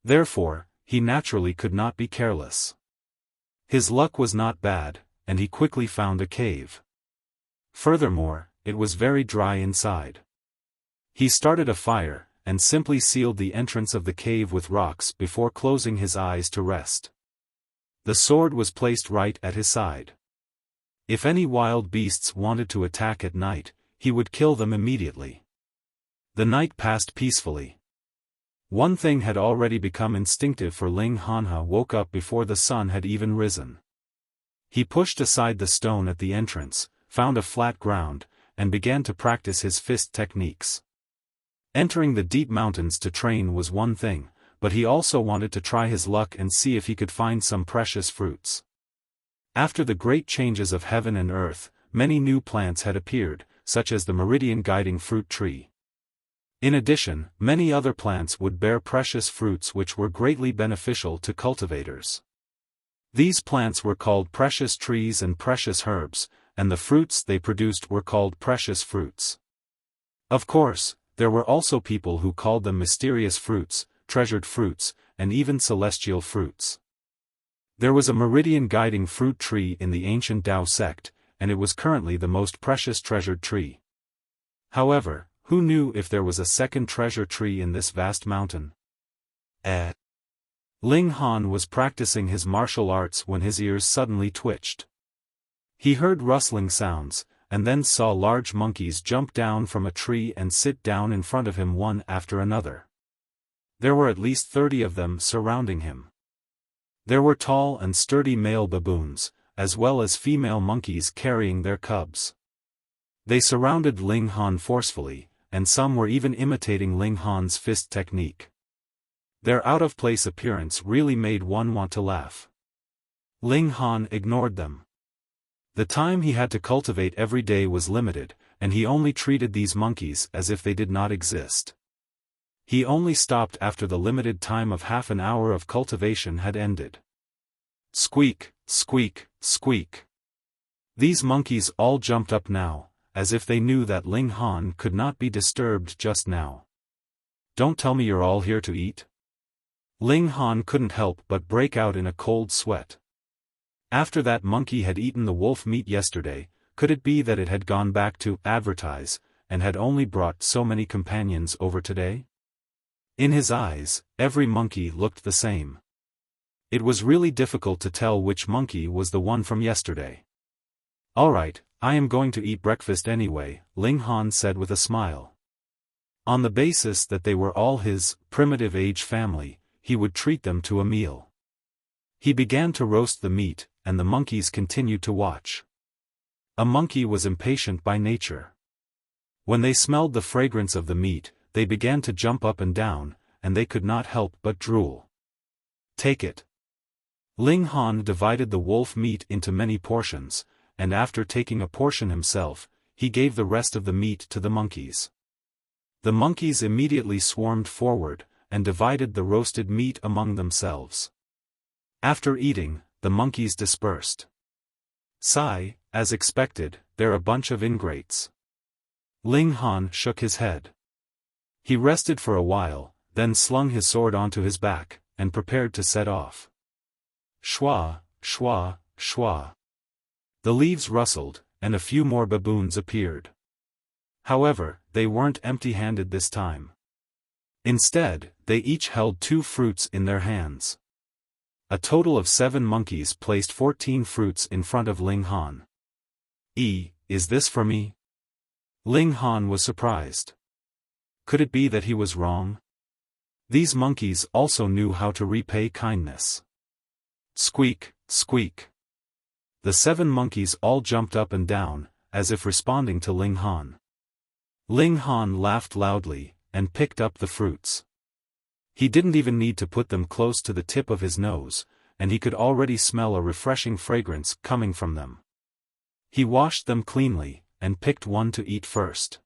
Therefore, he naturally could not be careless. His luck was not bad, and he quickly found a cave. Furthermore, it was very dry inside. He started a fire, and simply sealed the entrance of the cave with rocks before closing his eyes to rest. The sword was placed right at his side. If any wild beasts wanted to attack at night, he would kill them immediately. The night passed peacefully. One thing had already become instinctive for Ling Han woke up before the sun had even risen. He pushed aside the stone at the entrance, found a flat ground, and began to practice his fist techniques. Entering the deep mountains to train was one thing, but he also wanted to try his luck and see if he could find some precious fruits. After the great changes of heaven and earth, many new plants had appeared, such as the Meridian guiding fruit tree. In addition, many other plants would bear precious fruits which were greatly beneficial to cultivators. These plants were called precious trees and precious herbs, and the fruits they produced were called precious fruits. Of course, there were also people who called them mysterious fruits, treasured fruits, and even celestial fruits. There was a Meridian guiding fruit tree in the ancient Tao sect, and it was currently the most precious treasured tree. However, who knew if there was a second treasure tree in this vast mountain? Ling Han was practicing his martial arts when his ears suddenly twitched. He heard rustling sounds, and then saw large monkeys jump down from a tree and sit down in front of him one after another. There were at least 30 of them surrounding him. There were tall and sturdy male baboons, as well as female monkeys carrying their cubs. They surrounded Ling Han forcefully, and some were even imitating Ling Han's fist technique. Their out-of-place appearance really made one want to laugh. Ling Han ignored them. The time he had to cultivate every day was limited, and he only treated these monkeys as if they did not exist. He only stopped after the limited time of half an hour of cultivation had ended. Squeak, squeak, squeak. These monkeys all jumped up now, as if they knew that Ling Han could not be disturbed just now. Don't tell me you're all here to eat? Ling Han couldn't help but break out in a cold sweat. After that monkey had eaten the wolf meat yesterday, could it be that it had gone back to advertise, and had only brought so many companions over today? In his eyes, every monkey looked the same. It was really difficult to tell which monkey was the one from yesterday. "Alright, I am going to eat breakfast anyway," Ling Han said with a smile. On the basis that they were all his primitive age family, he would treat them to a meal. He began to roast the meat, and the monkeys continued to watch. A monkey was impatient by nature. When they smelled the fragrance of the meat, they began to jump up and down, and they could not help but drool. "Take it." Ling Han divided the wolf meat into many portions, and after taking a portion himself, he gave the rest of the meat to the monkeys. The monkeys immediately swarmed forward, and divided the roasted meat among themselves. After eating, the monkeys dispersed. "Sigh, as expected, they're a bunch of ingrates." Ling Han shook his head. He rested for a while, then slung his sword onto his back, and prepared to set off. Shwa, shwa, shwa. The leaves rustled, and a few more baboons appeared. However, they weren't empty-handed this time. Instead, they each held 2 fruits in their hands. A total of 7 monkeys placed 14 fruits in front of Ling Han. Is this for me?" Ling Han was surprised. Could it be that he was wrong? These monkeys also knew how to repay kindness. Squeak, squeak. The 7 monkeys all jumped up and down, as if responding to Ling Han. Ling Han laughed loudly, and picked up the fruits. He didn't even need to put them close to the tip of his nose, and he could already smell a refreshing fragrance coming from them. He washed them cleanly, and picked one to eat first.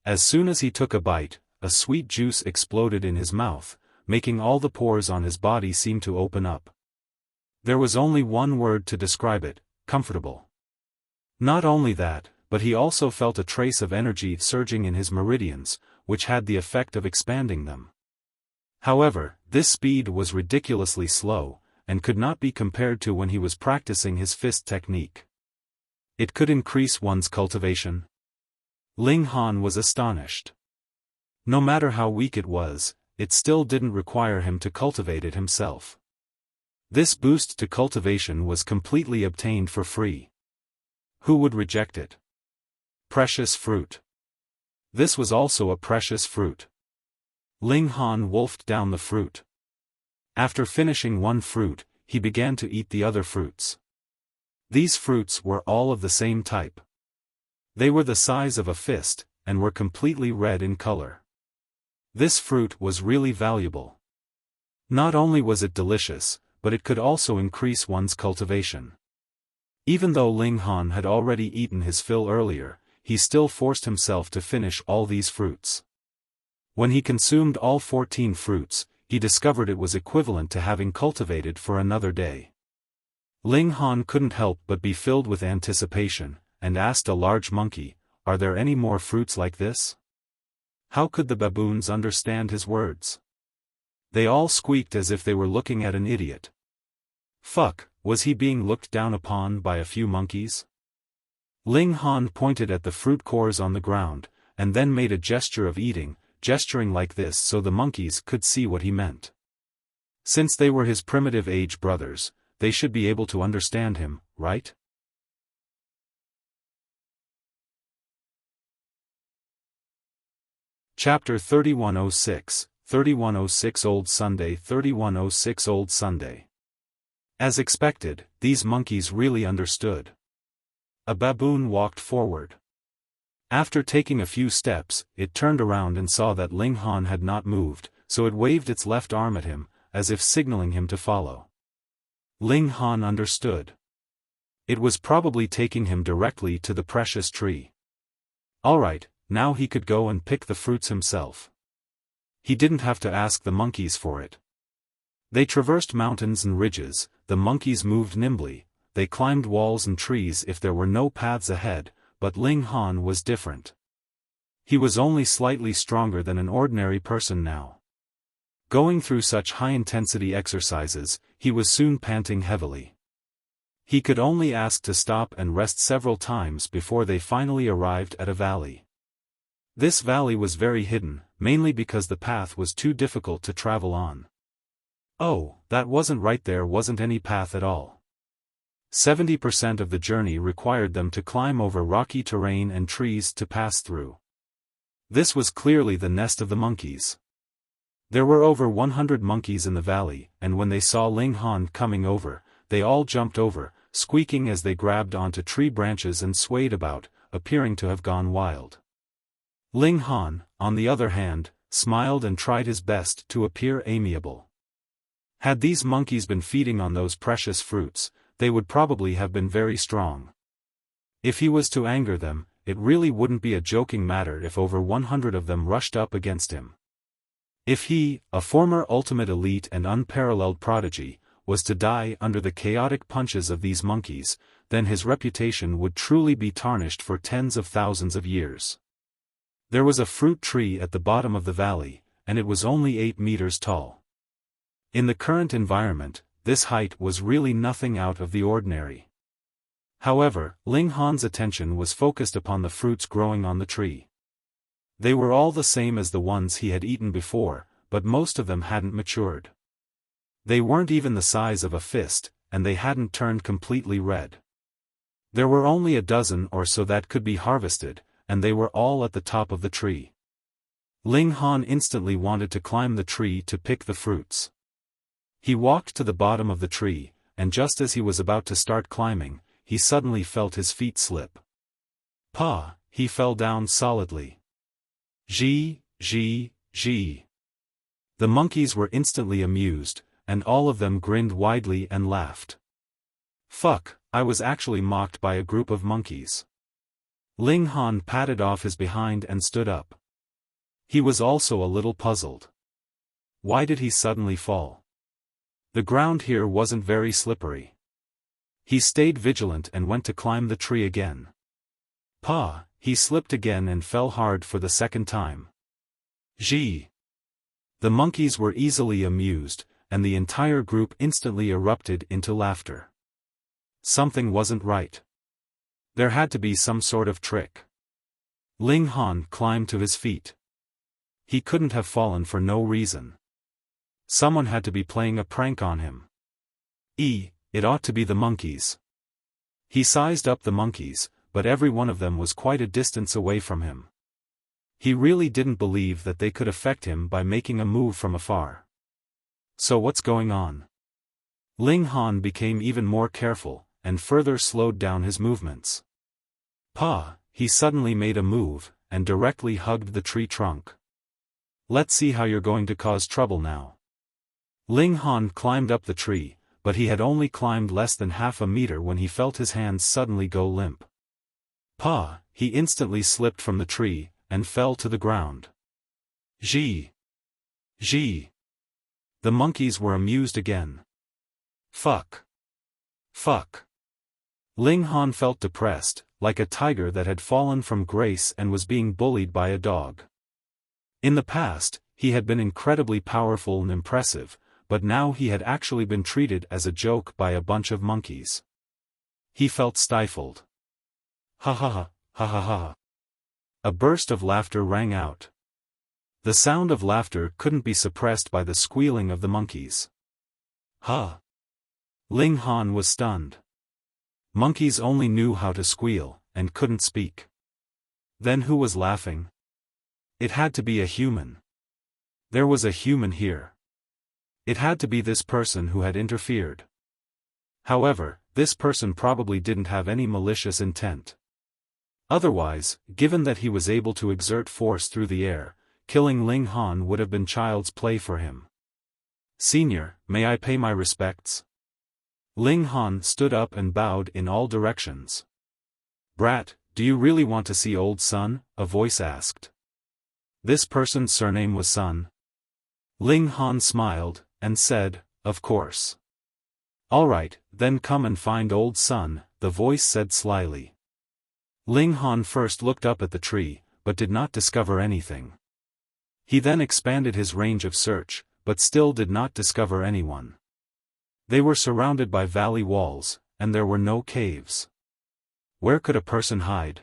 As soon as he took a bite, a sweet juice exploded in his mouth, making all the pores on his body seem to open up. There was only one word to describe it: comfortable. Not only that, but he also felt a trace of energy surging in his meridians, which had the effect of expanding them. However, this speed was ridiculously slow, and could not be compared to when he was practicing his fist technique. It could increase one's cultivation. Ling Han was astonished. No matter how weak it was, it still didn't require him to cultivate it himself. This boost to cultivation was completely obtained for free. Who would reject it? Precious fruit. This was also a precious fruit. Ling Han wolfed down the fruit. After finishing one fruit, he began to eat the other fruits. These fruits were all of the same type. They were the size of a fist, and were completely red in color. This fruit was really valuable. Not only was it delicious, but it could also increase one's cultivation. Even though Ling Han had already eaten his fill earlier, he still forced himself to finish all these fruits. When he consumed all 14 fruits, he discovered it was equivalent to having cultivated for another day. Ling Han couldn't help but be filled with anticipation, and asked a large monkey, "Are there any more fruits like this?" How could the baboons understand his words? They all squeaked as if they were looking at an idiot. Fuck, was he being looked down upon by a few monkeys? Ling Han pointed at the fruit cores on the ground, and then made a gesture of eating, gesturing like this so the monkeys could see what he meant. Since they were his primitive age brothers, they should be able to understand him, right? Chapter 3106, 3106 Old Sunday 3106 Old Sunday. As expected, these monkeys really understood. A baboon walked forward. After taking a few steps, it turned around and saw that Ling Han had not moved, so it waved its left arm at him, as if signaling him to follow. Ling Han understood. It was probably taking him directly to the precious tree. Alright, now he could go and pick the fruits himself. He didn't have to ask the monkeys for it. They traversed mountains and ridges, the monkeys moved nimbly, they climbed walls and trees if there were no paths ahead, but Ling Han was different. He was only slightly stronger than an ordinary person now. Going through such high-intensity exercises, he was soon panting heavily. He could only ask to stop and rest several times before they finally arrived at a valley. This valley was very hidden, mainly because the path was too difficult to travel on. Oh, that wasn't right, there wasn't any path at all. 70% of the journey required them to climb over rocky terrain and trees to pass through. This was clearly the nest of the monkeys. There were over 100 monkeys in the valley, and when they saw Ling Han coming over, they all jumped over, squeaking as they grabbed onto tree branches and swayed about, appearing to have gone wild. Ling Han, on the other hand, smiled and tried his best to appear amiable. Had these monkeys been feeding on those precious fruits, they would probably have been very strong. If he was to anger them, it really wouldn't be a joking matter if over 100 of them rushed up against him. If he, a former ultimate elite and unparalleled prodigy, was to die under the chaotic punches of these monkeys, then his reputation would truly be tarnished for tens of thousands of years. There was a fruit tree at the bottom of the valley, and it was only 8 meters tall. In the current environment, this height was really nothing out of the ordinary. However, Ling Han's attention was focused upon the fruits growing on the tree. They were all the same as the ones he had eaten before, but most of them hadn't matured. They weren't even the size of a fist, and they hadn't turned completely red. There were only a dozen or so that could be harvested, and they were all at the top of the tree. Ling Han instantly wanted to climb the tree to pick the fruits. He walked to the bottom of the tree, and just as he was about to start climbing, he suddenly felt his feet slip. Pa! He fell down solidly. Gee. The monkeys were instantly amused, and all of them grinned widely and laughed. Fuck, I was actually mocked by a group of monkeys. Ling Han patted off his behind and stood up. He was also a little puzzled. Why did he suddenly fall? The ground here wasn't very slippery. He stayed vigilant and went to climb the tree again. Pa! He slipped again and fell hard for the second time. Gee! The monkeys were easily amused, and the entire group instantly erupted into laughter. Something wasn't right. There had to be some sort of trick. Ling Han climbed to his feet. He couldn't have fallen for no reason. Someone had to be playing a prank on him. It ought to be the monkeys. He sized up the monkeys, but every one of them was quite a distance away from him. He really didn't believe that they could affect him by making a move from afar. So what's going on? Ling Han became even more careful, and further slowed down his movements. Pa! He suddenly made a move, and directly hugged the tree trunk. Let's see how you're going to cause trouble now. Ling Han climbed up the tree, but he had only climbed less than half a meter when he felt his hands suddenly go limp. Pa! He instantly slipped from the tree, and fell to the ground. Gee! The monkeys were amused again. Fuck! Ling Han felt depressed, like a tiger that had fallen from grace and was being bullied by a dog. In the past, he had been incredibly powerful and impressive, but now he had actually been treated as a joke by a bunch of monkeys. He felt stifled. Ha ha ha, ha ha ha. A burst of laughter rang out. The sound of laughter couldn't be suppressed by the squealing of the monkeys. Ha! Ling Han was stunned. Monkeys only knew how to squeal, and couldn't speak. Then who was laughing? It had to be a human. There was a human here. It had to be this person who had interfered. However, this person probably didn't have any malicious intent. Otherwise, given that he was able to exert force through the air, killing Ling Han would have been child's play for him. Senior, may I pay my respects? Ling Han stood up and bowed in all directions. Brat, do you really want to see old Sun? A voice asked. This person's surname was Sun. Ling Han smiled, and said, of course. Alright, then come and find old Sun, the voice said slyly. Ling Han first looked up at the tree, but did not discover anything. He then expanded his range of search, but still did not discover anyone. They were surrounded by valley walls, and there were no caves. Where could a person hide?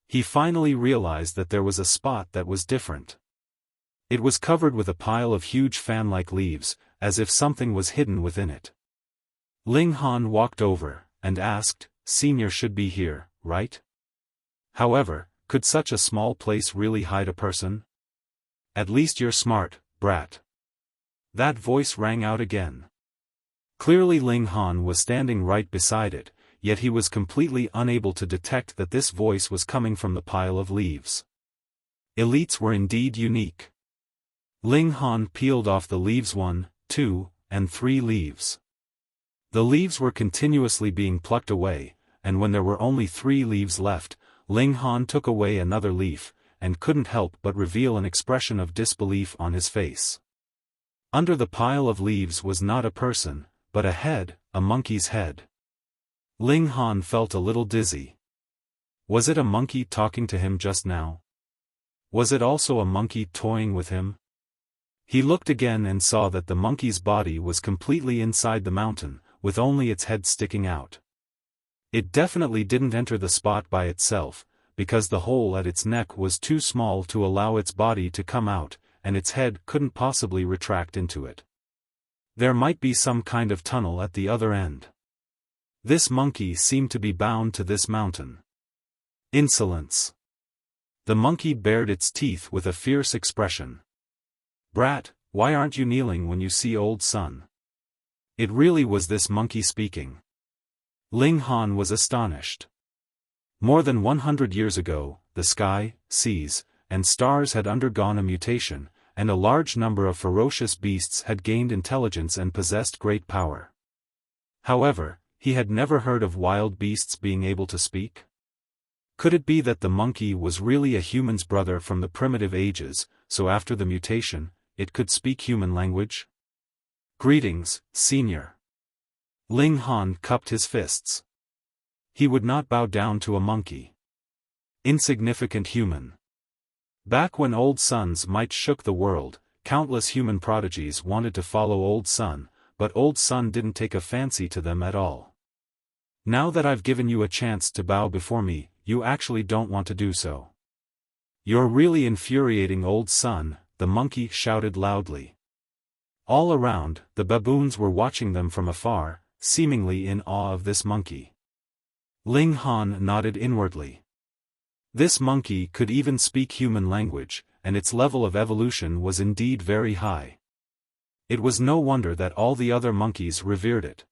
He finally realized that there was a spot that was different. It was covered with a pile of huge fan-like leaves, as if something was hidden within it. Ling Han walked over, and asked, "Senior should be here, right? However, could such a small place really hide a person? At least you're smart, brat." That voice rang out again. Clearly Ling Han was standing right beside it, yet he was completely unable to detect that this voice was coming from the pile of leaves. Elites were indeed unique. Ling Han peeled off the leaves 1, 2, and 3 leaves. The leaves were continuously being plucked away, and when there were only 3 leaves left, Ling Han took away another leaf, and couldn't help but reveal an expression of disbelief on his face. Under the pile of leaves was not a person, but a head, a monkey's head. Ling Han felt a little dizzy. Was it a monkey talking to him just now? Was it also a monkey toying with him? He looked again and saw that the monkey's body was completely inside the mountain, with only its head sticking out. It definitely didn't enter the spot by itself, because the hole at its neck was too small to allow its body to come out, and its head couldn't possibly retract into it. There might be some kind of tunnel at the other end. This monkey seemed to be bound to this mountain. Insolence. The monkey bared its teeth with a fierce expression. "Brat, why aren't you kneeling when you see old son?" It really was this monkey speaking. Ling Han was astonished. More than 100 years ago, the sky, seas, and stars had undergone a mutation, and a large number of ferocious beasts had gained intelligence and possessed great power. However, he had never heard of wild beasts being able to speak. Could it be that the monkey was really a human's brother from the primitive ages, so after the mutation, it could speak human language? "Greetings, Senior." Ling Han cupped his fists. He would not bow down to a monkey. Insignificant human. Back when old sons might shook the world, countless human prodigies wanted to follow old son, but old son didn't take a fancy to them at all. Now that I've given you a chance to bow before me, you actually don't want to do so. You're really infuriating, old son, the monkey shouted loudly. All around, the baboons were watching them from afar, seemingly in awe of this monkey. Ling Han nodded inwardly. This monkey could even speak human language, and its level of evolution was indeed very high. It was no wonder that all the other monkeys revered it.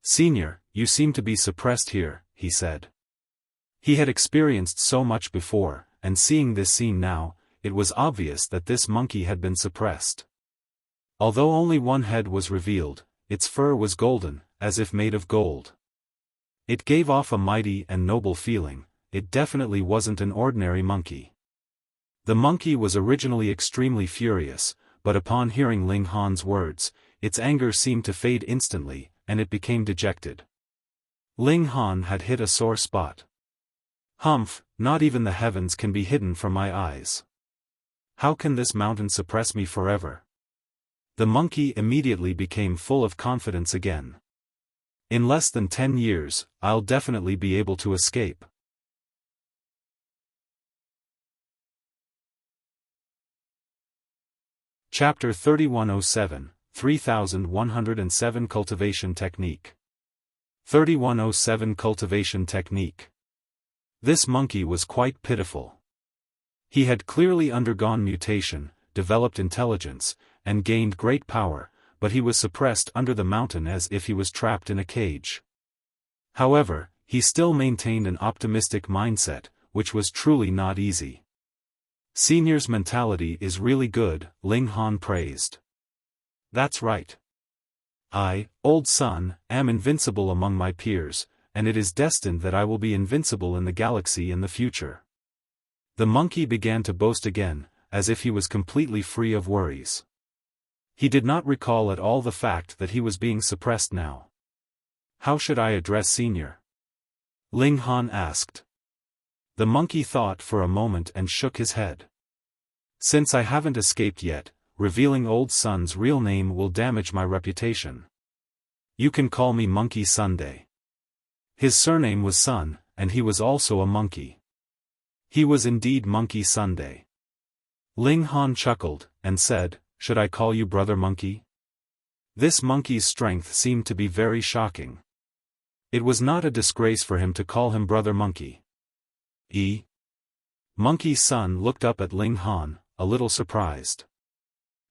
"Senior, you seem to be suppressed here," he said. He had experienced so much before, and seeing this scene now, it was obvious that this monkey had been suppressed. Although only one head was revealed, its fur was golden, as if made of gold. It gave off a mighty and noble feeling. It definitely wasn't an ordinary monkey. The monkey was originally extremely furious, but upon hearing Ling Han's words, its anger seemed to fade instantly, and it became dejected. Ling Han had hit a sore spot. "Humph, not even the heavens can be hidden from my eyes. How can this mountain suppress me forever?" The monkey immediately became full of confidence again. "In less than 10 years, I'll definitely be able to escape." Chapter 3107, 3107 Cultivation Technique. 3107 Cultivation Technique. This monkey was quite pitiful. He had clearly undergone mutation, developed intelligence, and gained great power, but he was suppressed under the mountain as if he was trapped in a cage. However, he still maintained an optimistic mindset, which was truly not easy. "Senior's mentality is really good," Ling Han praised. "That's right. I, old son, am invincible among my peers, and it is destined that I will be invincible in the galaxy in the future." The monkey began to boast again, as if he was completely free of worries. He did not recall at all the fact that he was being suppressed now. "How should I address Senior?" Ling Han asked. The monkey thought for a moment and shook his head. "Since I haven't escaped yet, revealing old son's real name will damage my reputation. You can call me Monkey Sunday." His surname was Sun, and he was also a monkey. He was indeed Monkey Sunday. Ling Han chuckled, and said, "Should I call you Brother Monkey?" This monkey's strength seemed to be very shocking. It was not a disgrace for him to call him Brother Monkey. Monkey's son looked up at Ling Han, a little surprised.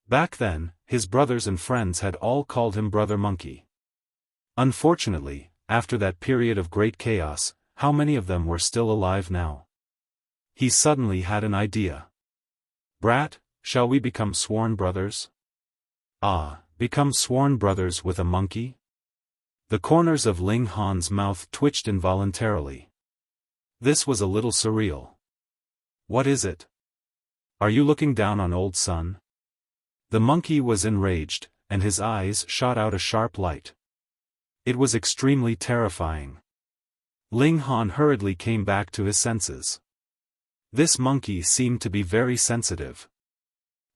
Back then, his brothers and friends had all called him Brother Monkey. Unfortunately, after that period of great chaos, how many of them were still alive now? He suddenly had an idea. "Brat, shall we become sworn brothers?" Become sworn brothers with a monkey? The corners of Ling Han's mouth twitched involuntarily. This was a little surreal. "What is it? Are you looking down on old son?" The monkey was enraged, and his eyes shot out a sharp light. It was extremely terrifying. Ling Han hurriedly came back to his senses. This monkey seemed to be very sensitive.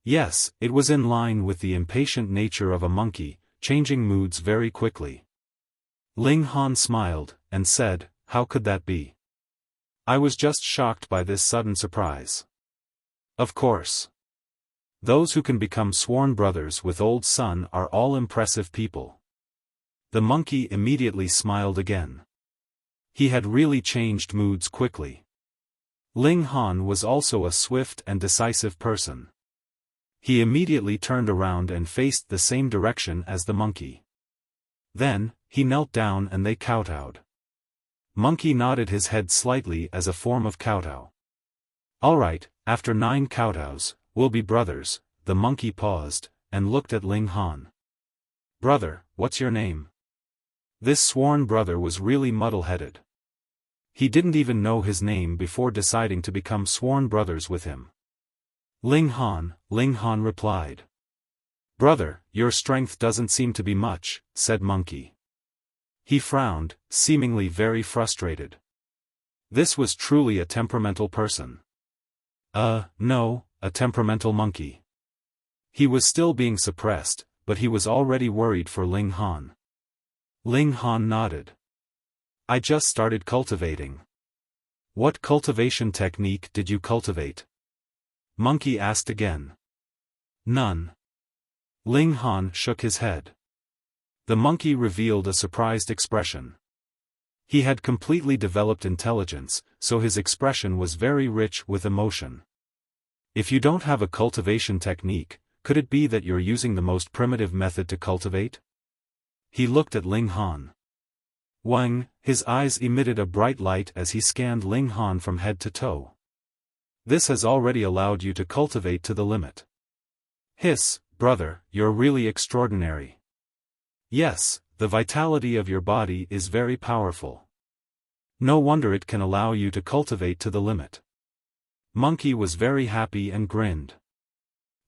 Yes, it was in line with the impatient nature of a monkey, changing moods very quickly. Ling Han smiled, and said, "How could that be? I was just shocked by this sudden surprise." Of course. Those who can become sworn brothers with old son are all impressive people. The monkey immediately smiled again. He had really changed moods quickly. Ling Han was also a swift and decisive person. He immediately turned around and faced the same direction as the monkey. Then, he knelt down and they kowtowed. Monkey nodded his head slightly as a form of kowtow. "All right, after 9 kowtows, we'll be brothers." The monkey paused, and looked at Ling Han. "Brother, what's your name?" This sworn brother was really muddle-headed. He didn't even know his name before deciding to become sworn brothers with him. Ling Han replied. "Brother, your strength doesn't seem to be much," said Monkey. He frowned, seemingly very frustrated. This was truly a temperamental person. No, a temperamental monkey. He was still being suppressed, but he was already worried for Ling Han. Ling Han nodded. "I just started cultivating." "What cultivation technique did you cultivate?" Monkey asked again. "None." Ling Han shook his head. The monkey revealed a surprised expression. He had completely developed intelligence, so his expression was very rich with emotion. "If you don't have a cultivation technique, could it be that you're using the most primitive method to cultivate?" He looked at Ling Han. His eyes emitted a bright light as he scanned Ling Han from head to toe. "This has already allowed you to cultivate to the limit." Brother, you're really extraordinary." "Yes, the vitality of your body is very powerful. No wonder it can allow you to cultivate to the limit." Monkey was very happy and grinned.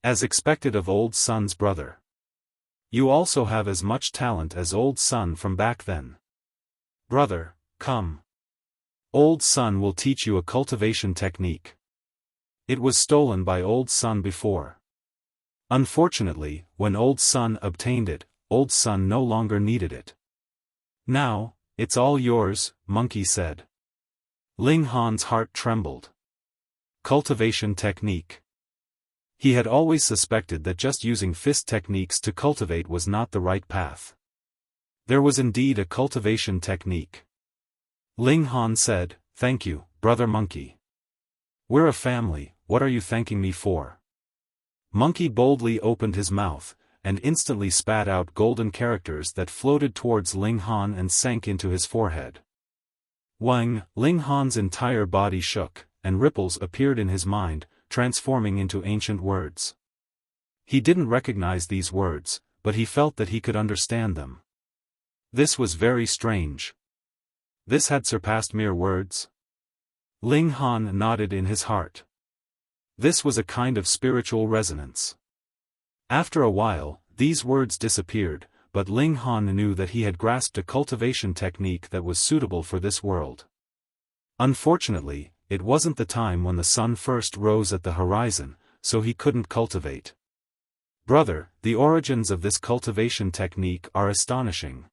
As expected of old son's brother. "You also have as much talent as old son from back then. Brother, come. Old son will teach you a cultivation technique. It was stolen by old son before. Unfortunately, when old son obtained it, old son no longer needed it. Now, it's all yours," Monkey said. Ling Han's heart trembled. Cultivation technique. He had always suspected that just using fist techniques to cultivate was not the right path. There was indeed a cultivation technique. Ling Han said, "Thank you, Brother Monkey. We're a family, what are you thanking me for?" Monkey boldly opened his mouth, and instantly spat out golden characters that floated towards Ling Han and sank into his forehead. Ling Han's entire body shook, and ripples appeared in his mind, transforming into ancient words. He didn't recognize these words, but he felt that he could understand them. This was very strange. This had surpassed mere words. Ling Han nodded in his heart. This was a kind of spiritual resonance. After a while, these words disappeared, but Ling Han knew that he had grasped a cultivation technique that was suitable for this world. Unfortunately, it wasn't the time when the sun first rose at the horizon, so he couldn't cultivate. "Brother, the origins of this cultivation technique are astonishing.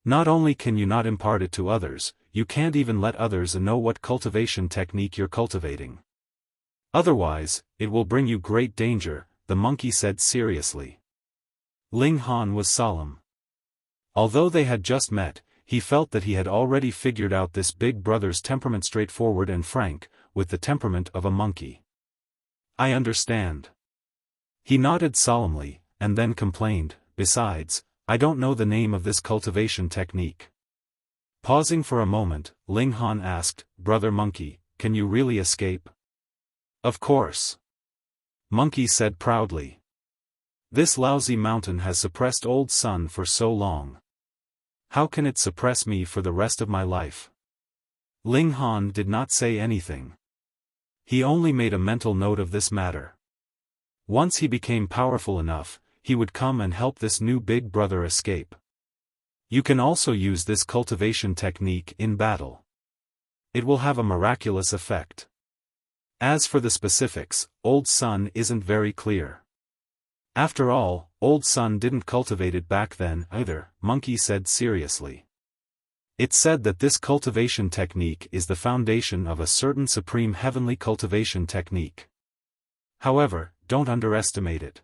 Not only can you not impart it to others, you can't even let others know what cultivation technique you're cultivating. Otherwise, it will bring you great danger, the monkey said seriously. Ling Han was solemn. Although they had just met, he felt that he had already figured out this big brother's temperament, straightforward and frank, with the temperament of a monkey. I understand. He nodded solemnly, and then complained, besides, I don't know the name of this cultivation technique. Pausing for a moment, Ling Han asked, Brother Monkey, can you really escape? Of course. Monkey said proudly. This lousy mountain has suppressed Old Sun for so long. How can it suppress me for the rest of my life? Ling Han did not say anything. He only made a mental note of this matter. Once he became powerful enough, he would come and help this new big brother escape. You can also use this cultivation technique in battle. It will have a miraculous effect. As for the specifics, Old Sun isn't very clear. After all, Old Sun didn't cultivate it back then either, Monkey said seriously. It's said that this cultivation technique is the foundation of a certain supreme heavenly cultivation technique. However, don't underestimate it.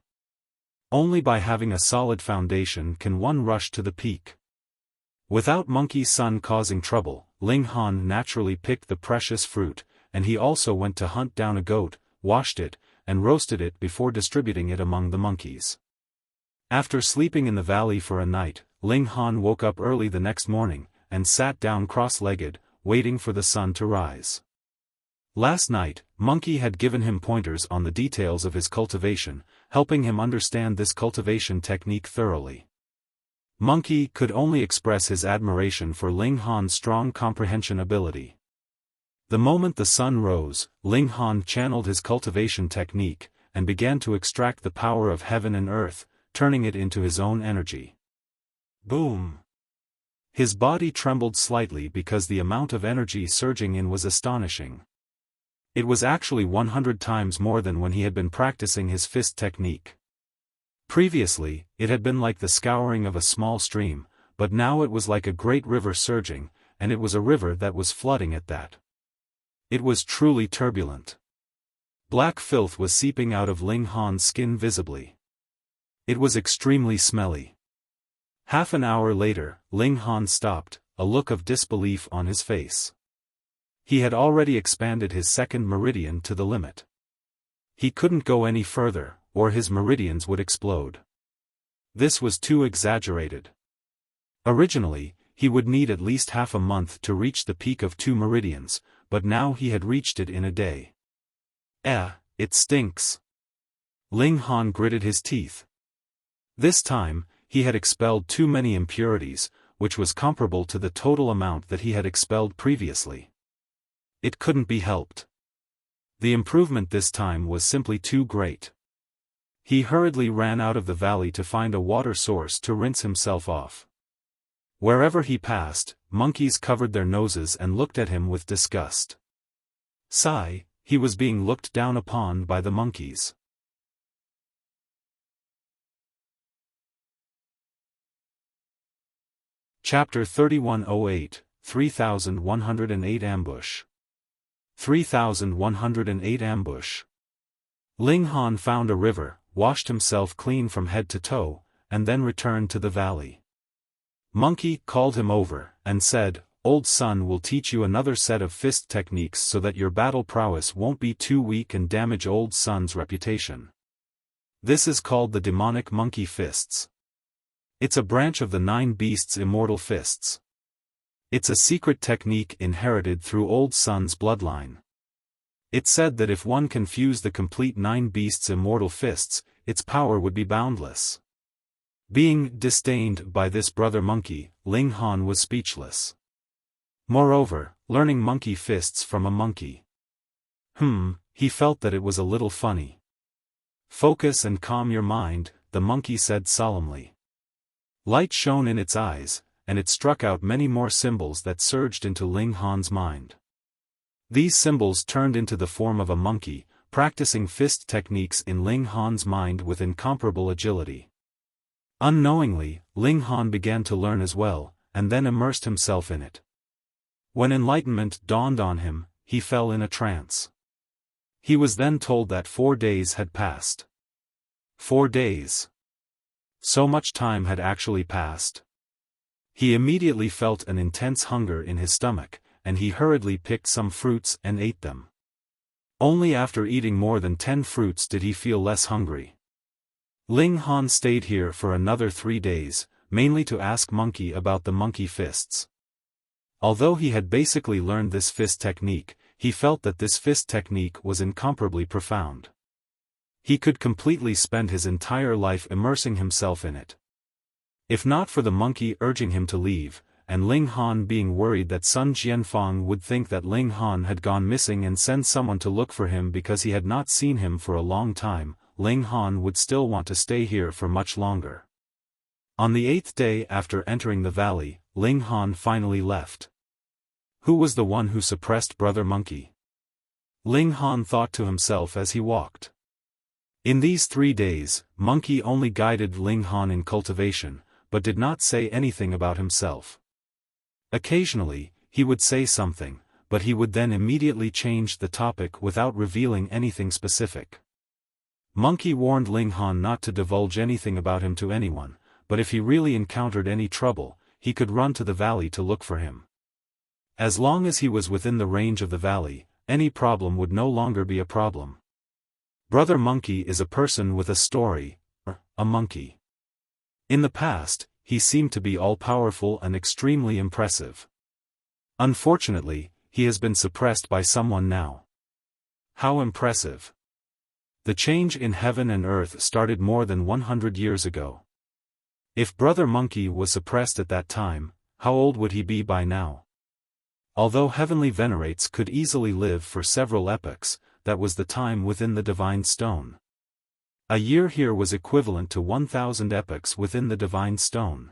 Only by having a solid foundation can one rush to the peak. Without Monkey Sun causing trouble, Ling Han naturally picked the precious fruit, and he also went to hunt down a goat, washed it, and roasted it before distributing it among the monkeys. After sleeping in the valley for a night, Ling Han woke up early the next morning, and sat down cross-legged, waiting for the sun to rise. Last night, Monkey had given him pointers on the details of his cultivation, helping him understand this cultivation technique thoroughly. Monkey could only express his admiration for Ling Han's strong comprehension ability. The moment the sun rose, Ling Han channeled his cultivation technique, and began to extract the power of heaven and earth, turning it into his own energy. Boom! His body trembled slightly because the amount of energy surging in was astonishing. It was actually 100 times more than when he had been practicing his fist technique. Previously, it had been like the scouring of a small stream, but now it was like a great river surging, and it was a river that was flooding at that. It was truly turbulent. Black filth was seeping out of Ling Han's skin visibly. It was extremely smelly. Half an hour later, Ling Han stopped, a look of disbelief on his face. He had already expanded his second meridian to the limit. He couldn't go any further, or his meridians would explode. This was too exaggerated. Originally, he would need at least half a month to reach the peak of 2 meridians, but now he had reached it in a day. It stinks. Ling Han gritted his teeth. This time, he had expelled too many impurities, which was comparable to the total amount that he had expelled previously. It couldn't be helped. The improvement this time was simply too great. He hurriedly ran out of the valley to find a water source to rinse himself off. Wherever he passed, monkeys covered their noses and looked at him with disgust. Sigh, he was being looked down upon by the monkeys. Chapter 3108, 3108 Ambush. 3108 Ambush. Ling Han found a river, washed himself clean from head to toe, and then returned to the valley. Monkey called him over, and said, Old Sun will teach you another set of fist techniques so that your battle prowess won't be too weak and damage Old Sun's reputation. This is called the demonic monkey fists. It's a branch of the 9 beasts' immortal fists. It's a secret technique inherited through Old Sun's bloodline. It's said that if one can fuse the complete 9 beasts' immortal fists, its power would be boundless. Being disdained by this brother monkey, Ling Han was speechless. Moreover, learning monkey fists from a monkey. He felt that it was a little funny. Focus and calm your mind, the monkey said solemnly. Light shone in its eyes, and it struck out many more symbols that surged into Ling Han's mind. These symbols turned into the form of a monkey, practicing fist techniques in Ling Han's mind with incomparable agility. Unknowingly, Ling Han began to learn as well, and then immersed himself in it. When enlightenment dawned on him, he fell in a trance. He was then told that 4 days had passed. 4 days. So much time had actually passed. He immediately felt an intense hunger in his stomach, and he hurriedly picked some fruits and ate them. Only after eating more than 10 fruits did he feel less hungry. Ling Han stayed here for another 3 days, mainly to ask Monkey about the monkey fists. Although he had basically learned this fist technique, he felt that this fist technique was incomparably profound. He could completely spend his entire life immersing himself in it. If not for the monkey urging him to leave, and Ling Han being worried that Sun Jianfang would think that Ling Han had gone missing and send someone to look for him because he had not seen him for a long time, Ling Han would still want to stay here for much longer. On the 8th day after entering the valley, Ling Han finally left. Who was the one who suppressed Brother Monkey? Ling Han thought to himself as he walked. In these 3 days, Monkey only guided Ling Han in cultivation, but did not say anything about himself. Occasionally, he would say something, but he would then immediately change the topic without revealing anything specific. Monkey warned Ling Han not to divulge anything about him to anyone, but if he really encountered any trouble, he could run to the valley to look for him. As long as he was within the range of the valley, any problem would no longer be a problem. Brother Monkey is a person with a story, a monkey. In the past, he seemed to be all-powerful and extremely impressive. Unfortunately, he has been suppressed by someone now. How impressive! The change in heaven and earth started more than 100 years ago. If Brother Monkey was suppressed at that time, how old would he be by now? Although heavenly venerates could easily live for several epochs, that was the time within the Divine Stone. A year here was equivalent to 1,000 epochs within the Divine Stone.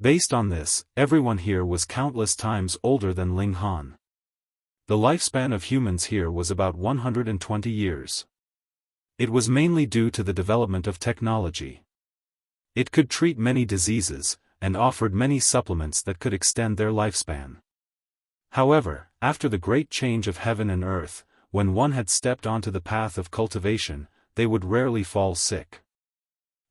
Based on this, everyone here was countless times older than Ling Han. The lifespan of humans here was about 120 years. It was mainly due to the development of technology. It could treat many diseases, and offered many supplements that could extend their lifespan. However, after the great change of heaven and earth, when one had stepped onto the path of cultivation, they would rarely fall sick.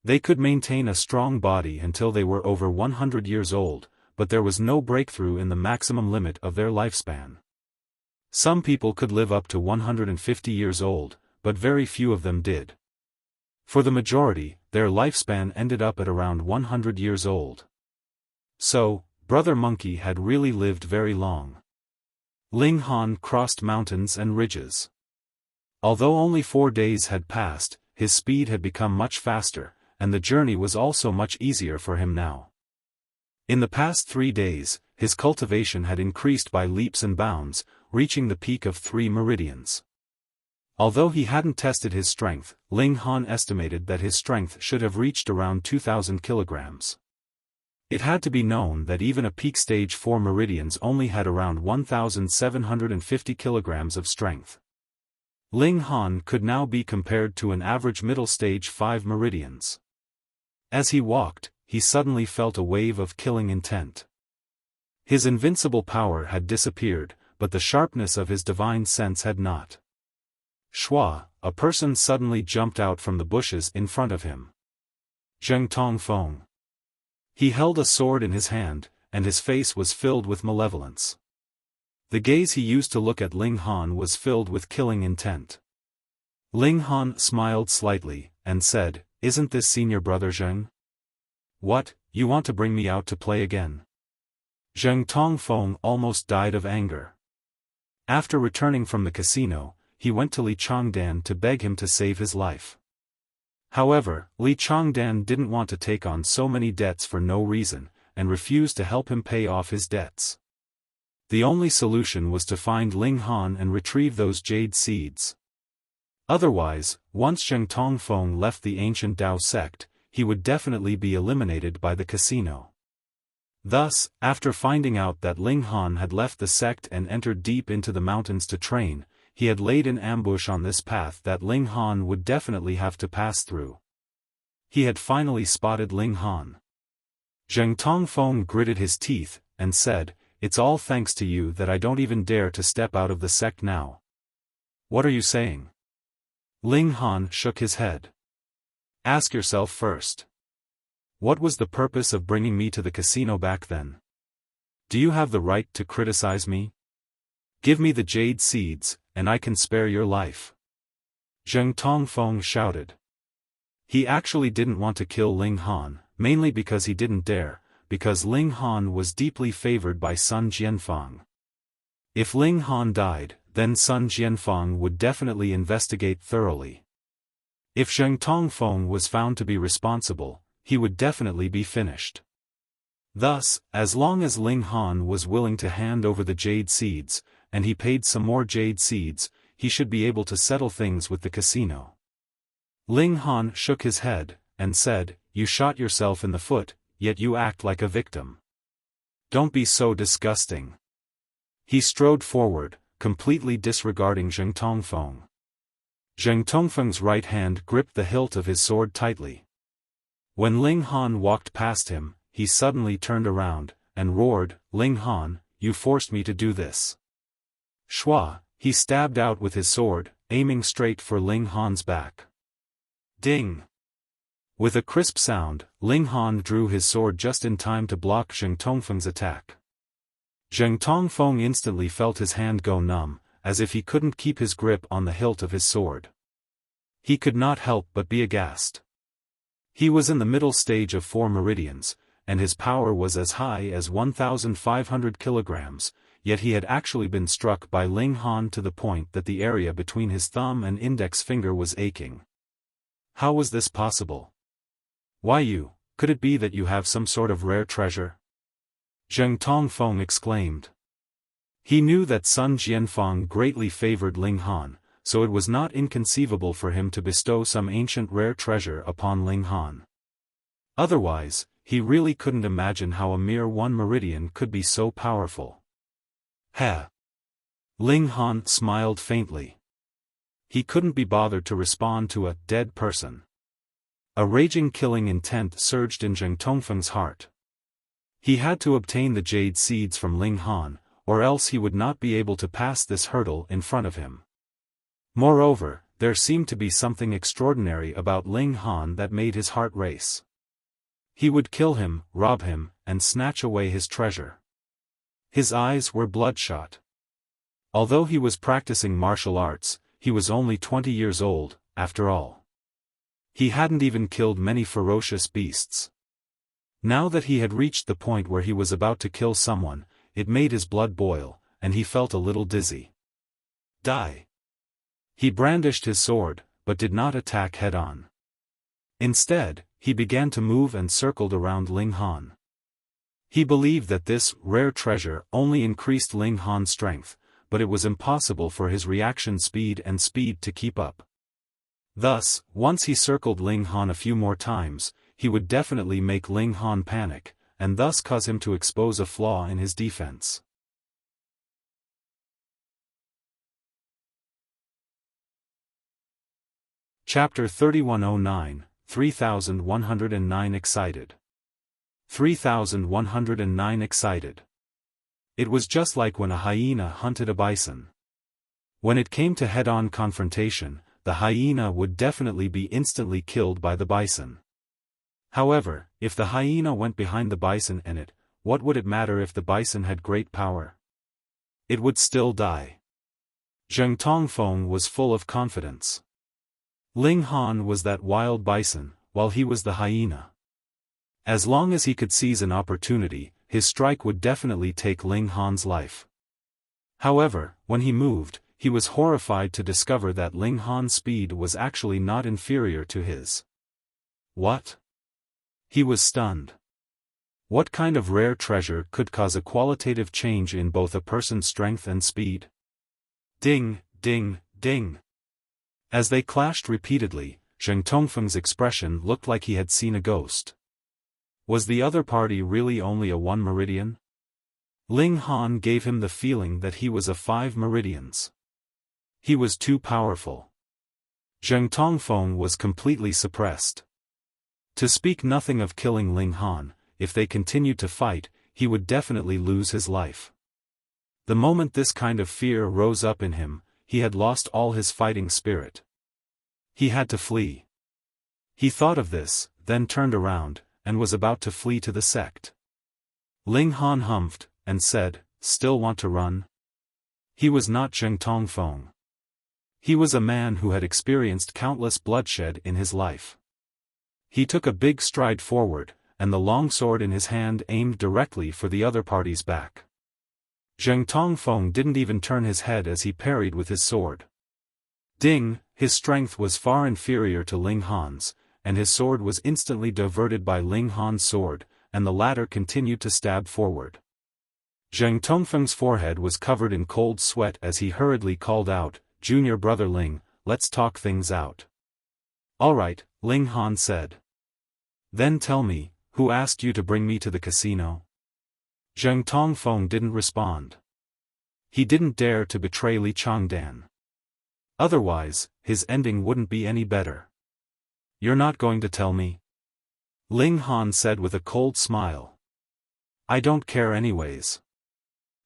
They could maintain a strong body until they were over 100 years old, but there was no breakthrough in the maximum limit of their lifespan. Some people could live up to 150 years old, but very few of them did. For the majority, their lifespan ended up at around 100 years old. So, Brother Monkey had really lived very long. Ling Han crossed mountains and ridges. Although only 4 days had passed, his speed had become much faster, and the journey was also much easier for him now. In the past 3 days, his cultivation had increased by leaps and bounds, reaching the peak of 3 meridians. Although he hadn't tested his strength, Ling Han estimated that his strength should have reached around 2,000 kilograms. It had to be known that even a peak stage 4 meridians only had around 1,750 kilograms of strength. Ling Han could now be compared to an average middle stage 5 meridians. As he walked, he suddenly felt a wave of killing intent. His invincible power had disappeared, but the sharpness of his divine sense had not. Shua, a person suddenly jumped out from the bushes in front of him. Jianfang. He held a sword in his hand, and his face was filled with malevolence. The gaze he used to look at Ling Han was filled with killing intent. Ling Han smiled slightly, and said, "Isn't this senior brother Zheng? What, you want to bring me out to play again?" Jianfang almost died of anger. After returning from the casino, he went to Li Changdan to beg him to save his life. However, Li Changdan didn't want to take on so many debts for no reason, and refused to help him pay off his debts. The only solution was to find Ling Han and retrieve those jade seeds. Otherwise, once Jianfang left the ancient Dao sect, he would definitely be eliminated by the casino. Thus, after finding out that Ling Han had left the sect and entered deep into the mountains to train, he had laid an ambush on this path that Ling Han would definitely have to pass through. He had finally spotted Ling Han. Jianfang gritted his teeth, and said, "It's all thanks to you that I don't even dare to step out of the sect now." What are you saying? Ling Han shook his head. Ask yourself first. What was the purpose of bringing me to the casino back then? Do you have the right to criticize me? Give me the jade seeds, and I can spare your life. Zheng Tongfeng shouted. He actually didn't want to kill Ling Han, mainly because he didn't dare, because Ling Han was deeply favored by son Jianfang. If Ling Han died, then son Jianfang would definitely investigate thoroughly. If Zheng Tongfeng was found to be responsible, he would definitely be finished. Thus, as long as Ling Han was willing to hand over the jade seeds, and he paid some more jade seeds, he should be able to settle things with the casino. Ling Han shook his head, and said, You shot yourself in the foot, yet you act like a victim. Don't be so disgusting. He strode forward, completely disregarding Zheng Tongfeng. Zheng Tongfeng's right hand gripped the hilt of his sword tightly. When Ling Han walked past him, he suddenly turned around, and roared, Ling Han, you forced me to do this. Shua, he stabbed out with his sword, aiming straight for Ling Han's back. Ding! With a crisp sound, Ling Han drew his sword just in time to block Zheng Tongfeng's attack. Zheng Tongfeng instantly felt his hand go numb, as if he couldn't keep his grip on the hilt of his sword. He could not help but be aghast. He was in the middle stage of 4 meridians, and his power was as high as 1,500 kilograms, yet he had actually been struck by Ling Han to the point that the area between his thumb and index finger was aching. How was this possible? Why you, could it be that you have some sort of rare treasure? Zheng Tongfeng exclaimed. He knew that son Jianfang greatly favored Ling Han, so it was not inconceivable for him to bestow some ancient rare treasure upon Ling Han. Otherwise, he really couldn't imagine how a mere 1 meridian could be so powerful. Heh! Ling Han smiled faintly. He couldn't be bothered to respond to a dead person. A raging killing intent surged in Zheng Tongfeng's heart. He had to obtain the jade seeds from Ling Han, or else he would not be able to pass this hurdle in front of him. Moreover, there seemed to be something extraordinary about Ling Han that made his heart race. He would kill him, rob him, and snatch away his treasure. His eyes were bloodshot. Although he was practicing martial arts, he was only 20 years old, after all. He hadn't even killed many ferocious beasts. Now that he had reached the point where he was about to kill someone, it made his blood boil, and he felt a little dizzy. Die! He brandished his sword, but did not attack head-on. Instead, he began to move and circled around Ling Han. He believed that this rare treasure only increased Ling Han's strength, but it was impossible for his reaction speed to keep up. Thus, once he circled Ling Han a few more times, he would definitely make Ling Han panic, and thus cause him to expose a flaw in his defense. Chapter 3109, 3109 Excited. 3109 Excited. It was just like when a hyena hunted a bison. When it came to head-on confrontation, the hyena would definitely be instantly killed by the bison. However, if the hyena went behind the bison what would it matter if the bison had great power? It would still die. Zheng Tongfeng was full of confidence. Ling Han was that wild bison, while he was the hyena. As long as he could seize an opportunity, his strike would definitely take Ling Han's life. However, when he moved, he was horrified to discover that Ling Han's speed was actually not inferior to his. What? He was stunned. What kind of rare treasure could cause a qualitative change in both a person's strength and speed? Ding, ding, ding. As they clashed repeatedly, Zheng Tongfeng's expression looked like he had seen a ghost. Was the other party really only a 1 meridian? Ling Han gave him the feeling that he was a 5 meridians. He was too powerful. Zheng Tongfeng was completely suppressed. To speak nothing of killing Ling Han, if they continued to fight, he would definitely lose his life. The moment this kind of fear rose up in him, he had lost all his fighting spirit. He had to flee. He thought of this, then turned around, and was about to flee to the sect. Ling Han humphed, and said, "Still want to run?" He was not Zheng Tongfeng. He was a man who had experienced countless bloodshed in his life. He took a big stride forward, and the long sword in his hand aimed directly for the other party's back. Zheng Tongfeng didn't even turn his head as he parried with his sword. Ding! His strength was far inferior to Ling Han's, and his sword was instantly diverted by Ling Han's sword, and the latter continued to stab forward. Zheng Tongfeng's forehead was covered in cold sweat as he hurriedly called out, "Junior brother Ling, let's talk things out." "All right," Ling Han said. "Then tell me, who asked you to bring me to the casino?" Zheng Tongfeng didn't respond. He didn't dare to betray Li Changdan. Otherwise, his ending wouldn't be any better. "You're not going to tell me?" Ling Han said with a cold smile. "I don't care anyways."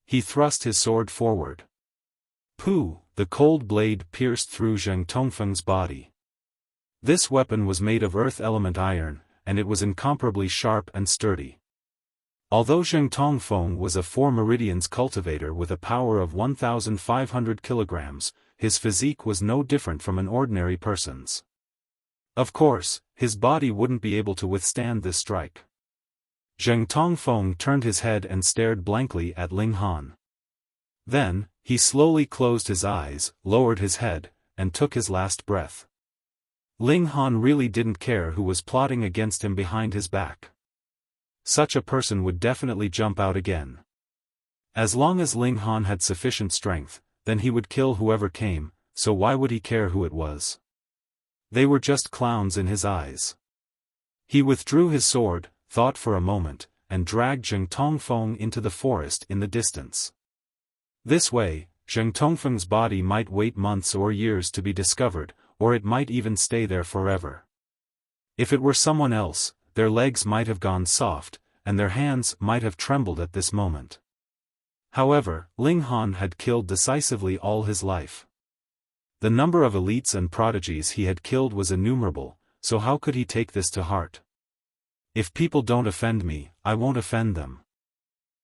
He thrust his sword forward. Pooh! The cold blade pierced through Zheng Tongfeng's body. This weapon was made of earth element iron, and it was incomparably sharp and sturdy. Although Zheng Tongfeng was a 4 Meridians cultivator with a power of 1,500 kilograms, his physique was no different from an ordinary person's. Of course, his body wouldn't be able to withstand this strike. Zheng Tongfeng turned his head and stared blankly at Ling Han. Then, he slowly closed his eyes, lowered his head, and took his last breath. Ling Han really didn't care who was plotting against him behind his back. Such a person would definitely jump out again. As long as Ling Han had sufficient strength, then he would kill whoever came, so why would he care who it was? They were just clowns in his eyes. He withdrew his sword, thought for a moment, and dragged Zheng Tongfeng into the forest in the distance. This way, Zheng Tongfeng's body might wait months or years to be discovered, or it might even stay there forever. If it were someone else, their legs might have gone soft, and their hands might have trembled at this moment. However, Ling Han had killed decisively all his life. The number of elites and prodigies he had killed was innumerable, so how could he take this to heart? If people don't offend me, I won't offend them.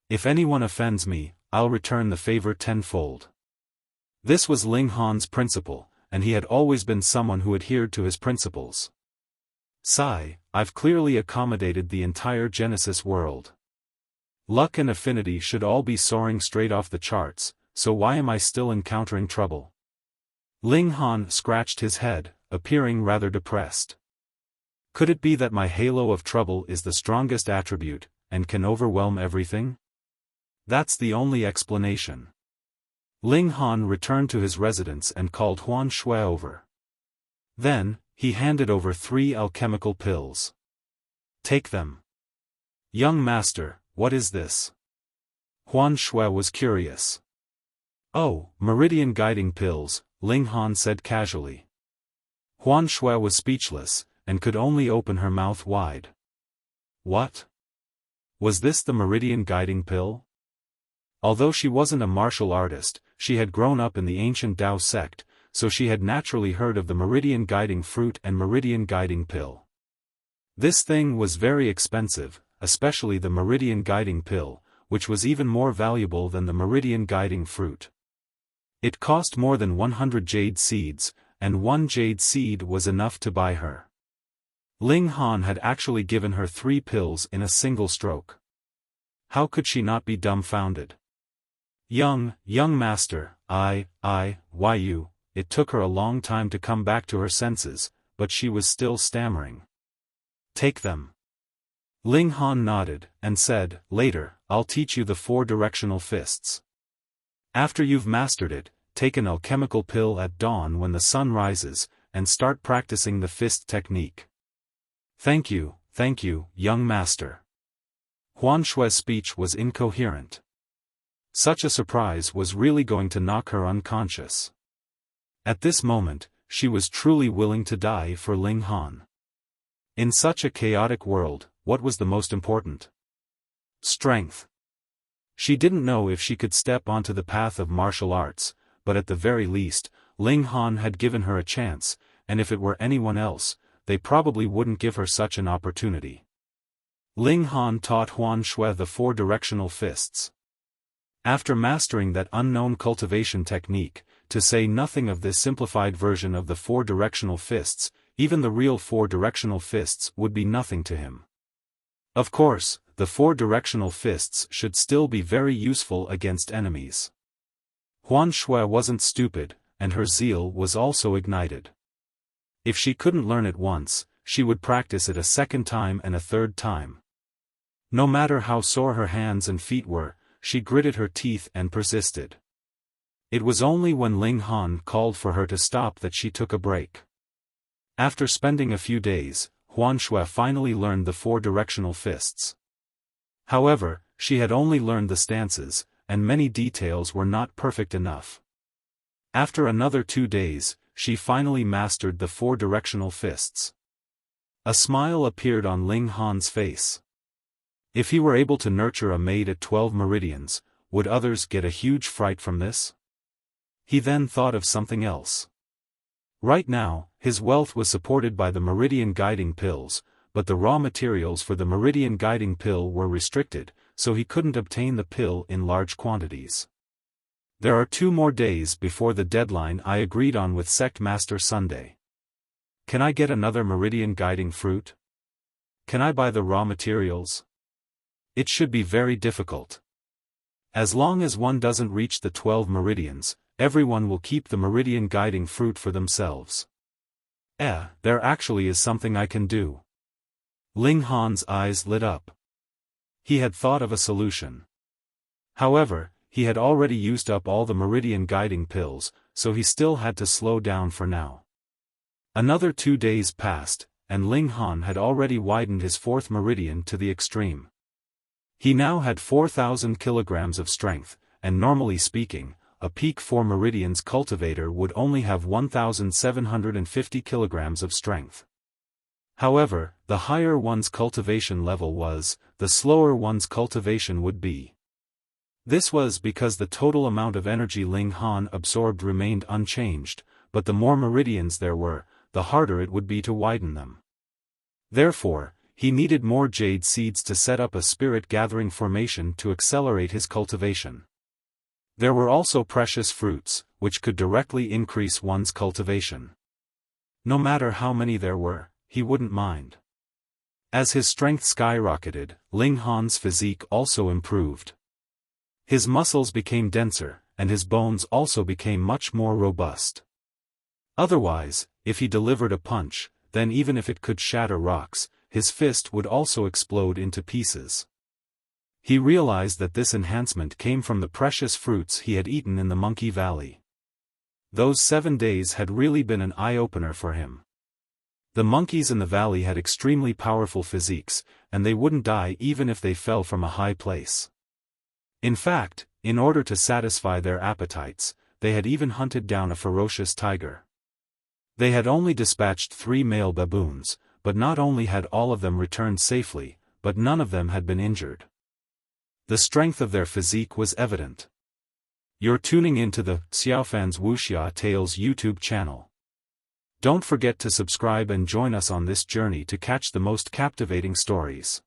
If anyone offends me, I'll return the favor tenfold. This was Ling Han's principle, and he had always been someone who adhered to his principles. Sigh, I've clearly accommodated the entire Genesis world. Luck and affinity should all be soaring straight off the charts, so why am I still encountering trouble? Ling Han scratched his head, appearing rather depressed. Could it be that my halo of trouble is the strongest attribute, and can overwhelm everything? That's the only explanation. Ling Han returned to his residence and called Huan Shui over. Then, he handed over 3 alchemical pills. "Take them." "Young master, what is this?" Huan Shui was curious. "Oh, Meridian guiding pills," Ling Han said casually. Huan Shui was speechless, and could only open her mouth wide. What? Was this the Meridian guiding pill? Although she wasn't a martial artist, she had grown up in the ancient Tao sect, so she had naturally heard of the Meridian guiding fruit and Meridian guiding pill. This thing was very expensive, especially the Meridian guiding pill, which was even more valuable than the Meridian guiding fruit. It cost more than 100 jade seeds, and 1 jade seed was enough to buy her. Ling Han had actually given her 3 pills in a single stroke. How could she not be dumbfounded? Young master, why you, it took her a long time to come back to her senses, but she was still stammering. Take them. Ling Han nodded, and said, later, I'll teach you the 4 directional fists. After you've mastered it, take an alchemical pill at dawn when the sun rises, and start practicing the fist technique. Thank you, young master. Huan Shui's speech was incoherent. Such a surprise was really going to knock her unconscious. At this moment, she was truly willing to die for Ling Han. In such a chaotic world, what was the most important? Strength. She didn't know if she could step onto the path of martial arts, but at the very least, Ling Han had given her a chance, and if it were anyone else, they probably wouldn't give her such an opportunity. Ling Han taught Huan Shui the four directional fists. After mastering that unknown cultivation technique, to say nothing of this simplified version of the four directional fists, even the real four directional fists would be nothing to him. Of course, the four directional fists should still be very useful against enemies. Huan Shui wasn't stupid, and her zeal was also ignited. If she couldn't learn it once, she would practice it a second time and a third time. No matter how sore her hands and feet were, she gritted her teeth and persisted. It was only when Ling Han called for her to stop that she took a break. After spending a few days, Huan Shui finally learned the four directional fists. However, she had only learned the stances, and many details were not perfect enough. After another 2 days, she finally mastered the four directional fists. A smile appeared on Ling Han's face. If he were able to nurture a maid at 12 meridians, would others get a huge fright from this? He then thought of something else. Right now, his wealth was supported by the Meridian guiding pills, but the raw materials for the Meridian guiding pill were restricted, so he couldn't obtain the pill in large quantities. There are 2 more days before the deadline I agreed on with Sect Master Sunday. Can I get another Meridian guiding fruit? Can I buy the raw materials? It should be very difficult. As long as one doesn't reach the 12 meridians, everyone will keep the Meridian guiding fruit for themselves. There actually is something I can do. Ling Han's eyes lit up. He had thought of a solution. However, he had already used up all the Meridian guiding pills, so he still had to slow down for now. Another 2 days passed, and Ling Han had already widened his 4th meridian to the extreme. He now had 4,000 kilograms of strength, and normally speaking, a peak 4 meridians cultivator would only have 1,750 kilograms of strength. However, the higher one's cultivation level was, the slower one's cultivation would be. This was because the total amount of energy Ling Han absorbed remained unchanged, but the more meridians there were, the harder it would be to widen them. Therefore, he needed more jade seeds to set up a spirit-gathering formation to accelerate his cultivation. There were also precious fruits, which could directly increase one's cultivation. No matter how many there were, he wouldn't mind. As his strength skyrocketed, Ling Han's physique also improved. His muscles became denser, and his bones also became much more robust. Otherwise, if he delivered a punch, then even if it could shatter rocks, his fist would also explode into pieces. He realized that this enhancement came from the precious fruits he had eaten in the Monkey Valley. Those 7 days had really been an eye-opener for him. The monkeys in the valley had extremely powerful physiques, and they wouldn't die even if they fell from a high place. In fact, in order to satisfy their appetites, they had even hunted down a ferocious tiger. They had only dispatched 3 male baboons, but not only had all of them returned safely, but none of them had been injured. The strength of their physique was evident. You're tuning into the Xiaofan's Wuxia Tales YouTube channel. Don't forget to subscribe and join us on this journey to catch the most captivating stories.